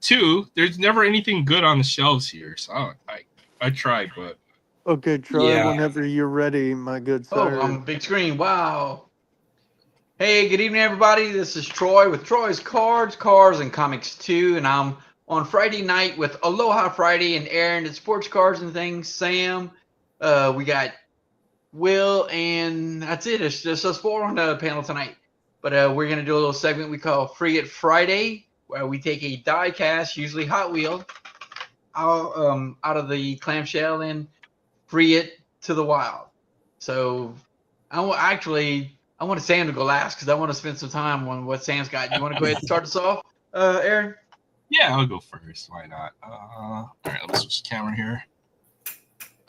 2, there's never anything good on the shelves here, so I tried, but Okay, try Yeah. whenever you're ready, my good sir. on big screen? Wow. Hey, good evening, everybody. This is Troy with Troy's Cards, Cars, and Comics 2, and I'm on Friday night with Aloha Friday and Aaron at Sports Cards and Things. Sam, we got Will, and that's it. It's just us 4 on the panel tonight. But we're gonna do a little segment we call Free It Friday, where we take a die cast, usually Hot Wheel, out of the clamshell and free it to the wild. So I want Sam to go last because I want to spend some time on what Sam's got. You want to go ahead and start us off, Aaron? yeah, I'll go first. Why not? All right, let's switch the camera here.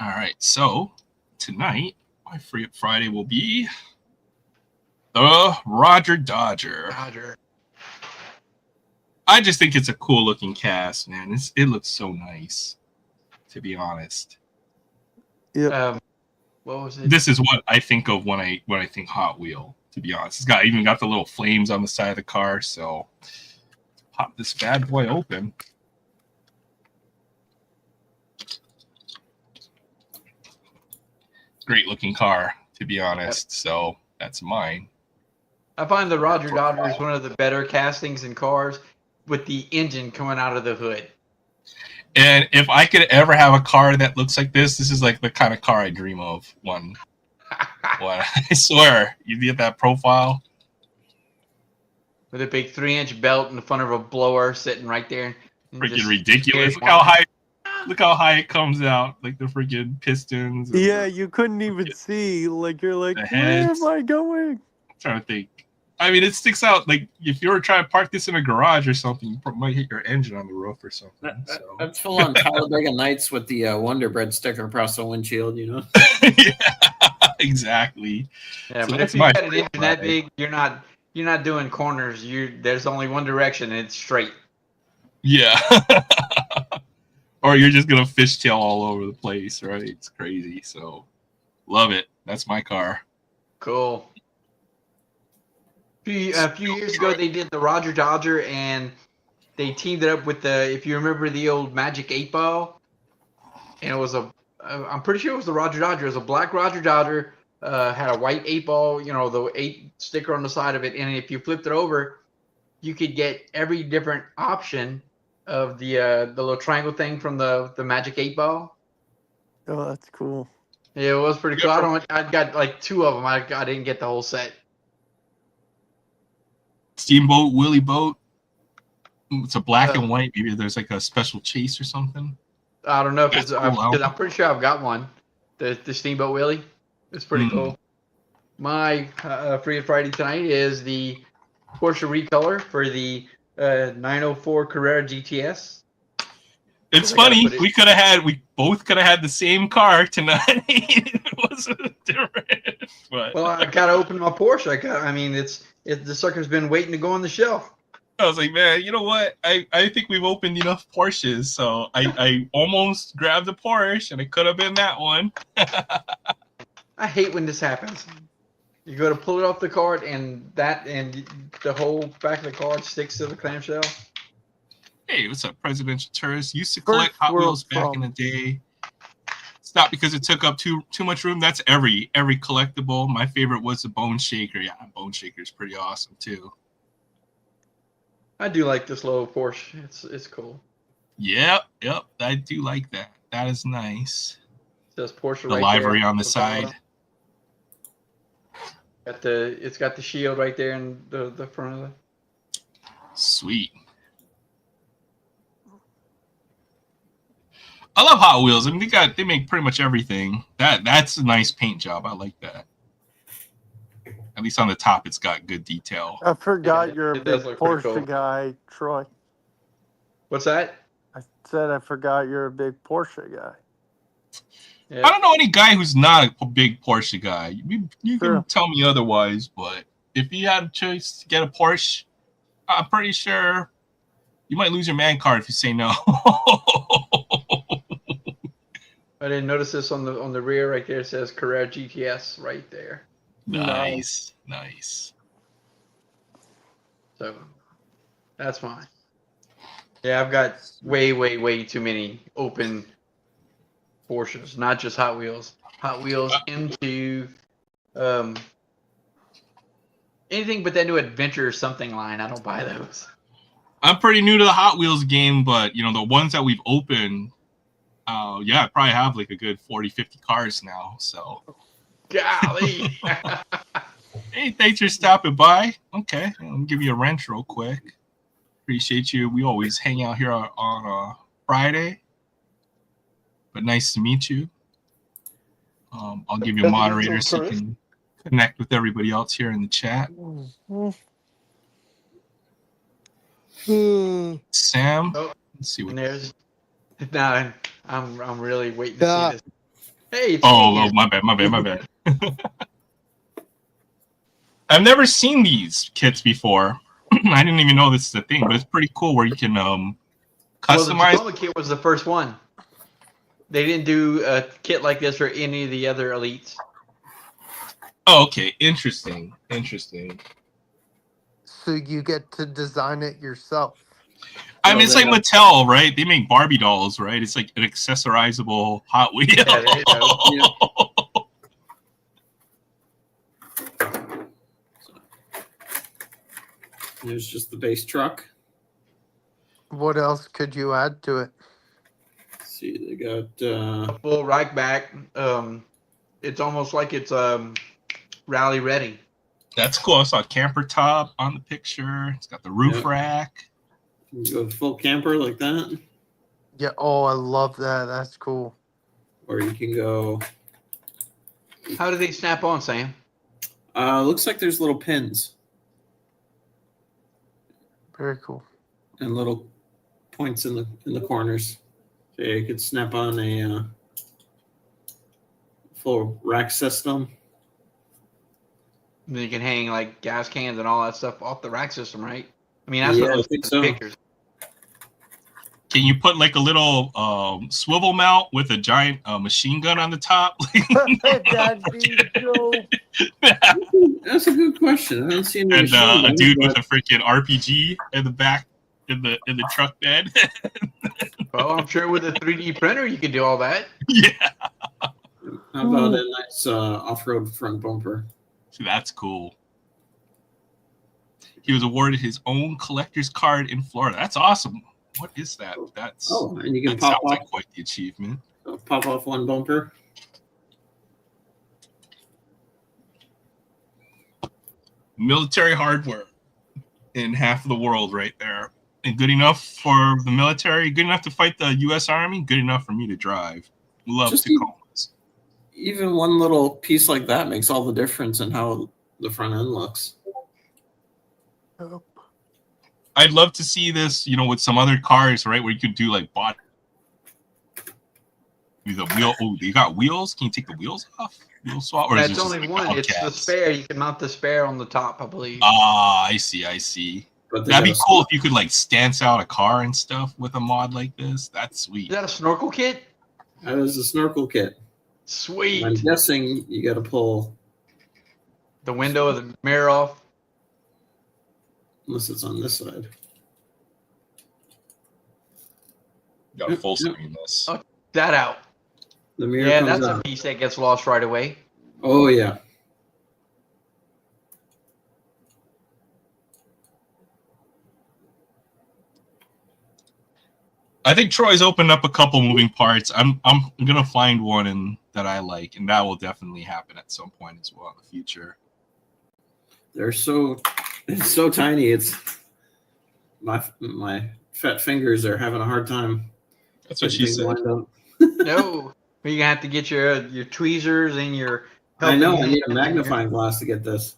All right, so tonight, my Free Up Friday will be the Roger Dodger. Roger. I just think it's a cool looking cast, man. It looks so nice, to be honest. Yep. What was it? This is what I think of when I think Hot Wheel, to be honest. It's even got the little flames on the side of the car, so pop this bad boy open. Great looking car, to be honest. So that's mine. I find the Roger Dodger is one of the better castings in cars with the engine coming out of the hood. And if I could ever have a car that looks like this is like the kind of car I dream of. One, I swear, you get that profile. With a big 3-inch belt in the front of a blower sitting right there. Freaking ridiculous. Look how high it comes out. Like the freaking pistons. and Yeah, the- you couldn't even see. Like, you're like, The where heads. am I going? I'm trying to think. I mean, it sticks out. Like if you were trying to park this in a garage or something, you might hit your engine on the roof or something. So. That's full on Talladega Nights with the Wonder Bread sticker across the windshield, you know? Yeah, exactly. Yeah, So but that's if you my got an free engine that Friday. big, you're not doing corners. There's only one direction and it's straight. Yeah. Or you're just gonna fishtail all over the place, right? It's crazy. So love it. That's my car. Cool. A few years ago, they did the Roger Dodger, and they teamed it up with if you remember the old Magic 8-Ball, and it was I'm pretty sure it was the Roger Dodger. It was a black Roger Dodger, had a white 8-Ball, the 8 sticker on the side of it, and if you flipped it over, you could get every different option of the little triangle thing from the Magic 8-Ball. Oh, that's cool. Yeah, it was pretty cool. I got like 2 of them. I didn't get the whole set. Steamboat, Willie Boat. It's a black and white. Maybe there's like a special chase or something. I don't know if That's it's cool, because I'm pretty sure I've got one. The Steamboat Willie. It's pretty cool. My Free Friday tonight is the Porsche recolor for the 904 Carrera GTS. It's I gotta funny. put it- We both could have had the same car tonight. It wasn't different. But Well, I gotta open my Porsche. The sucker's been waiting to go on the shelf. I was like, man, you know what? I think we've opened enough Porsches, so I almost grabbed the Porsche, and it could have been that one. I hate when this happens. You go to pull it off the card, and the whole back of the card sticks to the clamshell. Hey, what's up, Presidential Tourist? Used to collect First Hot world Wheels back in the problem. day. stopped because it took up too much room. That's every collectible. My favorite was the Bone Shaker. Yeah, Bone Shaker is pretty awesome too. I do like this little Porsche. It's cool. Yep. I do like that. That is nice. It says Porsche The right livery there on the side. It's got the shield right there in the front of it. Sweet. I love Hot Wheels. I mean, they make pretty much everything. That's a nice paint job. I like that. At least on the top, it's got good detail. I forgot Yeah, you're a it big does look pretty Porsche cool. guy, Troy. What's that? I said I forgot you're a big Porsche guy. Yeah. I don't know any guy who's not a big Porsche guy. You True. can tell me otherwise, but if you had a choice to get a Porsche, I'm pretty sure you might lose your man card if you say no. I didn't notice this on the rear right there. It says Carrera GTS right there. Nice. So that's fine. Yeah, I've got way too many open Porsches, not just Hot Wheels. Hot Wheels into anything but that new Adventure or something line. I don't buy those. I'm pretty new to the Hot Wheels game, but the ones that we've opened, I probably have like a good 40, 50 cars now. So, Golly. hey, thanks for stopping by. Okay, let me give you a wrench real quick. Appreciate you. We always hang out here on Friday, but nice to meet you. I'll give you a moderator so you can connect with everybody else here in the chat. Sam, let's see what. No, I'm really waiting to see this. Hey, it's Oh, my bad. I've never seen these kits before. I didn't even know this is a thing, but it's pretty cool where you can customize. Well, the Tacoma kit was the first one. They didn't do a kit like this for any of the other elites. Oh, okay. Interesting. So you get to design it yourself. I mean, it's like Mattel, right? They make Barbie dolls, right? It's like an accessorizable Hot Wheel. Yeah, there you go. There's just the base truck. What else could you add to it? Let's see, they got Full rack back. It's almost like it's rally ready. That's cool. I saw a camper top on the picture. It's got the roof rack. you go full camper like that, Yeah. Oh, I love that. That's cool. or you can go. How do they snap on, Sam? Looks like there's little pins Very cool. and little points in the corners. So you could snap on a full rack system. And then you can hang like gas cans and all that stuff off the rack system, right? I mean, that's Yeah, what I I was think in so. the pictures. Can you put like a little swivel mount with a giant machine gun on the top? That'd be dope. That's a good question. I haven't seen any And shown a them, dude but with a freaking RPG in the back in the truck bed. Well, I'm sure with a 3D printer you could do all that. Yeah. how about a nice off-road front bumper? So that's cool. He was awarded his own collector's card in Florida. That's awesome. What is that? That's And you can that pop sounds off like quite the achievement. one bumper. Military hardware in half of the world right there. And good enough for the military, good enough to fight the U.S. Army, good enough for me to drive. Love Just Tacomas. Even one little piece like that makes all the difference in how the front end looks. I'd love to see this, with some other cars, right, where you could do like body. The wheel. Oh, you got wheels? Can you take the wheels off? Wheel swap? Or is That's it just only like one. It's the hubcaps? spare. You can mount the spare on the top, I believe. Ah, I see. But That'd be cool if you could like stance out a car and stuff with a mod like this. That's sweet. Is that a snorkel kit? That is a snorkel kit. Sweet. And I'm guessing you got to pull, The window of the mirror off. unless it's on this side. Got a full screen this. Oh. That out. The mirror Yeah, comes that's a out. piece that gets lost right away. Oh yeah. I think Troy's opened up a couple moving parts. I'm gonna find one that I like, and that will definitely happen at some point as well in the future. It's so tiny. It's my fat fingers are having a hard time That's what getting she things said. lined up. No, you're gonna have to get your tweezers and your I helping know. I hand need a and your- magnifying glass to get this.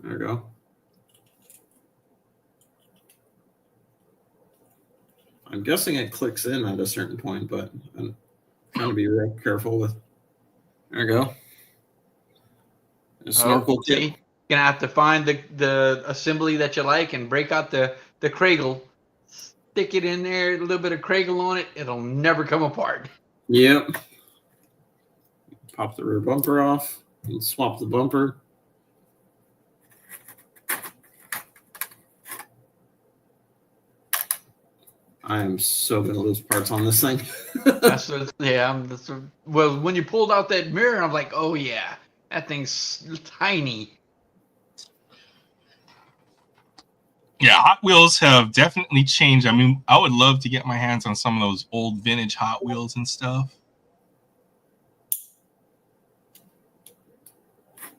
There we go. I'm guessing it clicks in at a certain point, but I'm trying to be real careful with. There we go. A snorkel see, tip. you're gonna have to find the assembly that you like and break out the cradle, stick it in there, a little bit of cradle on it. It'll never come apart. Yep. Pop the rear bumper off and swap the bumper. I am so gonna lose parts on this thing. Well, when you pulled out that mirror, I'm like, oh yeah, that thing's tiny. Yeah, Hot Wheels have definitely changed. I mean, I would love to get my hands on some of those old vintage Hot Wheels and stuff.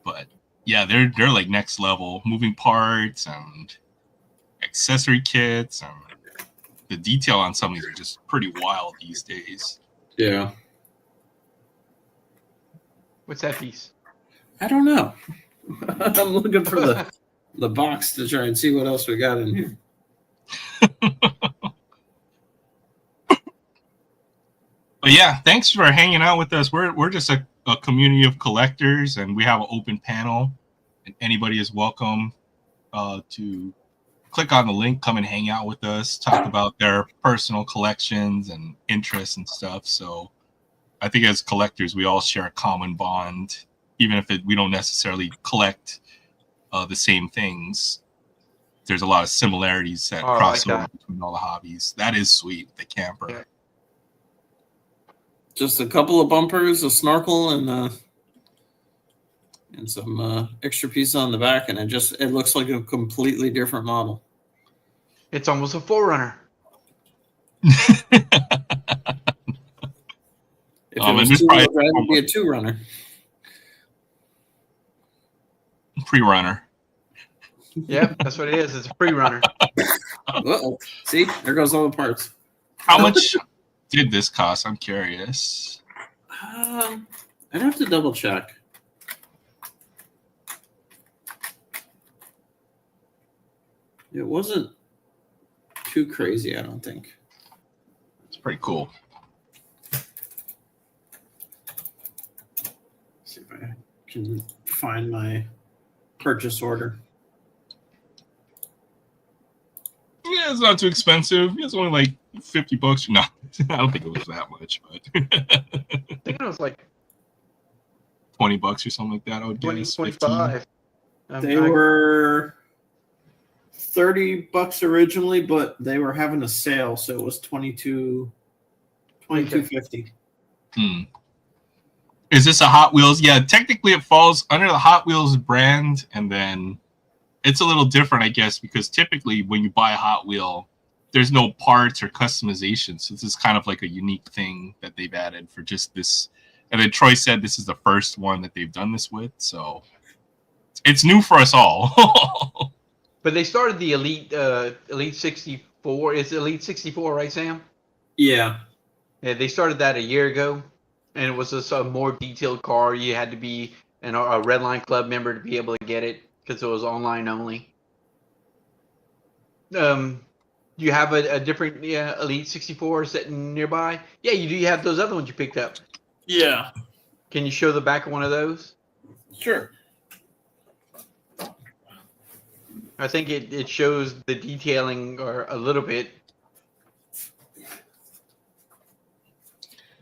But yeah, they're like next level. Moving parts and accessory kits, and the detail on some of these are just pretty wild these days. Yeah. What's that piece? I don't know. I'm looking for the box to try and see what else we got in here. But yeah, thanks for hanging out with us. We're just a community of collectors, and we have an open panel, and anybody is welcome to click on the link, come and hang out with us, talk about their personal collections and interests and stuff. So I think as collectors, we all share a common bond, even if we don't necessarily collect the same things. There's a lot of similarities that cross over between all the hobbies. That is sweet, the camper. Yeah. Just a couple of bumpers, a snorkel, and some extra piece on the back, and it looks like a completely different model. It's almost a 4Runner. If it was two-wheel drive, it'd be a 2-runner. Pre-runner. Yep, that's what it is. It's a pre-runner. Uh-oh. See? There goes all the parts. How much did this cost? I'm curious. I'd have to double check. It wasn't too crazy, I don't think. It's pretty cool. See if I can find my purchase order. Yeah, it's not too expensive. It's only like $50. No, I don't think it was that much, but I think it was like $20 or something like that. I would 20, guess 25. They were $30 originally, but they were having a sale, so it was $22.50. Is this a Hot Wheels? Yeah, technically it falls under the Hot Wheels brand, and then it's a little different, I guess, because typically when you buy a Hot Wheel, there's no parts or customization. So this is kind of like a unique thing that they've added for just this. And then Troy said this is the first one that they've done this with, so it's new for us all. But they started the Elite 64. It's Elite 64, right, Sam? Yeah. Yeah, they started that a year ago, and it was just a more detailed car. You had to be a Red Line Club member to be able to get it because it was online only. Do you have a different Elite 64 sitting nearby? Yeah, you do. You have those other ones you picked up. Yeah. Can you show the back of one of those? Sure. I think it shows the detailing or a little bit.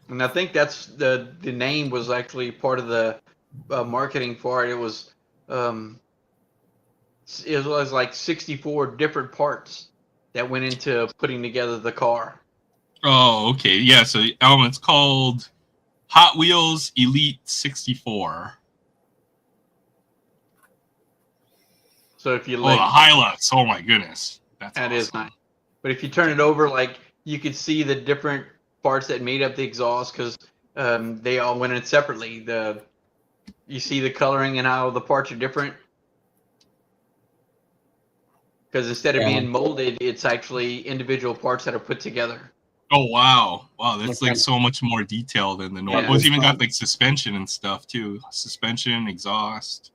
And I think that's the name was actually part of the marketing for it. It was like 64 different parts that went into putting together the car. Oh, okay. Yeah, so it's called Hot Wheels Elite 64. So if you Oh, the like, Hilux. Oh my goodness. That's that awesome. is nice. But if you turn it over, like you could see the different parts that made up the exhaust because they all went in separately. You see the coloring and how the parts are different. Because instead of being molded, it's actually individual parts that are put together. Oh wow. Wow, that's like Okay. so much more detail than the normal. Yeah. Oh, it's even got like suspension and stuff too. Suspension, exhaust.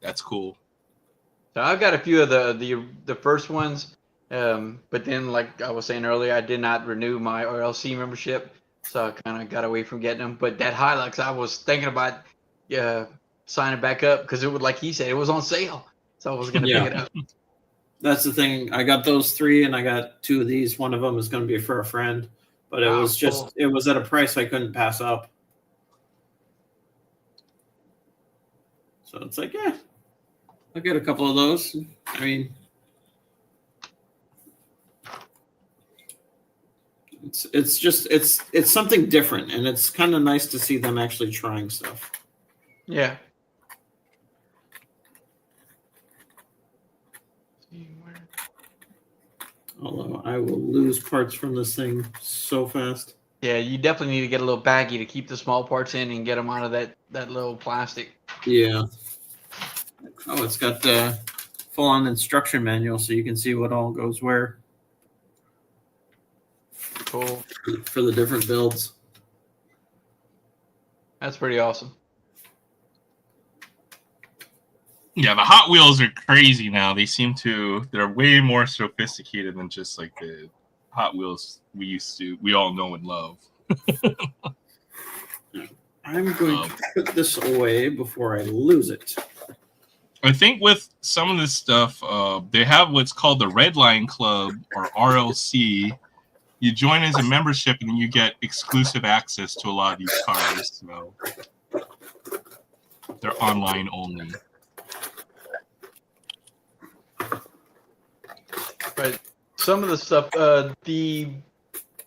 That's cool. So I've got a few of the first ones, but then like I was saying earlier, I did not renew my RLC membership, so I kind of got away from getting them. But that Hilux, I was thinking about signing back up because it would, like he said, it was on sale, so I was gonna pick it up. That's the thing. I got those 3, and I got 2 of these. One of them is going to be for a friend, but it Oh, was just cool. it was at a price I couldn't pass up. So it's like, yeah, I'll get a couple of those. I mean, it's something different, and it's kind of nice to see them actually trying stuff. Yeah. Although I will lose parts from this thing so fast. Yeah, you definitely need to get a little baggie to keep the small parts in and get them out of that little plastic. Yeah. Oh, it's got the full-on instruction manual, so you can see what all goes where Cool. for the different builds. That's pretty awesome. Yeah, the Hot Wheels are crazy now. They're way more sophisticated than just like the Hot Wheels we all know and love. I'm going to put this away before I lose it. I think with some of this stuff, they have what's called the Red Line Club or RLC. You join as a membership and then you get exclusive access to a lot of these cars. So they're online only. But some of the stuff, the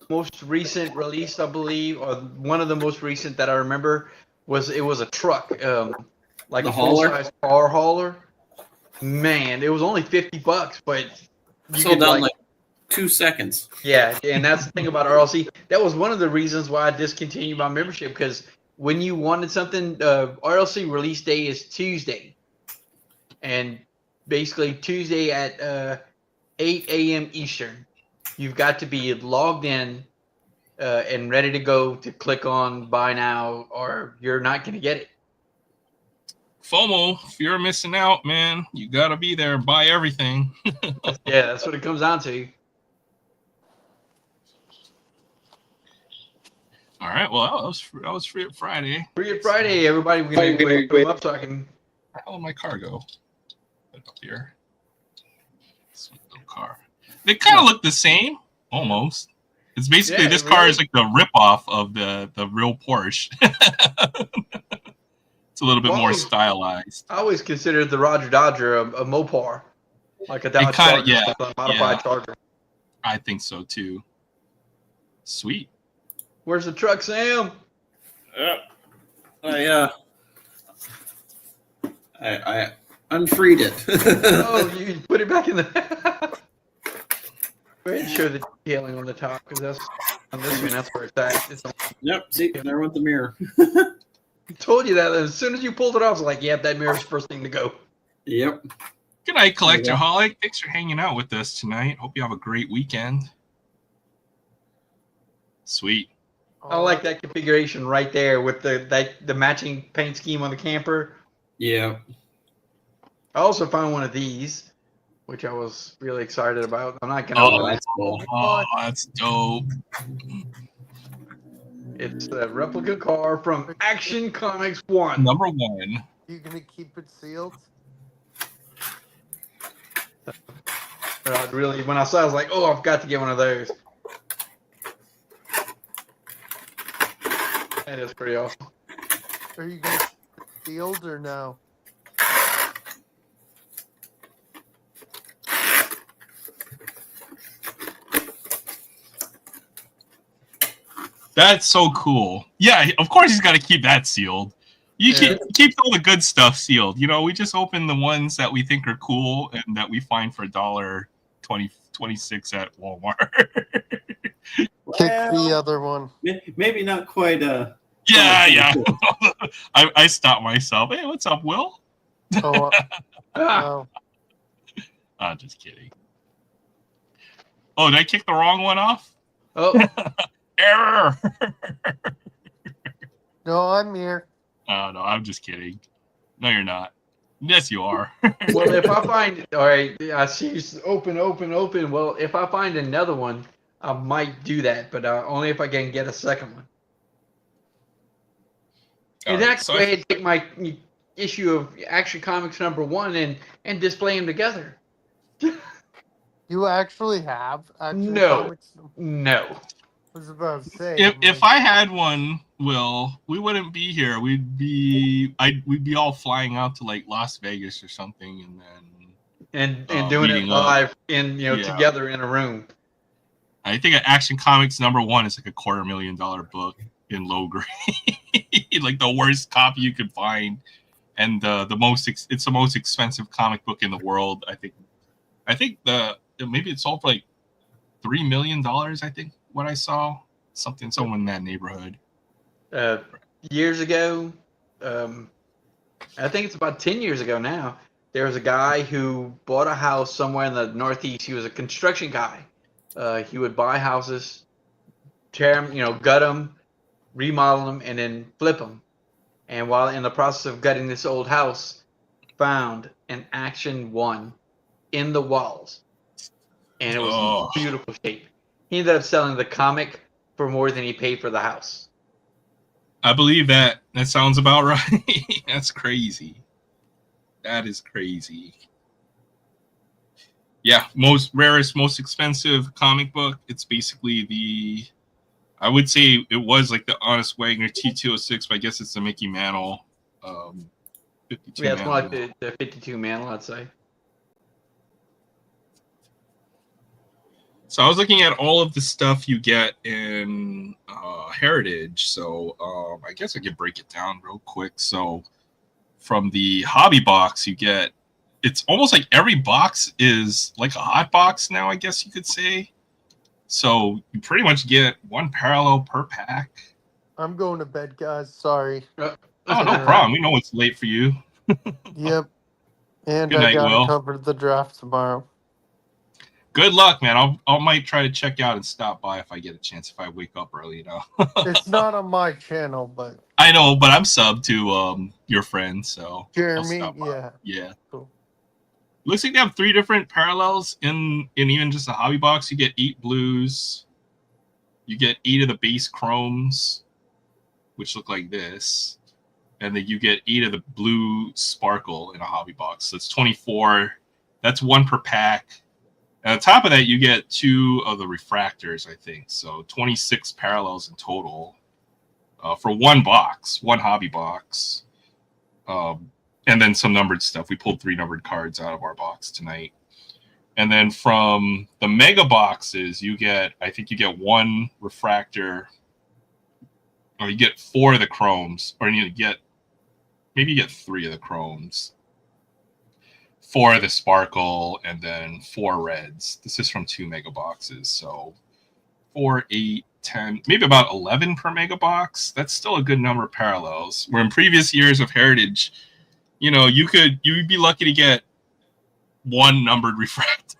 most recent release, I believe, or one of the most recent that I remember was a truck, like The a hauler? full-size car hauler. Man, it was only $50, but you Sold could out in like 2 seconds. yeah, and that's the thing about RLC. That was one of the reasons why I discontinued my membership because when you wanted something, RLC release day is Tuesday, and basically Tuesday at 8 a.m. Eastern, you've got to be logged in and ready to go to click on buy now, or you're not going to get it. FOMO, if you're missing out, man, you gotta be there and buy everything. Yeah, that's what it comes down to. All right, well, I was free at Friday. Free Friday, everybody. We're going to put them up so I can. How did my car go? Put it up here. Sweet little car. They kind of look the same, almost. It's basically Yeah, this car really? is like the ripoff of the real Porsche. It's a little bit more stylized. I always considered the Roger Dodger a Mopar, like a Dodge kinda- Charger, yeah, a modified Charger. I think so too. Sweet. Where's the truck, Sam? I unfreed it. Oh, you put it back in the. Go ahead and show the detailing on the top because that's on this one. That's where it's at. It's on, Yep. See, there went the mirror. I told you that as soon as you pulled it off, I was like, "Yep, that mirror's the first thing to go." Yep. Good night, Collectorholic. Thanks for hanging out with us tonight. Hope you have a great weekend. Sweet. I like that configuration right there with the matching paint scheme on the camper. Yeah. I also found one of these, which I was really excited about. I'm not gonna. Oh, that's cool. Oh, that's dope. It's a replica car from Action Comics 1. Number 1. You gonna keep it sealed? Really, when I saw it, I was like, oh, I've got to get one of those. That is pretty awesome. Are you gonna keep it sealed or no? That's so cool. Yeah, of course he's got to keep that sealed. You keep all the good stuff sealed. You know, we just open the ones that we think are cool and that we find for $1.26 at Walmart. Kick the other one. Maybe not quite. Yeah. I stopped myself. Hey, what's up, Will? Oh, wow. I'm just kidding. Oh, did I kick the wrong one off? Oh, Error. No, I'm here. Oh, no, I'm just kidding. No, you're not. Yes, you are. well, if I find, all right, I see you open. Well, if I find another one, I might do that, but only if I can get a second one. And All right, I can go ahead and take my issue of Action Comics #1 and display them together. You actually have Action No. Comics? No. I was about to say. If I had one, Will, we wouldn't be here. We'd be all flying out to like Las Vegas or something, and then and doing it meeting up. live in Yeah. together in a room. I think Action Comics #1 is like a $250,000 book in low grade, like the worst copy you could find, and it's the most expensive comic book in the world. I think maybe it sold for like $3 million. I think what I saw, someone in that neighborhood. Years ago, I think it's about 10 years ago now. There was a guy who bought a house somewhere in the Northeast. He was a construction guy. He would buy houses, tear them, gut them, remodel them, and then flip them. And while in the process of gutting this old house, found an Action 1 in the walls, and it was in beautiful shape. He ended up selling the comic for more than he paid for the house. I believe that. That sounds about right. That's crazy. That is crazy. Yeah, most rarest, most expensive comic book. It's basically I would say it was like the Honest Wagner T206, but I guess it's the Mickey Mantle 52 Yeah, it's more like Mantle. the 52 Mantle, I'd say. So I was looking at all of the stuff you get in Heritage. So I guess I could break it down real quick. So from the hobby box, you get, it's almost like every box is like a hot box now, I guess you could say. So you pretty much get one parallel per pack. I'm going to bed, guys. Sorry. Oh, no problem. We know it's late for you. Yep. And Good I night, got Will. to cover the draft tomorrow. Good luck, man. I might try to check out and stop by if I get a chance, if I wake up early, It's not on my channel, but I know, but I'm subbed to your friend, so I'll Jeremy, stop by. yeah. Yeah. Cool. Looks like they have 3 different parallels in even just a hobby box. You get 8 blues. You get 8 of the base chromes, which look like this. And then you get 8 of the blue sparkle in a hobby box. So it's 24. That's 1 per pack. And on top of that, you get 2 of the refractors, I think. So 26 parallels in total for 1 box, 1 hobby box. And then some numbered stuff. We pulled 3 numbered cards out of our box tonight. And then from the mega boxes, I think you get 1 refractor, or you get 4 of the chromes, or maybe you get 3 of the chromes, 4 of the sparkle, and then 4 reds. This is from 2 mega boxes. So 4, 8, 10, maybe about 11 per mega box. That's still a good number of parallels. Where in previous years of Heritage, you'd be lucky to get 1 numbered refractor,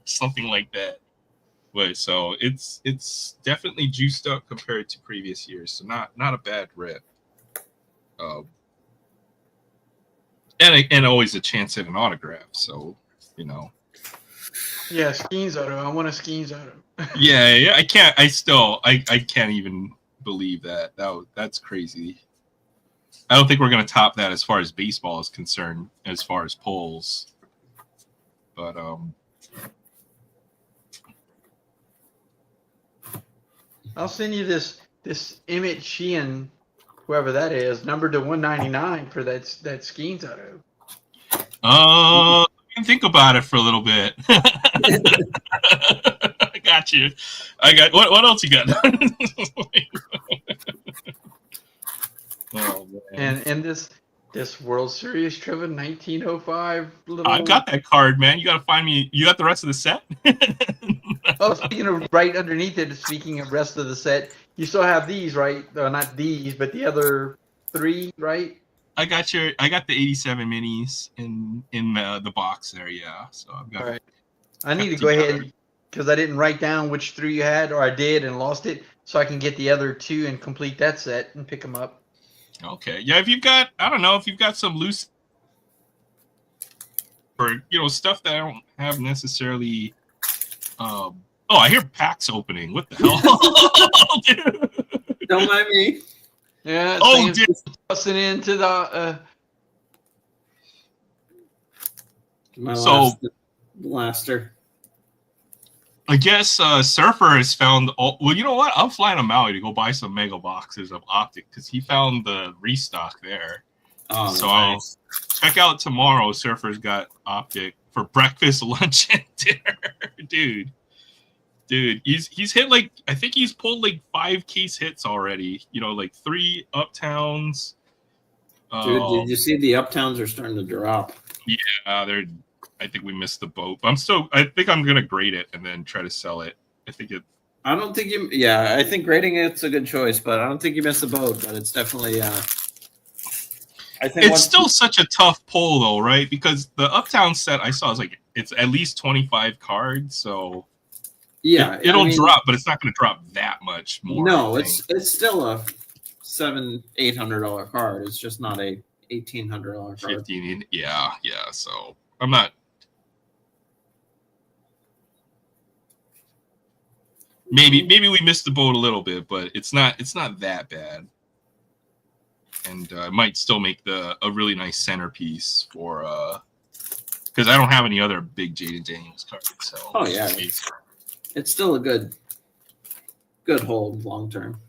something like that. But so it's definitely juiced up compared to previous years. So not a bad rip. And always a chance at an autograph. So Yeah, Skeens Auto. I want a Skeens Auto. Yeah. I can't even believe that. That's crazy. I don't think we're going to top that as far as baseball is concerned, as far as polls. But I'll send you this Emmett Sheehan, whoever that is, numbered to 199 for that Skeens Auto. I can think about it for a little bit. I got you. I got what else you got? Oh man. And this World Series trip in 1905 little. I've got that card, man. You gotta find me. You got the rest of the set? Oh, speaking of right underneath it, speaking of rest of the set, you still have these, right? Not these, but the other three, right? I got the 87 minis in the box there, yeah. So I've got. All right. I need to go ahead because I didn't write down which three you had, or I did and lost it, so I can get the other two and complete that set and pick them up. Okay, yeah. If you've got, I don't know, if you've got some loose, or stuff that I don't have necessarily. Oh, I hear packs opening. What the hell? Dude. Don't mind me. Yeah. Oh, dude. Tossing into the. My So- last blaster. I guess Surfer has found. Well, you know what? I'm flying to Maui to go buy some mega boxes of Optic because he found the restock there. Oh, So nice. I'll check out tomorrow. Surfer's got Optic for breakfast, lunch, and dinner. Dude, he's hit like, I think he's pulled like 5 case hits already. Like 3 Uptowns. Dude, did you see the Uptowns are starting to drop? They're. I think we missed the boat. But I think I'm gonna grade it and then try to sell it. I think it. I don't think you. Yeah, I think grading it's a good choice, but I don't think you missed the boat. But it's definitely. I think It's still such a tough pull though, right? Because the Uptown set I saw is like it's at least 25 cards, so yeah, it'll drop, but it's not going to drop that much more. No, it's still a $700-800 card. It's just not a $1,800 card. 15. Yeah. So I'm not. Maybe we missed the boat a little bit, but it's not that bad, and it might still make a really nice centerpiece for because I don't have any other big Jaden Daniels cards. So Oh yeah, it's still a good hold long term.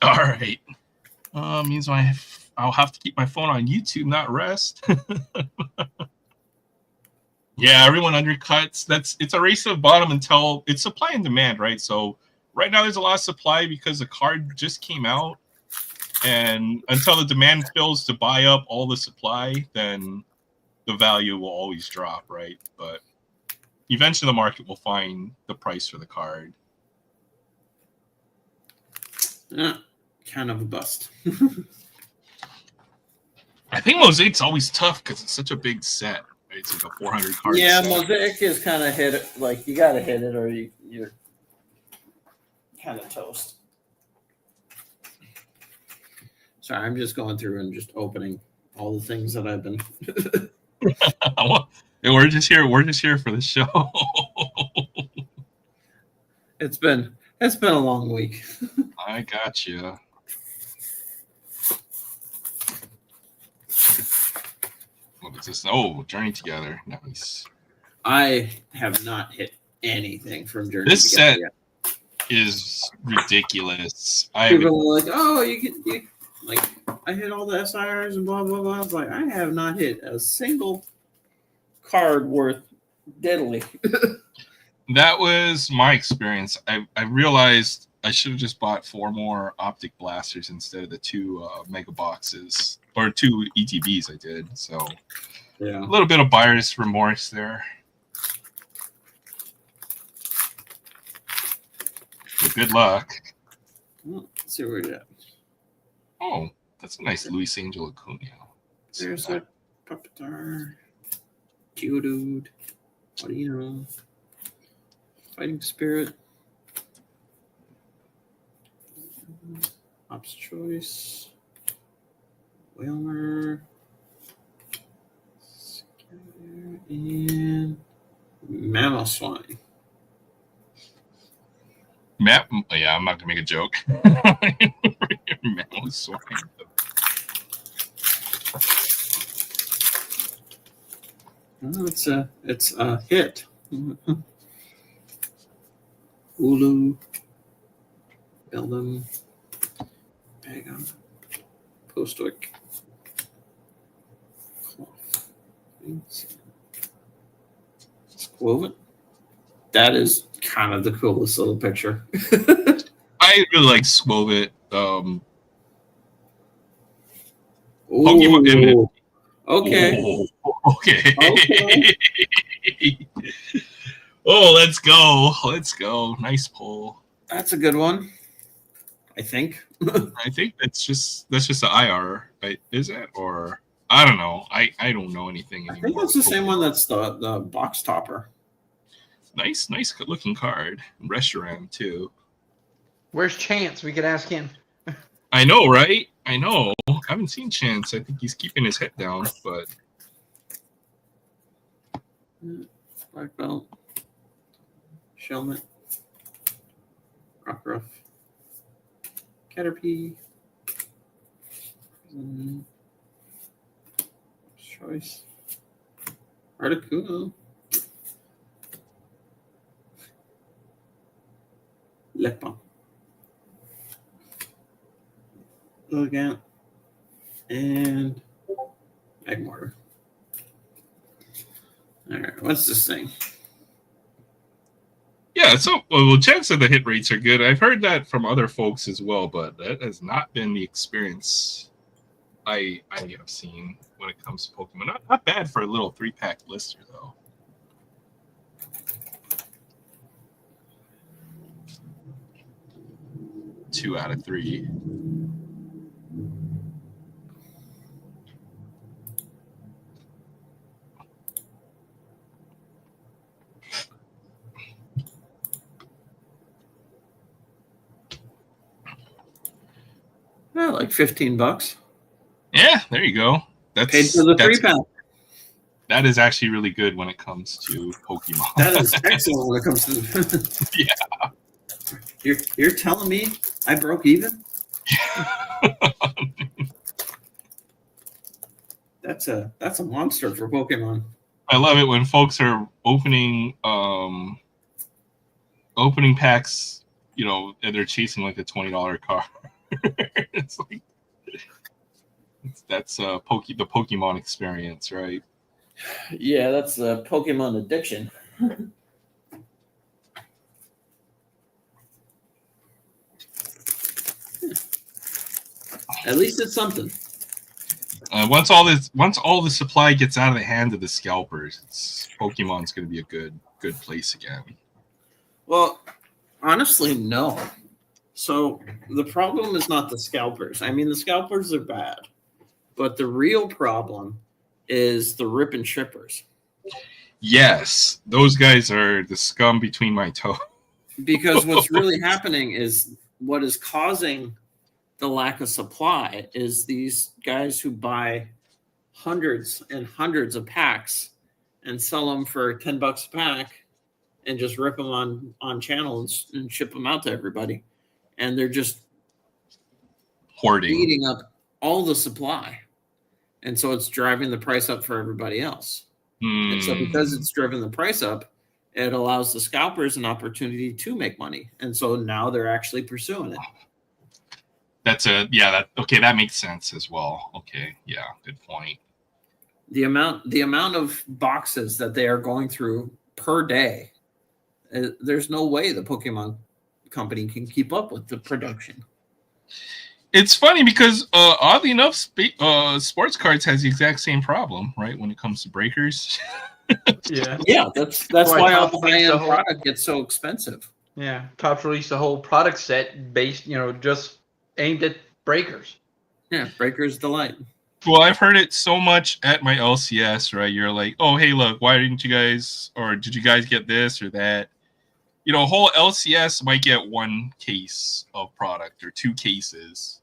All right. Means I'll have to keep my phone on YouTube, not rest. Yeah, everyone undercuts. It's a race to the bottom until it's supply and demand, right? So right now there's a lot of supply because the card just came out, and until the demand fills to buy up all the supply, then the value will always drop, right? But eventually the market will find the price for the card. Kind of a bust. I think Mosaic's always tough because it's such a big set. Right? It's like a 400 card Yeah, set. Mosaic is kind of hit it. Like you got to hit it, or you're kind of toast. Sorry, I'm just going through and just opening all the things that I've been. We're just here. We're just here for the show. It's been a long week. I got you. What is this? Oh, Journey Together. Nice. I have not hit anything from Journey. This Together set yet. is ridiculous. People are like, "Oh, you like I hit all the SIRs and blah blah blah." I was like, I have not hit a single card worth diddly. That was my experience. I realized I should have just bought 4 more Optic Blasters instead of the 2 mega boxes or 2 ETBs I did. So Yeah. a little bit of buyer's remorse there. But good luck. Well, let's see where we're at. Oh, that's a nice Luis Angel Acuna. There's a Puppetar. Geodude. What do you know? Fighting Spirit. Ops Choice. Whalmer. And Mamoswine. Matt, yeah, I'm not gonna make a joke. Matt was swine. Oh, it's a hit. Ulu. Beldum. Pagum. Postwick. Cloth. Woven. That is kind of the coolest little picture. I really like Swovit. Ooh. Okay. Okay. Okay. Oh, let's go. Let's go. Nice pull. That's a good one. I think. I think that's just the IR, right? Is it? Or I don't know. I don't know anything I anymore. think that's the same one that's the box topper. Nice looking card. Reshiram too. Where's Chance? We could ask him. I know, right? I know. I haven't seen Chance. I think he's keeping his head down, but Black belt. Shelmet. Rockruff. Caterpie. Choice. Articuno. Lepa. Logant. And Magmortar. Alright, what's this thing? yeah. So well, Chance said the hit rates are good. I've heard that from other folks as well, but that has not been the experience I have seen when it comes to Pokemon. Not bad for a little 3-pack blister though. Two out of 3. Like $15. Yeah, there you go. That's Paid for the 3-pack. That is actually really good when it comes to Pokemon. That is excellent when it comes to yeah. You're telling me I broke even? That's a monster for Pokemon. I love it when folks are opening packs, you know, and they're chasing like a $20 car. It's like that's the Pokemon experience, right? Yeah, that's the Pokemon addiction. At least it's something. Once all the supply gets out of the hand of the scalpers, Pokemon's going to be a good place again. Well, honestly, no. So the problem is not the scalpers. I mean, the scalpers are bad, but the real problem is the rip and shippers. Yes, those guys are the scum between my toes. Because what's really happening is what is causing the lack of supply is these guys who buy hundreds and hundreds of packs and sell them for $10 a pack and just rip them on channel and ship them out to everybody. And they're just Hoarding, eating up all the supply. And so it's driving the price up for everybody else. And so because it's driven the price up, it allows the scalpers an opportunity to make money. And so now they're actually pursuing it. That makes sense as well. Okay, yeah, good point. The amount of boxes that they are going through per day, there's no way the Pokemon company can keep up with the production. It's funny because oddly enough, sports cards has the exact same problem, right? When it comes to breakers. Yeah, that's why all the high-end product gets so expensive. Yeah, Topps released a whole product set based, just aimed at breakers. Yeah, Breaker's Delight. Well, I've heard it so much at my LCS, right? You're like, oh, hey, look, why didn't you guys, or did you guys get this or that? A whole LCS might get one case of product or 2 cases.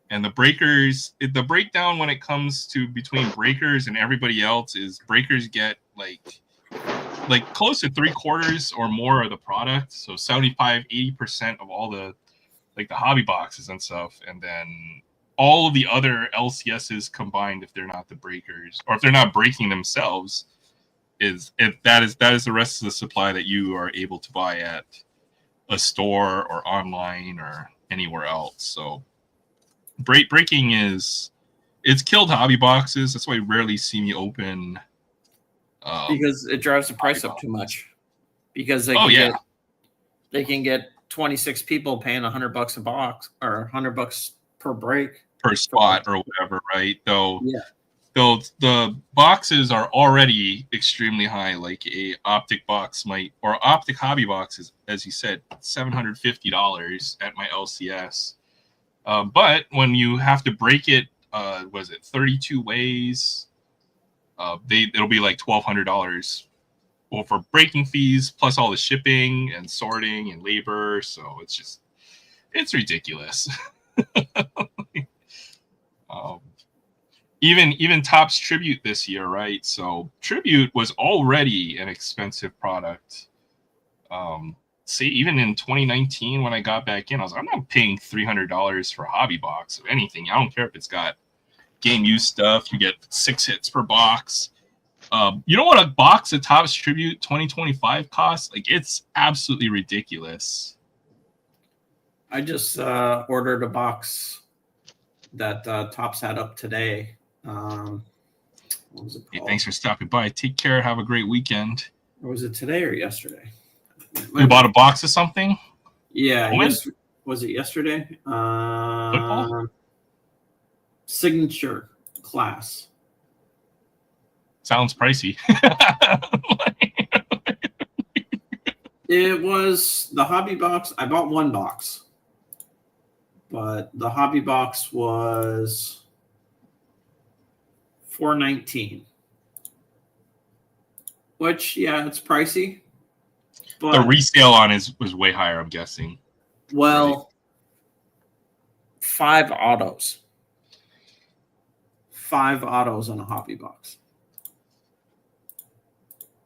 And the breakers, the breakdown when it comes to between breakers and everybody else is breakers get like close to 3/4 or more of the product. So 75-80% of all the the hobby boxes and stuff. And then all of the other LCSs combined, if they're not the breakers or if they're not breaking themselves, that is the rest of the supply that you are able to buy at a store or online or anywhere else. So breaking it's killed hobby boxes. That's why you rarely see me open because it drives the price up too much. because they can get 26 people paying $100 a box or $100 per break per spot or whatever, right? Though Yeah. the boxes are already extremely high. Like a optic box or optic hobby box is, as you said, $750 at my LCS. But when you have to break it, was it 32 ways? It'll be like $1,200. Well, for breaking fees plus all the shipping and sorting and labor, so it's ridiculous. Even Topps Tribute this year, right? So Tribute was already an expensive product. See, even in 2019 when I got back in, I was like, I'm not paying $300 for a hobby box of anything. I don't care if it's got game use stuff. You get 6 hits per box. You know what a box of Topps Tribute 2025 costs? Like, it's absolutely ridiculous. I just ordered a box that Topps had up today. What was it Hey, called? thanks for stopping by. Take care. Have a great weekend. Or was it today or yesterday? You bought a box of something? Yeah. When? Was it yesterday? Football? Signature class. Sounds pricey. It was the hobby box. I bought one box, but the hobby box was $419, which it's pricey. But The resale on was way higher, I'm guessing. well, right? 5 autos. 5 autos on a hobby box.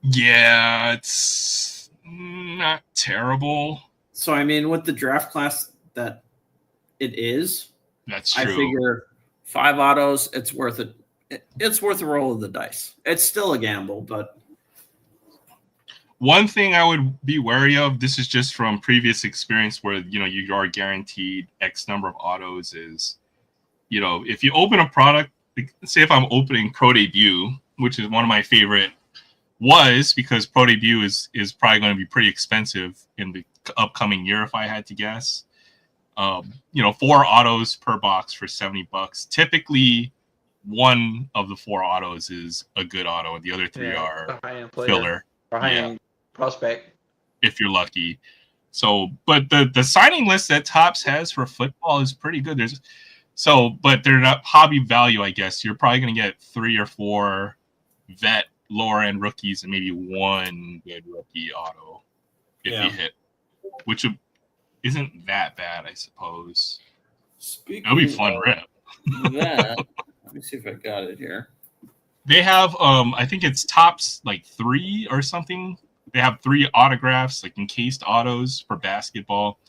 Yeah, it's not terrible. So I mean, with the draft class that it is, That's true. I figure 5 autos, it's worth it. It's worth a roll of the dice. It's still a gamble, but one thing I would be wary of, this is just from previous experience where, you are guaranteed X number of autos is, if you open a product, say if I'm opening Pro Debut, which is one of my favorite because Pro Debut is probably going to be pretty expensive in the upcoming year if I had to guess. 4 autos per box for $70. Typically, one of the 4 autos is a good auto, and the other 3 are filler. High-end prospect. If you're lucky. So, but the signing list that Topps has for football is pretty good. But they're not hobby value, I guess. You're probably going to get 3 or 4 vet lower end rookies and maybe 1 good rookie auto if you hit, which isn't that bad, I suppose. It'll be fun rip. That, let me see if I got it here. They have I think it's Topps like 3 or something. They have 3 autographs, like encased autos for basketball.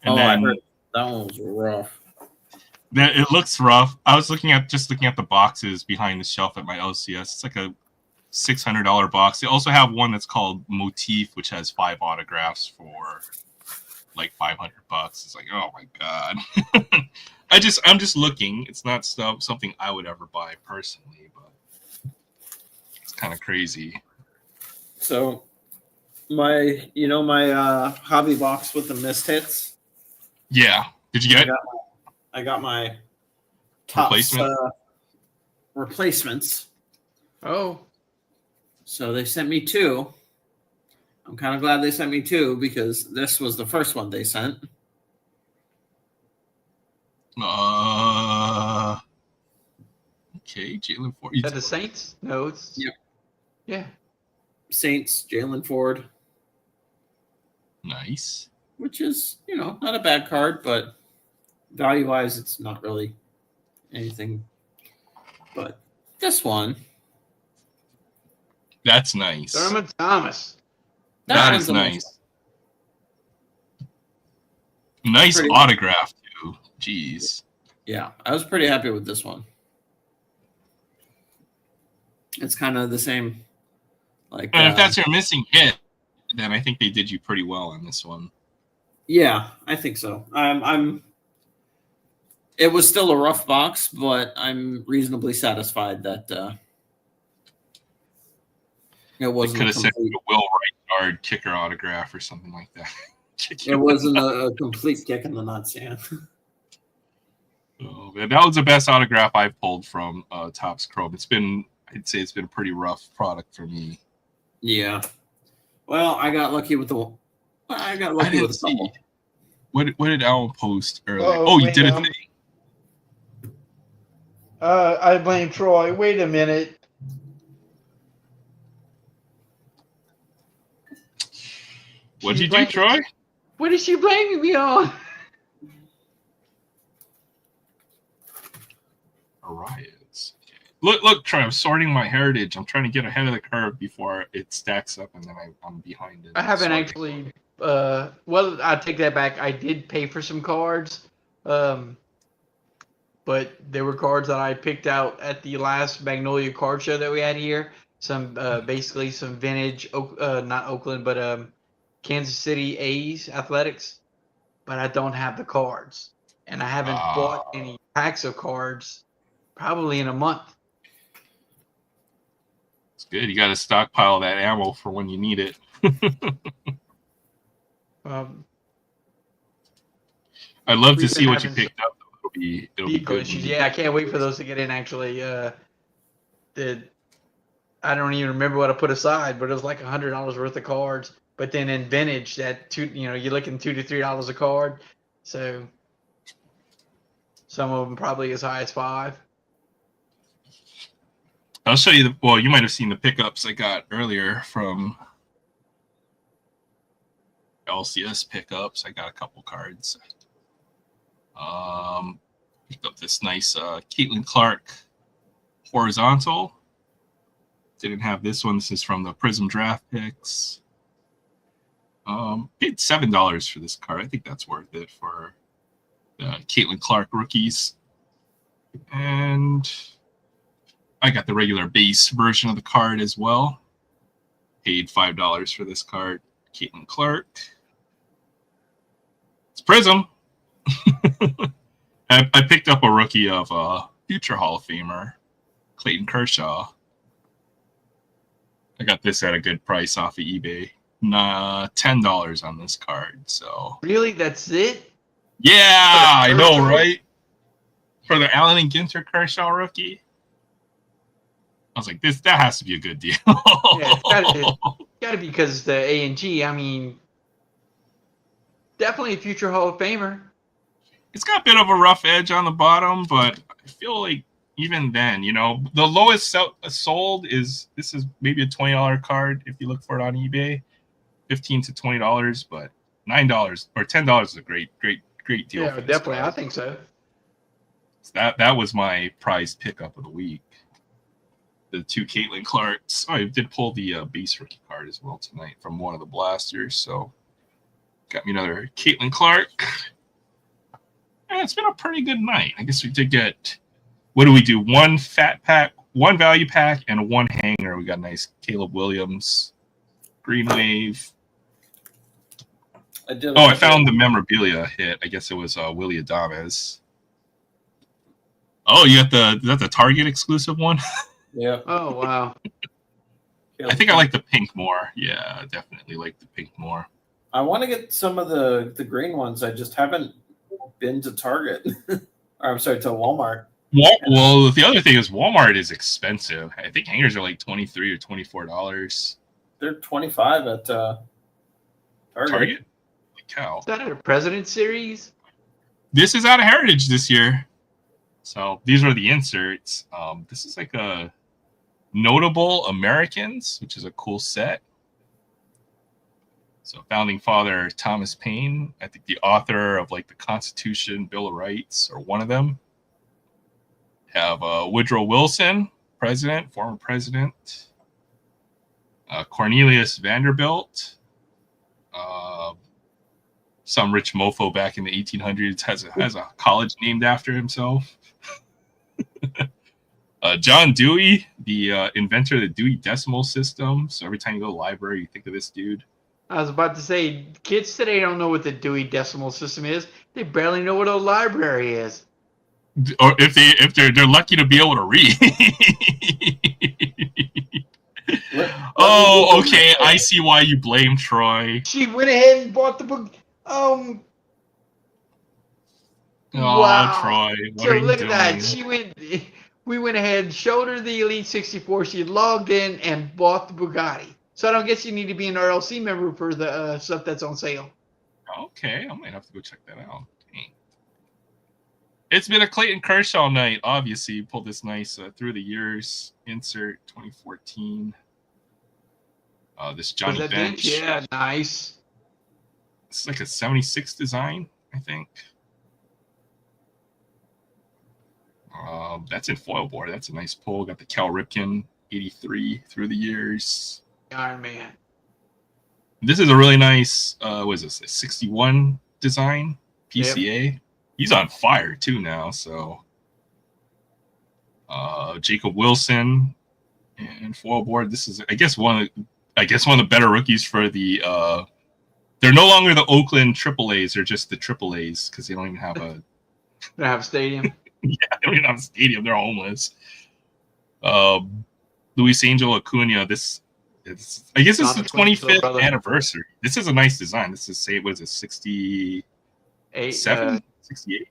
And then I heard that one was rough. It looks rough. I was looking at the boxes behind the shelf at my LCS. It's like a $600 box. They also have one that's called Motif, which has 5 autographs for like $500. It's like, oh my god. I'm just looking. It's not something I would ever buy personally, but it's kind of crazy. So my hobby box with the missed hits. Yeah. Did you get it? I got my Topps replacements. Oh. So they sent me 2. I'm kind of glad they sent me 2 because this was the first one they sent. Okay, Jalen Ford. Is that the Saints? No, it's yeah. Saints, Jalen Ford. Nice. Which is, not a bad card, but value-wise, it's not really anything. But this one. That's nice. Thurman Thomas. That is nice. Nice autograph, too. Jeez. Yeah, I was pretty happy with this one. It's kind of the same. And if that's your missing hit, then I think they did you pretty well on this one. Yeah, I think so. It was still a rough box, but I'm reasonably satisfied that It They wasn't could a have sent complete. a Will Wright card kicker autograph or something like that. It wasn't a complete kick in the nuts, yeah. Oh, man, that was the best autograph I've pulled from Topps Chrome. I'd say it's been a pretty rough product for me. Yeah. Well, I got lucky with the. I got I lucky didn't with a see. couple. What did Alan post earlier? Oh, Oh, you wait, did a thing. I blame Troy. Wait a minute. What'd She's you do, blaming- Troy? What is she blaming me on? Riots. Look, Troy. I'm sorting my heritage. I'm trying to get ahead of the curve before it stacks up, and then I'm behind it. I haven't Sorting. actually. Well, I take that back. I did pay for some cards, but there were cards that I picked out at the last Magnolia card show that we had here. Some basically some vintage, not Oakland, but Kansas City A's Athletics. But I don't have the cards, and I haven't bought any packs of cards probably in a month. It's good. You got to stockpile that ammo for when you need it. I'd love to we've see been what you having picked up. It'll be vehicle good. issues. Yeah, I can't wait for those to get in. Actually, I don't even remember what I put aside, but it was like $100 worth of cards. But then in vintage, you're looking $2 to $3 a card. So some of them probably as high as $5. I'll show you. Well, you might have seen the pickups I got earlier from LCS pickups. I got a couple cards. Picked up this nice Caitlin Clark horizontal. Didn't have this one. This is from the Prism Draft Picks. Paid $7 for this card. I think that's worth it for the Caitlin Clark rookies. And I got the regular base version of the card as well. Paid $5 for this card. Caitlin Clark. It's Prism. I picked up a rookie of future Hall of Famer, Clayton Kershaw. I got this at a good price off of eBay. $10 on this card. So Really, that's it? yeah, I know, right? For the Allen and Ginter Kershaw rookie, I was like, that has to be a good deal. Yeah, it's gotta be because it's the A&G. I mean, definitely a future Hall of Famer. It's got a bit of a rough edge on the bottom, but I feel like even then, the lowest sold is maybe a $20 card if you look for it on eBay, $15 to $20, but $9 or $10 is a great deal. Yeah, definitely. I think so. That was my prized pickup of the week. The two Caitlin Clarks. Oh, I did pull the base rookie card as well tonight from one of the blasters. So got me another Caitlin Clark. And it's been a pretty good night. I guess we did get, what do we do? One fat pack, one value pack, and one hanger. We got a nice Caleb Williams, Green Wave. I found the memorabilia hit. I guess it was Willie Adames. Oh, is that the Target exclusive one? Yeah. Oh, wow. I think I like the pink more. Yeah, definitely like the pink more. I want to get some of the green ones. I just haven't been to Target. Or I'm sorry, to Walmart. Well, the other thing is Walmart is expensive. I think hangers are like $23 or $24. They're $25 at Target. Holy cow. Is that a President Series? This is out of Heritage this year. So these are the inserts. This is like a Notable Americans, which is a cool set. So founding father Thomas Paine, I think the author of like the Constitution, Bill of Rights, or one of them. Have Woodrow Wilson, former president. Cornelius Vanderbilt. Some rich mofo back in the 1800s has a college named after himself. John Dewey, the inventor of the Dewey Decimal System. So every time you go to the library, you think of this dude. I was about to say, kids today don't know what the Dewey Decimal System is. They barely know what a library is. Or if they're lucky to be able to read. Oh, okay. I see why you blame Troy. She went ahead and bought the book. Oh, Wow. Troy, what So are you look at that. doing? We went ahead, showed her the Elite 64. She logged in and bought the Bugatti. So I don't guess you need to be an RLC member for the stuff that's on sale. Okay, I might have to go check that out. Dang. It's been a Clayton Kershaw night. Obviously, you pulled this nice through the years insert 2014. This Johnny Was that Bench. Yeah, nice. It's like a 76 design, I think. That's in foil board. That's a nice pull. Got the Cal Ripken 83 through the years. Iron Man. This is a really nice, what is this, a 61 design PCA. Yep. He's on fire too now. So Jacob Wilson and foil board. This is, I guess, one of the better rookies for the. They're no longer the Oakland AAAs. They're just the AAAs because they don't even have a. They have a stadium. Yeah, they don't even have a stadium. They're homeless. Luis Angel Acuna. This is, I guess, it's the 25th anniversary. This is a nice design. This is, say, what is it, 67? 68?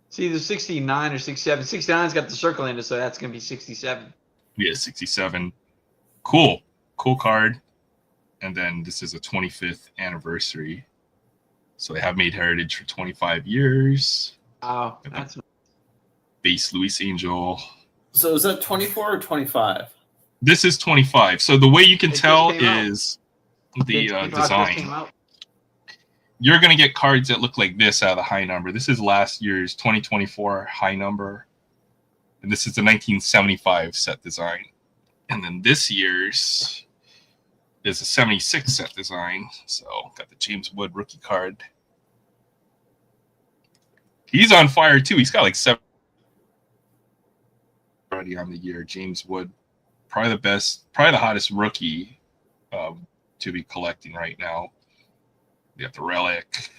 It's either 69 or 67. 69's got the circle in it, so that's going to be 67. Yeah, 67. Cool card. And then this is a 25th anniversary. So they have made Heritage for 25 years. Oh, that's base Luis Angel. So is that 24 or 25? This is 25. So the way you can tell is the design. You're going to get cards that look like this out of the high number. This is last year's 2024 high number. And this is the 1975 set design. And then this year's is a 76 set design. So got the James Wood rookie card. He's on fire too. He's got like 7 already on the year. James Wood, probably the best, probably the hottest rookie to be collecting right now. They got the Relic,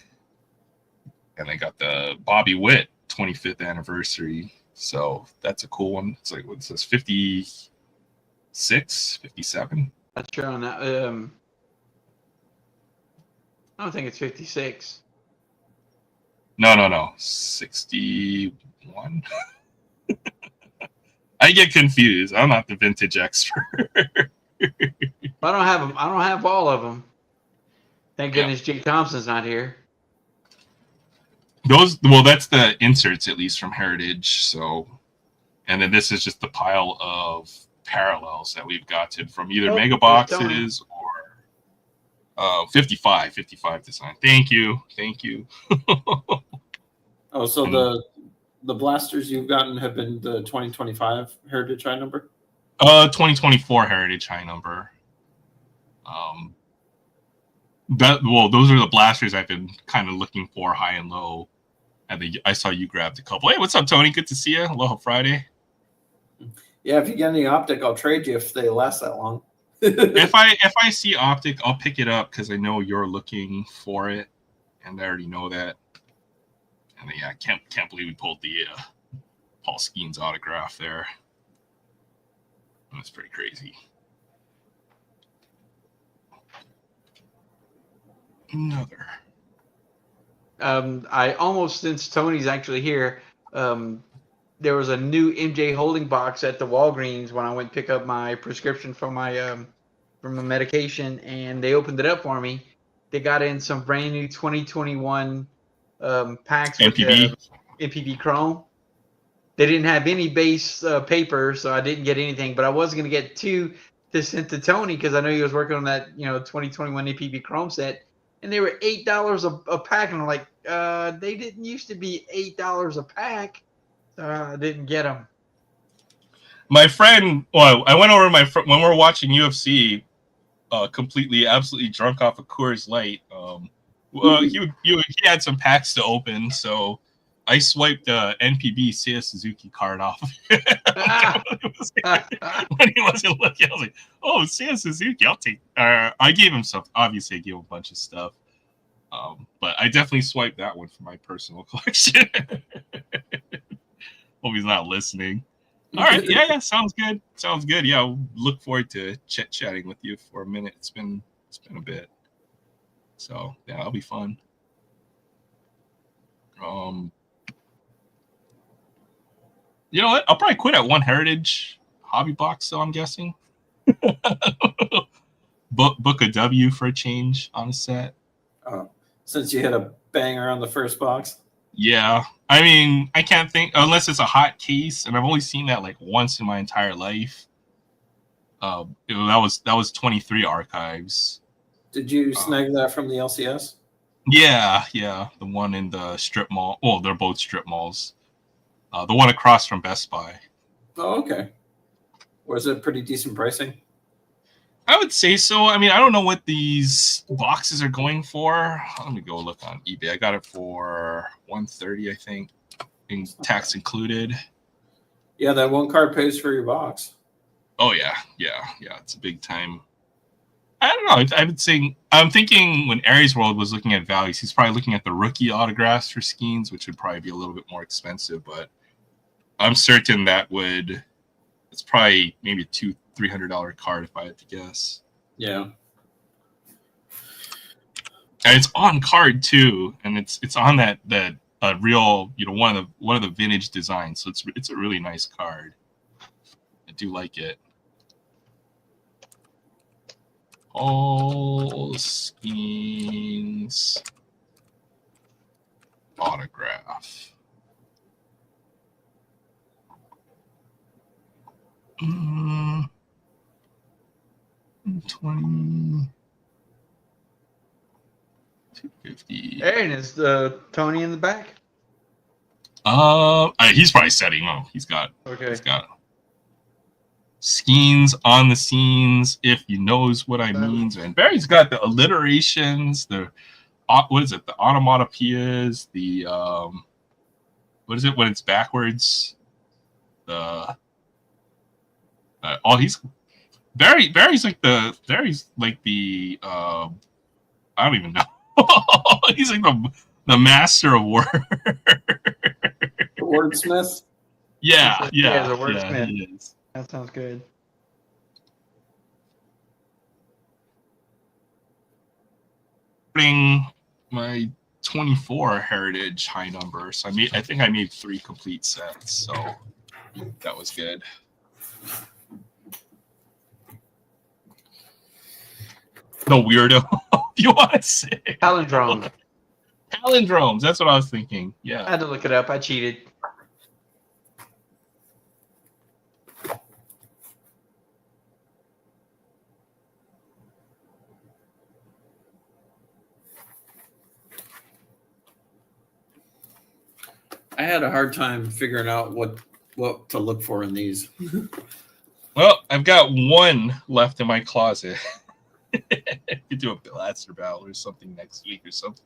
and they got the Bobby Witt 25th anniversary. So that's a cool one. It's like, what's this, 56, 57? Not sure on that. I don't think it's 56. No. 61. I get confused. I'm not the vintage expert. I don't have them. I don't have all of them. Thank goodness Jake Thompson's not here. That's the inserts, at least from Heritage. So, and then this is just the pile of parallels that we've gotten from either mega boxes or 55 design. Thank you. Oh, so the blasters you've gotten have been the 2025 Heritage high number? 2024 Heritage high number. Those are the blasters I've been kind of looking for, high and low. I saw you grabbed a couple. Hey, what's up, Tony? Good to see you. Aloha Friday. Yeah, if you get any optic, I'll trade you if they last that long. If I see optic, I'll pick it up because I know you're looking for it, and I already know that. And yeah, I can't believe we pulled the Paul Skeens autograph there. That's pretty crazy. Another. I almost, since Tony's actually here, there was a new MJ holding box at the Walgreens when I went to pick up my prescription from my medication, and they opened it up for me. They got in some brand new 2021 packs NPB. with NPB Chrome. They didn't have any base paper, so I didn't get anything. But I was going to get 2 to send to Tony because I know he was working on that 2021 NPB Chrome set. And they were $8 a pack, and I'm like, they didn't used to be $8 a pack. I didn't get them. My friend, I went over when we were watching UFC, completely, absolutely drunk off of Coors Light. He had some packs to open, so I swiped the NPB Seiya Suzuki card off. When he wasn't looking, I was like, "Oh, Seiya Suzuki, I'll take." I gave him stuff. Obviously, I gave him a bunch of stuff, but I definitely swiped that one for my personal collection. Hope he's not listening. All right. Yeah. Sounds good. Sounds good. Yeah. I'll look forward to chatting with you for a minute. It's been a bit. So yeah, that'll be fun. You know what? I'll probably quit at one Heritage hobby box. So I'm guessing. book a W for a change on a set. Oh, since you hit a banger on the first box. Yeah, I mean, I can't think unless it's a hot case, and I've only seen that like once in my entire life. That was 23 archives. Did you snag that from the LCS? Yeah, the one in the strip mall. Well, they're both strip malls. The one across from Best Buy. Oh, okay. Was it pretty decent pricing? I would say so. I mean, I don't know what these boxes are going for. Let me go look on eBay. I got it for $130, I think, tax included. Yeah, that one card pays for your box. Oh yeah. It's a big time. I don't know. I would say I'm thinking when Aries World was looking at values, he's probably looking at the rookie autographs for Skeens, which would probably be a little bit more expensive. But I'm certain it's probably maybe a $200-$300 card if I had to guess. Yeah. And it's on card too, and it's on that real, one of the vintage designs. So it's a really nice card. I do like it. All Skeens autograph. 20. $250. Hey, and is Tony in the back? He's probably setting up. He's got Okay. Skeens on the scenes, if he knows what I mean. And Barry's got the alliterations, what is it? The onomatopoeias, the what is it when it's backwards? He's Barry's like the I don't even know. He's like the master of word. The wordsmith? Yeah, the wordsmith. Yeah, he is. That sounds good. My 24 Heritage high number, so I think I made 3 complete sets, so that was good. No weirdo. You want to say Palindrome. Palindromes. That's what I was thinking. I Yeah. had to look it up. I cheated. I had a hard time figuring out what to look for in these. Well, I've got one left in my closet. Could do a blaster battle or something next week or something.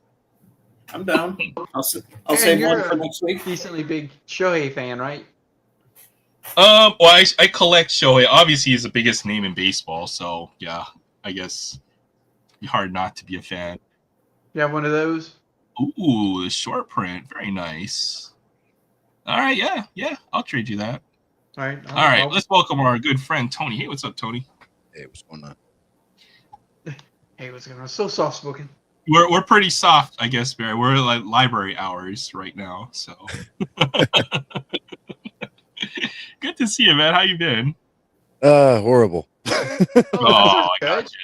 I'm down. I'll Hey, save you're one for next week. Decently big Shohei fan, right? Well, I collect Shohei. Obviously, he's the biggest name in baseball, so yeah, I guess it'd be hard not to be a fan. You have one of those? Ooh, the short print, very nice. All right, yeah, I'll trade you that. All right. All right, let's welcome our good friend Tony. Hey, what's up, Tony? Hey, what's going on? Hey, what's going on? So soft spoken. We're pretty soft, I guess, Barry. We're like library hours right now, so good to see you, man. How you been? Horrible. Oh, I got you.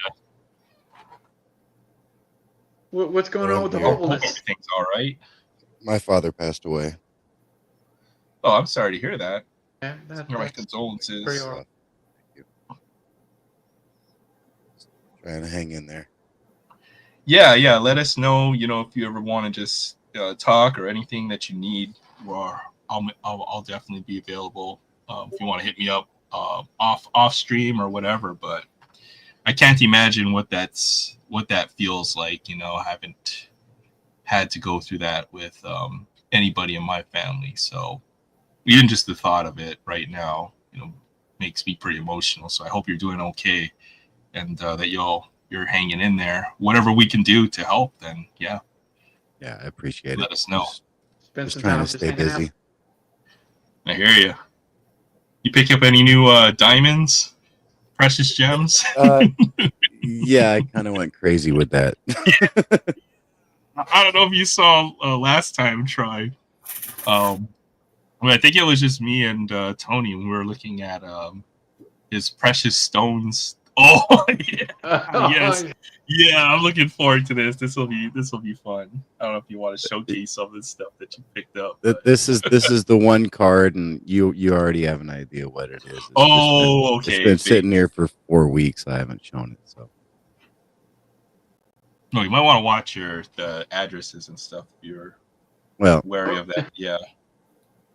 What's going on with the Here. horribleness? Everything's all right. My father passed away. Oh, I'm sorry to hear that. Yeah, My that's pretty condolences. horrible. Trying to hang in there. Yeah. Let us know. If you ever want to just talk or anything that you need, or I'll definitely be available. If you want to hit me up off stream or whatever. But I can't imagine what that feels like. I haven't had to go through that with anybody in my family. So even just the thought of it right now, makes me pretty emotional. So I hope you're doing okay, and that you're hanging in there. Whatever we can do to help, then yeah, I appreciate it. let us know. Spend Just some trying time to just stay hanging out. busy. I hear you. You pick up any new diamonds, precious gems? Yeah, I kind of went crazy with that. I don't know if you saw last time, Troy. I think it was just me and Tony when we were looking at his precious stones. Oh yeah, yes, yeah. I'm looking forward to this. This will be fun. I don't know if you want to showcase some of the stuff that you picked up. But. This is the one card, and you already have an idea what it is. It's been sitting here for 4 weeks. I haven't shown it, so. No, you might want to watch the addresses and stuff if you're wary of that. Yeah.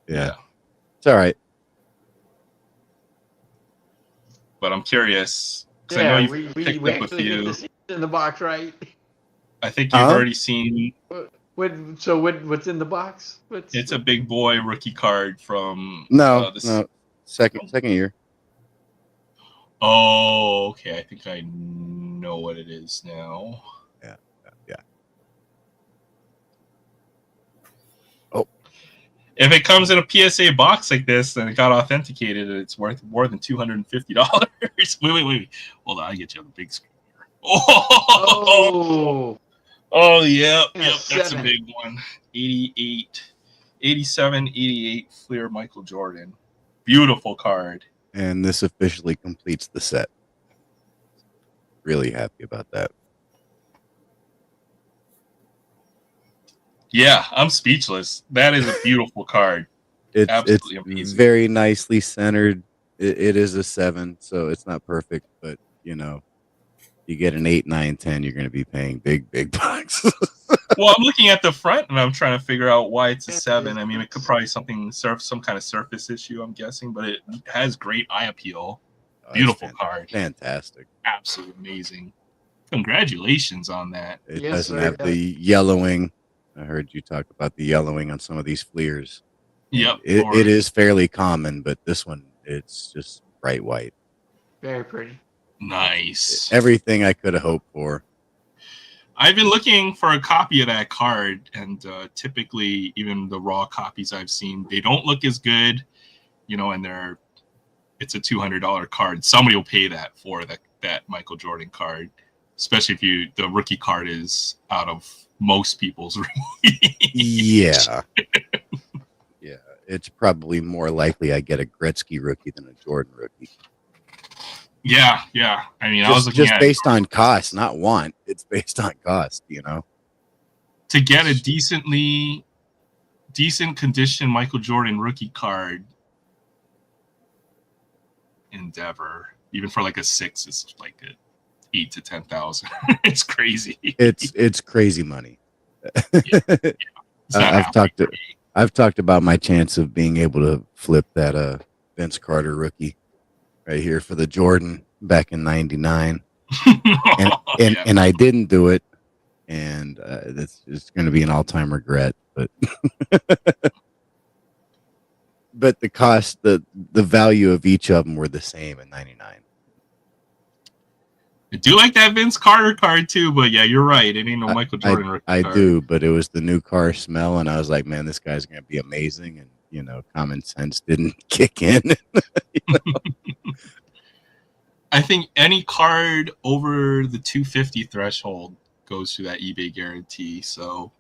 It's all right. But I'm curious because I know you've picked up a few. Get in the box, right? I think you've already seen. What's in the box? It's a big boy rookie card from. No, second year. Oh, okay. I think I know what it is now. Yeah. Oh. If it comes in a PSA box like this and it got authenticated, it's worth more than $250. Wait. Hold on, I get you on the big screen here. Oh, yep. That's a big one. 87, 88 Fleer Michael Jordan. Beautiful card. And this officially completes the set. Really happy about that. Yeah, I'm speechless. That is a beautiful card. It's amazing. Very nicely centered. It is a 7, so it's not perfect, but you get an 8, 9, 10, you're going to be paying big bucks. Well, I'm looking at the front and I'm trying to figure out why it's a 7. I mean, it could probably some kind of surface issue, I'm guessing, but it has great eye appeal. Beautiful card. Fantastic. Absolutely amazing. Congratulations on that. It doesn't have the yellowing. I heard you talk about the yellowing on some of these fleers. Yep. It is fairly common, but this one, it's just bright white. Very pretty. Nice. Everything I could have hoped for. I've been looking for a copy of that card, and typically, even the raw copies I've seen, they don't look as good, and it's a $200 card. Somebody will pay that for that Michael Jordan card, especially if the rookie card is out of most people's Yeah. Yeah. It's probably more likely I get a Gretzky rookie than a Jordan rookie. Yeah. I mean, I was looking just based on cost, not want. It's based on cost, To get a decent condition Michael Jordan rookie card Endeavor, even for like a 6, it's like a 8 to 10,000. It's crazy. It's crazy money. Yeah. I've talked about my chance of being able to flip that Vince Carter rookie right here for the Jordan back in '99, and I didn't do it, and it's going to be an all-time regret. But but the cost, the value of each of them were the same in '99. I do like that Vince Carter card too, but yeah, you're right. It ain't no Michael Jordan rookie I card. do, but it was the new car smell, and I was like, man, this guy's going to be amazing. And common sense didn't kick in. I think any card over the 250 threshold goes through that eBay guarantee. So,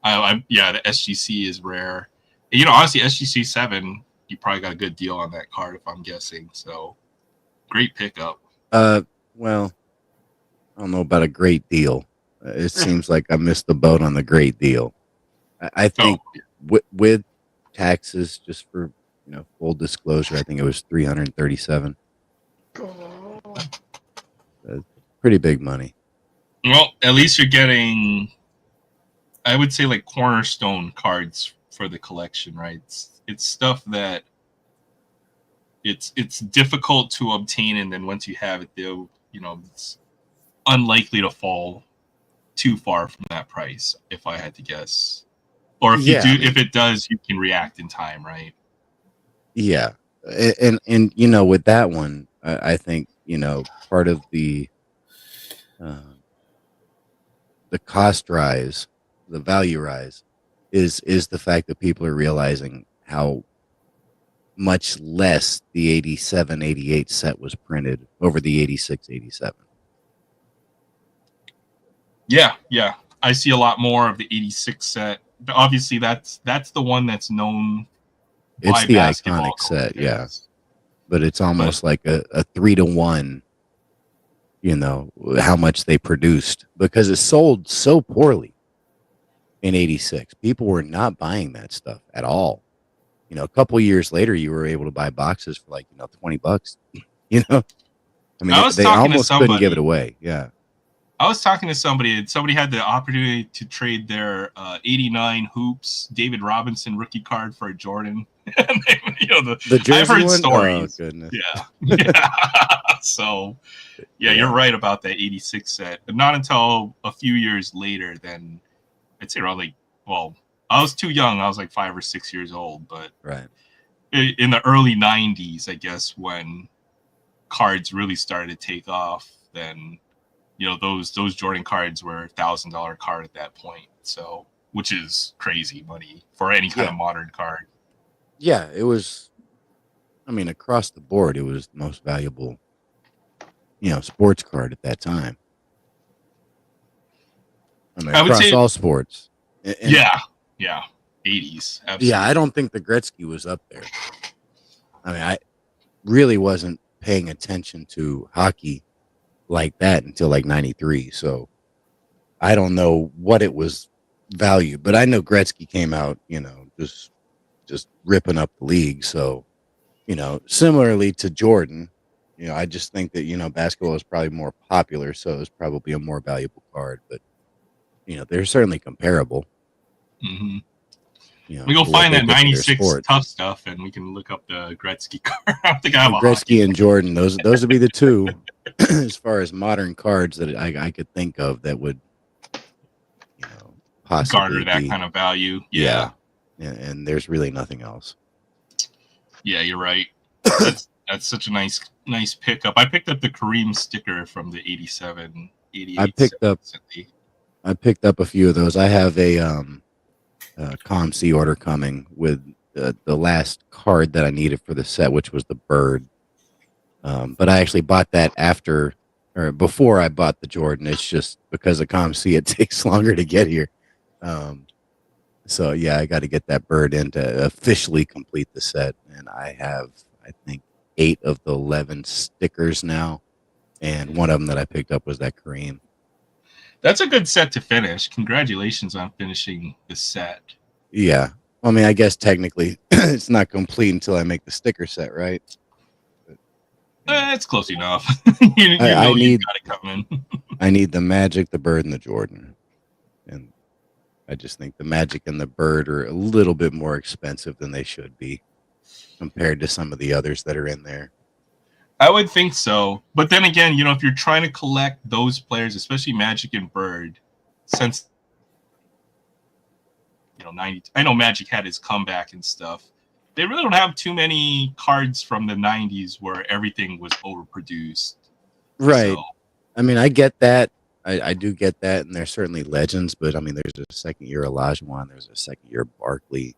the SGC is rare. Honestly, SGC 7, you probably got a good deal on that card if I'm guessing. So, great pickup. Well, I don't know about a great deal. It seems like I missed the boat on the great deal. I think with taxes, just for full disclosure, I think it was $337. Pretty big money. Well, at least you're getting, I would say, like cornerstone cards for the collection, right? It's stuff that it's difficult to obtain, and then once you have it, it's unlikely to fall too far from that price, if I had to guess. Or if if it does, you can react in time, right? Yeah, and with that one, I think part of the cost rise, the value rise, is the fact that people are realizing how much less the 87, 88 set was printed over the 86, 87. Yeah. I see a lot more of the 86 set. But obviously, that's the one that's known It's by the basketball iconic set, yeah. collectors. But it's almost like a 3-to-1, how much they produced, because it sold so poorly in 86. People were not buying that stuff at all. A couple years later, you were able to buy boxes for like, $20. I mean, I was they talking to almost couldn't give it somebody. away. Yeah. I was talking to somebody, and somebody had the opportunity to trade their 89 Hoops David Robinson rookie card for a Jordan. And The jersey I've heard one? stories. Oh, goodness. Yeah. So, yeah, you're Yeah. right about that 86 set. But not until a few years later, then I'd say around I was too young. I was like 5 or 6 years old. But Right. in the early 90s, I guess, when cards really started to take off, then those Jordan cards were $1,000 card at that point. So, which is crazy money for any kind of modern card. Yeah, it was. I mean, across the board, it was the most valuable, sports card at that time. I mean, I would across say, all sports. And, yeah, 80s. Absolutely. Yeah, I don't think the Gretzky was up there. I mean, I really wasn't paying attention to hockey like that until like 93. So I don't know what it was valued, but I know Gretzky came out, just ripping up the league. So, similarly to Jordan, I just think that, basketball is probably more popular. So it's probably a more valuable card, but, they're certainly comparable. Mm-hmm. to We go what find they that did to their 96 sport. tough stuff, and we can look up the Gretzky card. I don't think I have a Gretzky hockey. and Jordan, those would be the two as far as modern cards that I could think of that would, possibly garner that be, kind of value. Yeah. And there's really nothing else. Yeah, you're right. That's such a nice pickup. I picked up the Kareem sticker from the 87, 88. I picked up a few of those. I have a ComC order coming with the last card that I needed for the set, which was the bird. But I actually bought that before I bought the Jordan. It's just because of ComC, it takes longer to get here. So yeah, I got to get that bird in to officially complete the set. And I have, I think, 8 of the 11 stickers now. And one of them that I picked up was that Kareem. That's a good set to finish. Congratulations on finishing the set. Yeah. I mean, I guess technically it's not complete until I make the sticker set, right? It's close enough. You got it coming. I need the Magic, the Bird, and the Jordan. And I just think the Magic and the Bird are a little bit more expensive than they should be compared to some of the others that are in there. I would think so. But then again, if you're trying to collect those players, especially Magic and Bird, since 90, I know Magic had his comeback and stuff. They really don't have too many cards from the 90s where everything was overproduced. Right. So, I mean, I get that. I do get that, and there's certainly legends, but I mean, there's a second year Olajuwon, there's a second year Barkley.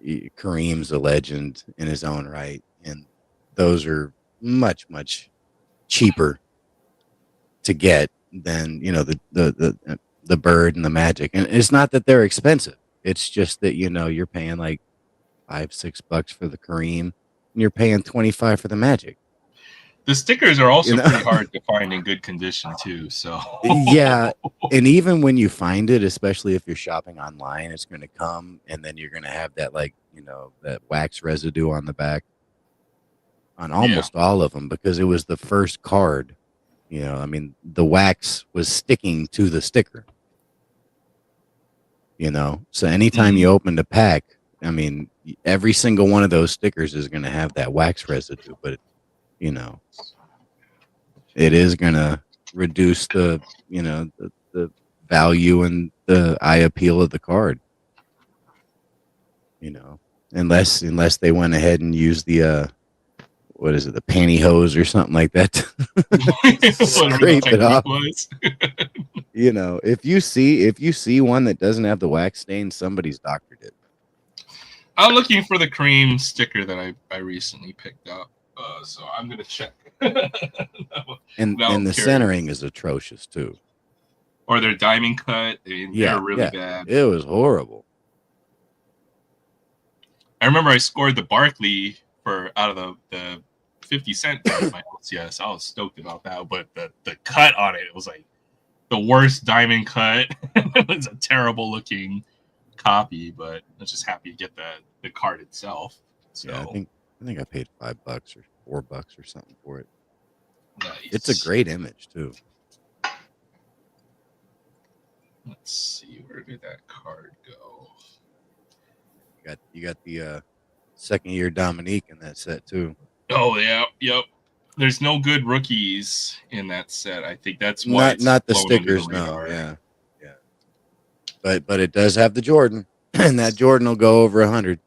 Kareem's a legend in his own right, and those are much, much cheaper to get than the Bird and the Magic. And it's not that they're expensive; it's just that you're paying like $5-6 for the Kareem, and you're paying $25 for the Magic. the stickers are also pretty hard to find in good condition too. So yeah, and even when you find it, especially if you're shopping online, it's going to come, and then you're going to have that that wax residue on the back on almost all of them, because it was the first card. I mean, the wax was sticking to the sticker. So anytime you opened a pack, I mean, every single one of those stickers is going to have that wax residue, but it is going to reduce the value and the eye appeal of the card. Unless they went ahead and used the what is it, the pantyhose or something like that to scrape it off. If you see one that doesn't have the wax stain, somebody's doctored it. I'm looking for the cream sticker that I recently picked up. So I'm gonna check. And That'll the carry. centering is atrocious too. Or their diamond cut. They're really bad. It was horrible. I remember I scored the Barkley for out of the 50-cent part of my LCS. I was stoked about that, but the cut on it was like the worst diamond cut. It was a terrible looking copy, but I was just happy to get the card itself. So Yeah, I think I paid $5 or $4 or something for it. nice. It's a great image too. Let's see, where did that card go? You got the second year Dominique in that set too. Oh yeah, yep. There's no good rookies in that set. I think that's why Not the blown under stickers, no. radar. Yeah. But it does have the Jordan, and that Jordan will go over 100,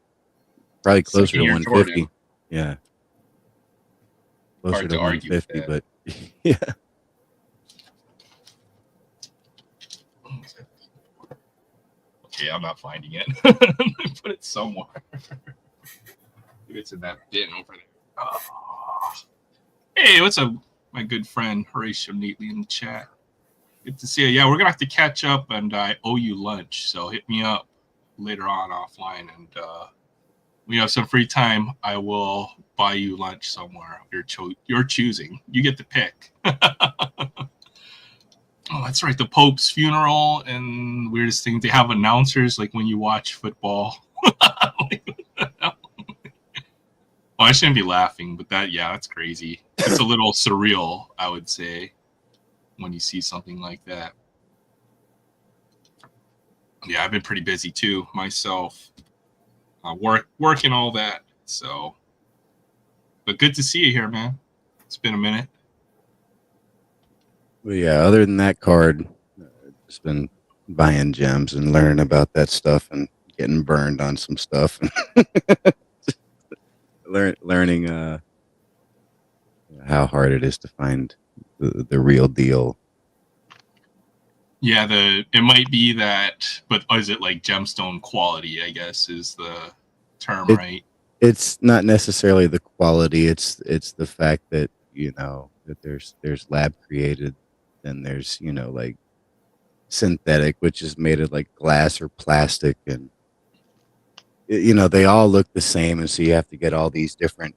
probably closer to Second-year 150. Jordan. Yeah, closer Hard to to argue with 150, that. but yeah. Okay, I'm not finding it. Put it somewhere. Maybe it's in that bin over there. Oh. Hey, what's up, my good friend Horatio Neatly in the chat? Good to see you. Yeah, we're gonna have to catch up, and I owe you lunch, so hit me up later on offline, and when you have some free time, I will buy you lunch somewhere of your choosing. You get to pick. Oh, that's right. The Pope's funeral and weirdest thing. They have announcers like when you watch football. Well, I shouldn't be laughing, but that's crazy. It's a little surreal, I would say, when you see something like that. Yeah, I've been pretty busy too myself. Work and all that. So, but good to see you here, man. It's been a minute. Well, yeah. Other than that card, just been buying gems and learning about that stuff and getting burned on some stuff. Learning how hard it is to find the real deal. Yeah, it might be that, but is it like gemstone quality? I guess is the term, right? It's not necessarily the quality. It's the fact that that there's lab created, and there's like synthetic, which is made of like glass or plastic, and they all look the same, and so you have to get all these different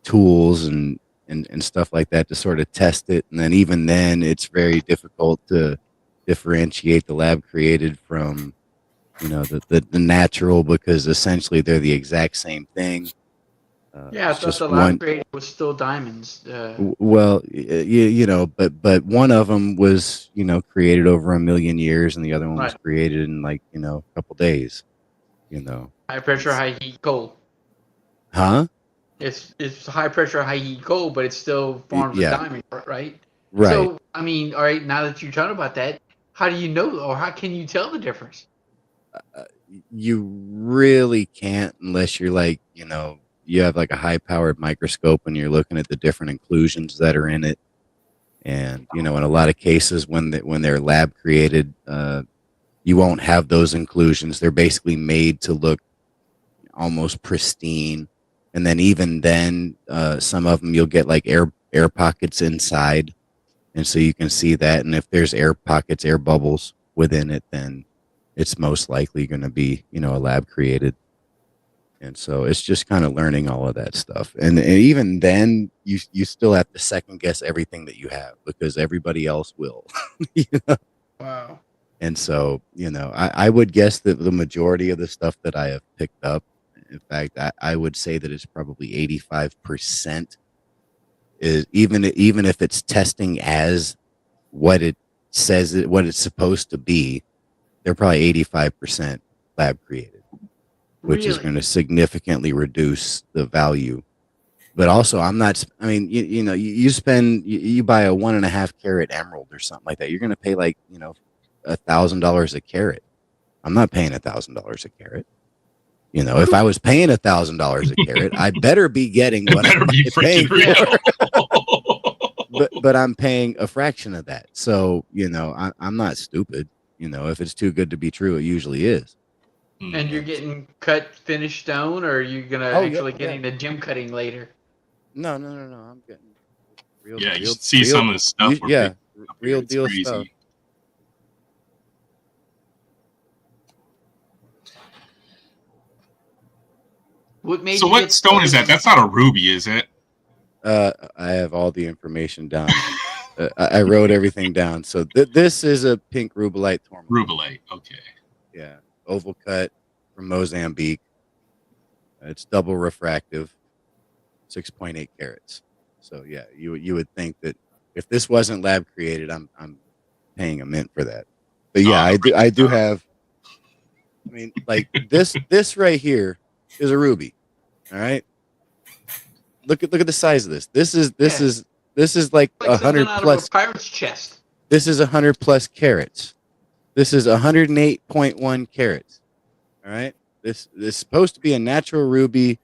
tools and stuff like that to sort of test it, and then even then it's very difficult to differentiate the lab created from the natural, because essentially they're the exact same thing. Yeah, I it's thought just the one. lab created was still diamonds. Well, but one of them was created over 1 million years, and the other one was Right. created in like a couple days. High pressure, high heat, cold. Huh? It's high pressure, high heat, cold, but it still forms Yeah. a diamond, right? Right. So, I mean, all right, now that you're talking about that, how do you know, or how can you tell the difference? You really can't, unless you're like you have like a high powered microscope and you're looking at the different inclusions that are in it. And in a lot of cases when they're lab created, you won't have those inclusions. They're basically made to look almost pristine. And then even then, some of them you'll get like air pockets inside, and so you can see that. And if there's air pockets, air bubbles within it, then it's most likely going to be a lab created. And so it's just kind of learning all of that stuff. And even then, you still have to second guess everything that you have, because everybody else will. Wow. And so I would guess that the majority of the stuff that I have picked up, in fact, I would say that it's probably 85% is, even if it's testing as what it says what it's supposed to be, they're probably 85% lab created, which is going to significantly reduce the value. But also, you buy a 1.5 carat emerald or something like that, you're going to pay like $1,000 a carat. I'm not paying $1,000 a carat. If I was paying $1,000 a carat, I better be getting what I'm paying for. but I'm paying a fraction of that. So I'm not stupid. If it's too good to be true, it usually is. And you're getting cut finished stone, or are you gonna actually getting the gem cutting later? No. I'm getting real. Yeah, you real, should see real, some of the stuff. We're yeah, picking up here. real It's deal crazy. stuff. What made So you what get stone is that? That's not a ruby, is it? I have all the information down. I wrote everything down. So this is a pink rubellite tourmaline. Rubellite. Okay. Yeah, oval cut from Mozambique. It's double refractive, 6.8 carats. So yeah, you would think that if this wasn't lab created, I'm paying a mint for that. But yeah, I do have. I mean, like this right here is a ruby. All right. Look at the size of this. This is like Like 100 something out plus. of a pirate's chest. This is 100 plus carats. This is 108.1 carats. All right. This is supposed to be a natural ruby,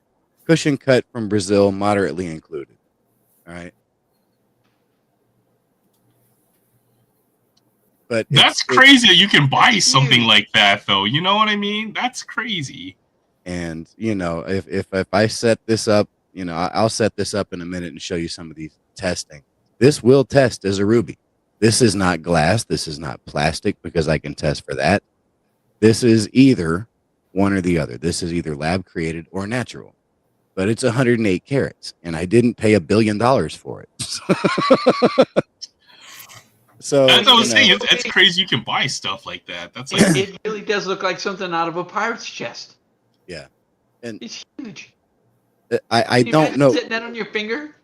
cushion cut from Brazil, moderately included. All right. But that's crazy that you can buy something like that, though. You know what I mean? That's crazy. And you know, if I set this up, you know, I'll set this up in a minute and show you some of these testing. This will test as a ruby. This is not glass. This is not plastic, because I can test for that. This is either one or the other. This is either lab created or natural. But it's 108 carats, and I didn't pay $1 billion for it. So that's what I was saying. It's crazy you can buy stuff like that. That's like it really does look like something out of a pirate's chest. Yeah, and it's huge. I don't know. Sitting that on your finger?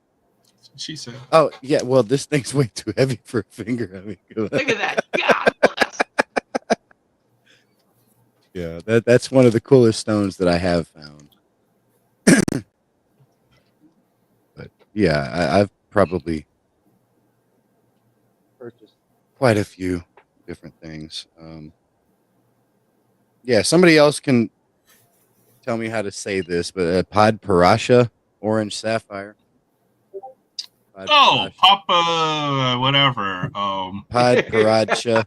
She said. Oh yeah, well this thing's way too heavy for a finger. I mean, look at that. God bless. Yeah, that's one of the coolest stones that I have found. But yeah, I've probably purchased quite a few different things. Yeah, somebody else can tell me how to say this, but Pod Parasha, orange sapphire. Oh, Papa, whatever. Pod Parasha.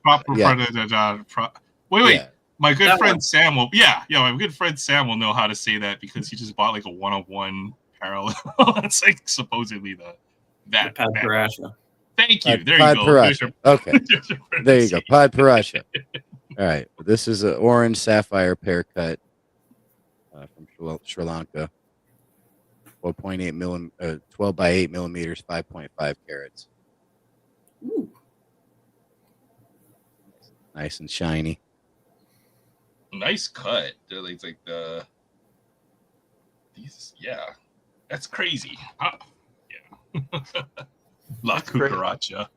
Wait. Yeah. My good friend Sam will. Yeah. My good friend Sam will know how to say that because he just bought like a one-on-one parallel. That's like supposedly that Pod Parasha. Thank you. There Pod you go. Parasha. Okay. There you go. Pod Parasha. All right. This is an orange sapphire pear cut from Sri Lanka. 12 by 8 millimeters, 5.5 carats. Ooh. Nice and shiny. Nice cut. They're like these. Yeah, that's crazy. Yeah. La Cucaracha.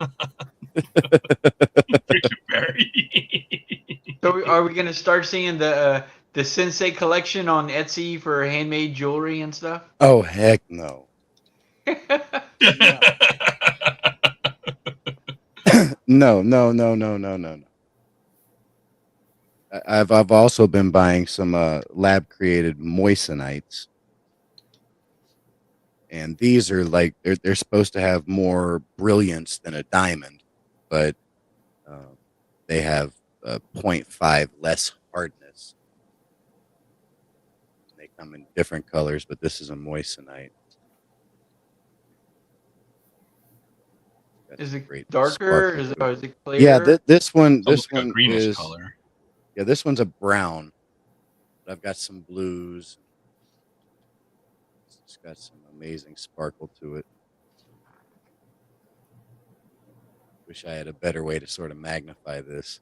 Richard Berry. So are we gonna start seeing the Sensei collection on Etsy for handmade jewelry and stuff? Oh heck no. No. I've also been buying some lab created moissanites, and these are like they're supposed to have more brilliance than a diamond, but they have 0.5 less hardness. They come in different colors, but this is a moissanite. Is it darker? Is it clear? Yeah, this one greenish is color. Yeah, this one's a brown. But I've got some blues. It's got some amazing sparkle to it. Wish I had a better way to sort of magnify this.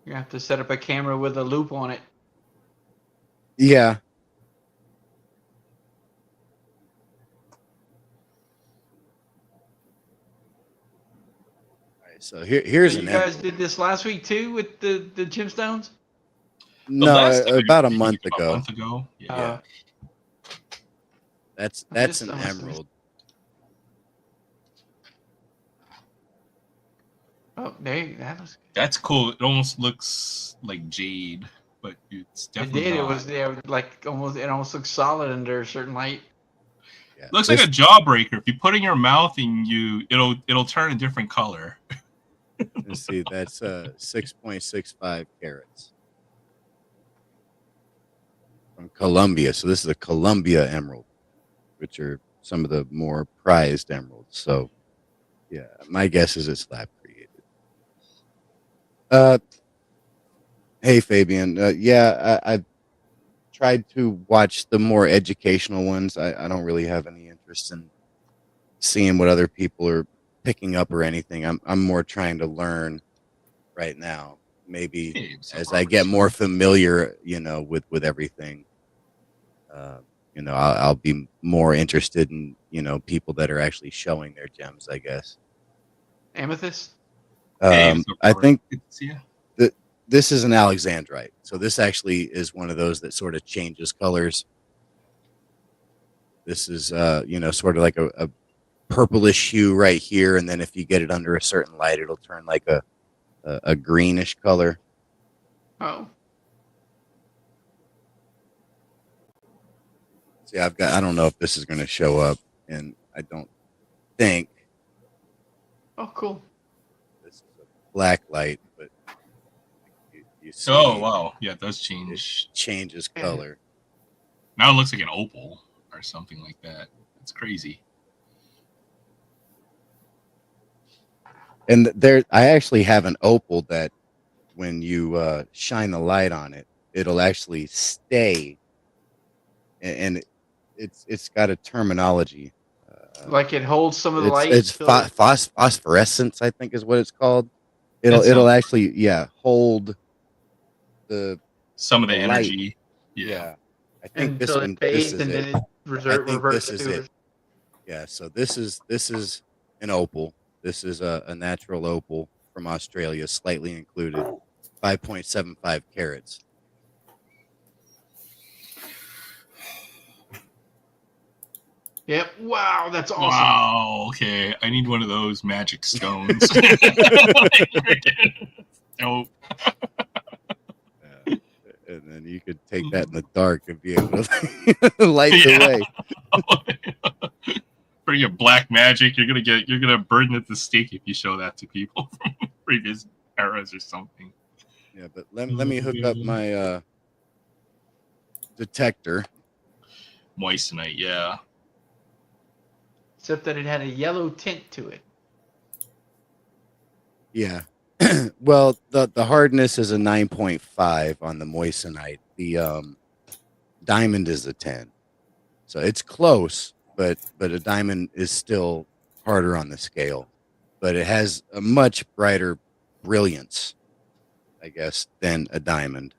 You have to set up a camera with a loop on it. Yeah. So here's so you guys did this last week too with the gemstones? No, about a month ago. A month ago. Yeah. That's an emerald. Oh, that was. That's cool. It almost looks like jade, but it's definitely. It did. Not. It was like almost. It almost looks solid under a certain light. Yeah. Looks like a jawbreaker. If you put it in your mouth and it'll turn a different color. Let's see, that's 6.65 carats from Colombia. So this is a Colombia emerald, which are some of the more prized emeralds. So yeah, my guess is it's lab created. Hey Fabian, yeah, I've tried to watch the more educational ones. I don't really have any interest in seeing what other people are picking up or anything. I'm more trying to learn right now. Maybe Hey, so as I get more familiar, with everything, I'll be more interested in people that are actually showing their gems, I guess. Amethyst. Hey, what's up, I Robert? think Good to see you. that this is an alexandrite, so this actually is one of those that sort of changes colors. This is sort of like a purplish hue right here, and then if you get it under a certain light, it'll turn like a greenish color. Oh, See, I don't know if this is going to show up, and I don't think oh, cool. this is a black light, but you see, Oh wow, yeah, it does it change. changes color. Now it looks like an opal or something like that. It's crazy. And I actually have an opal that when you shine the light on it, it'll actually stay, and it's got a terminology. Like it holds some of the light. It's phosphorescence, I think, is what it's called. That It'll sounds- actually hold the Some of the the light. energy. yeah. I think this until one it fades, this is and it. then it reverts this is into it. Yeah, so this is an opal. This is a natural opal from Australia, slightly included, 5.75 carats. Yep. Wow, that's awesome. Wow. Okay, I need one of those magic stones. Nope. Yeah. And then you could take that in the dark and be able to light the way. For your black magic, you're gonna burn at the stake if you show that to people from previous eras or something. Yeah, but let me hook up my detector. Moissanite, yeah. Except that it had a yellow tint to it. Yeah. Well, the hardness is a 9.5 on the moissanite. The diamond is a 10. So it's close, but a diamond is still harder on the scale. But it has a much brighter brilliance, I guess, than a diamond.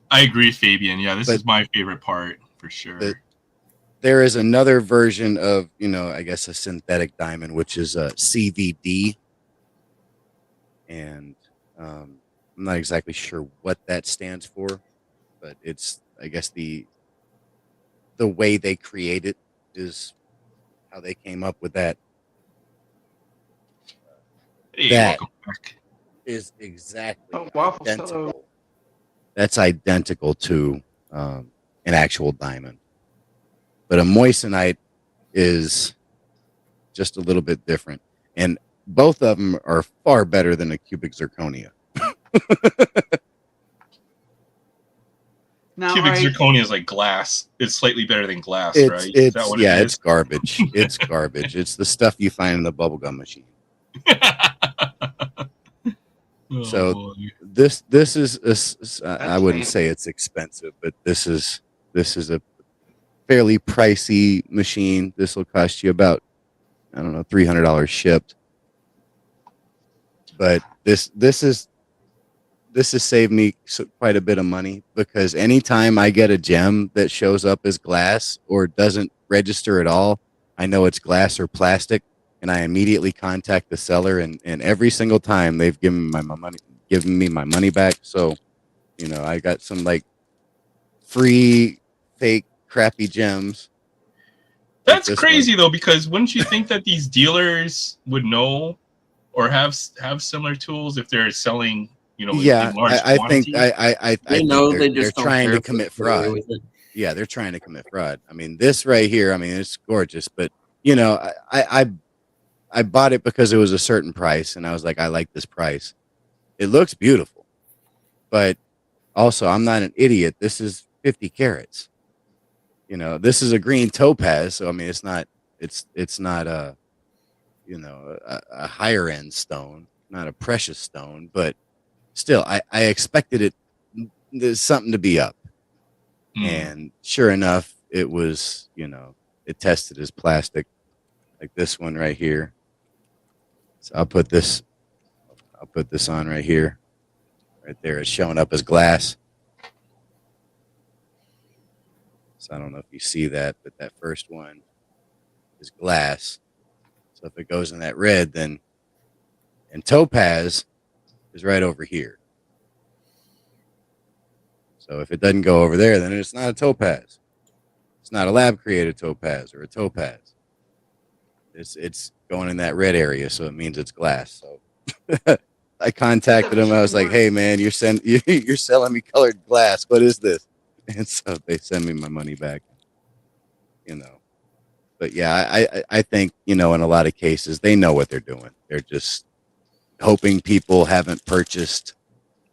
I agree, Fabian. Yeah, this But- is my favorite part for sure. There is another version of, I guess a synthetic diamond, which is a CVD. And I'm not exactly sure what that stands for, but it's, I guess, the way they create it is how they came up with that. Hey, that- welcome back. Is exactly Oh, waffles, identical. hello. That's identical to an actual diamond, but a moissanite is just a little bit different, and both of them are far better than a cubic zirconia. Now, Cubic all right, zirconia is like glass. It's slightly better than glass, right? Is that what it it's is? garbage. It's garbage. It's the stuff you find in the bubblegum machine. Oh, So- boy. This is I wouldn't fancy. say it's expensive, but this is a fairly pricey machine. This will cost you about, I don't know, $300 shipped. But this has saved me quite a bit of money, because anytime I get a gem that shows up as glass or doesn't register at all, I know it's glass or plastic, and I immediately contact the seller, and every single time they've given me my money back. So, I got some like free fake crappy gems. like That's this crazy one. though, because wouldn't you think that these dealers would know or have similar tools if they're selling, in large I think quantities? I They think know they're, they they're just don't trying care to if they commit get away fraud. with it. Yeah, they're trying to commit fraud. I mean, this right here, I mean, it's gorgeous, but I I bought it because it was a certain price, and I was like, I like this price. It looks beautiful, but also I'm not an idiot. This is 50 carats. You know, this is a green topaz, so I mean, it's not a a higher end stone, not a precious stone, but still, I expected it. There's something to be up, and sure enough, it was. It tested as plastic, like this one right here. So I'll put this on right here. Right there, it's showing up as glass. So I don't know if you see that, but that first one is glass. So if it goes in that red, then and topaz is right over here. So if it doesn't go over there, then it's not a topaz. It's not a lab created topaz or a topaz. It's going in that red area, so it means it's glass. So I contacted them. I was like, "Hey, man, you're selling me colored glass. What is this?" And so they send me my money back. But yeah, I think in a lot of cases they know what they're doing. They're just hoping people haven't purchased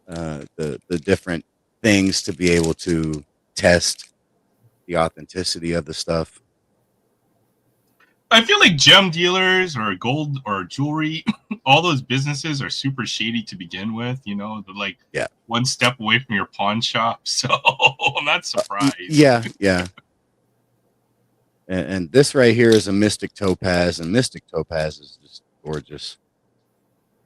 the different things to be able to test the authenticity of the stuff. I feel like gem dealers or gold or jewelry, all those businesses are super shady to begin with. They're like one step away from your pawn shop. So I'm not surprised. Yeah. And this right here is a mystic topaz, and mystic topaz is just gorgeous.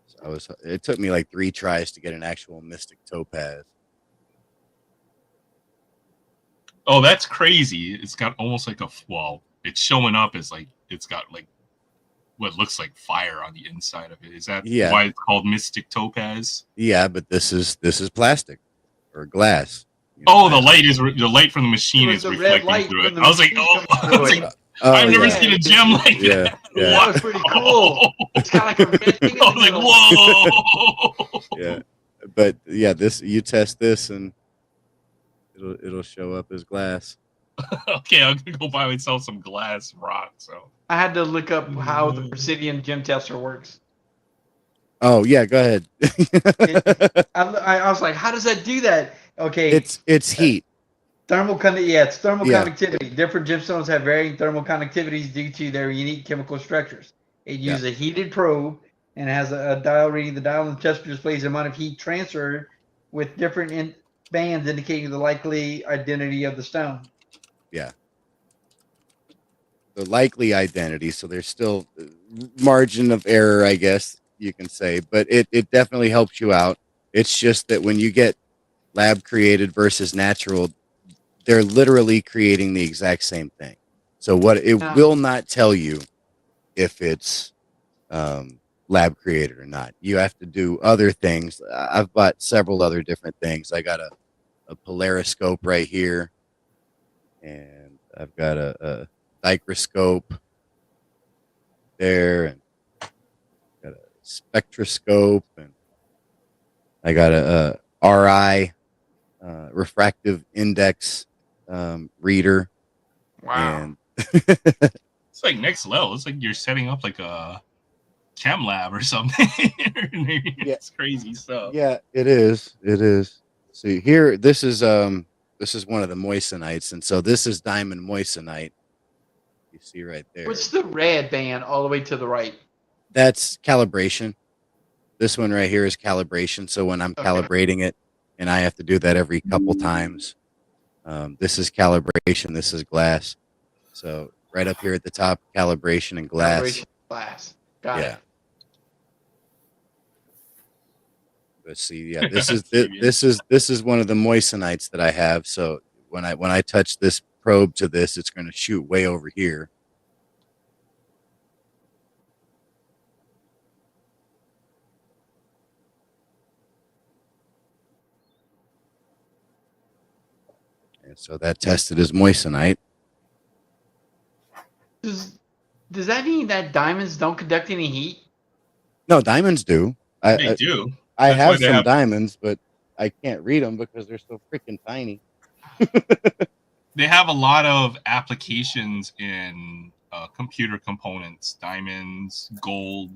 So it took me like 3 tries to get an actual mystic topaz. Oh, that's crazy. It's got almost like it's showing up as like it's got like what looks like fire on the inside of it. Is that why it's called mystic topaz? Yeah, but this is plastic or glass. The light from the machine is reflecting through it. I was like, I've never seen a gem like that. Yeah. That was pretty cool. It's kind of like a red thing. I was like, whoa. Yeah, but yeah, you test this and it'll show up as glass. Okay, I'm gonna go buy myself some glass rock. So I had to look up how the Precision gem tester works. Oh yeah, go ahead. I was like, how does that do that? Okay, it's heat. It's thermal conductivity. Different gemstones have varying thermal conductivities due to their unique chemical structures. It uses a heated probe and has a dial reading. The dial on the tester displays the amount of heat transferred with different bands indicating the likely identity of the stone. Yeah. The likely identity, so there's still margin of error, I guess you can say, but it definitely helps you out. It's just that when you get lab created versus natural, they're literally creating the exact same thing. So will not tell you if it's lab created or not. You have to do other things. I've bought several other different things. I got a polariscope right here, and I've got a microscope there, and got a spectroscope, and I got a RI refractive index reader. Wow. And it's like next level. It's like you're setting up like a chem lab or something. It's crazy stuff. Yeah, it is. See here, this is one of the moissanites, and so this is diamond moissanite. You see right there. What's the red band all the way to the right? That's calibration. This one right here is calibration. So when I'm calibrating it, and I have to do that every couple times, this is calibration. This is glass. So right up here at the top, calibration and glass. Calibration, glass. Got it. Let's see. Yeah, this is one of the moissanites that I have. So when I touch this probe to this, it's going to shoot way over here. And so that tested as moissanite. Does that mean that diamonds don't conduct any heat? No, diamonds do. They do. I have some diamonds, but I can't read them because they're so freaking tiny. They have a lot of applications in computer components, diamonds, gold.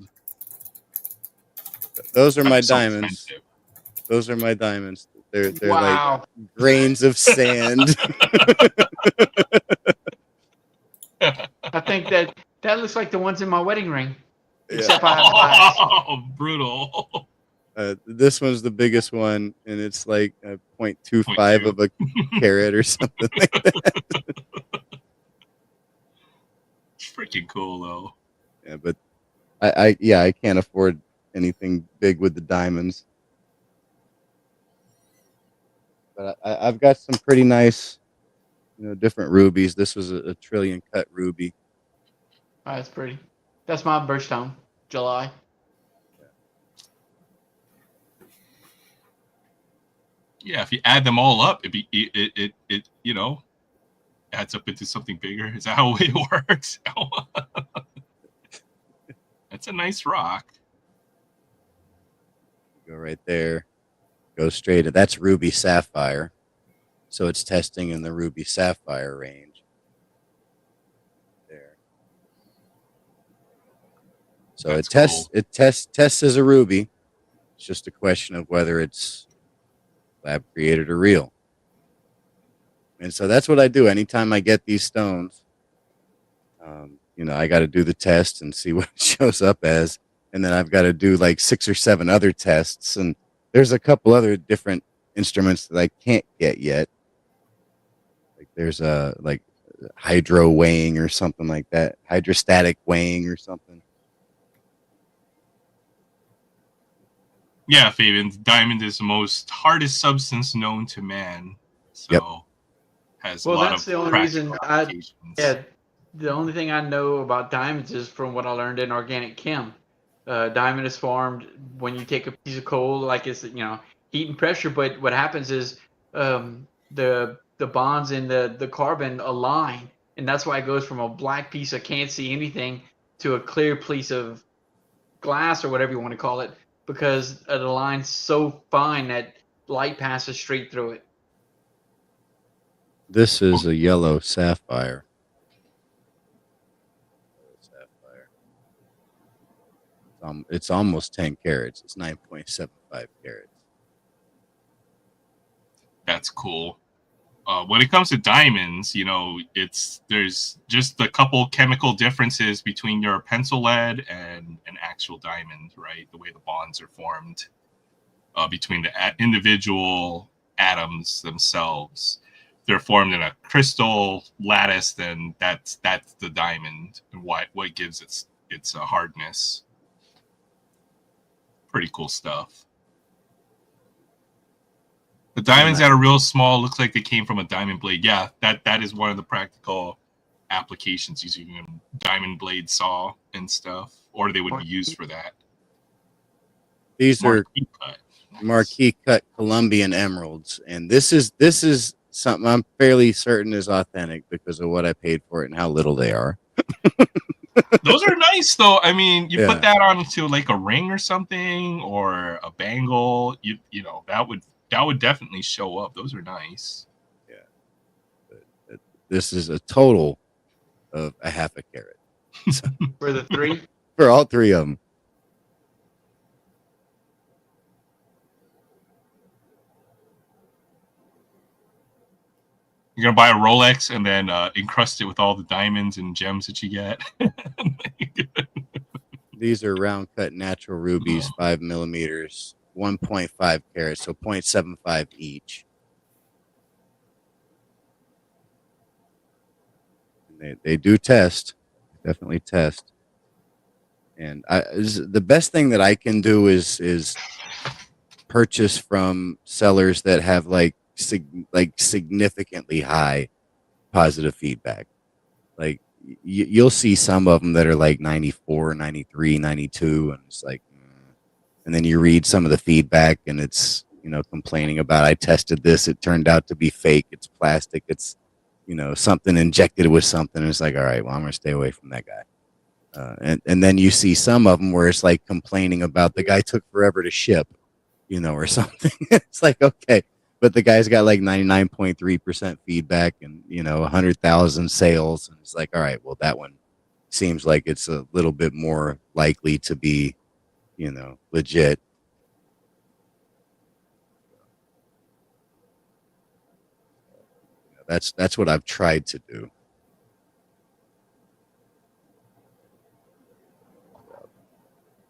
Those are my So diamonds. expensive. Those are my diamonds. They're Wow. like grains of sand. I think that looks like the ones in my wedding ring. Yeah. Except I have glass. Oh, brutal. This one's the biggest one, and it's like 0.25 of a carat or something like that. Freaking cool though. Yeah, but I can't afford anything big with the diamonds. But I've got some pretty nice, different rubies. This was a trillion cut ruby. Oh, that's pretty. That's my birthstone, July. Yeah, if you add them all up, it adds up into something bigger. Is that how it works? That's a nice rock. Go right there. Go straight. That's ruby sapphire. So it's testing in the ruby sapphire range. There. So That's it tests as a ruby. It's just a question of whether it's lab created or real. And so that's what I do anytime I get these stones. I got to do the test and see what it shows up as, and then I've got to do like 6 or 7 other tests, and there's a couple other different instruments that I can't get yet. Like there's a hydro weighing or something like that, hydrostatic weighing or something. Yeah, Fabian, diamond is the most hardest substance known to man. So has a lot that's of the only practical reason applications. the only thing I know about diamonds is from what I learned in organic chem. Diamond is formed when you take a piece of coal, like it's heat and pressure. But what happens is the bonds in the carbon align, and that's why it goes from a black piece of can't see anything to a clear piece of glass or whatever you want to call it, because it aligns so fine that light passes straight through it. This is a yellow sapphire. It's almost 10 carats. It's 9.75 carats. That's cool. When it comes to diamonds, there's just a couple chemical differences between your pencil lead and an actual diamond, right? The way the bonds are formed between the individual atoms themselves. They're formed in a crystal lattice, then that's the diamond, and what gives its hardness. Pretty cool stuff. The diamonds that are real small looks like they came from a diamond blade. Yeah, that is one of the practical applications, using a diamond blade saw and stuff, or they would be used for that. These are marquee cut Colombian emeralds, and this is something I'm fairly certain is authentic because of what I paid for it and how little they are. Those are nice, though. I mean, you put that onto like a ring or something, or a bangle. That would definitely show up. Those are nice. Yeah. This is a total of a half a carat. For the 3? For all 3 of them. You're gonna buy a Rolex and then encrust it with all the diamonds and gems that you get. These are round cut natural rubies, 5 millimeters, 1.5 carats, so 0.75 each. And they do test, definitely test. And the best thing that I can do is purchase from sellers that have significantly high positive feedback. Like you'll see some of them that are like 94, 93, 92, and it's like, and then you read some of the feedback and it's, complaining about, I tested this, it turned out to be fake, it's plastic, it's, something injected with something. And it's like, all right, well, I'm gonna stay away from that guy. And then you see some of them where it's like complaining about the guy took forever to ship, or something. It's like, okay, but the guy's got like 99.3% feedback and 100,000 sales, and it's like, all right, well, that one seems like it's a little bit more likely to be, legit. That's what I've tried to do.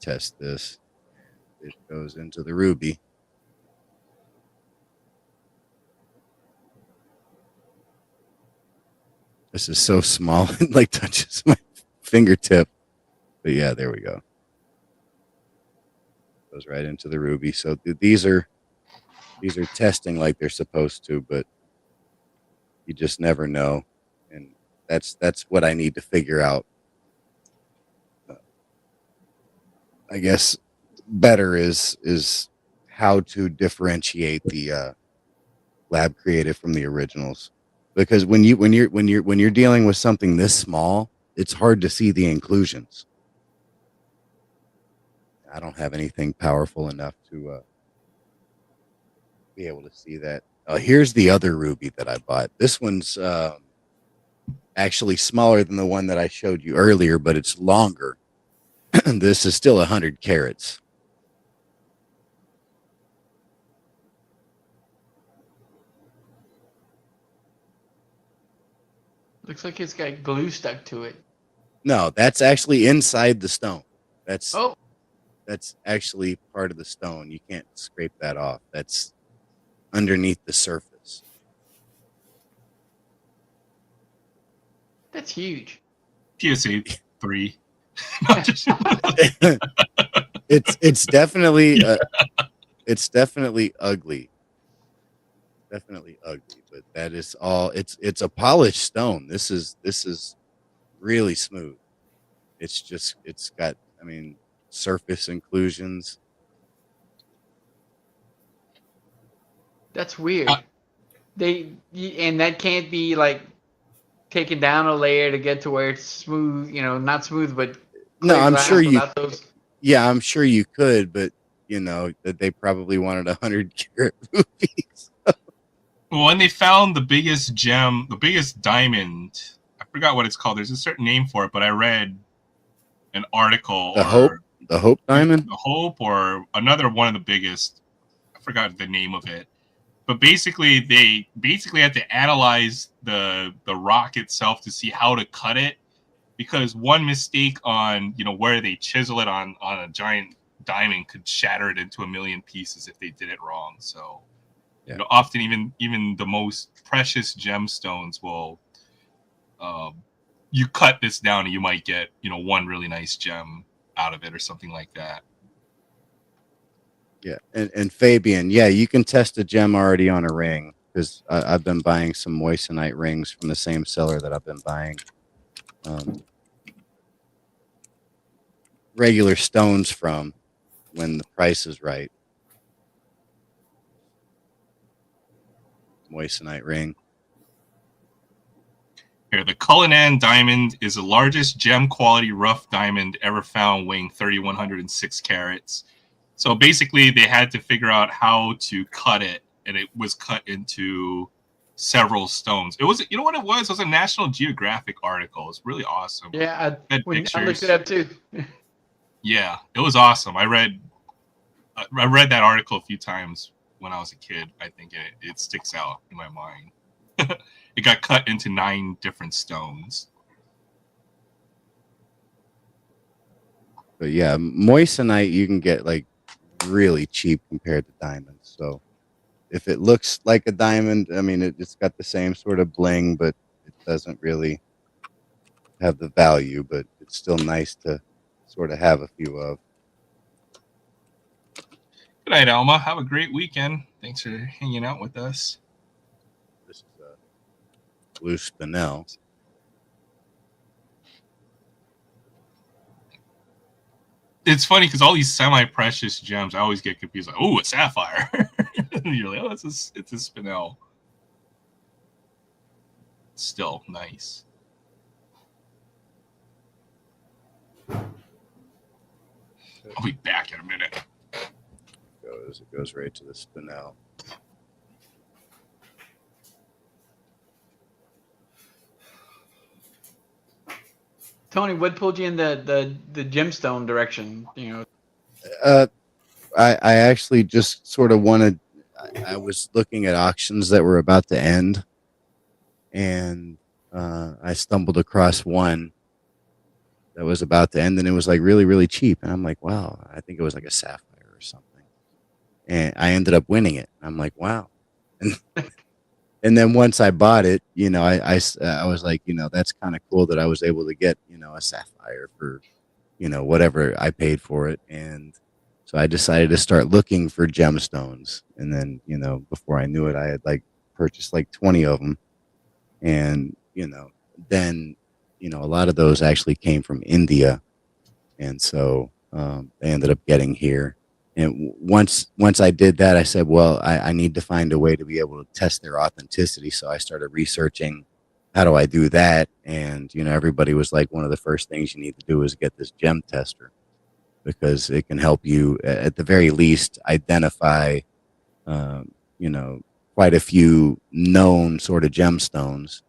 Test this. It goes into the ruby. This is so small, it like touches my fingertip. But yeah, there we go. Goes right into the ruby. So these are testing like they're supposed to, but you just never know. And that's what I need to figure out. I guess better is how to differentiate the lab created from the originals, because when you're dealing with something this small, it's hard to see the inclusions. I don't have anything powerful enough to be able to see that. Here's the other ruby that I bought. This one's actually smaller than the one that I showed you earlier, but it's longer. This is still 100 carats. Looks like it's got glue stuck to it. No, that's actually inside the stone. That's Oh, that's actually part of the stone. You can't scrape that off. That's underneath the surface. that's huge. PSA 3. It's definitely it's definitely ugly. Definitely ugly, but that is all. It's a polished stone. This is really smooth. It's got, surface inclusions. That's weird. And that can't be like taken down a layer to get to where it's smooth. Not smooth, but No, clear I'm glass sure you. without those. Yeah, I'm sure you could, but that they probably wanted 100 carat rubies. Well, when they found the biggest gem, the biggest diamond, I forgot what it's called. There's a certain name for it, but I read an article The Hope diamond. the Hope, or another one of the biggest. I forgot the name of it. But basically, they had to analyze the rock itself to see how to cut it, because one mistake on where they chisel it on a giant diamond could shatter it into a million pieces if they did it wrong. So, Yeah. Often even the most precious gemstones will, you cut this down and you might get one really nice gem out of it or something like that. Yeah, and Fabian, yeah, you can test a gem already on a ring, because I've been buying some moissanite rings from the same seller that I've been buying regular stones from when the price is right. Moissanite ring. Here, the Cullinan diamond is the largest gem quality rough diamond ever found, weighing 3,106 carats. So basically, they had to figure out how to cut it, and it was cut into several stones. It was, what it was? It was a National Geographic article. It's really awesome. Yeah, It had I pictures. looked it up too. Yeah, it was awesome. I read that article a few times when I was a kid. I think it sticks out in my mind. It got cut into 9 different stones. But yeah, moissanite you can get like really cheap compared to diamonds. So if it looks like a diamond, it's got the same sort of bling, but it doesn't really have the value. But it's still nice to sort of have a few of. Good night, Alma. Have a great weekend. Thanks for hanging out with us. This is a blue spinel. It's funny because all these semi-precious gems, I always get confused. Like, oh, a sapphire. And you're like, oh, it's a spinel. Still nice. I'll be back in a minute. It goes right to the spinel. Tony, what pulled you in the gemstone direction? You know, I actually just sort of wanted. I was looking at auctions that were about to end, and I stumbled across one that was about to end, and it was like really, really cheap. And I'm like, wow, I think it was like a sapphire or something. And I ended up winning it. I'm like, wow. And and then once I bought it, you know, I was like, you know, that's kind of cool that I was able to get, you know, a sapphire for, you know, whatever I paid for it. And so I decided to start looking for gemstones. And then, you know, before I knew it, I had like purchased like 20 of them. And, you know, then, you know, a lot of those actually came from India. And so they ended up getting here. And once I did that, I said, well, I need to find a way to be able to test their authenticity. So I started researching how do I do that. And, you know, everybody was like, one of the first things you need to do is get this gem tester, because it can help you at the very least identify, you know, quite a few known sort of gemstones.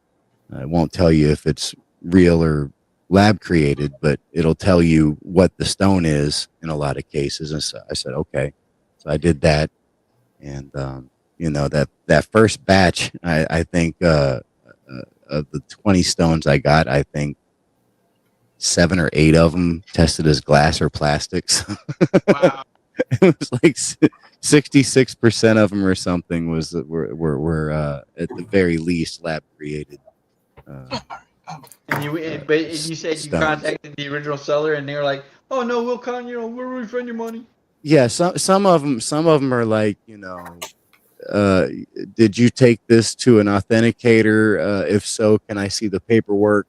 It won't tell you if it's real or lab created, but it'll tell you what the stone is in a lot of cases. And so I said, okay. So I did that. And, you know, that first batch, I think, of the 20 stones I got, I think 7 or 8 of them tested as glass or plastics. wow. It was like 66% of them or something were at the very least lab created. And you said you stones. contacted the original seller, and they were like, "Oh no, we'll refund your money." Yeah, some of them are like, you know, did you take this to an authenticator? If so, can I see the paperwork?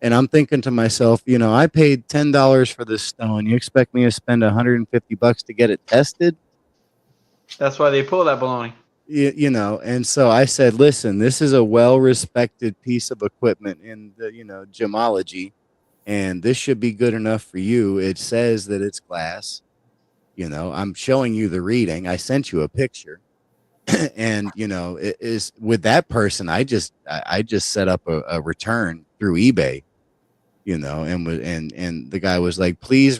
And I'm thinking to myself, you know, I paid $10 for this stone. You expect me to spend $150 to get it tested? That's why they pull that baloney. You know, and so I said, listen, this is a well-respected piece of equipment in the, you know, gemology, and this should be good enough for you. It says that it's glass. You know, I'm showing you the reading. I sent you a picture. And, you know, it is with that person, I just set up a return through eBay, you know, and the guy was like, please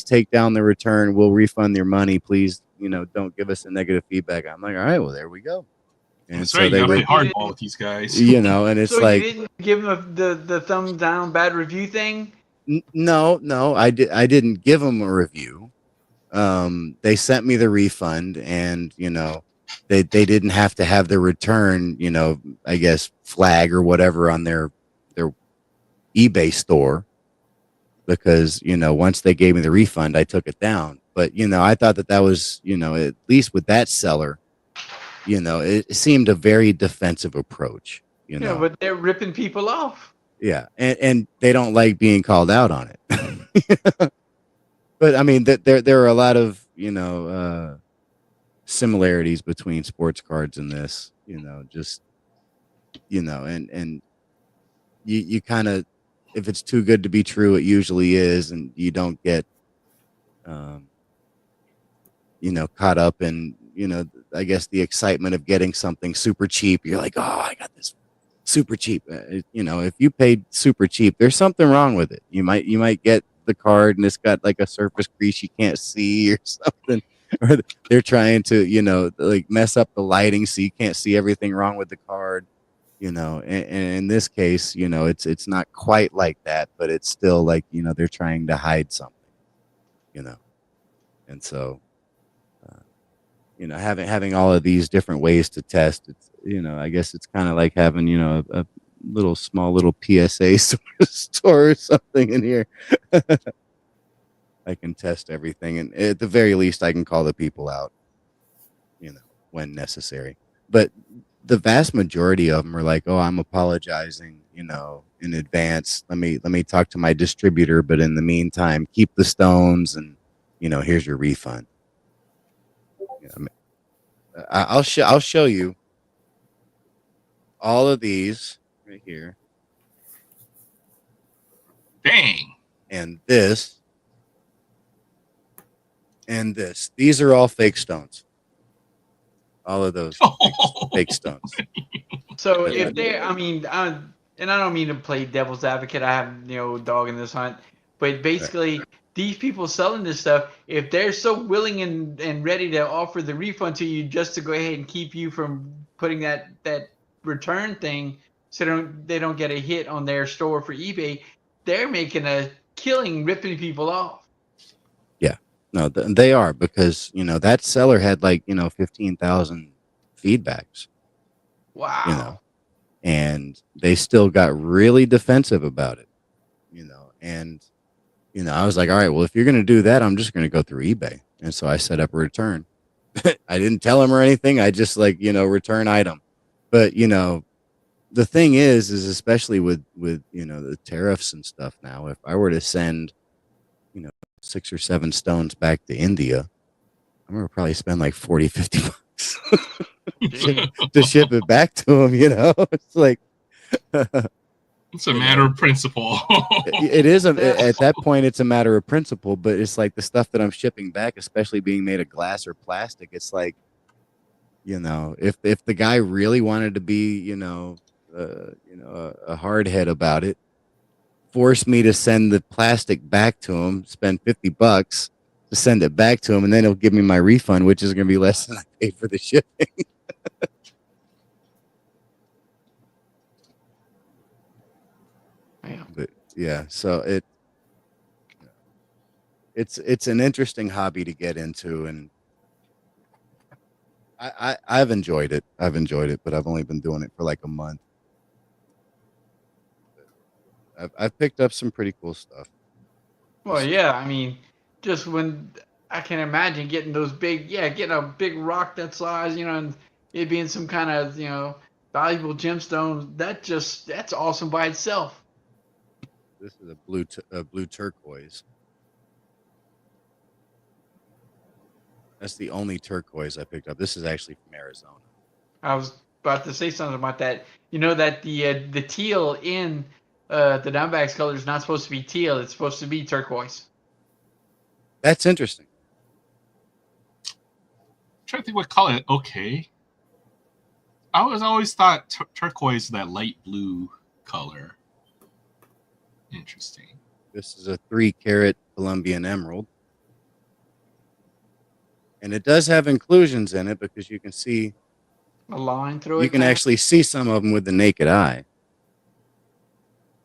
take down the return. We'll refund your money. Please, you know, don't give us a negative feedback. I'm like, all right, well, there we go. And That's so right. You they gotta were, play hardball with these guys. you know, and it's So like, you didn't give them the thumbs down bad review thing? no, I didn't give them a review. They sent me the refund, and, you know, they didn't have to have the return, you know, I guess flag or whatever on their eBay store, because, you know, once they gave me the refund, I took it down. But, you know, I thought that was, you know, at least with that seller, you know, it seemed a very defensive approach, you know. Yeah, but they're ripping people off. Yeah, and they don't like being called out on it. But I mean, there are a lot of, you know, similarities between sports cards and this, you know, just, you know, and you kind of, if it's too good to be true, it usually is, and you don't get, you know, caught up in, you know, I guess the excitement of getting something super cheap. You're like, oh, I got this super cheap. You know, if you paid super cheap, there's something wrong with it. You might get the card and it's got like a surface crease you can't see or something, or they're trying to, you know, like mess up the lighting so you can't see everything wrong with the card. You know, and in this case, you know, it's not quite like that, but it's still like, you know, they're trying to hide something, you know, and so, you know, having all of these different ways to test, it's, you know, I guess it's kind of like having, you know, a small little PSA store or something in here. I can test everything, and at the very least, I can call the people out, you know, when necessary. But the vast majority of them are like, "Oh, I'm apologizing, you know, in advance. Let me talk to my distributor, but in the meantime, keep the stones, and, you know, here's your refund." You know, I'll show you all of these right here, Dang. and this, and this. These are all fake stones. All of those fake stones. So if they, I mean, and I don't mean to play devil's advocate. I have dog in this hunt, but basically these people selling this stuff, if they're so willing and ready to offer the refund to you just to go ahead and keep you from putting that return thing, so they don't get a hit on their store for eBay, they're making a killing ripping people off. Yeah, no, they are, because that seller had like 15,000 feedbacks. Wow. And they still got really defensive about it. And I was like, all right, well, if you're going to do that, I'm just going to go through eBay. And so I set up a return. I didn't tell him or anything. I just return item. But, the thing is especially with the tariffs and stuff now, if I were to send, 6 or 7 stones back to India, I'm going to probably spend like 40, 50 bucks to ship it back to them. It's like, it's a matter of principle. It is at that point, it's a matter of principle, but it's like the stuff that I'm shipping back, especially being made of glass or plastic. It's like, if the guy really wanted to be, a hard head about it, force me to send the plastic back to him, spend 50 bucks to send it back to him, and then he'll give me my refund, which is going to be less than I paid for the shipping. Yeah. But yeah, so it's an interesting hobby to get into, and I've enjoyed it. But I've only been doing it for like a month. I've picked up some pretty cool stuff. Well, yeah, I mean, just when I can imagine getting getting a big rock that size, and it being some kind of, valuable gemstone, that's awesome by itself. This is a blue turquoise. That's the only turquoise I picked up. This is actually from Arizona. I was about to say something about that. You know that the teal in the Diamondbacks color is not supposed to be teal. It's supposed to be turquoise. That's interesting. I'm trying to think what color. Okay. I always thought turquoise is that light blue color. Interesting. This is a 3-carat Colombian emerald. And it does have inclusions in it, because you can see A line through it. You can actually see some of them with the naked eye.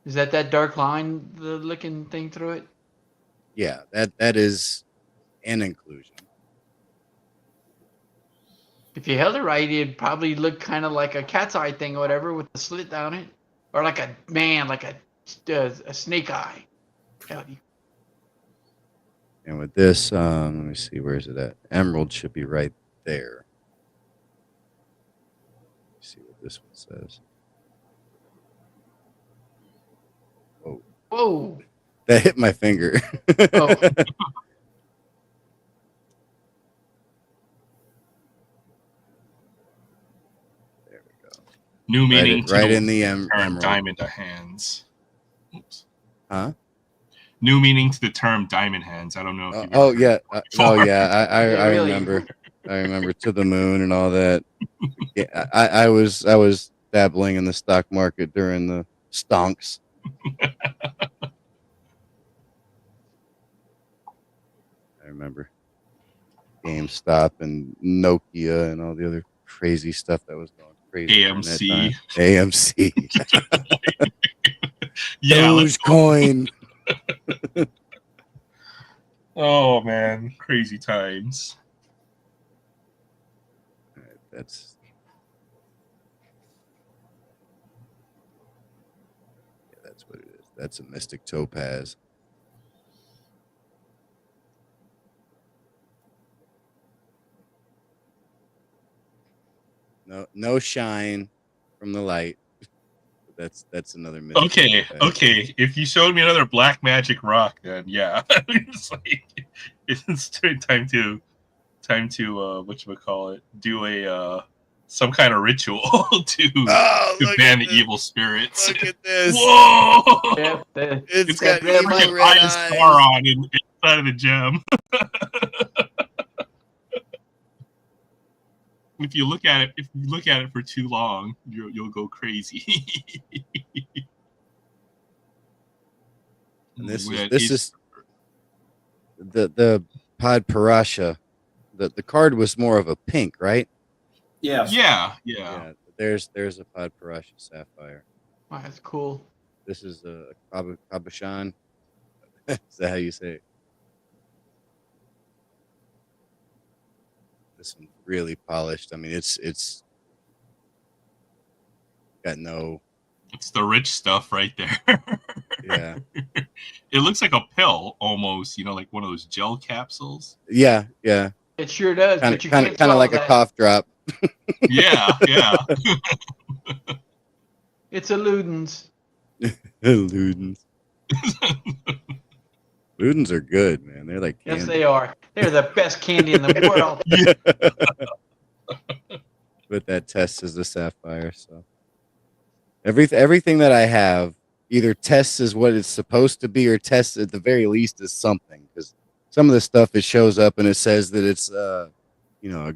Is that dark line, the looking thing through it? Yeah, that is an inclusion. If you held it right, it'd probably look kind of like a cat's eye thing or whatever with the slit down it, or like a snake eye. And with this, let me see, where is it at? Emerald should be right there. Let's see what this one says. Whoa. Whoa. That hit my finger. Oh. There we go. New meaning right in the term emerald. diamond hands. Oops. Huh? New meaning to the term diamond hands. I don't know if you've yeah. I really? remember. I remember To the Moon and all that. Yeah, I was dabbling in the stock market during the stonks. I remember GameStop and Nokia and all the other crazy stuff that was going crazy. AMC. AMC. Yeah. Dogecoin. Oh man, crazy times. All right, that's what it is. That's a Mystic Topaz. No shine from the light. That's another Mystic Topaz. Okay. If you showed me another black magic rock, then yeah, it's time to whatchamacallit, do a some kind of ritual to ban the evil spirits. Look at this. Whoa! Yeah, It's got evil Freaking red eyes eyes. Sauron inside of the gem. If you look at it for too long, you'll go crazy. And this Yeah, is the Pod Parasha. The card was more of a pink, right? Yes. yeah. Yeah. There's a Pod Parasha Sapphire. Wow, that's cool. This is a Kabashan. Is that how you say it? This one's really polished. I mean, it's got no. It's the rich stuff right there. Yeah. It looks like a pill almost, like one of those gel capsules. Yeah. It sure does, Kind but you of can't swallow like that. a cough drop. Yeah. It's a Ludens. Ludens. Ludens are good, man. They're like candy. Yes, they are. They're the best candy in the world. But that tests as a sapphire, so everything that I have either tests as what it's supposed to be or tests at the very least as something. Because some of the stuff it shows up and it says that it's a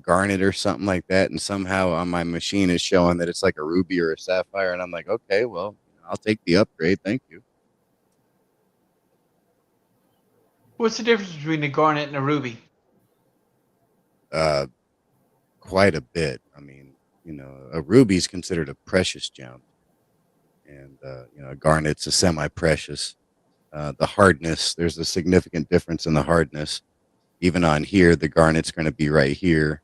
garnet or something like that, and somehow on my machine is showing that it's like a ruby or a sapphire, and I'm like, okay, well, I'll take the upgrade, thank you. What's the difference between a garnet and a ruby? Quite a bit. I mean, a ruby is considered a precious gem, and a garnet's a semi-precious. The hardness, there's a significant difference in the hardness. Even on here, the garnet's going to be right here,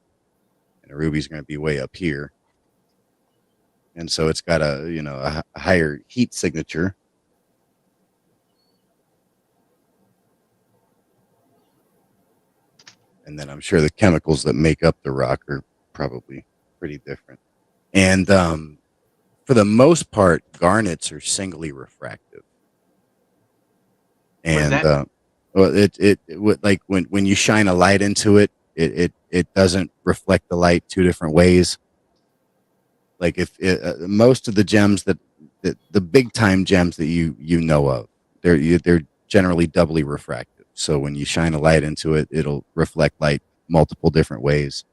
and the ruby's going to be way up here. And so it's got a higher heat signature. And then I'm sure the chemicals that make up the rock are probably pretty different. And for the most part, garnets are singly refractive. And well, it like when you shine a light into it, it doesn't reflect the light two different ways. Like if most of the gems that the big time gems that you know of, they're generally doubly refractive. So when you shine a light into it, it'll reflect light multiple different ways.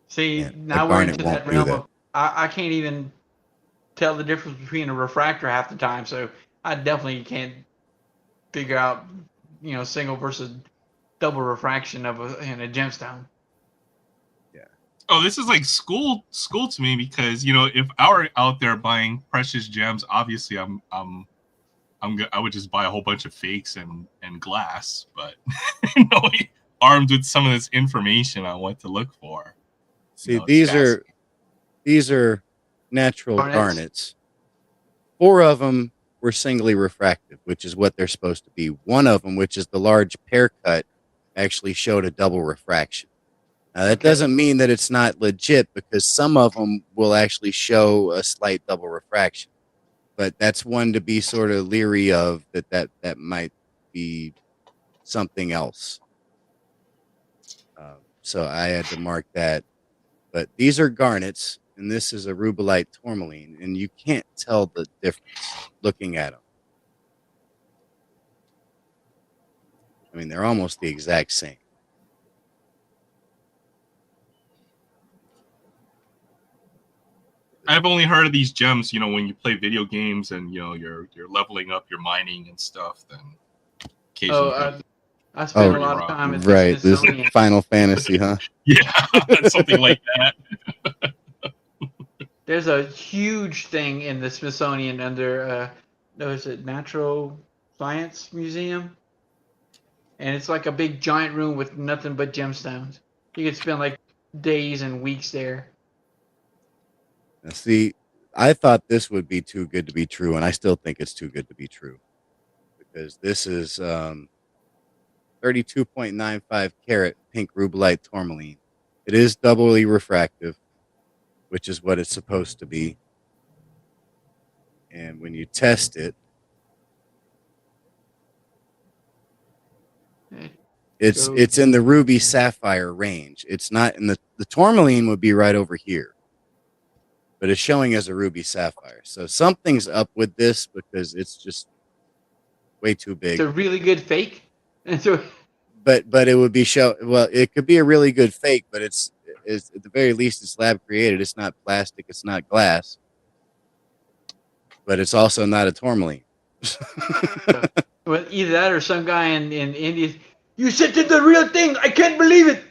See, And now a we're garnet into won't that do realm that. of I can't even tell the difference between a refractor half the time. So I definitely can't figure out, single versus double refraction in a gemstone. Oh, this is like school to me because if I were out there buying precious gems, obviously I would just buy a whole bunch of fakes and glass, but armed with some of this information on what to look for. See, these are natural garnets. 4 of them were singly refractive, which is what they're supposed to be. One of them, which is the large pear cut, actually showed a double refraction. Now, that doesn't mean that it's not legit, because some of them will actually show a slight double refraction. But that's one to be sort of leery of, that might be something else. So I had to mark that. But these are garnets, and this is a rubellite tourmaline, and you can't tell the difference looking at them. I mean, they're almost the exact same. I've only heard of these gems, when you play video games and you're leveling up your mining and stuff. Then occasionally, I spent a lot of time at the right. This Smithsonian. Final Fantasy, huh? Yeah, something like that. There's a huge thing in the Smithsonian under is it Natural Science Museum, and it's like a big giant room with nothing but gemstones. You could spend like days and weeks there. Now, see, I thought this would be too good to be true, and I still think it's too good to be true, because this is 32.95 carat pink rubellite tourmaline. It is doubly refractive, which is what it's supposed to be. And when you test it, it's in the ruby sapphire range. It's not in the tourmaline would be right over here, but it's showing as a ruby sapphire. So something's up with this, because it's just way too big. It's a really good fake. And so, but it would be well, it could be a really good fake, but it's at the very least it's lab created. It's not plastic, it's not glass, but it's also not a tourmaline. Well, either that or some guy in India. You said to the real thing. I can't believe it.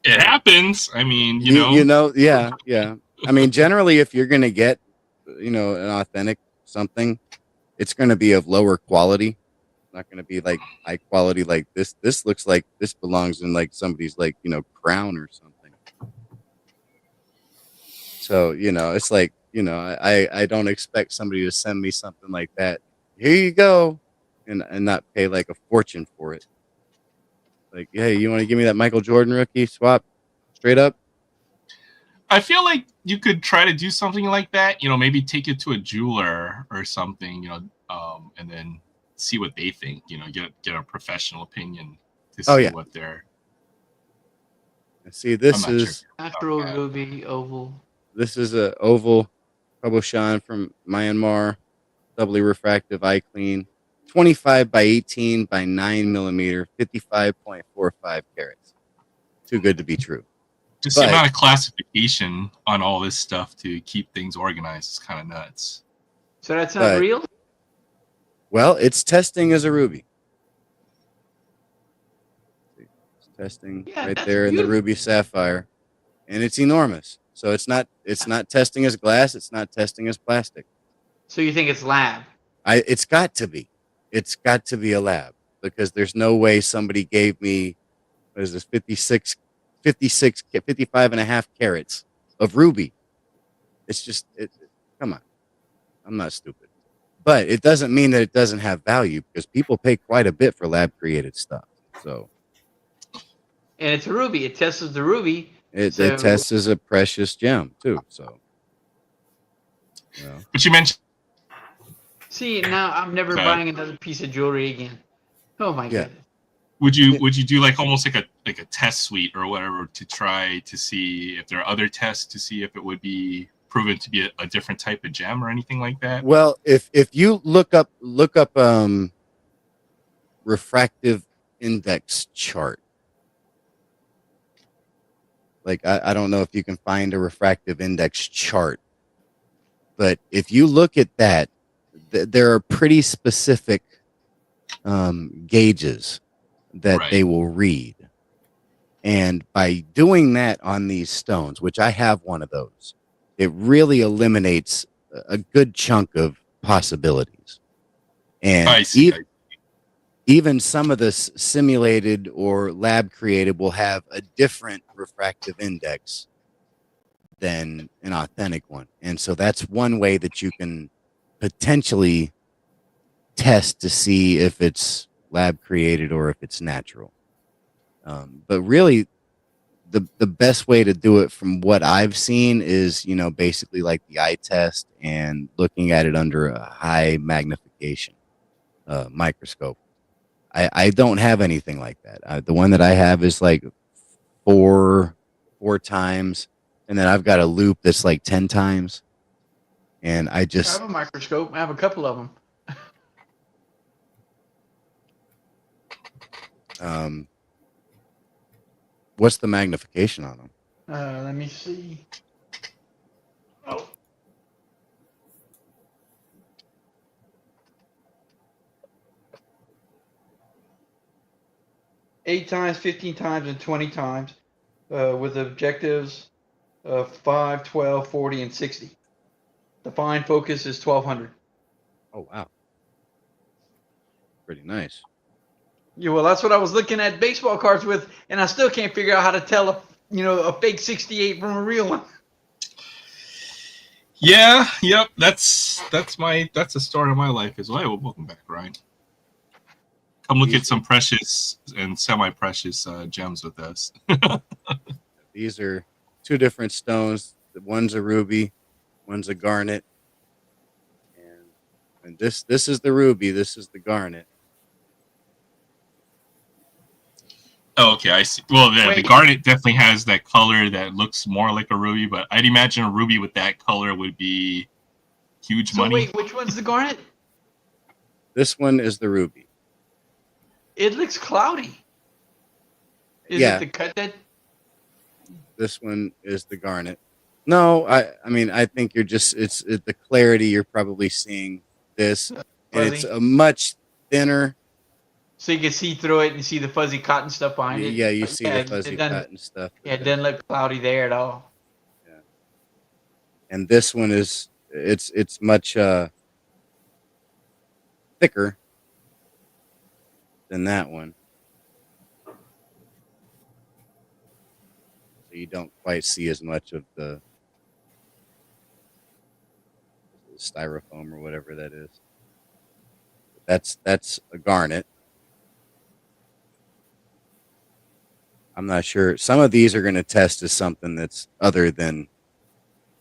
It happens. I mean, you know. Yeah. I mean, generally, if you're gonna get, an authentic something, it's gonna be of lower quality. Not gonna be like high quality like this. This looks like this belongs in like somebody's like crown or something. So it's like I don't expect somebody to send me something like that. Here you go, and not pay like a fortune for it. Like, hey, you want to give me that Michael Jordan rookie swap straight up? I feel like you could try to do something like that. Maybe take it to a jeweler or something. And then see what they think. Get a professional opinion to see yeah. what they're. See, this is sure. Natural ruby oval. This is a oval Koboshan from Myanmar, doubly refractive, eye clean, 25 by 18 by 9 millimeter, 55.45 carats. Too good to be true. Just the amount of classification on all this stuff to keep things organized is kind of nuts. So that's not real? Well, it's testing as a ruby. It's testing right there in the ruby sapphire, and it's enormous. So it's not testing as glass. It's not testing as plastic. So you think it's lab? It's got to be. It's got to be a lab because there's no way somebody gave me, what is this, 55 and a half carats of ruby. It's just, come on. I'm not stupid. But it doesn't mean that it doesn't have value because people pay quite a bit for lab created stuff. So. And it's a ruby. It tests as the ruby. It tests as a precious gem too. So. But you mentioned. See, now I'm never buying another piece of jewelry again. Oh my goodness. Would you do like almost like a test suite or whatever to try to see if there are other tests to see if it would be proven to be a different type of gem or anything like that? Well, if you look up refractive index chart, like I don't know if you can find a refractive index chart, but if you look at that, there are pretty specific gauges that they will read. And by doing that on these stones, which I have one of those, it really eliminates a good chunk of possibilities. And even some of the simulated or lab created will have a different refractive index than an authentic one. And so that's one way that you can potentially test to see if it's lab created or if it's natural. But really, the best way to do it from what I've seen is, basically like the eye test and looking at it under a high magnification microscope. I don't have anything like that. The one that I have is like four times, and then I've got a loop that's like 10 times. And I have a microscope. I have a couple of them. What's the magnification on them? Let me see. Oh. 8 times, 15 times, and 20 times, with objectives of 5, 12, 40, and 60. The fine focus is 1200. Oh wow, pretty nice. Yeah, well, that's what I was looking at baseball cards with, and I still can't figure out how to tell a fake 68 from a real one. Yeah, yep, that's the story of my life as well. Hey, well, welcome back, Ryan. Come look at some precious and semi-precious gems with us. These are 2 different stones. One's a ruby, one's a garnet, and this is the ruby. This is the garnet. Oh, okay, I see. Well, the garnet definitely has that color that looks more like a ruby, but I'd imagine a ruby with that color would be huge money. Wait, which one's the garnet? This one is the ruby. It looks cloudy. Is it the cut that? This one is the garnet. No, I mean, I think you're just, it's the clarity. You're probably seeing this, and it's a much thinner. So you can see through it and see the fuzzy cotton stuff behind it. Yeah, you But see the fuzzy it doesn't, cotton stuff. it doesn't look cloudy there at all. Yeah. And this one is it's much thicker than that one. So you don't quite see as much of the styrofoam or whatever that is. That's a garnet. I'm not sure. Some of these are going to test as something that's other than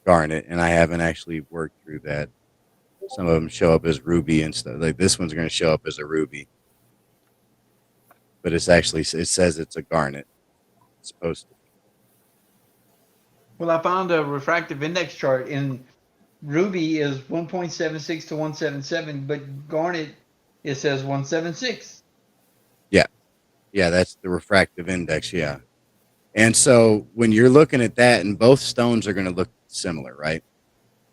garnet, and I haven't actually worked through that. Some of them show up as ruby and stuff. Like this one's going to show up as a ruby, but it says it's a garnet. It's supposed to. Well, I found a refractive index chart, and ruby is 1.76 to 177, but garnet it says 176. Yeah, that's the refractive index. Yeah, and so when you're looking at that, and both stones are going to look similar, right?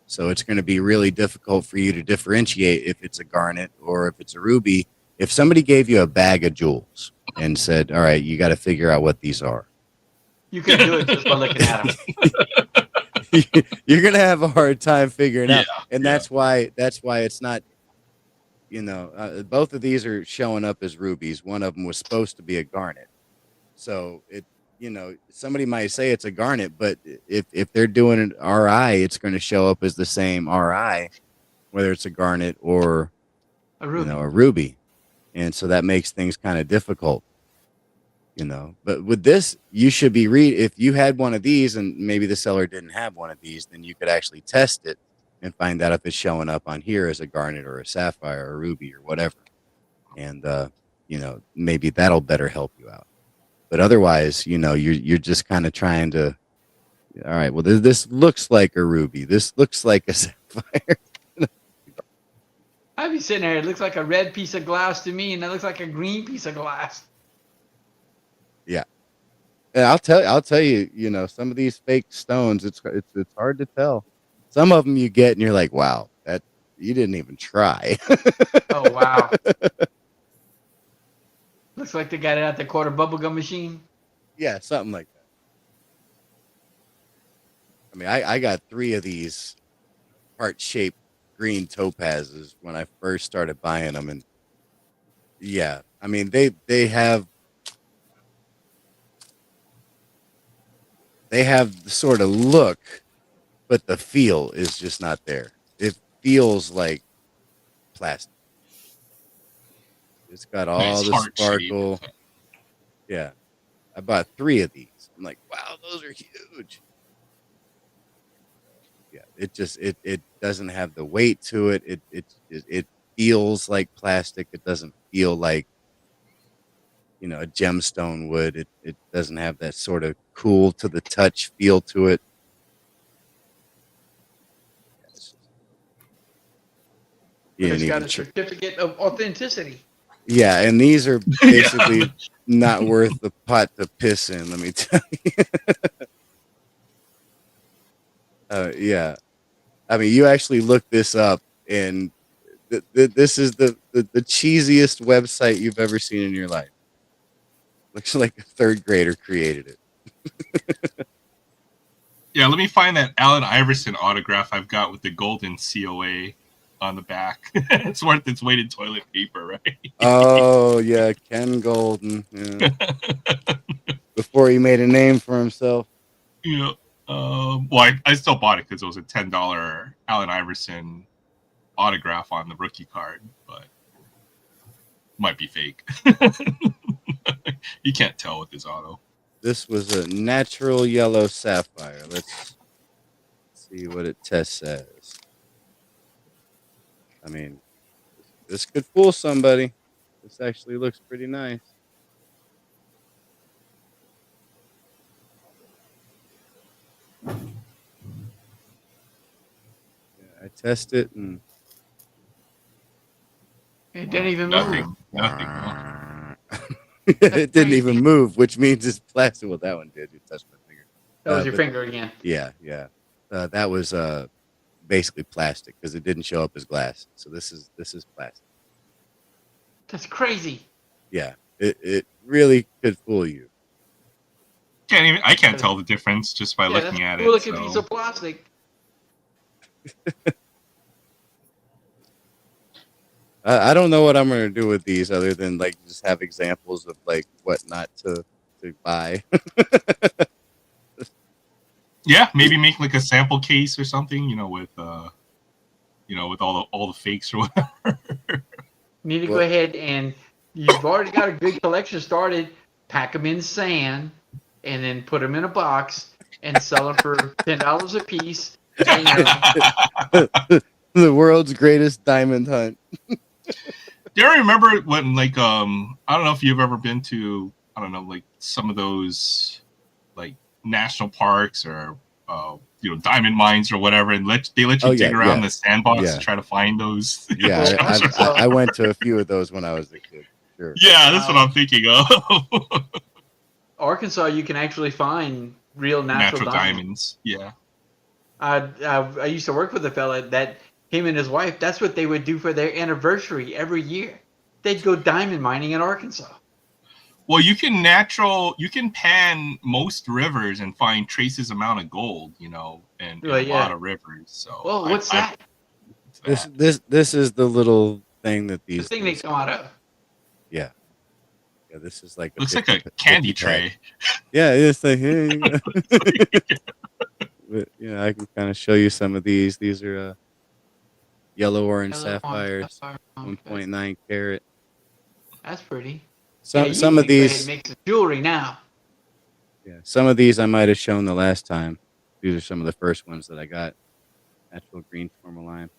So it's going to be really difficult for you to differentiate if it's a garnet or if it's a ruby. If somebody gave you a bag of jewels and said, "All right, you got to figure out what these are," You can do it just by looking at them. you're going to have a hard time figuring out, Yeah, and that's why it's not. Both of these are showing up as rubies. One of them was supposed to be a garnet, so somebody might say it's a garnet, but if they're doing an RI, it's going to show up as the same RI, whether it's a garnet or A ruby. a ruby, and so that makes things kind of difficult. But with this, you should be if you had one of these and maybe the seller didn't have one of these, then you could actually test it and find out if it's showing up on here as a garnet or a sapphire or a ruby or whatever, and maybe that'll better help you out. But otherwise, you're just kind of trying to, all right, well, this looks like a ruby. This looks like a sapphire. I'd be sitting there. It looks like a red piece of glass to me, and that looks like a green piece of glass. Yeah. And I'll tell you, some of these fake stones, it's hard to tell. Some of them you get and you're like, wow, that you didn't even try. Oh, wow. Looks like they got it at the quarter bubblegum machine. Yeah, something like that. I mean, I got 3 of these heart-shaped green topazes when I first started buying them, and yeah, I mean they have the sort of look, but the feel is just not there. It feels like plastic. It's got all Nice the heart sparkle. shape. Yeah, I bought 3 of these. I'm like, wow, those are huge. Yeah, it doesn't have the weight to it. It feels like plastic. It doesn't feel like a gemstone would. It doesn't have that sort of cool to the touch feel to it. But it's got a certificate of authenticity. Yeah, and these are basically not worth the pot to piss in, let me tell you. Yeah. I mean, you actually look this up, and this is the cheesiest website you've ever seen in your life. Looks like a 3rd grader created it. Yeah, let me find that Allen Iverson autograph I've got with the golden COA on the back. It's worth its weight in toilet paper, right? Oh, yeah, Ken Golden. Yeah. Before he made a name for himself. Yeah. Well, I still bought it because it was a $10 Allen Iverson autograph on the rookie card, but might be fake. You can't tell with this auto. This was a natural yellow sapphire. Let's see what it tests as. I mean, this could fool somebody. This actually looks pretty nice. Yeah, I test it and It didn't even move. Nothing. it didn't even move, which means it's plastic. Well, that one did. You touched my finger. That was your finger again. Yeah. That was basically plastic because it didn't show up as glass. So this is plastic. That's crazy. Yeah, it really could fool you. I can't tell the difference just by Yeah, that's looking a at cool it. looking So piece of plastic. I don't know what I'm gonna do with these other than like just have examples of like what not to buy. yeah, maybe make like a sample case or something, with with all the fakes or whatever. You need to go Well- ahead and you've already got a good collection started. Pack them in sand and then put them in a box and sell them for $10 a piece. And, The world's greatest diamond hunt. Do you remember when I don't know if you've ever been to, I don't know, like some of those like national parks or diamond mines or whatever, and they let you dig around the sandbox to try to find those. Yeah, I went to a few of those when I was a kid. Sure. Yeah, that's what I'm thinking of. Arkansas, you can actually find real natural diamonds. Yeah. I used to work with a fella that him and his wife. That's what they would do for their anniversary every year. They'd go diamond mining in Arkansas. Well, you can pan most rivers and find traces amount of gold, in a lot of rivers. So. Well, what's that? This is the little thing that these. The thing they come out of. Yeah. Yeah, this is like looks like a candy tray. Yeah, it's like here you go. But, I can kind of show you some of these. These are yellow orange sapphires, 1.9 carat. That's pretty. Some of these make some jewelry now. Yeah, some of these I might have shown the last time. These are some of the first ones that I got. Natural green tourmaline.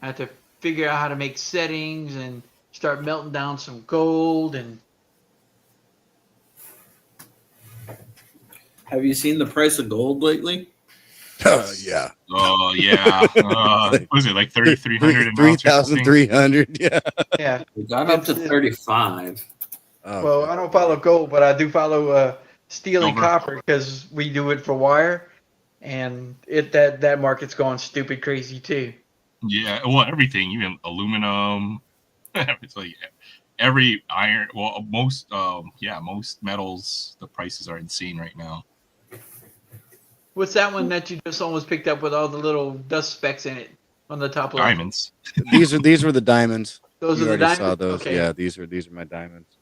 I have to figure out how to make settings and start melting down some gold and. Have you seen the price of gold lately? Yeah. Oh yeah. What was it like 3,300? 3,300. Yeah. Yeah. We got up to 35. Oh, Well, I don't follow gold, but I do follow steel and copper because we do it for wire, and that market's going stupid crazy too. Yeah. Well, everything, even aluminum. It's like every iron. Well, most metals. The prices are insane right now. What's that one that you just almost picked up with all the little dust specks in it on the top left? Diamonds. These were the diamonds. Those you are the diamonds. Saw those. Okay. Yeah, these are my diamonds.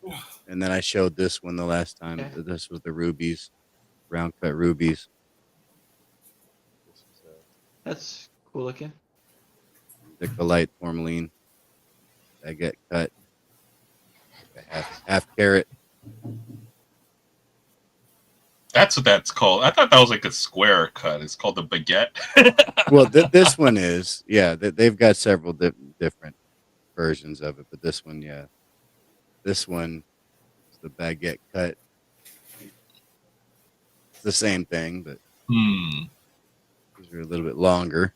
And then I showed this one the last time. Okay. This was the rubies, round cut rubies. That's cool looking. Nicolite tourmaline. Baguette cut. Half carat. That's what that's called. I thought that was like a square cut. It's called the baguette. Well, this one is. Yeah, they've got several different versions of it, but this one, yeah. This one is the baguette cut. It's the same thing, but these are a little bit longer.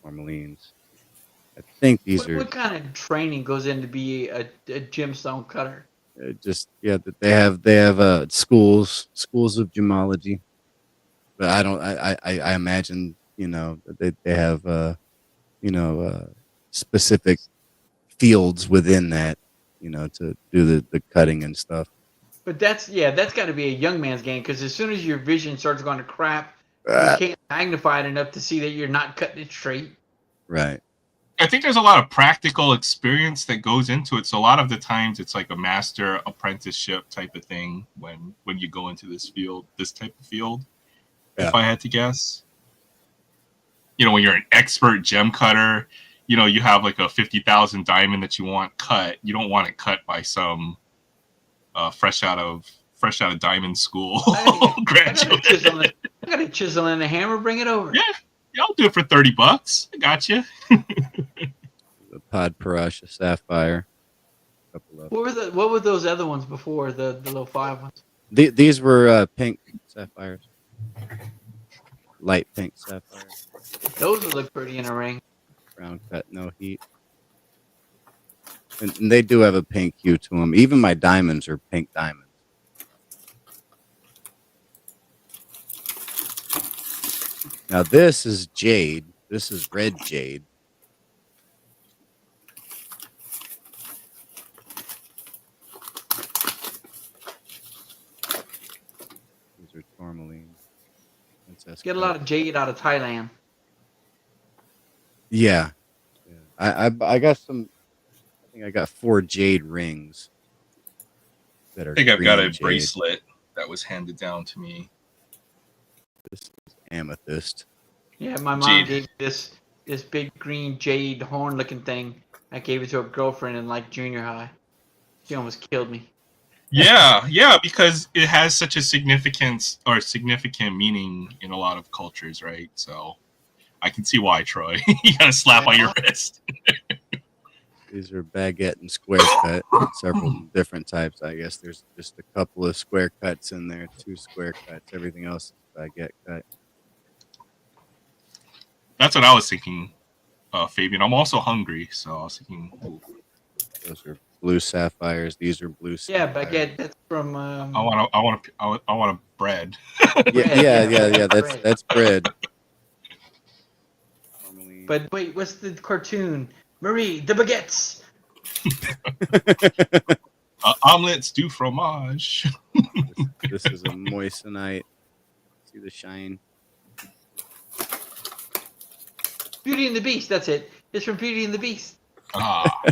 Tourmalines. I think these are. What kind of training goes in to be a gemstone cutter? They have schools of gemology, but I imagine they have specific fields within that to do the cutting and stuff. But that's got to be a young man's game because as soon as your vision starts going to crap, you can't magnify it enough to see that you're not cutting it straight. Right. I think there's a lot of practical experience that goes into it. So a lot of the times it's like a master apprenticeship type of thing when you go into this type of field. Yeah. If I had to guess, when you're an expert gem cutter, you have like a 50,000 diamond that you want cut. You don't want it cut by some fresh out of diamond school graduate. I got a chisel and a hammer. Bring it over. Yeah. I'll do it for $30. I got you. The Pod Parasha Sapphire. What were those other ones before the little 5 ones? These were pink sapphires, light pink sapphires. Those would look pretty in a ring. Round cut, no heat, and they do have a pink hue to them. Even my diamonds are pink diamonds. Now this is jade. This is red jade. These are tourmaline. Princess Get a cut. lot of jade out of Thailand. Yeah. I got some. I think I got 4 jade rings that are. I think I've got a green jade. bracelet that was handed down to me. This is amethyst. Yeah, my mom Jade. gave me this big green jade horn looking thing. I gave it to a girlfriend in like junior high. She almost killed me. Yeah, because it has such a significant meaning in a lot of cultures, right? So I can see why, Troy. You got a slap on your wrist. These are baguette and square cut. Several different types. I guess there's just a couple of square cuts in there. 2 square cuts. Everything else is baguette cut. That's what I was thinking, Fabian. I'm also hungry, so I was thinking. Ooh, Those are blue sapphires. These are blue Yeah, sapphires. baguette. That's from. I want a bread. Yeah. That's bread. Tourmaline. But wait, what's the cartoon? Marie, the baguettes. Omelets du fromage. This is a moissanite. See the shine? Beauty and the Beast. That's it. It's from Beauty and the Beast. Ah,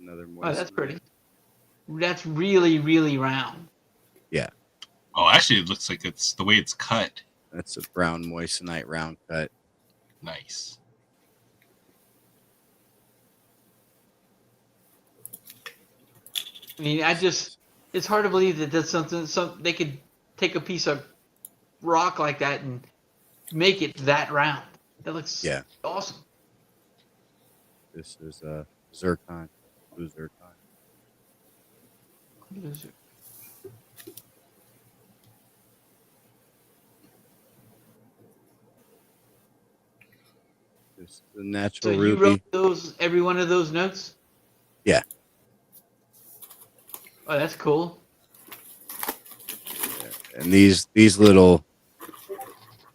Another moissanite. Oh, that's pretty. That's really, really round. Yeah. oh, actually, it looks like it's the way it's cut. That's a brown moissanite round cut. Nice. I mean, it's hard to believe that that's something they could take a piece of rock like that and make it that round. That looks awesome. This is zircon. Blue zircon. This is a So natural you ruby. wrote every one of those notes? Yeah. Oh, that's cool. And these little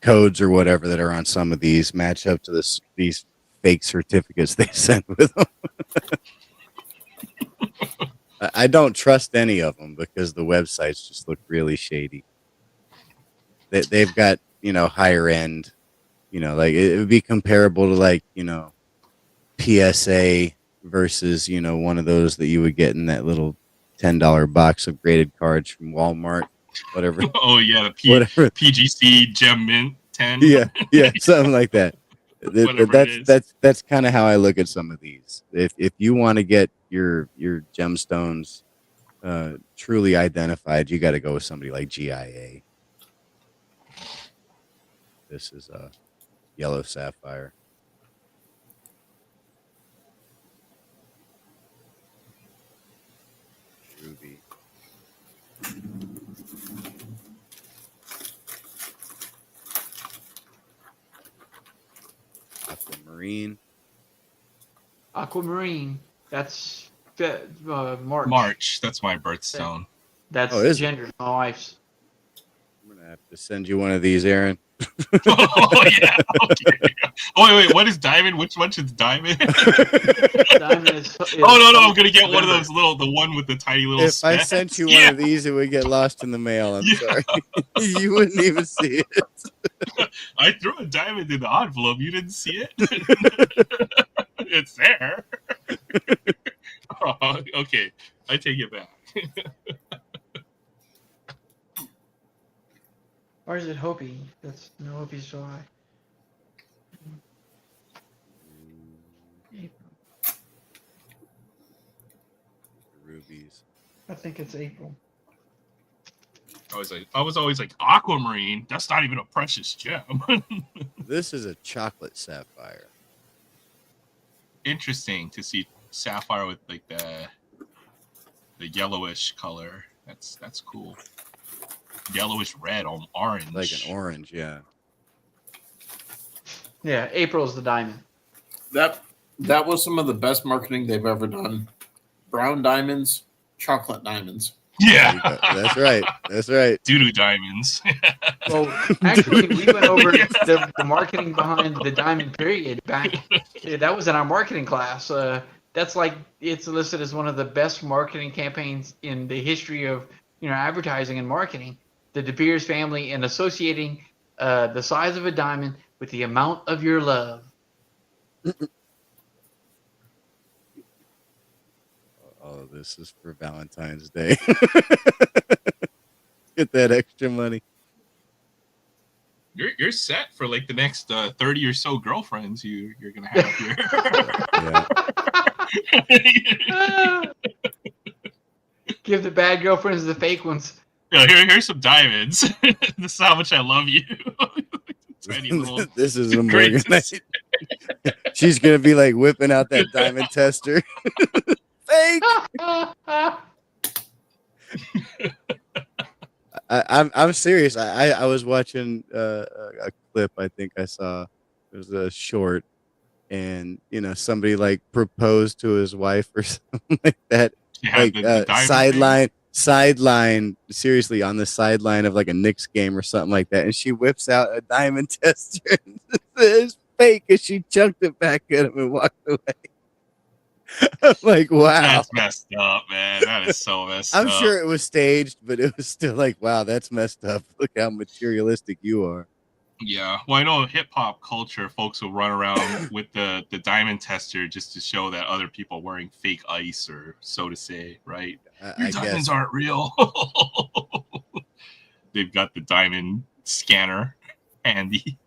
codes or whatever that are on some of these match up to these fake certificates they sent with them. I don't trust any of them because the websites just look really shady. They've got, higher end, like it would be comparable to like, PSA versus, one of those that you would get in that little $10 box of graded cards from Walmart, whatever. Oh yeah, the Whatever. PGC Gem Mint 10. Yeah, something like that. Whatever it is. That's kind of how I look at some of these. If you want to get your gemstones truly identified, you got to go with somebody like GIA. This is a yellow sapphire. Ruby. Aquamarine. Aquamarine. That's March. March. That's my birthstone. That's Oh, is it? gender. My wife's. I'm gonna have to send you one of these, Aaron. Oh yeah. Okay. Oh wait. What is diamond? Which one is diamond? Diamond is Oh no! I'm gonna get one of November. those the one with the tiny little. If I spats. sent you one of these, it would get lost in the mail. I'm sorry. You wouldn't even see it. I threw a diamond in the envelope. You didn't see it. It's there. Oh, okay, I take it back. Or is it Hopi? That's no Hopi's July. April. Rubies. I think it's April. I was always like aquamarine. That's not even a precious gem. This is a chocolate sapphire. Interesting to see sapphire with like the yellowish color. That's cool. Yellowish red on orange. Like an orange, yeah. Yeah, April's the diamond. That was some of the best marketing they've ever done. Brown diamonds, chocolate diamonds. Yeah. That's right. That's right. Doo-doo diamonds. Well, actually, we went over the marketing behind the diamond period back. That was in our marketing class. That's like it's listed as one of the best marketing campaigns in the history of advertising and marketing. The De Beers family and associating the size of a diamond with the amount of your love. Oh, this is for Valentine's Day. Get that extra money. You're set for like the next 30 or so girlfriends you're gonna have here. Give the bad girlfriends the fake ones. Yeah, here's some diamonds. This is how much I love you. Tiny little. This is a Morgan night. She's gonna be like whipping out that diamond tester. Fake. I'm serious. I was watching a clip. I think I saw it was a short, and somebody like proposed to his wife or something like that. Yeah, like sideline. Seriously, on the sideline of like a Knicks game or something like that, and she whips out a diamond tester. And it's fake, and she chucked it back at him and walked away. I'm like, wow, that's messed up, man. That is so messed I'm up. sure it was staged, but it was still like, wow, that's messed up. Look how materialistic you are. Yeah, well, I know hip hop culture, folks will run around with the diamond tester just to show that other people are wearing fake ice, or so to say, right? Your diamonds aren't real. They've got the diamond scanner handy.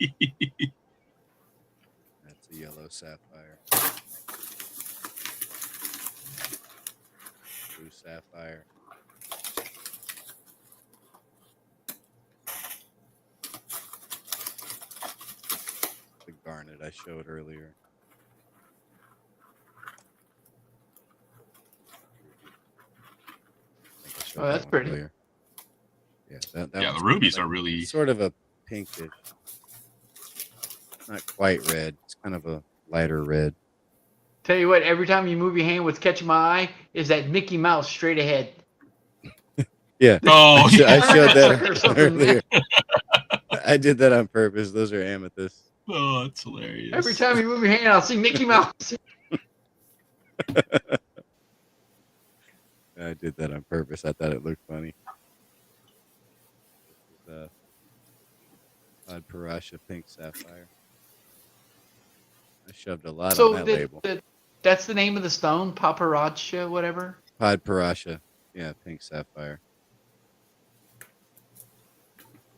That's a yellow sapphire. Blue sapphire. The garnet I showed earlier. Oh, that's pretty. Earlier. Yeah, that the rubies are really sort of a pinkish. Not quite red. It's kind of a lighter red. Tell you what, every time you move your hand, what's catching my eye is that Mickey Mouse straight ahead. Yeah. Oh, I showed that earlier. I did that on purpose. Those are amethysts. Oh, that's hilarious. Every time you move your hand, I'll see Mickey Mouse. I did that on purpose. I thought it looked funny. Odd Parasha pink sapphire. I shoved a lot on that label. That's the name of the stone, Paparazzi, whatever. Pod Parasha, yeah, pink sapphire.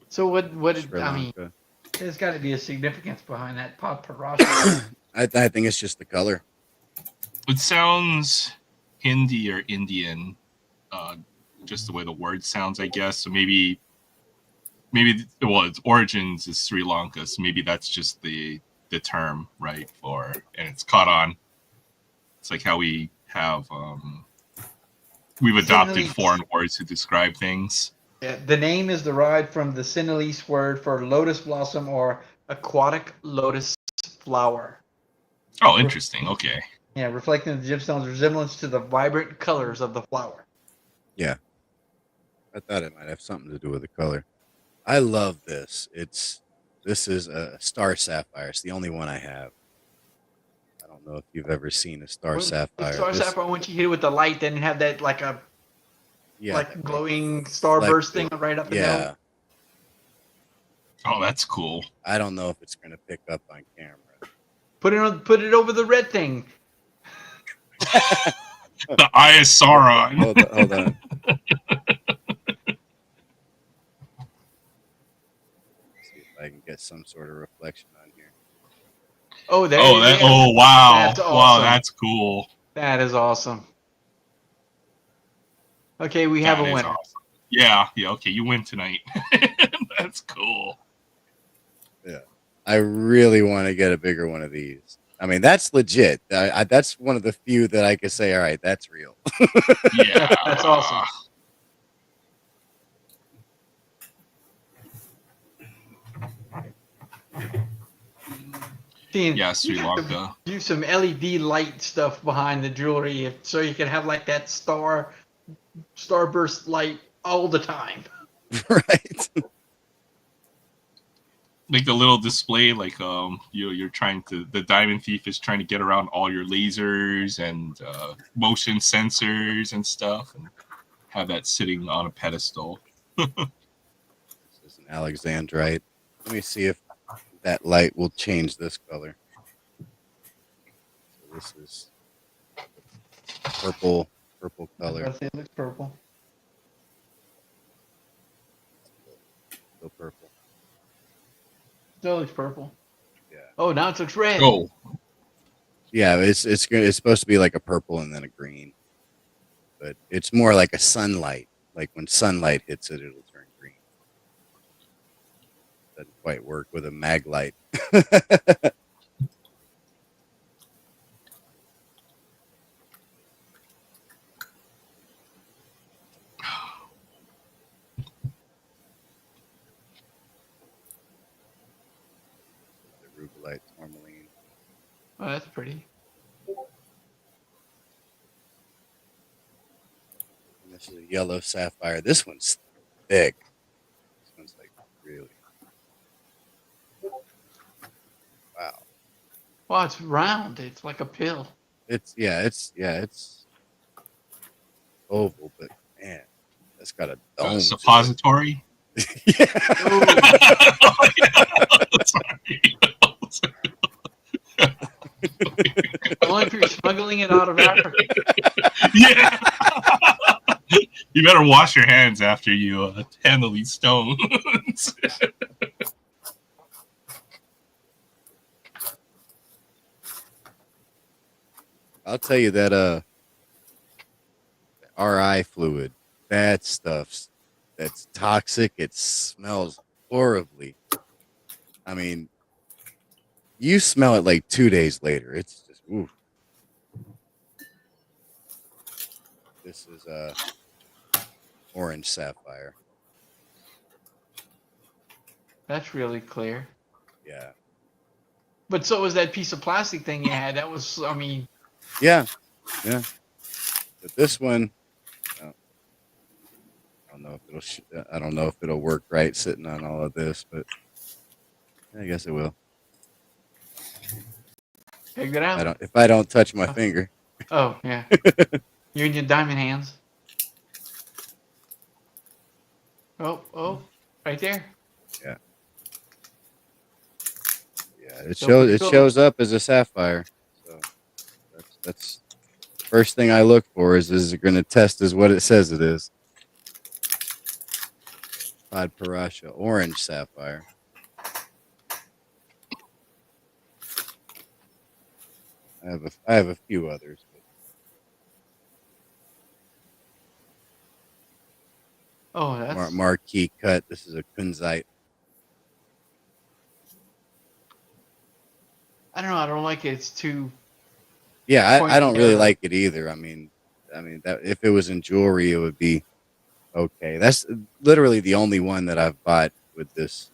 So what I mean, there's got to be a significance behind that Paparazzi. I think it's just the color. It sounds Hindi or Indian, just the way the word sounds, I guess. So maybe its origins is Sri Lanka, so maybe that's just the term, right? And it's caught on. It's like how we have we've adopted foreign words to describe things. Yeah, the name is derived from the Sinhalese word for lotus blossom or aquatic lotus flower. Oh, interesting. Okay. Yeah, reflecting the gemstone's resemblance to the vibrant colors of the flower. Yeah. I thought it might have something to do with the color. I love this. This is a star sapphire. It's the only one I have. I don't know if you've ever seen a star sapphire. The star sapphire, once you hit it with the light, then have that like glowing starburst thing right up and down. Oh, that's cool. I don't know if it's going to pick up on camera. Put it over the red thing. The Eye of Sauron. Hold on. See if I can get some sort of reflection on here. Oh, there. Oh, wow! That's awesome. Wow, that's cool. That is awesome. Okay, we have a winner. Awesome. Yeah. Okay, you win tonight. That's cool. Yeah, I really want to get a bigger one of these. I mean, that's legit. That's one of the few that I could say, all right, that's real. Yeah, that's awesome. Sri Lanka. Do some LED light stuff behind the jewelry, so you can have like that star starburst light all the time. Right. Like the little display, like you're trying to, the diamond thief is trying to get around all your lasers and motion sensors and stuff, and have that sitting on a pedestal. This is an Alexandrite. Let me see if that light will change this color. So this is purple color. It looks purple. Still purple. Still looks purple. Yeah. Oh, now it looks red. Oh, Yeah, it's supposed to be like a purple and then a green, but it's more like a sunlight. Like when sunlight hits it, it'll turn green. Doesn't quite work with a mag light. The rubelite tourmaline. Oh, that's pretty. And this is a yellow sapphire. This one's thick. This one's like really. Wow. Well, it's round. It's like a pill. It's oval, but man, that's got a dome. to it. suppository. Yeah. Oh, yeah. Sorry. Only if you're smuggling it out of Africa. Yeah. You better wash your hands after you handle these stones. I'll tell you that RI fluid, that stuff's that's toxic. It smells horribly. I mean, you smell it like 2 days later. It's just oof. This is orange sapphire. That's really clear. Yeah. But so was that piece of plastic thing you had. That was, I mean. Yeah. But this one, I don't know if I don't know if it'll work right sitting on all of this, but I guess it will. Figure it out. If I don't touch my finger. Oh, yeah. You and your diamond hands. Oh, right there. Yeah. Yeah, it So pretty cool. shows up as a sapphire. So that's first thing I look for is it going to test as what it says it is. Pod Parasha, orange sapphire. I have a few others. Oh, that's. Marquee cut. This is a kunzite. I don't know. I don't like it. It's too. Yeah, I don't really Yeah. like it either. I mean that if it was in jewelry, it would be okay. That's literally the only one that I've bought with this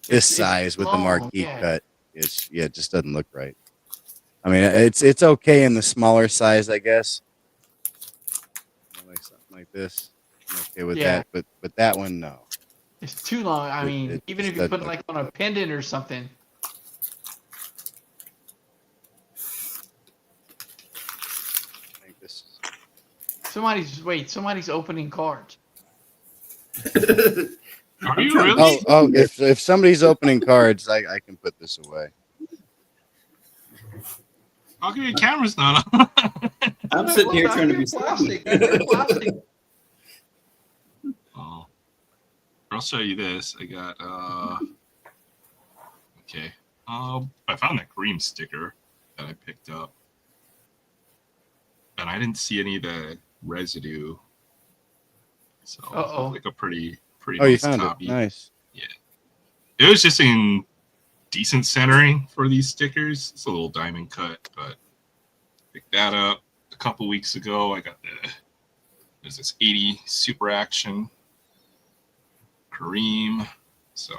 It's size with the long, marquee yeah. cut. It just doesn't look right. I mean, it's okay in the smaller size, I guess. Like something like this, I'm okay with Yeah. that. But that one, no. It's too long. I mean, it even just if you put doesn't it like look on a pendant or something. I think this. Somebody's opening cards. Are you really? Oh, if somebody's opening cards, I can put this away. How come your camera's not on? I'm sitting here trying to be plastic. plastic. Oh. I'll show you this. I got okay. I found that green sticker that I picked up. And I didn't see any of the residue. So Uh-oh. like a pretty Oh, you nice found copy. it. Nice. It was just in decent centering for these stickers. It's a little diamond cut, but picked that up a couple weeks ago. I got there's this 80 Super Action Kareem. So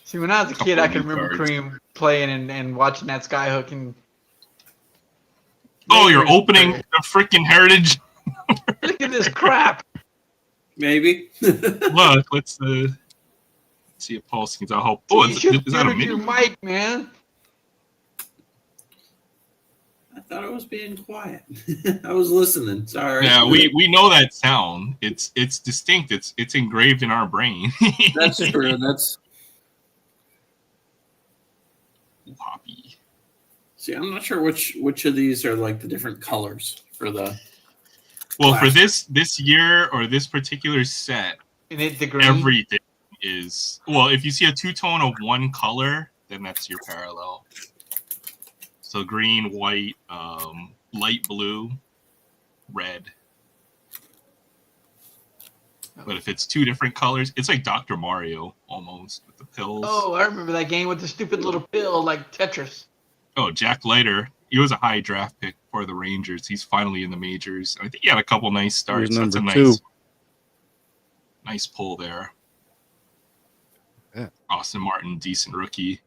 See, when I was a kid, Couple I of can new remember cards. Kareem playing and watching that skyhook and. you're opening the freaking Heritage. Look at this crap. Maybe. Look, let's see if Paul skins. I hope. Oh, You is should that a mute your mini? mic, man. I thought I was being quiet. I was listening. Sorry. Yeah, we know that sound. It's distinct. It's engraved in our brain. That's true. That's. Hoppy. See, I'm not sure which of these are like the different colors for the. Well, for Blast. this year or this particular set, And it's the green. everything is well. If you see a two-tone of one color, then that's your parallel. So green, white, light blue, red. But if it's two different colors, it's like Dr. Mario almost with the pills. Oh, I remember that game with the stupid little pill like Tetris. Oh, Jack Leiter. He was a high draft pick for the Rangers. He's finally in the majors. I think he had a couple nice starts. He's That's a number nice, 2. nice pull there. Yeah. Austin Martin, decent rookie.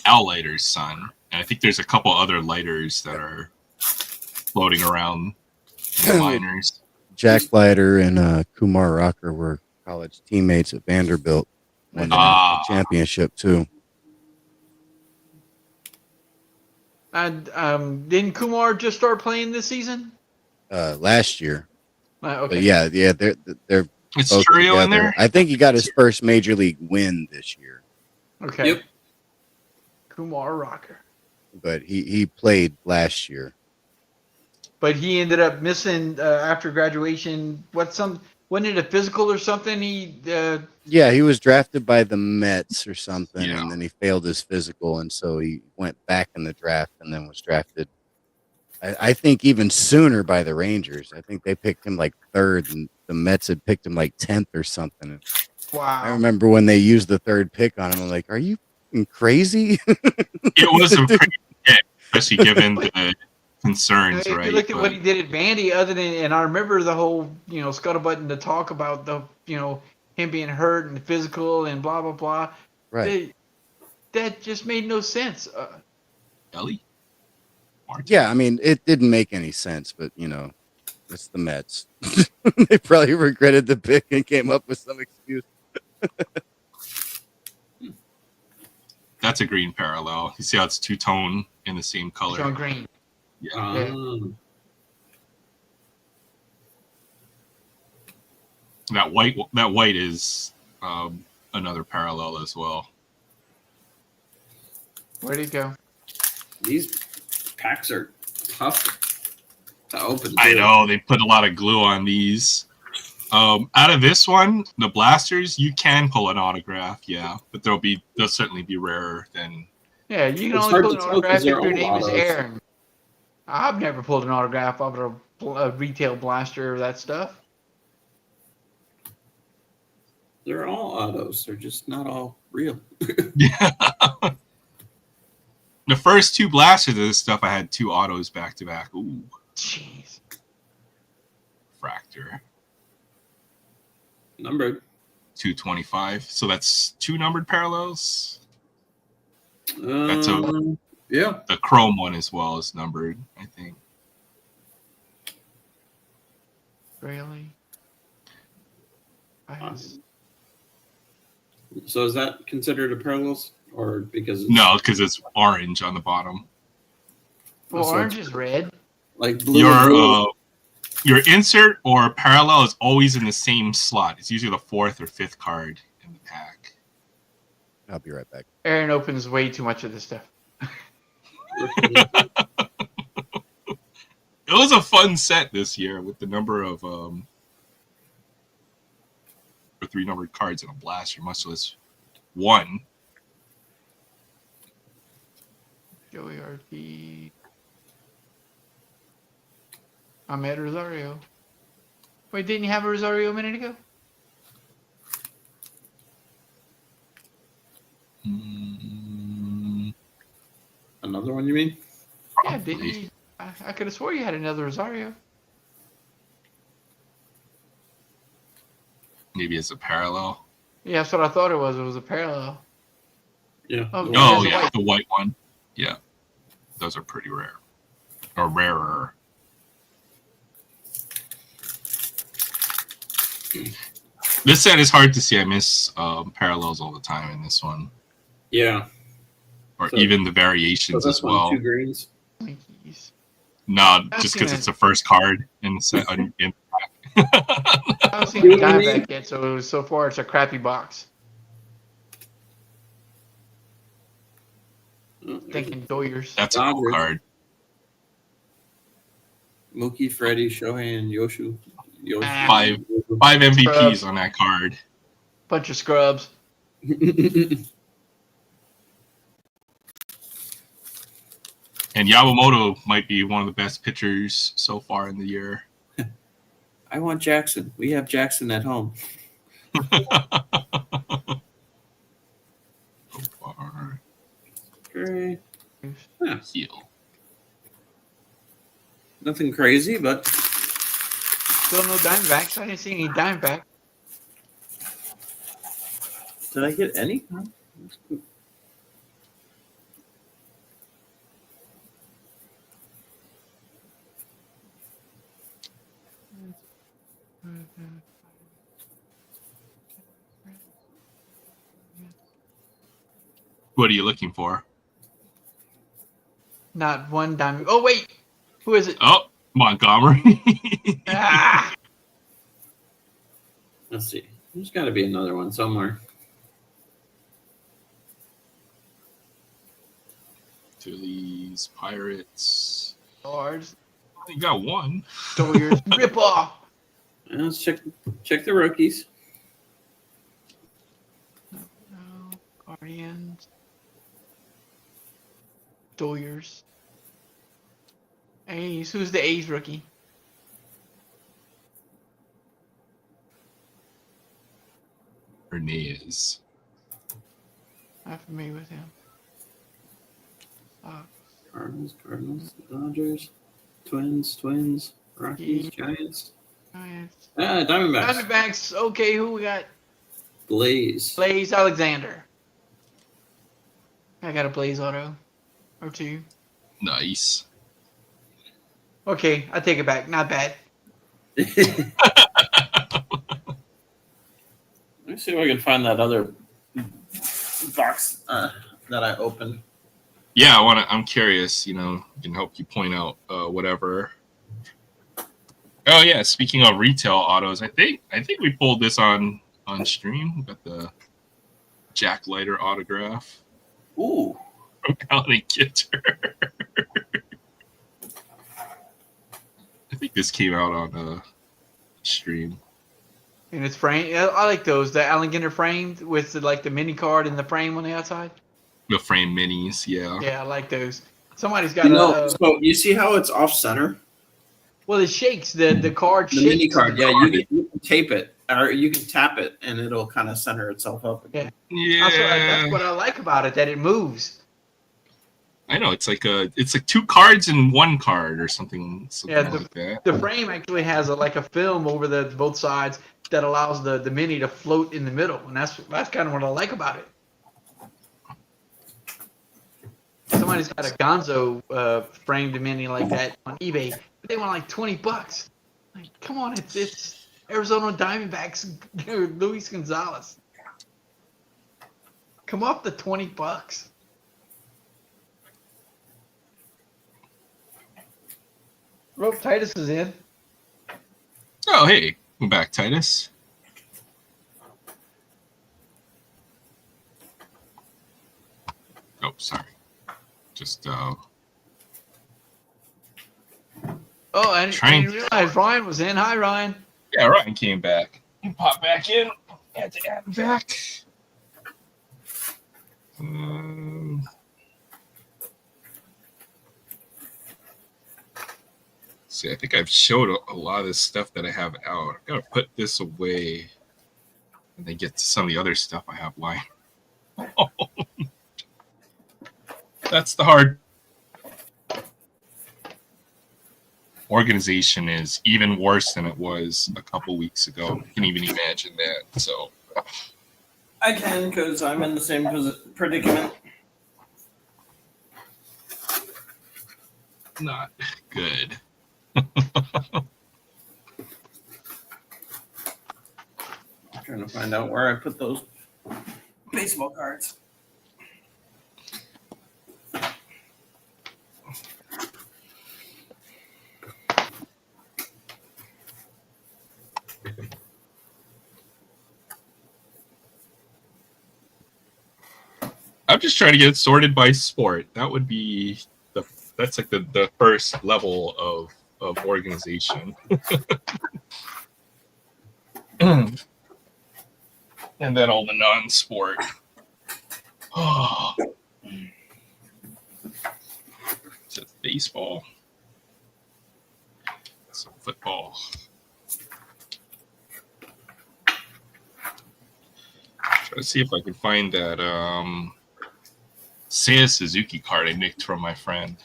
Al Leiter's son. And I think there's a couple other Leiters that are floating around in the minors. Jack Leiter and Kumar Rocker were college teammates at Vanderbilt. Won the national championship too. And didn't Kumar just start playing this season? Last year. Okay. But yeah, they're It's both Trio in together. there? I think he got his first major league win this year, Okay. Yep. Kumar Rocker. but he played last year. But he ended up missing after graduation. Wasn't it a physical or something? Yeah, he was drafted by the Mets or something, Yeah. and then he failed his physical, and so he went back in the draft and then was drafted. I think even sooner by the Rangers. I think they picked him like 3rd, and the Mets had picked him like 10th or something. Wow. I remember when they used the 3rd pick on him. I'm like, are you crazy? It was a pretty hit, especially given the concerns, If right? you looked at But- what he did at Vandy, and I remember the whole, scuttlebutt and the talk about the, him being hurt and physical and blah blah blah. Right. That just made no sense. Ellie? Martin? Yeah, I mean, it didn't make any sense, but it's the Mets. They probably regretted the pick and came up with some excuse. That's a green parallel. You see how it's two-tone in the same color? John Green. Yeah. That white is another parallel as well. Where'd he go? These packs are tough to open. I too. know they put a lot of glue on these. Out of this one, the blasters, you can pull an autograph, yeah, but they'll certainly be rarer than. Yeah, you can It's only hard pull to an tell autograph 'cause if they're your all name is autos. Aaron. I've never pulled an autograph off of a retail blaster or that stuff. They're all autos. They're just not all real. Yeah. The first 2 blasters of this stuff, I had 2 autos back to back. Ooh, Jeez. Fractor. Numbered. 225. So that's 2 numbered parallels. Yeah. The chrome one as well is numbered, I think. Really? So is that considered a parallels, or because it's No, because it's orange on the bottom. Well, So orange is red. like blue? and blue? Your insert or parallel is always in the same slot. It's usually the 4th or 5th card in the pack. I'll be right back. Aaron opens way too much of this stuff. It was a fun set this year with the number of 3 numbered cards in a blaster, much less 1. Joey RT. Ahmed Rosario. Wait, didn't you have a Rosario a minute ago? Another one, you mean? Yeah, didn't you? I could have swore you had another Rosario. Maybe it's a parallel. Yeah, that's what I thought it was. It was a parallel. Yeah. Oh, the yeah. Oh, there's a yeah, white. the white one. Yeah. Those are pretty rare, or rarer. This set is hard to see. I miss parallels all the time in this one, Yeah. or So- even the So variations this as well. one, 2 greens. Twinkies. No, I've just seen because it. it's the first card in the set. In I haven't seen You the know what I Diamondback mean? yet, so far it's a crappy box. Thinking Doyers. That's a cool Dodgers. card. Mookie, Freddie, Shohei, and Yoshu. Ah. Five MVPs Scrubs. on that card. Bunch of scrubs. And Yamamoto might be one of the best pitchers so far in the year. I want Jackson. We have Jackson at home. So far, Great. heal. Nothing crazy, but Still no Diamondbacks. I didn't see any Diamondback. did I get any? What are you looking for? Not one Diamond. Oh wait, who is it? Oh, Montgomery. Ah, Let's see. There's got to be another one somewhere. Phillies, Pirates. Lords, You got one. Doyers, rip off. Let's check the rookies. No, Guardians, Doyers, A's. Who's the A's rookie? Hernandez. Not familiar with him. Cardinals, Dodgers, Twins, Rockies, Giants. Giants. Diamondbacks. Diamondbacks. Okay, who we got? Blaze. Blaze Alexander. I got a Blaze auto or two. Nice. Okay, I take it back. Not bad. Let me see if I can find that other box that I opened. Yeah, I'm curious. You know, can help you point out whatever. Oh yeah, speaking of retail autos, I think we pulled this on stream. We got the Jack Leiter autograph Ooh. from Alan Kitter. I think this came out on stream. And it's framed. I like those. The Allen Ginter framed with the mini card and the frame on the outside. The frame minis, yeah. Yeah, I like those. Somebody's got So you see how it's off center? well, it shakes. The card The shakes. mini card, the yeah, card. you can tape it or you can tap it and it'll kind of center itself up again. That's what I like about it, that it moves. I know it's like two cards in one card or something Yeah, like that. The frame actually has a film over the both sides that allows the mini to float in the middle, and that's kind of what I like about it. Somebody's got a Gonzo framed mini like that on eBay, but they want like $20. Like, come on, it's Arizona Diamondbacks, Luis Gonzalez. Come up to $20. Rope Titus is in. Oh hey, come back, Titus. Oh, sorry. Just Oh, I didn't realize Ryan was in. Hi, Ryan. yeah, Ryan came back. He popped back in. Had to add him back. See, I think I've showed a lot of this stuff that I have out. I gotta put this away and then get to some of the other stuff I have lying. That's the hard. Organization is even worse than it was a couple weeks ago. You can even imagine that. So I can because I'm in the same predicament. not good. Trying to find out where I put those baseball cards. I'm just trying to get it sorted by sport. That would be that's like the first level of organization. And then all the non-sport. Oh. So it's baseball. Some football. Try to see if I can find that Seiya Suzuki card I nicked from my friend.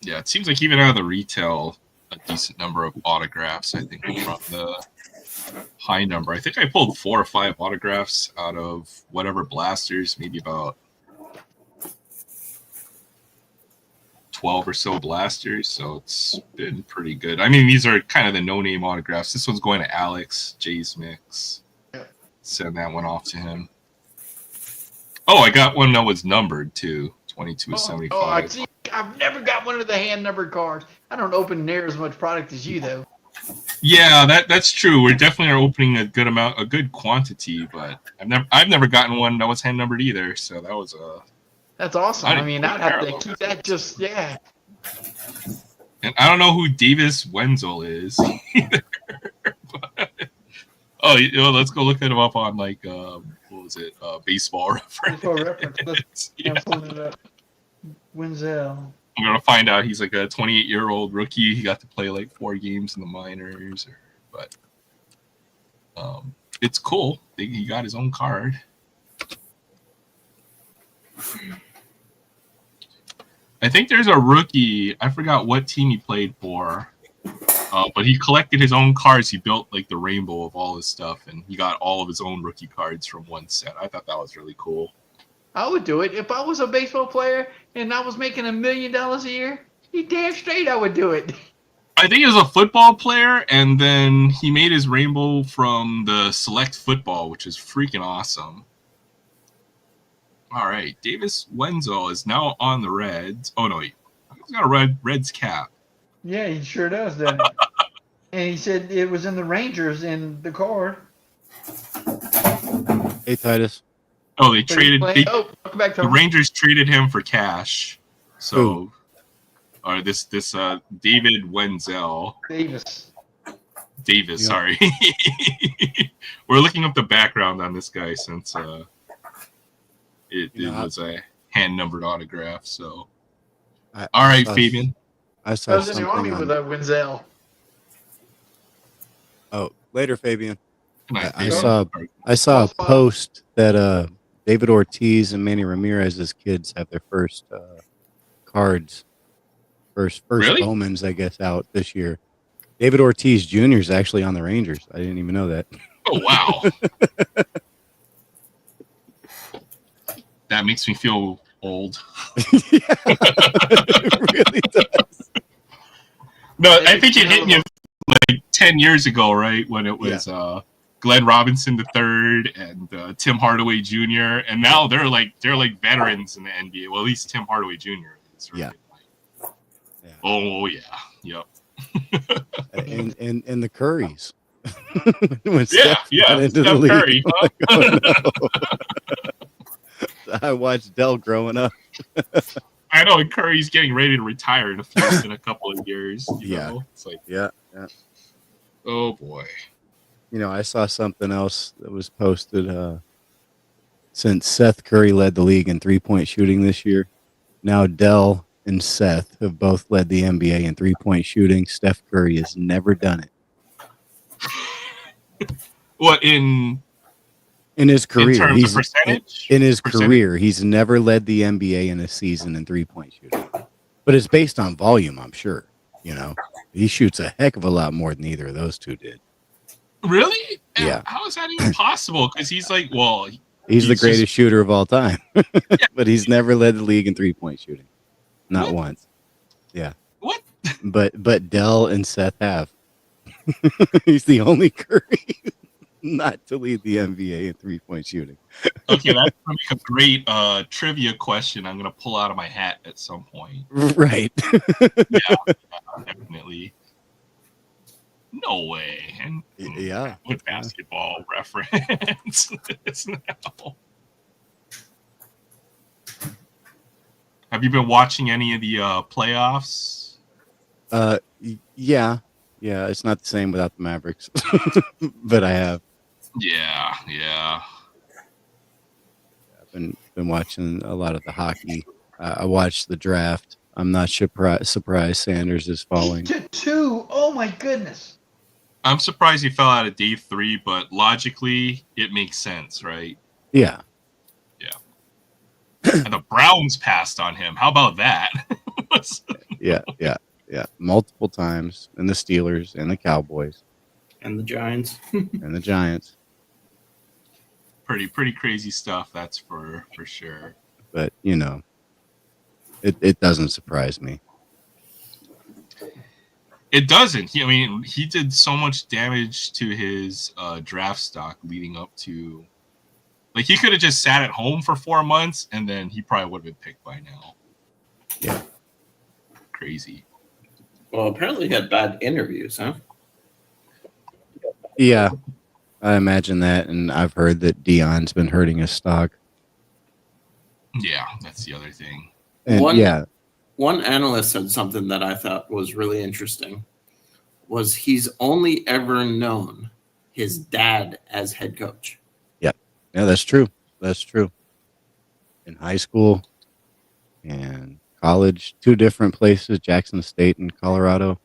Yeah, it seems like even out of the retail, a decent number of autographs, I think, from the high number. I think I pulled 4 or 5 autographs out of whatever blasters, maybe about 12 or so blasters, so it's been pretty good. I mean, these are kind of the no-name autographs. This one's going to Alex, Jay's Mix. Send that one off to him. Oh, I got one that was numbered, too. 22 of 75. Oh, I see. I've never got one of the hand-numbered cards. I don't open near as much product as you, though. Yeah, that's true. We definitely are opening a good quantity, but I've never gotten one that was hand numbered either. So that was That's awesome. I mean, I'd have to keep that just And I don't know who Davis Wenzel is. Let's go look him up on like what was it? Baseball Reference. Baseball Reference. I'm pulling it up. Wenzel. I'm gonna find out he's like a 28-year-old rookie. He got to play like 4 games in the minors, but it's cool. He got his own card. I think there's a rookie. I forgot what team he played for, but he collected his own cards. He built like the rainbow of all his stuff, and he got all of his own rookie cards from one set. I thought that was really cool. I would do it if I was a baseball player and I was making $1 million a year. You damn straight I would do it. I think he was a football player, and then he made his rainbow from the Select Football, which is freaking awesome. All right, Davis Wenzel is now on the Reds. Oh no, he's got a Reds cap. Yeah, he sure does, doesn't he? And he said it was in the Rangers in the card. Hey, Titus. Oh, they traded. Welcome back to the Rangers traded him for cash. So, this David Wenzel. Davis. Yeah. Sorry. We're looking up the background on this guy since it was a hand numbered autograph. So, all right, Fabian. I was in the army with Wenzel. Oh, later, Fabian. I saw a post that David Ortiz and Manny Ramirez's kids have their first cards, first really? Bowmans, I guess, out this year. David Ortiz Jr. is actually on the Rangers. I didn't even know that. Oh wow, that makes me feel old. It really does. No, I think it hit me like 10 years ago, right, when it was Glenn Robinson III and Tim Hardaway Jr. And now they're like veterans in the NBA. Well, at least Tim Hardaway Jr. is. Right? Yeah. Oh yeah. Yep. and the Currys. When Steph Curry. Huh? Like, oh, no. I watched Dell growing up. I know, and Curry's getting ready to retire in a couple of years. You know? It's like, yeah. Oh boy. I saw something else that was posted. Since Seth Curry led the league in 3-point shooting this year, now Dell and Seth have both led the NBA in 3-point shooting. Steph Curry has never done it. What in In his career, terms of percentage? In his Percentage? career, he's never led the NBA in a season in 3-point shooting. But it's based on volume, I'm sure. You know, he shoots a heck of a lot more than either of those two did. Really? Yeah. How is that even possible? Because he's like, well, he's the greatest just, shooter of all time. Yeah. But he's never led the league in 3-point shooting. Not What? once. Yeah. What? But Dell and Seth have. He's the only Curry not to lead the NBA in 3-point shooting. Okay, that's a great trivia question I'm going to pull out of my hat at some point. Right. Yeah, definitely. No way. And Yeah. with basketball reference now. Have you been watching any of the playoffs? Yeah. Yeah, it's not the same without the Mavericks. But I have. Yeah. I've been watching a lot of the hockey. I watched the draft. I'm not surprised Sanders is falling. 8-2. Oh my goodness. I'm surprised he fell out of day 3, but logically it makes sense, right? Yeah. And the Browns passed on him. How about that? Yeah. Multiple times. And the Steelers and the Cowboys. And the Giants. And the Giants. Pretty crazy stuff, that's for sure. But, you know, it doesn't surprise me. It doesn't. He did so much damage to his draft stock leading up to. Like, he could have just sat at home for 4 months, and then he probably would have been picked by now. Yeah. Crazy. Well, apparently he had bad interviews, huh? Yeah. I imagine that, and I've heard that Dion's been hurting his stock. Yeah, that's the other thing. And One analyst said something that I thought was really interesting. Was he's only ever known his dad as head coach. Yeah, that's true. That's true. In high school and college, 2 different places, Jackson State and Colorado.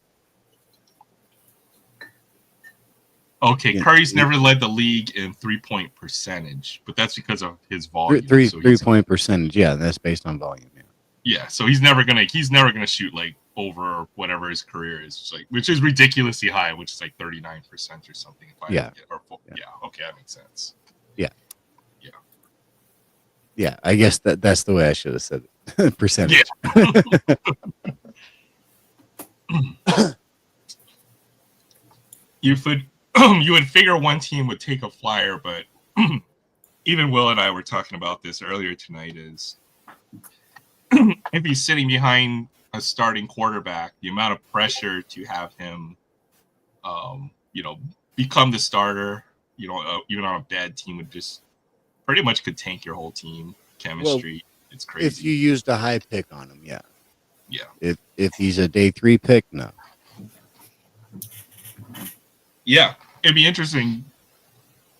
Okay, Yeah. Curry's never led the league in 3-point percentage, but that's because of his volume. Three So 3-point percentage. Yeah, that's based on volume. Yeah. Yeah, so he's never gonna shoot like over whatever his career is, like, which is ridiculously high, which is like 39% or something. Yeah. Okay, that makes sense. Yeah, I guess that's the way I should have said it. Percentage. Yeah. You would figure one team would take a flyer, but even Will and I were talking about this earlier tonight. Is if he's sitting behind a starting quarterback, the amount of pressure to have him, become the starter, even on a bad team, would just pretty much could tank your whole team chemistry. It's crazy. If you used a high pick on him, yeah. Yeah. If he's a day 3 pick, no. Yeah, it'd be interesting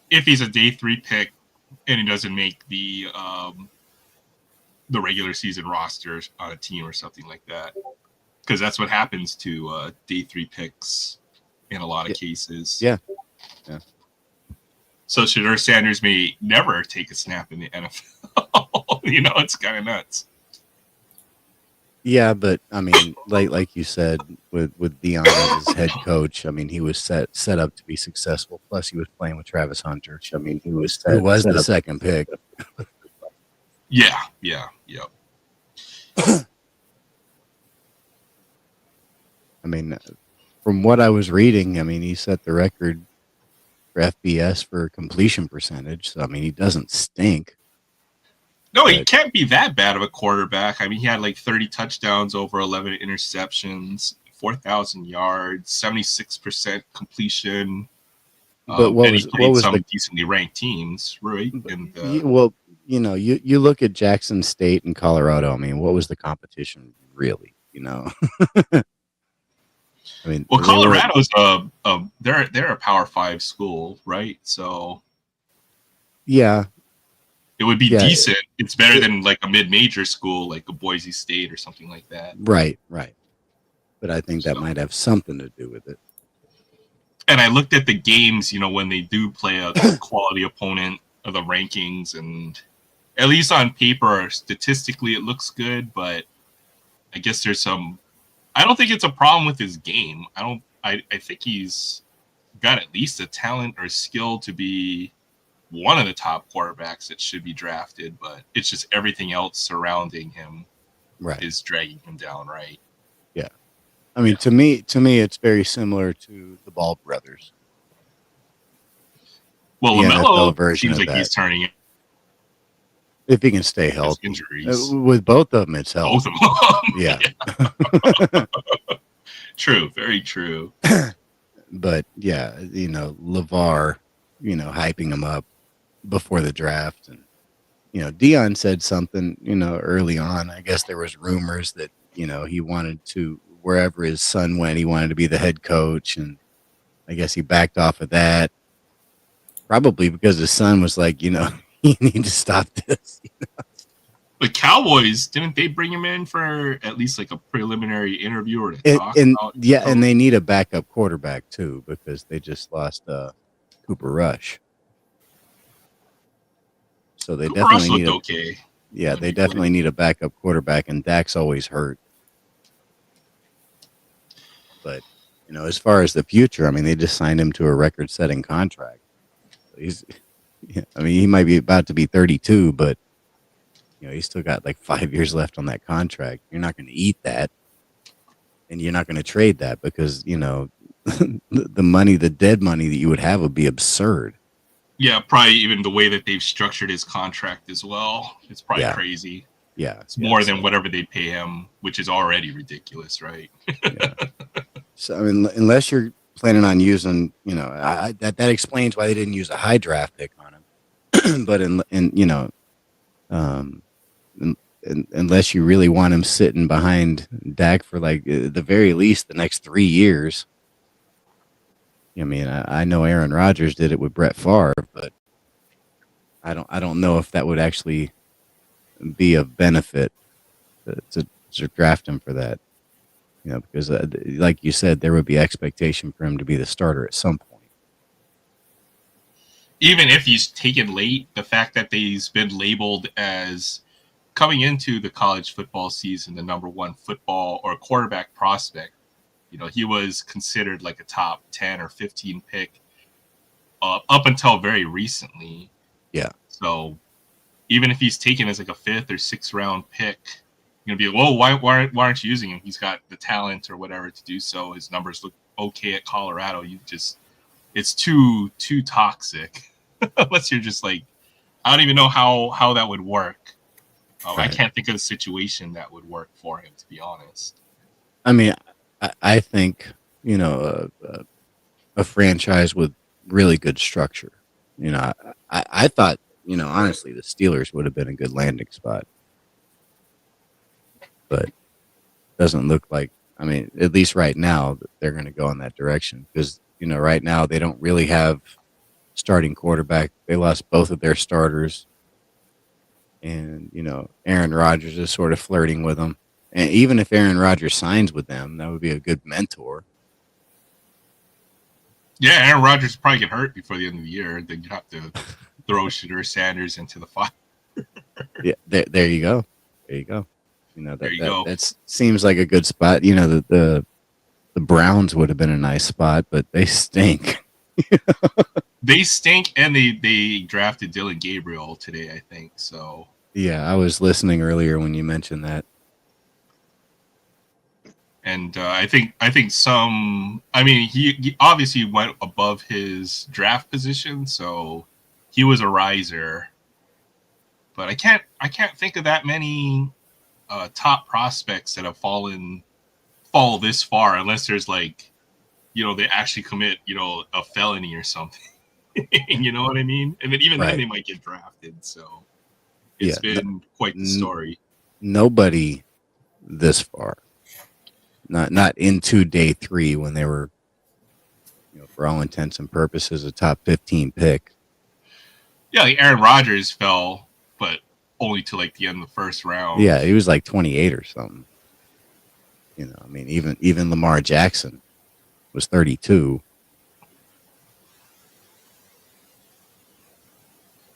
if he's a day 3 pick and he doesn't make the regular season roster on a team or something like that, because that's what happens to day 3 picks in a lot of cases. Yeah. So Shedeur Sanders may never take a snap in the NFL. It's kind of nuts. Yeah, but I mean, like you said, with Dion as his head coach, I mean, he was set up to be successful. Plus, he was playing with Travis Hunter. I mean, he was the second pick. Yeah. I mean, from what I was reading, I mean, he set the record for FBS for completion percentage. So I mean, he doesn't stink. No, he can't be that bad of a quarterback. I mean, he had like 30 touchdowns, over 11 interceptions, 4,000 yards, 76% completion. But what was some the decently ranked teams, right? Well, you look at Jackson State and Colorado. I mean, what was the competition really? I mean, well, Colorado's they're a Power 5 school, right? So yeah, it would be decent. It's better than like a mid-major school like a Boise State or something like that. Right. But I think that might have something to do with it. And I looked at the games, when they do play a quality opponent of the rankings, and at least on paper, statistically, it looks good. But I guess there's some. I don't think it's a problem with his game. I think he's got at least a talent or skill to be one of the top quarterbacks that should be drafted, but it's just everything else surrounding him is dragging him down, right? Yeah. I mean, to me, it's very similar to the Ball brothers. Well, The NFL LaMelo version seems of like that. he's turning If he can stay healthy. injuries. With both of them, it's health. Both of them. Yeah. True. Very true. But yeah, you know, LeVar, you know, hyping him up before the draft. And, you know, Dion said something, you know, early on. I guess there was rumors that, you know, he wanted to, wherever his son went, he wanted to be the head coach. And I guess he backed off of that. Probably because his son was like, you know, you need to stop this. The Cowboys, didn't they bring him in for at least like a preliminary interview or to talk about? Yeah, and they need a backup quarterback too because they just lost Cooper Rush. So they Cooper definitely Rush need looked okay. Yeah, they definitely need a backup quarterback, and Dak's always hurt. But you know, as far as the future, I mean, they just signed him to a record-setting contract. I mean, he might be about to be 32, but you know, he's still got like 5 years left on that contract. You're not going to eat that, and you're not going to trade that because you know the money, the dead money that you would have would be absurd. Yeah, probably even the way that they've structured his contract as well. It's probably crazy. Yeah, it's more than whatever they pay him, which is already ridiculous, right? So I mean, unless you're planning on using, you know, that explains why they didn't use a high draft pick on him. But in you know, unless you really want him sitting behind Dak for like the very least the next 3 years. I mean, I know Aaron Rodgers did it with Brett Favre, but I don't know if that would actually be of benefit to draft him for that. You know, because like you said, there would be expectation for him to be the starter at some point. Even if he's taken late, the fact that he's been labeled as coming into the college football season the number one football or quarterback prospect, you know, he was considered like a top 10 or 15 pick up until very recently. Yeah. So even if he's taken as like a 5th or 6th round pick, you're going to be, well, why aren't you using him? He's got the talent or whatever to do so. His numbers look okay at Colorado. It's too toxic. Unless you're just like, I don't even know how that would work. Right. I can't think of a situation that would work for him, to be honest. I mean, I think, you know, a franchise with really good structure. You know, I thought, you know, honestly, the Steelers would have been a good landing spot. But doesn't look like, I mean, at least right now, they're going to go in that direction. Because, you know, right now they don't really have starting quarterback. They lost both of their starters. And, you know, Aaron Rodgers is sort of flirting with them. And even if Aaron Rodgers signs with them, that would be a good mentor. Yeah, Aaron Rodgers probably get hurt before the end of the year. Then you have to throw Shedeur Sanders into the fire. Yeah, there you go. There you go. You know, that seems like a good spot. You know, the Browns would have been a nice spot, but they stink. They stink, and they drafted Dylan Gabriel today, I think. So yeah, I was listening earlier when you mentioned that. And I think some. I mean, he obviously went above his draft position, so he was a riser. But I can't think of that many top prospects that have fall this far, unless there's like, you know, they actually commit, you know, a felony or something. You know what I mean? And then even then they might get drafted. So it's been quite the story. Nobody this far. Not into day 3 when they were, you know, for all intents and purposes, a top 15 pick. Yeah, like Aaron Rodgers fell, but only to like the end of the first round. Yeah, he was like 28 or something. You know, I mean, even Lamar Jackson was 32.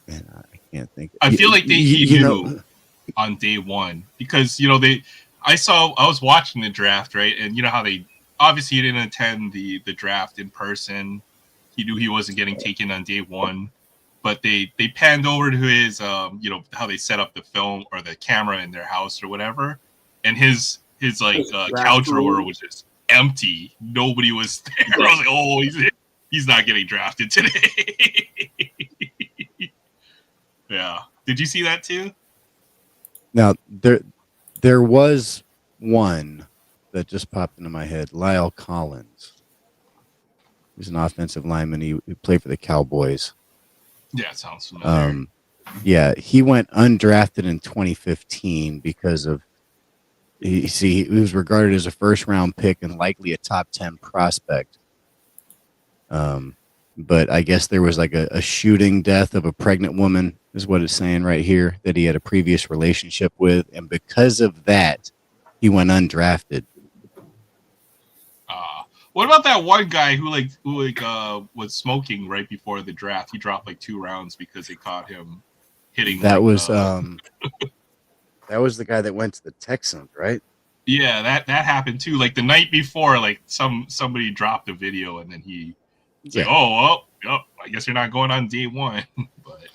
Man, I can't think. I feel like he knew on day one because I was watching the draft, right, and you know how they obviously he didn't attend the draft in person. He knew he wasn't getting taken on day one, but they panned over to his how they set up the film or the camera in their house or whatever, and his couch drawer was just empty. Nobody was there. I was like, oh, he's not getting drafted today. Yeah. Did you see that too? Now there was one that just popped into my head. Lyle Collins. He's an offensive lineman. He played for the Cowboys. Yeah, it sounds familiar. Yeah, he went undrafted in 2015 because of he was regarded as a first round pick and likely a top 10 prospect. But I guess there was like a shooting death of a pregnant woman, is what it's saying right here, that he had a previous relationship with, and because of that, he went undrafted. What about that one guy who was smoking right before the draft? He dropped like 2 rounds because they caught him hitting. That was that was the guy that went to the Texans, right? Yeah, that happened too. Like the night before, like somebody dropped a video, and then he. It's like, oh, well, I guess you're not going on day one. But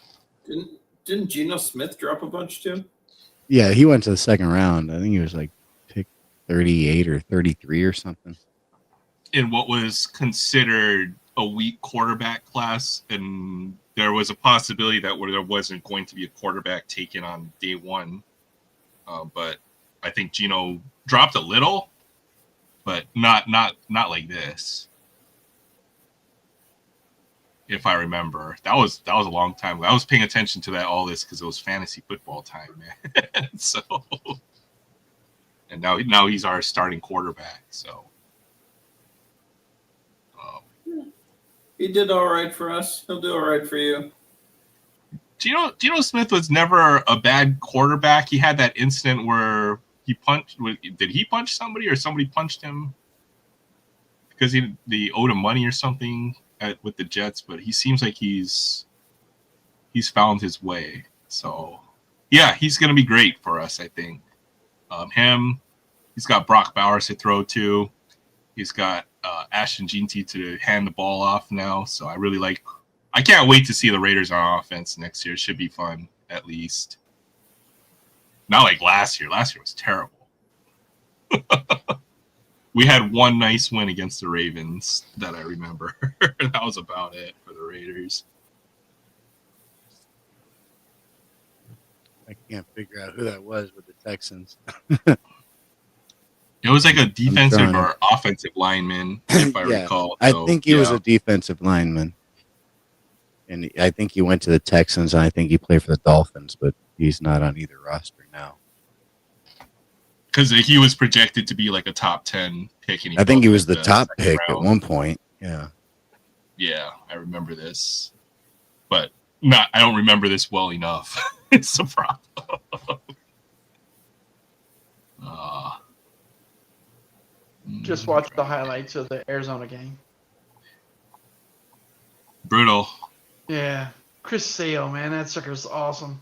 didn't Geno Smith drop a bunch too? Yeah, he went to the second round. I think he was like pick 38 or 33 or something. In what was considered a weak quarterback class, and there was a possibility that there wasn't going to be a quarterback taken on day one. But I think Geno dropped a little, but not like this. If I remember, that was a long time ago. I was paying attention to all this because it was fantasy football time, man. So, and now he's our starting quarterback. So, he did all right for us. He'll do all right for you. Geno Smith was never a bad quarterback. He had that incident where he punched. Did he punch somebody or somebody punched him because they owed him money or something? With the Jets, but he seems like he's found his way. So yeah, he's gonna be great for us, I think. He's got Brock Bowers to throw to. He's got Ashton Jeanty to hand the ball off now. So I can't wait to see the Raiders on offense next year. It should be fun, at least. Not like last year. Last year was terrible. We had one nice win against the Ravens that I remember. That was about it for the Raiders. I can't figure out who that was with the Texans. It was like a defensive or offensive lineman, if I recall. So, I think he was a defensive lineman. And I think he went to the Texans, and I think he played for the Dolphins, but he's not on either roster now. Because he was projected to be like a top 10 pick. And I think he was the top pick at one point. Yeah. Yeah, I remember this. But I don't remember this well enough. It's a problem. Just watch the highlights of the Arizona game. Brutal. Yeah. Chris Sale, man, that sucker's awesome.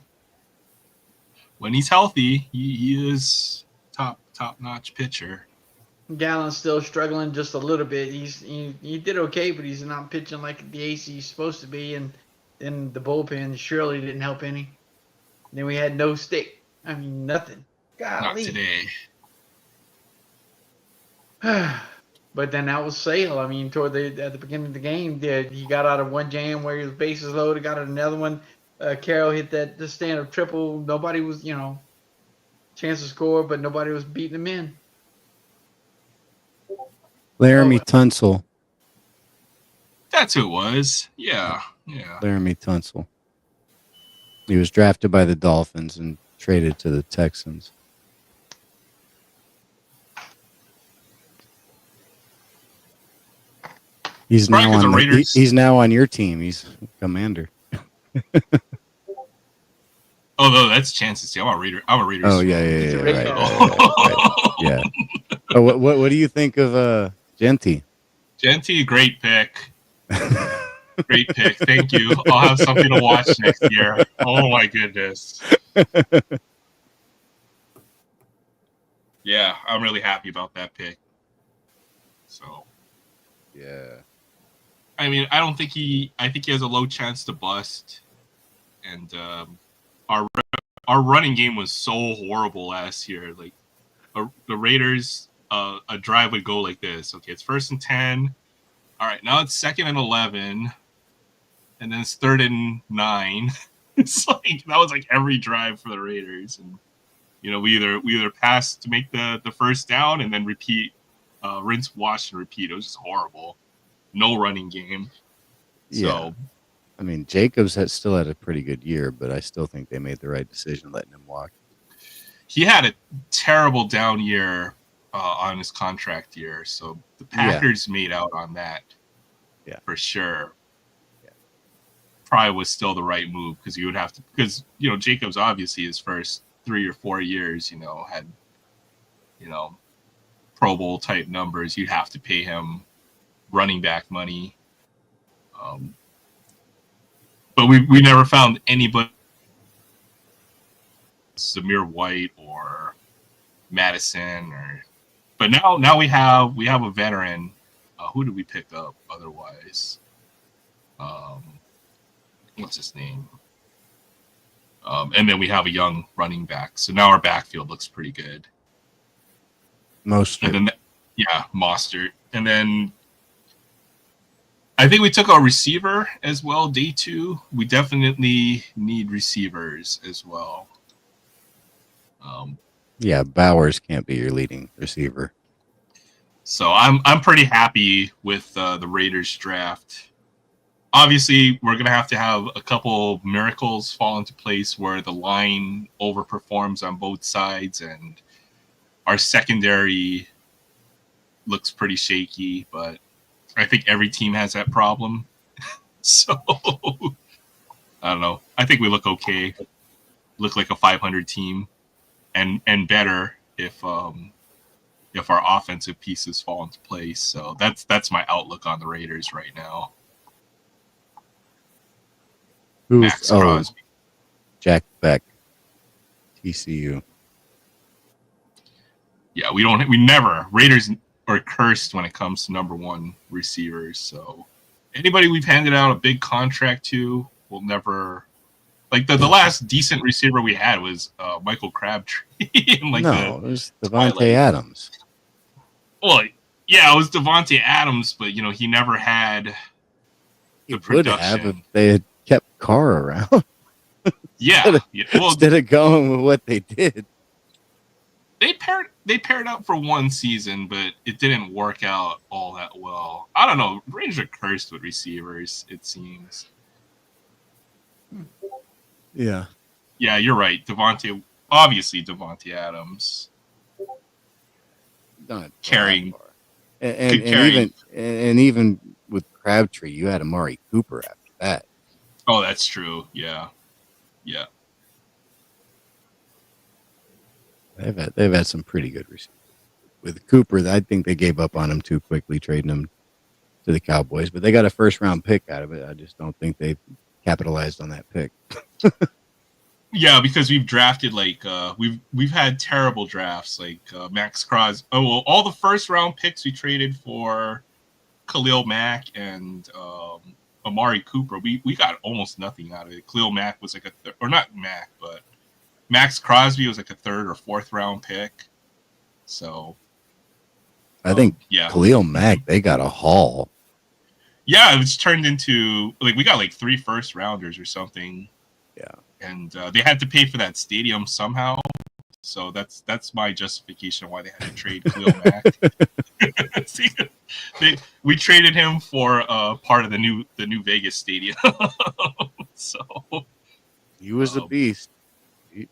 When he's healthy, he is top-notch pitcher. Gallen's still struggling just a little bit. He did okay, but he's not pitching like the AC he's supposed to be. And then the bullpen surely didn't help any. And then we had no stick. I mean, nothing. Golly. Not today. But then that was Sale. I mean, at the beginning of the game, he got out of one jam where his bases loaded, got out another one. Carroll hit the stand-up triple. Nobody was, chance to score, but nobody was beating him in. Laramie Tunsil. That's who it was. Yeah. Laramie Tunsil. He was drafted by the Dolphins and traded to the Texans. He's now on your team. He's commander. Oh no, that's chances. I'm a Raider. Oh yeah. Right. Yeah. Oh, what do you think of Genty? Genty, great pick. Great pick. Thank you. I'll have something to watch next year. Oh my goodness. Yeah, I'm really happy about that pick. So, Yeah. I mean, I think he has a low chance to bust. And our running game was so horrible last year. Like the Raiders, a drive would go like this. Okay, it's 1st and 10. All right, now it's 2nd and 11, and then it's 3rd and 9. It's like that was like every drive for the Raiders, and we either pass to make the first down and then repeat, rinse, wash, and repeat. It was just horrible. No running game. Yeah. So, I mean, Jacobs still had a pretty good year, but I still think they made the right decision letting him walk. He had a terrible down year on his contract year, so the Packers made out on that. Yeah, for sure. Yeah, probably was still the right move because you would have to Jacobs obviously his first 3 or 4 years had Pro Bowl type numbers. You'd have to pay him running back money, but we never found anybody. Zamir White or Madison but now we have a veteran. Who did we pick up otherwise? What's his name? And then we have a young running back. So now our backfield looks pretty good. Mostert. And then Mostert. And then I think we took our receiver as well, day 2. We definitely need receivers as well. Bowers can't be your leading receiver. So I'm pretty happy with the Raiders draft. Obviously, we're going to have a couple miracles fall into place where the line overperforms on both sides and our secondary looks pretty shaky, but I think every team has that problem. So, I don't know. I think we look okay. Look like a 500 team and better if our offensive pieces fall into place. So that's my outlook on the Raiders right now. Max Crosby. Jack Beck, TCU. Yeah, Raiders are cursed when it comes to number 1 receivers. So anybody we've handed out a big contract to will never, like the last decent receiver we had was Michael Crabtree. It was Devontae Adams. Well, yeah, it was Devontae Adams, but he never had the production. Would have if they had kept Carr around. Yeah. Well, instead of going with what they did. They paired up for 1 season, but it didn't work out all that well. I don't know. Rangers are cursed with receivers, it seems. Yeah. Yeah, you're right. Devontae Adams. Not carrying. And even with Crabtree, you had Amari Cooper after that. Oh, that's true. Yeah. Yeah. They've had some pretty good receivers. With Cooper, I think they gave up on him too quickly, trading him to the Cowboys. But they got a 1st-round pick out of it. I just don't think they capitalized on that pick. Yeah, because we've drafted we've had terrible drafts like Max Crosby. Oh well, all the 1st-round picks we traded for Khalil Mack and Amari Cooper. We got almost nothing out of it. Khalil Mack was like or not Mack, but Max Crosby was like a 3rd or 4th round pick. So I think Khalil Mack, they got a haul. Yeah, it's turned into we got 3 1st-rounders or something. Yeah. And they had to pay for that stadium somehow. So that's my justification why they had to trade Khalil Mack. See, we traded him for part of the new Vegas stadium. So he was a beast. He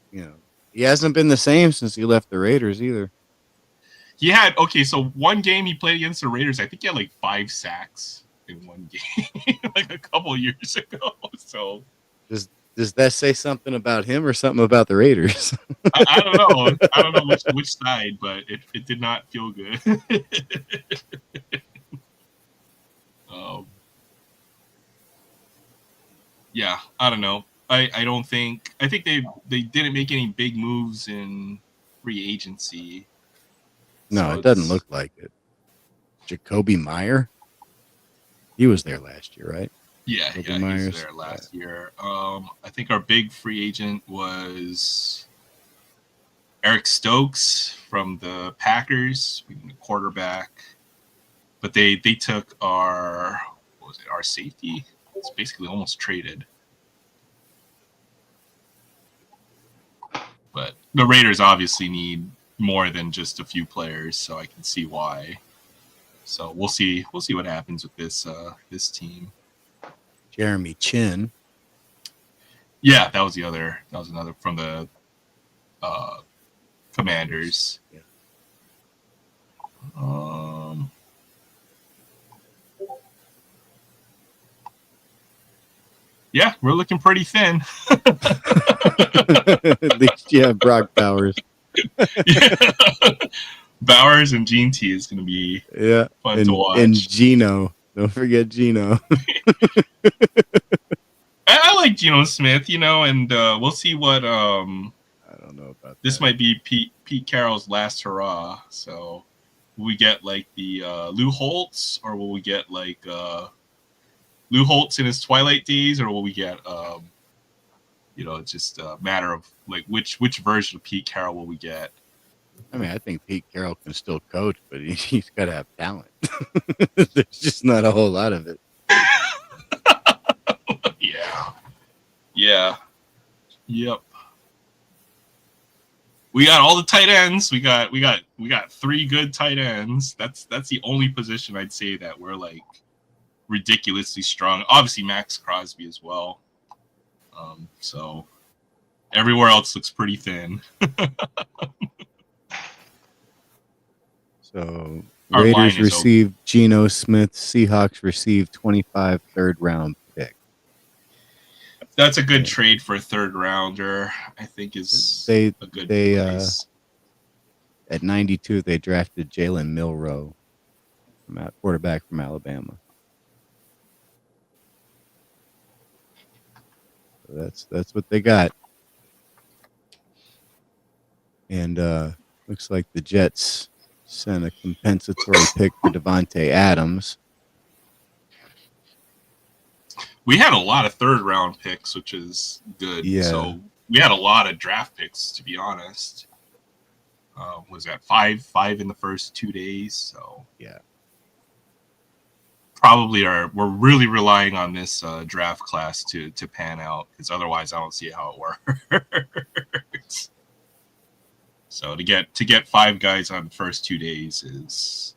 hasn't been the same since he left the Raiders either. He had so one game he played against the Raiders, I think he had 5 sacks in one game, a couple of years ago. So does that say something about him or something about the Raiders? I don't know. I don't know which side, but it did not feel good. yeah, I don't know. I don't think I think they didn't make any big moves in free agency. No, So it doesn't it's look like it. Jacoby Meyer, he was there last year, right? yeah, Jacoby yeah, he was Myers. there last year. I think our big free agent was Eric Stokes from the Packers, quarterback. But they took our what was it, our safety? It's basically almost traded. But the Raiders obviously need more than just a few players, so I can see why. So we'll see what happens with this team. Jeremy Chin. Yeah, that was another from the Commanders. Yeah. Yeah, we're looking pretty thin. At least you have Brock Bowers. Bowers and Gene T is going to be fun to watch. And Geno. Don't forget Geno. I like Geno Smith, and we'll see what. I don't know about this. That. Might be Pete Carroll's last hurrah. So, will we get like the Lou Holtz, or will we get like Lou Holtz in his twilight days, or will we get it's just a matter of like which version of Pete Carroll will we get? I mean, I think Pete Carroll can still coach, but he's got to have talent. There's just not a whole lot of it. Yeah. Yep. We got all the tight ends. We got 3 good tight ends. That's the only position I'd say that we're like ridiculously strong. Obviously Max Crosby as well. So everywhere else looks pretty thin. So Our Raiders line is received Geno Smith. Seahawks received 25 third-round pick. That's a good trade for a third rounder. I think is a good place. At 92, they drafted Jalen Milroe, quarterback from Alabama. So that's what they got. And looks like the Jets sent a compensatory pick for Devontae Adams. We had a lot of third-round picks, which is good. Yeah. So we had a lot of draft picks, to be honest. Was that five in the first 2 days? So yeah, probably we're really relying on this draft class to pan out, because otherwise I don't see how it works. So to get 5 guys on the first 2 days is,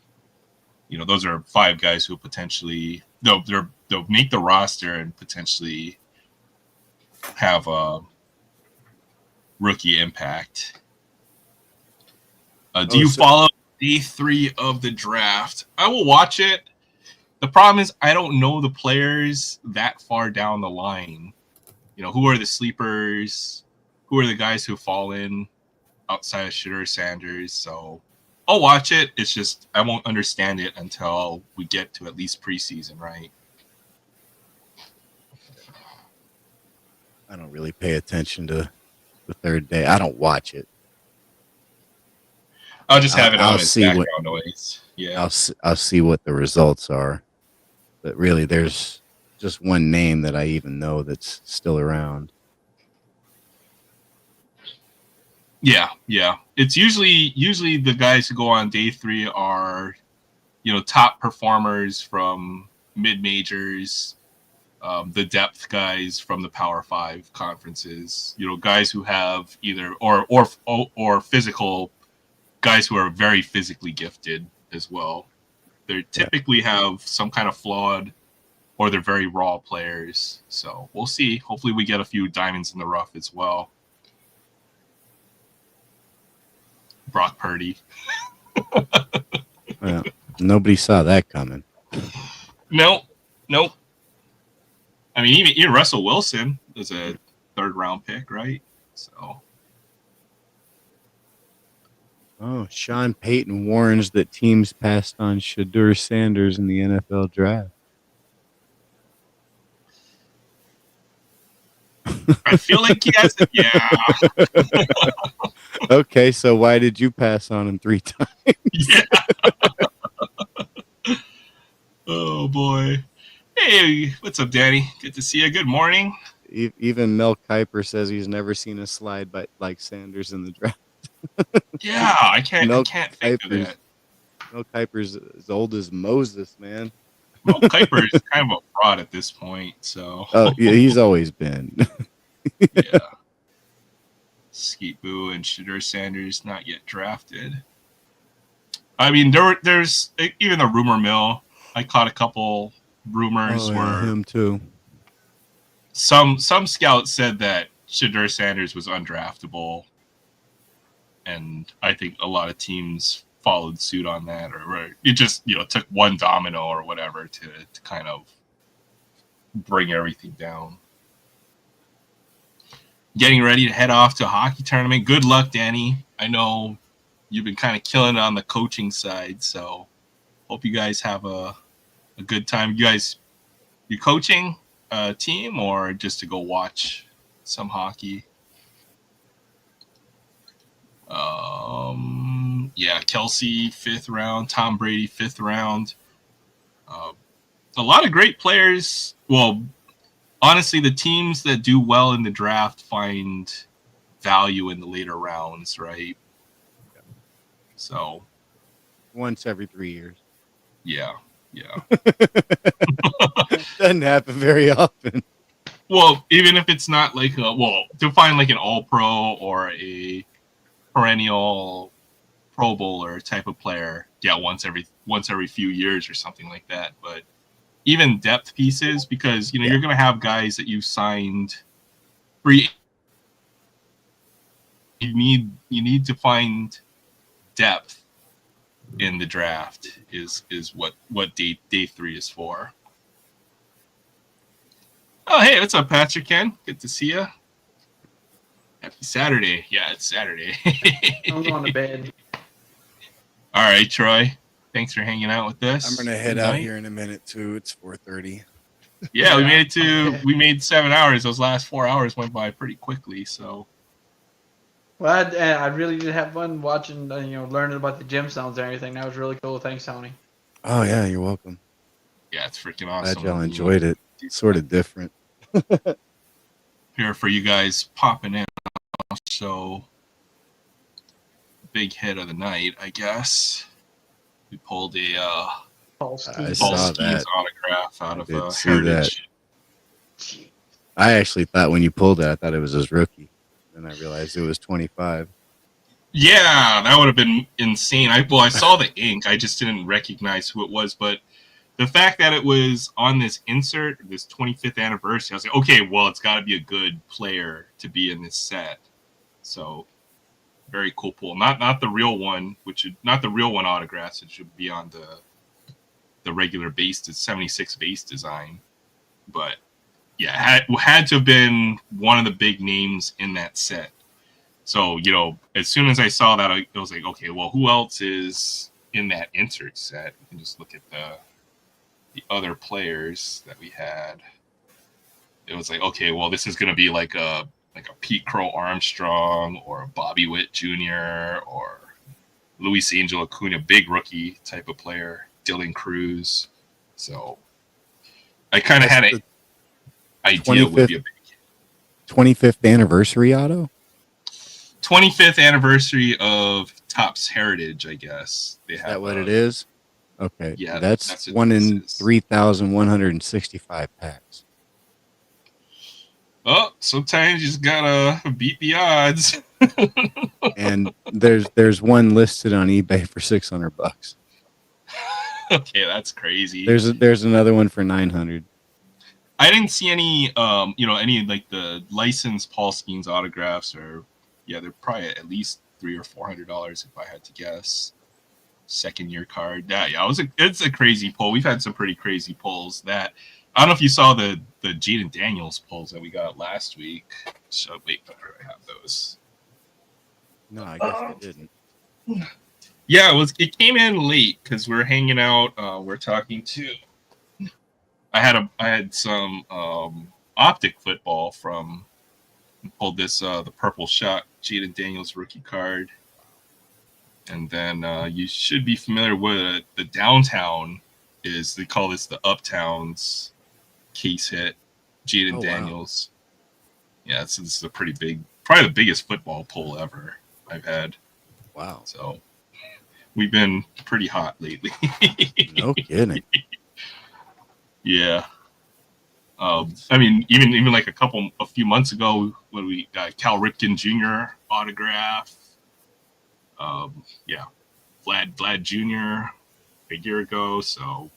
those are 5 guys who potentially they'll make the roster and potentially have a rookie impact. Do you follow day 3 of the draft? I will watch it. The problem is I don't know the players that far down the line. Who are the sleepers? Who are the guys who fall in outside of Shedeur Sanders? So I'll watch it. It's just I won't understand it until we get to at least preseason, right? I don't really pay attention to the third day. I don't watch it. I'll just have it on as background noise. Yeah, I'll see what the results are. But really, there's just one name that I even know that's still around. Yeah. It's usually the guys who go on day 3 are, top performers from mid majors, the depth guys from the Power 5 conferences. Guys who have either or physical guys who are very physically gifted as well. They typically have some kind of flawed, or they're very raw players. So we'll see. Hopefully we get a few diamonds in the rough as well. Brock Purdy. Well, nobody saw that coming. Nope. I mean, even Russell Wilson is a 3rd round pick, right? So. Oh, Sean Payton warns that teams passed on Shedeur Sanders in the NFL draft. I feel like he has it. Yeah. Okay, so why did you pass on him 3 times? Yeah. Oh boy. Hey, what's up, Danny? Good to see you. Good morning. Even Mel Kiper says he's never seen a slide like Sanders in the draft. Yeah, I Mel can't think of that. Kiper's as old as Moses, man. Mel Kiper is kind of a fraud at this point, so Oh, yeah, he's always been. yeah. Skeet Boo and Shadur Sanders not yet drafted. I mean, there's even the rumor mill. I caught a couple rumors where him too. some scouts said that Shadur Sanders was undraftable, and I think a lot of teams followed suit on that, or it just took one domino or whatever to kind of bring everything down. Getting ready to head off to a hockey tournament. Good luck, Danny. I know you've been kind of killing it on the coaching side, so hope you guys have a good time. You coaching a team or just to go watch some hockey? Yeah, Kelsey 5th round, Tom Brady 5th round. A lot of great players. Well, honestly, the teams that do well in the draft find value in the later rounds, right? So Once every 3 years. yeah. Doesn't happen very often. Well, even if it's not like to find like an all-pro or a perennial Pro Bowler type of player, yeah, once every few years or something like that. But even depth pieces, because you're going to have guys that you signed free. You need to find depth in the draft is what day 3 is for. Oh, hey, what's up, Patrick Ken? Good to see you. Happy Saturday. Yeah, it's Saturday. I'm going to bed. All right, Troy. Thanks for hanging out with us. I'm gonna head out here in a minute too. It's 4:30. Yeah, we made 7 hours. Those last 4 hours went by pretty quickly. So. Well, I really did have fun watching, learning about the gemstones and everything. That was really cool. Thanks, Tony. Oh yeah, you're welcome. Yeah, it's freaking awesome. Glad y'all enjoyed it. It's sort of different. Here for you guys popping in. So, big hit of the night, I guess. We pulled a Paul I Skeens saw that. autograph out of Heritage. That. I actually thought when you pulled it, I thought it was his rookie. Then I realized it was 25. Yeah, that would have been insane. I saw the ink. I just didn't recognize who it was. But the fact that it was on this insert, this 25th anniversary, I was like, okay, well, it's got to be a good player to be in this set. So, very cool pull. Not the real one, not the real one autographs. It should be on the regular base, 76 base design. But yeah, had to have been one of the big names in that set. So, as soon as I saw that, I was like, okay, well, who else is in that insert set? You can just look at the other players that we had. It was like, okay, well, this is going to be like a Pete Crow Armstrong or a Bobby Witt Jr. or Luis Angel Acuna, big rookie type of player, Dylan Cruz. So I kind of had an idea would be a big 25th anniversary auto? 25th anniversary of Topps Heritage, I guess. Is that what it is? Okay. Yeah, That's 1 in 3,165 packs. Oh, sometimes you just gotta beat the odds. And there's one listed on eBay for $600. Okay, that's crazy. There's another one for 900. I didn't see any any like the licensed Paul Skeens autographs, or they're probably at least $300 or $400 if I had to guess. Second year card. It's a crazy pull. We've had some pretty crazy pulls. That I don't know if you saw the Jaden Daniels pulls that we got last week. So wait, I have those. No, I guess I didn't. Yeah, it came in late because we're hanging out. We're talking to. I had some optic football from Pulled this the purple shot Jaden Daniels rookie card, and then you should be familiar with the downtown. They call this the Uptowns case hit Jaden Oh, wow. Daniels. Yeah, so this is a pretty big, probably the biggest football pull ever I've had. Wow. So we've been pretty hot lately. No kidding. Yeah. I mean, even like a few months ago when we got Cal Ripken Jr. autograph. Yeah, Vlad Jr. a year ago. So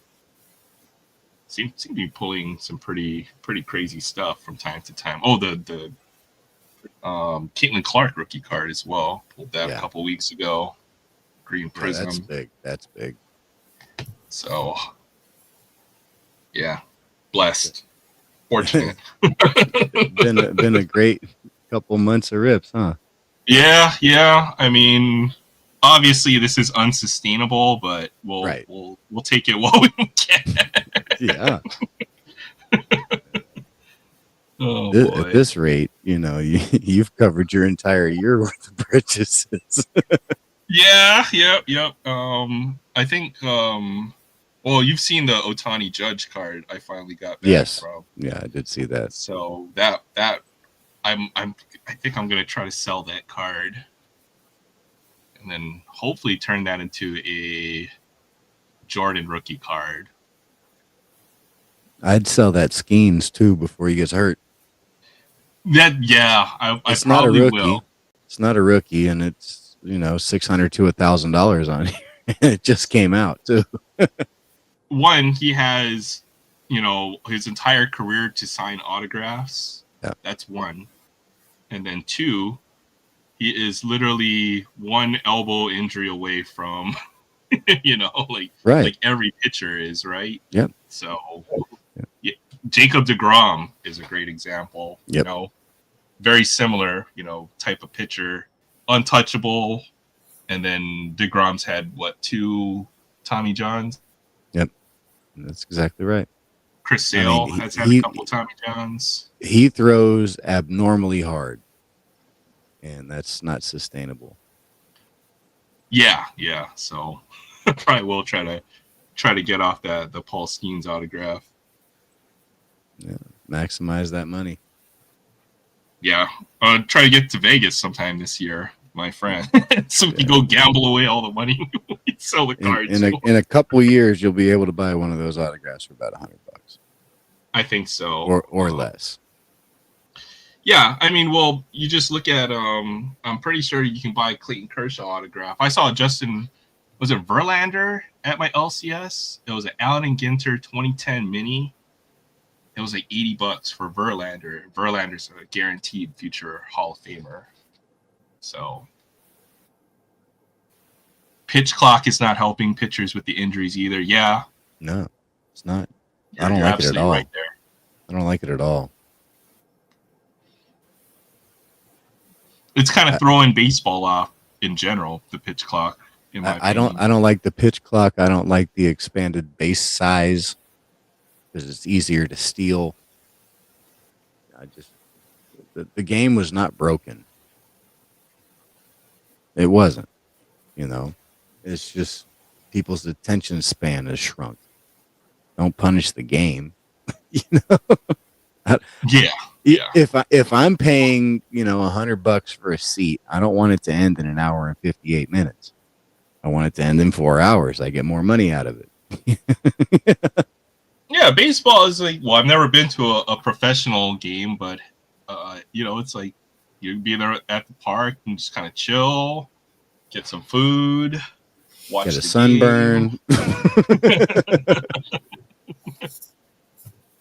seem to be pulling some pretty crazy stuff from time to time. Oh, the Caitlin Clark rookie card as well. Pulled that a couple weeks ago. Green Prism. That's big. That's big. So yeah, blessed. Fortunate. been a great couple months of rips, huh? Yeah. I mean, obviously this is unsustainable, but we'll take it while we can. Yeah. Oh, boy. At this rate, you've covered your entire year worth of purchases. Yeah. I think. Well, you've seen the Otani Judge card I finally got back from. Yeah, I did see that. So that I think I'm gonna try to sell that card, and then hopefully turn that into a Jordan rookie card. I'd sell that Skeens too before he gets hurt. I probably will. It's not a rookie, and it's $600 to $1,000 on here. It just came out too. One, he has, his entire career to sign autographs. Yeah. That's one. And then two, he is literally one elbow injury away from, like every pitcher is, right? Yep. So Jacob deGrom is a great example. Yep. Very similar, type of pitcher, untouchable. And then deGrom's had 2 Tommy Johns? Yep. That's exactly right. Chris Sale has had a couple Tommy Johns. He throws abnormally hard, and that's not sustainable. Yeah. So probably will try to get off the Paul Skeens autograph. Yeah, maximize that money. Yeah, try to get to Vegas sometime this year, my friend. So we go gamble away all the money, we sell the cards. In a couple years, you'll be able to buy one of those autographs for about $100. I think so, or less. Yeah, I mean, well, you just look at. I'm pretty sure you can buy Clayton Kershaw autograph. I saw Justin, was it Verlander at my LCS? It was an Allen and Ginter 2010 mini. It was like $80 for Verlander. Verlander's a guaranteed future Hall of Famer. So, pitch clock is not helping pitchers with the injuries either. Yeah. No, it's not. I don't like it at all. Right there. I don't like it at all. It's kind of throwing baseball off in general, the pitch clock. I don't like the pitch clock. I don't like the expanded base size because it's easier to steal. The game was not broken. It wasn't. It's just people's attention span has shrunk. Don't punish the game. Yeah. If I'm paying, $100 for a seat, I don't want it to end in an hour and 58 minutes. I want it to end in 4 hours. I get more money out of it. Yeah, baseball is like, I've never been to a professional game, but it's like you'd be there at the park and just kind of chill, get some food, watch get a sunburn.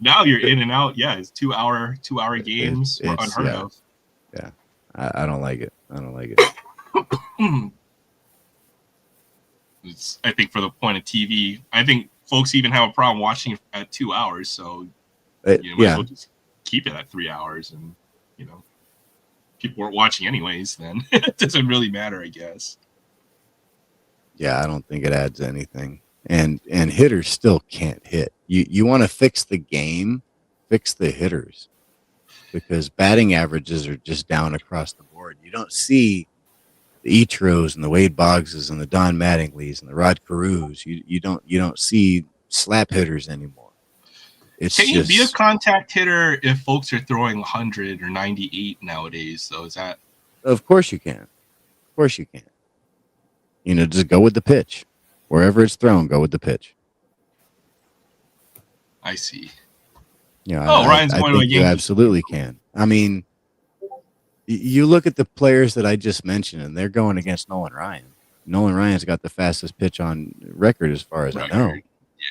Now you're in and out. Yeah, it's 2 hour games were unheard of. Yeah, I don't like it. I think for the point of TV, I think folks even have a problem watching it at 2 hours. So might as well just keep it at 3 hours, and people weren't watching anyways. Then it doesn't really matter, I guess. Yeah, I don't think it adds anything. And hitters still can't hit. You want to fix the game, fix the hitters. because batting averages are just down across the board. You don't see the Ichiros and the Wade Boggses and the Don Mattingleys and the Rod Carews. You don't see slap hitters anymore. It's Can you be a just, contact hitter if folks are throwing 100 or 98 nowadays? So is that? of course you can. Of course you can. Just go with the pitch. Wherever it's thrown, go with the pitch. I see. I think you absolutely can. I mean, you look at the players that I just mentioned, and they're going against Nolan Ryan. Nolan Ryan's got the fastest pitch on record as far as I know.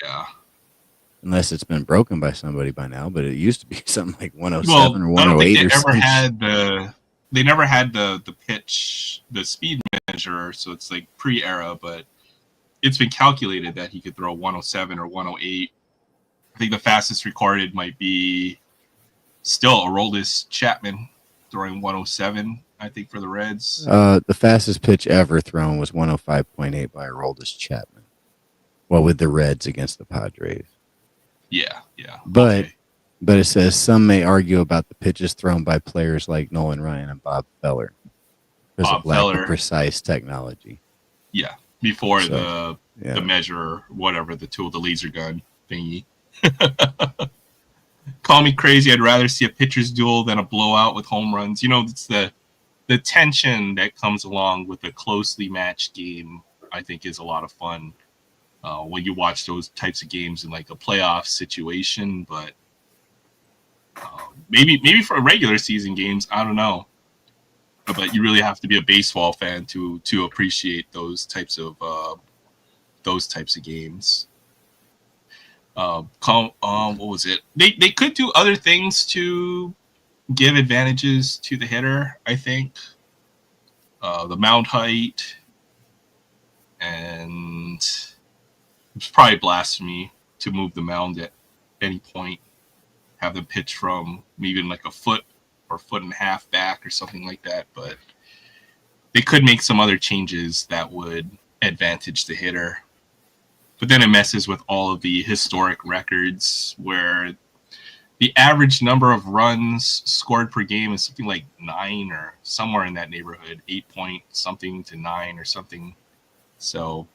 Yeah. Unless it's been broken by somebody by now, but it used to be something like 107 or 108 or something. They never had the pitch, the speed measure, so it's like pre-era, but it's been calculated that he could throw 107 or 108. I think the fastest recorded might be still Aroldis Chapman throwing 107, I think, for the Reds. The fastest pitch ever thrown was 105.8 by Aroldis Chapman. Well, with the Reds against the Padres. Yeah. But it says some may argue about the pitches thrown by players like Nolan Ryan and Bob Feller because of lack of precise technology. Yeah, before the measure, whatever, the tool, the laser gun thingy. Call me crazy. I'd rather see a pitcher's duel than a blowout with home runs. It's the tension that comes along with a closely matched game, I think, is a lot of fun. When you watch those types of games in like a playoff situation, but maybe for regular season games, I don't know. But you really have to be a baseball fan to appreciate those types of games. What was it? They could do other things to give advantages to the hitter, I think. The mound height, and it's probably blasphemy to move the mound at any point. Have them pitch from even like a foot or foot and a half back or something like that. But they could make some other changes that would advantage the hitter. But then it messes with all of the historic records where the average number of runs scored per game is something like 9 or somewhere in that neighborhood, 8 point something to 9 or something. So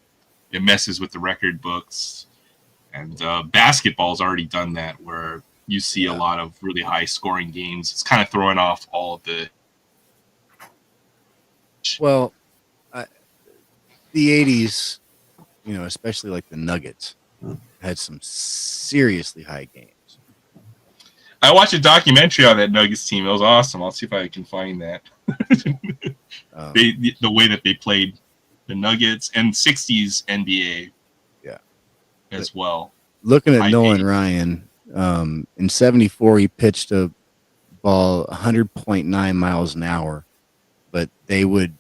it messes with the record books. And basketball's already done that where you see a lot of really high scoring games. It's kind of throwing off all of the. Well, the 80s, especially like the Nuggets, had some seriously high games. I watched a documentary on that Nuggets team. It was awesome. I'll see if I can find that. The way that they played the Nuggets and 60s NBA. Yeah. As well. Looking at Nolan Ryan, in 74, he pitched a ball 100.9 miles an hour, but they would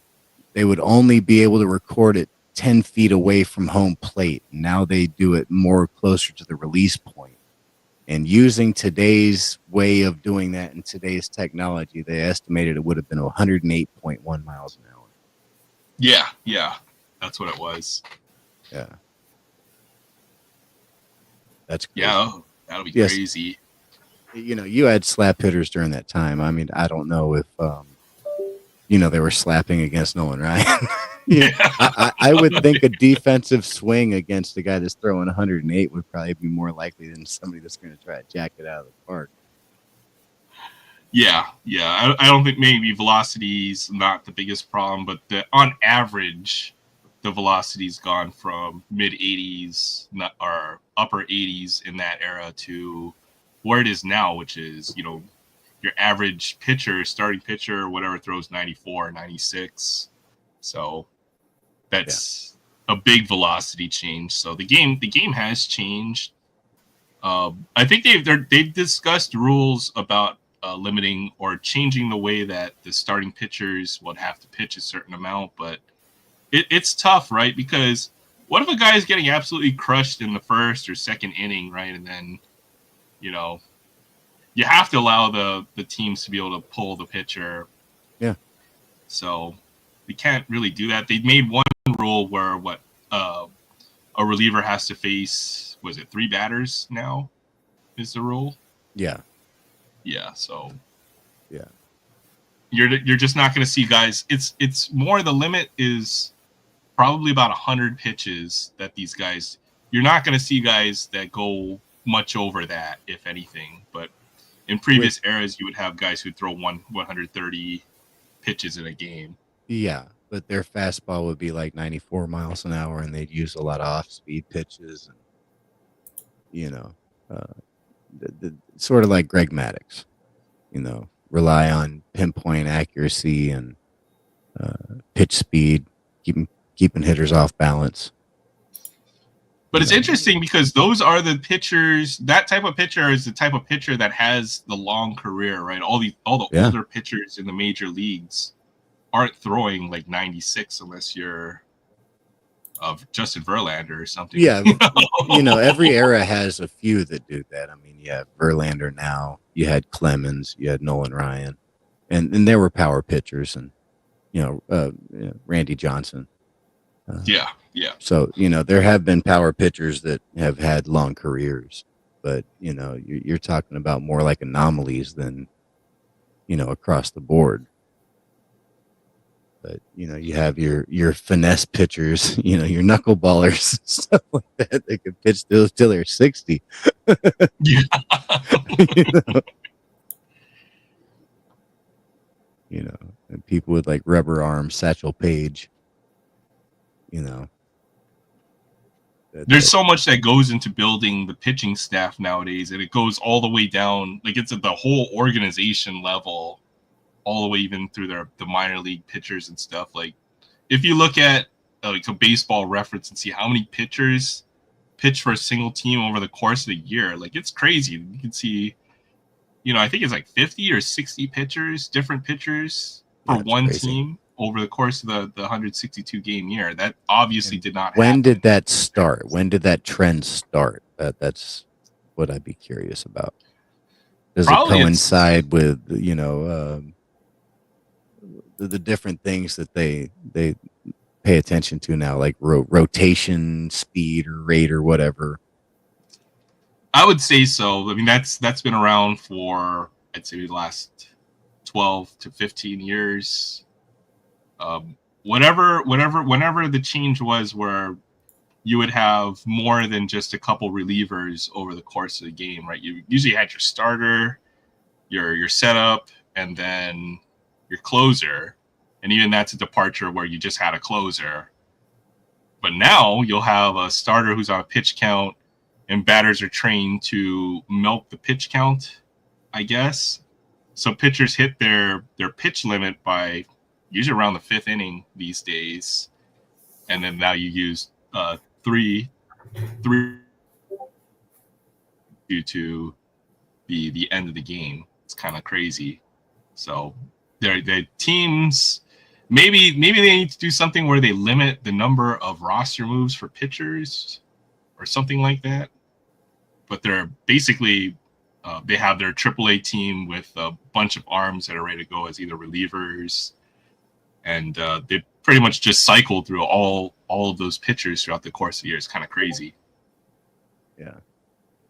only be able to record it 10 feet away from home plate. Now they do it more closer to the release point. And using today's way of doing that and today's technology, they estimated it would have been 108.1 miles an hour. Yeah. That's what it was. Yeah. That's crazy. Yeah, that'll be crazy. You had slap hitters during that time. I mean, I don't know if they were slapping against Nolan Ryan. I would think a defensive swing against a guy that's throwing 108 would probably be more likely than somebody that's going to try to jack it out of the park. Yeah. I don't think maybe velocity is not the biggest problem, but on average, the velocity's gone from mid 80s or upper 80s in that era to where it is now, which is, your average pitcher, starting pitcher, whatever, throws 94, 96. So that's a big velocity change. So the game has changed. I think they've discussed rules about limiting or changing the way that the starting pitchers would have to pitch a certain amount, but it's tough, right? Because what if a guy is getting absolutely crushed in the first or second inning, right? And then, you have to allow the teams to be able to pull the pitcher. Yeah. So we can't really do that. They made one rule where a reliever has to face, was it 3 batters now is the rule? Yeah. Yeah. So Yeah. You're just not going to see guys. It's more, the limit is probably about 100 pitches that these guys. You're not going to see guys that go much over that, if anything. But in previous eras, you would have guys who throw 130 pitches in a game. Yeah, but their fastball would be like 94 miles an hour, and they'd use a lot of off-speed pitches, and sort of like Greg Maddux, rely on pinpoint accuracy and pitch speed, keeping hitters off balance. But it's interesting because those are the pitchers. That type of pitcher is the type of pitcher that has the long career, right? All the older pitchers in the major leagues aren't throwing like 96 unless you're of Justin Verlander or something. Yeah, every era has a few that do that. I mean, you have Verlander now. You had Clemens. You had Nolan Ryan, and there were power pitchers, and Randy Johnson. Yeah. So there have been power pitchers that have had long careers, but you're talking about more like anomalies than across the board. But you have your finesse pitchers, your knuckleballers, stuff like that. They could pitch till they're 60. Yeah. And people with like rubber arms, Satchel Paige. There's so much that goes into building the pitching staff nowadays, and it goes all the way down. Like, it's at the whole organization level, all the way even through the minor league pitchers and stuff. Like, if you look at like a baseball reference and see how many pitchers pitch for a single team over the course of the year, like, it's crazy. You can see, I think it's like 50 or 60 different pitchers for one team over the course of the 162 game year. That obviously did not happen. When did that start? When did that trend start? That's what I'd be curious about. Does it coincide with the different things that they pay attention to now, like rotation, speed, or rate, or whatever? I would say so. I mean, that's been around for, I'd say, the last 12 to 15 years. Whenever the change was where you would have more than just a couple relievers over the course of the game, right? You usually had your starter, your setup, and then your closer. And even that's a departure where you just had a closer. But now you'll have a starter who's on a pitch count, and batters are trained to milk the pitch count, I guess. So pitchers hit their pitch limit by usually around the 5th inning these days. And then now you use three due to the end of the game. It's kind of crazy. So the teams, maybe they need to do something where they limit the number of roster moves for pitchers or something like that. But they're basically they have their AAA team with a bunch of arms that are ready to go as either relievers, and they pretty much just cycle through all of those pitchers throughout the course of the year. It's kind of crazy. Yeah,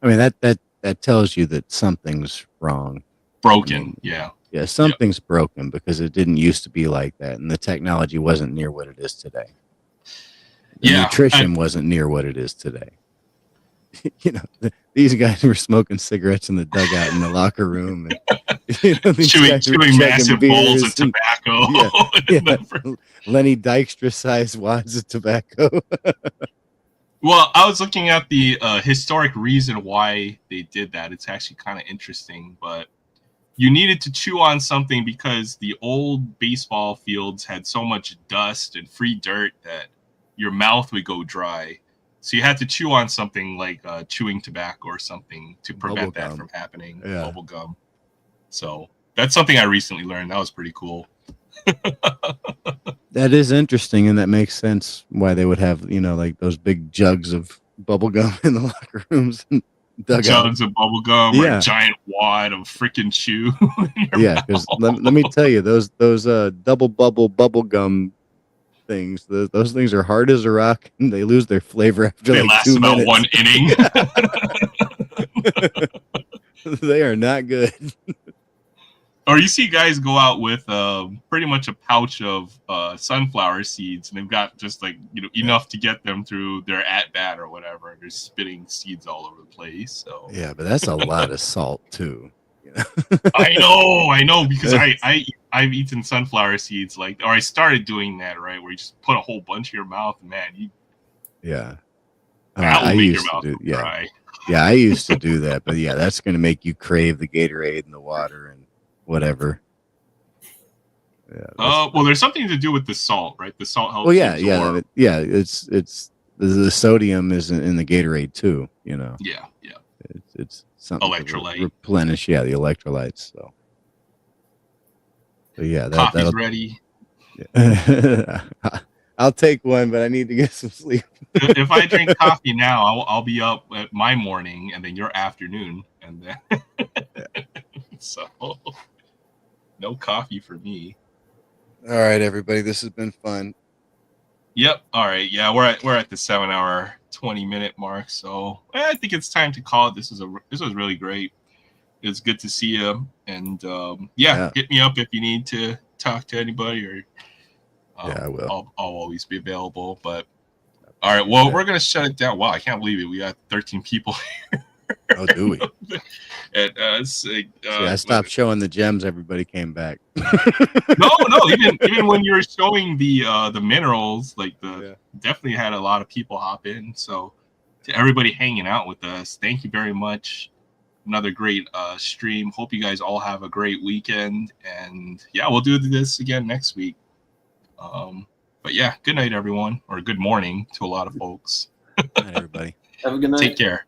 I mean that tells you that something's wrong. Broken. I mean, yeah, something's broken because it didn't used to be like that, and the technology wasn't near what it is today. The nutrition wasn't near what it is today. These guys were smoking cigarettes in the dugout in the locker room, and chewing massive bowls of tobacco. Lenny Dykstra-sized wads of tobacco. Well, I was looking at the historic reason why they did that. It's actually kind of interesting, but you needed to chew on something because the old baseball fields had so much dust and free dirt that your mouth would go dry. So you had to chew on something like chewing tobacco or something to prevent that from happening. Yeah. Bubble gum. So that's something I recently learned. That was pretty cool. That is interesting, and that makes sense why they would have, like those big jugs of bubble gum in the locker rooms. And jugs of bubble gum or a giant wad of freaking chew. Yeah, because let me tell you, those double bubble gum things, those things are hard as a rock, and they lose their flavor after they like last 2 about minutes. 1 inning. They are not good. Or you see guys go out with pretty much a pouch of sunflower seeds, and they've got just like enough to get them through their at bat or whatever. They're spitting seeds all over the place. So Yeah, but that's a lot of salt too. I know, because I've eaten sunflower seeds or I started doing that, right, where you just put a whole bunch in your mouth, and man, Yeah. that will I make used your mouth to do, dry. Yeah, I used to do that, but yeah, that's going to make you crave the Gatorade and the water and whatever. Yeah. Well, there's something to do with the salt, right? The salt helps. Well, yeah, absorb. It's the sodium is in the Gatorade too. Yeah. It's something Electrolyte. to replenish. Yeah, the electrolytes. So yeah, Coffee's ready. Yeah. I'll take one, but I need to get some sleep. If I drink coffee now, I'll be up at my morning, and then your afternoon, and then so no coffee for me. All right, everybody, this has been fun. Yep. All right. Yeah, we're at the 7-hour 20-minute mark, so I think it's time to call it. This was really great. It's good to see you, and yeah, hit me up if you need to talk to anybody, or yeah, I will. I'll always be available. But all right, well, we're gonna shut it down. Wow, I can't believe it. We got 13 people here. Oh, do we? And, I stopped showing the gems. Everybody came back. no. Even when you were showing the minerals, definitely had a lot of people hop in. So to everybody hanging out with us, thank you very much. Another great stream. Hope you guys all have a great weekend, and yeah, we'll do this again next week. But yeah, good night, everyone, or good morning to a lot of folks. Good night, everybody. Have a good night. Take care.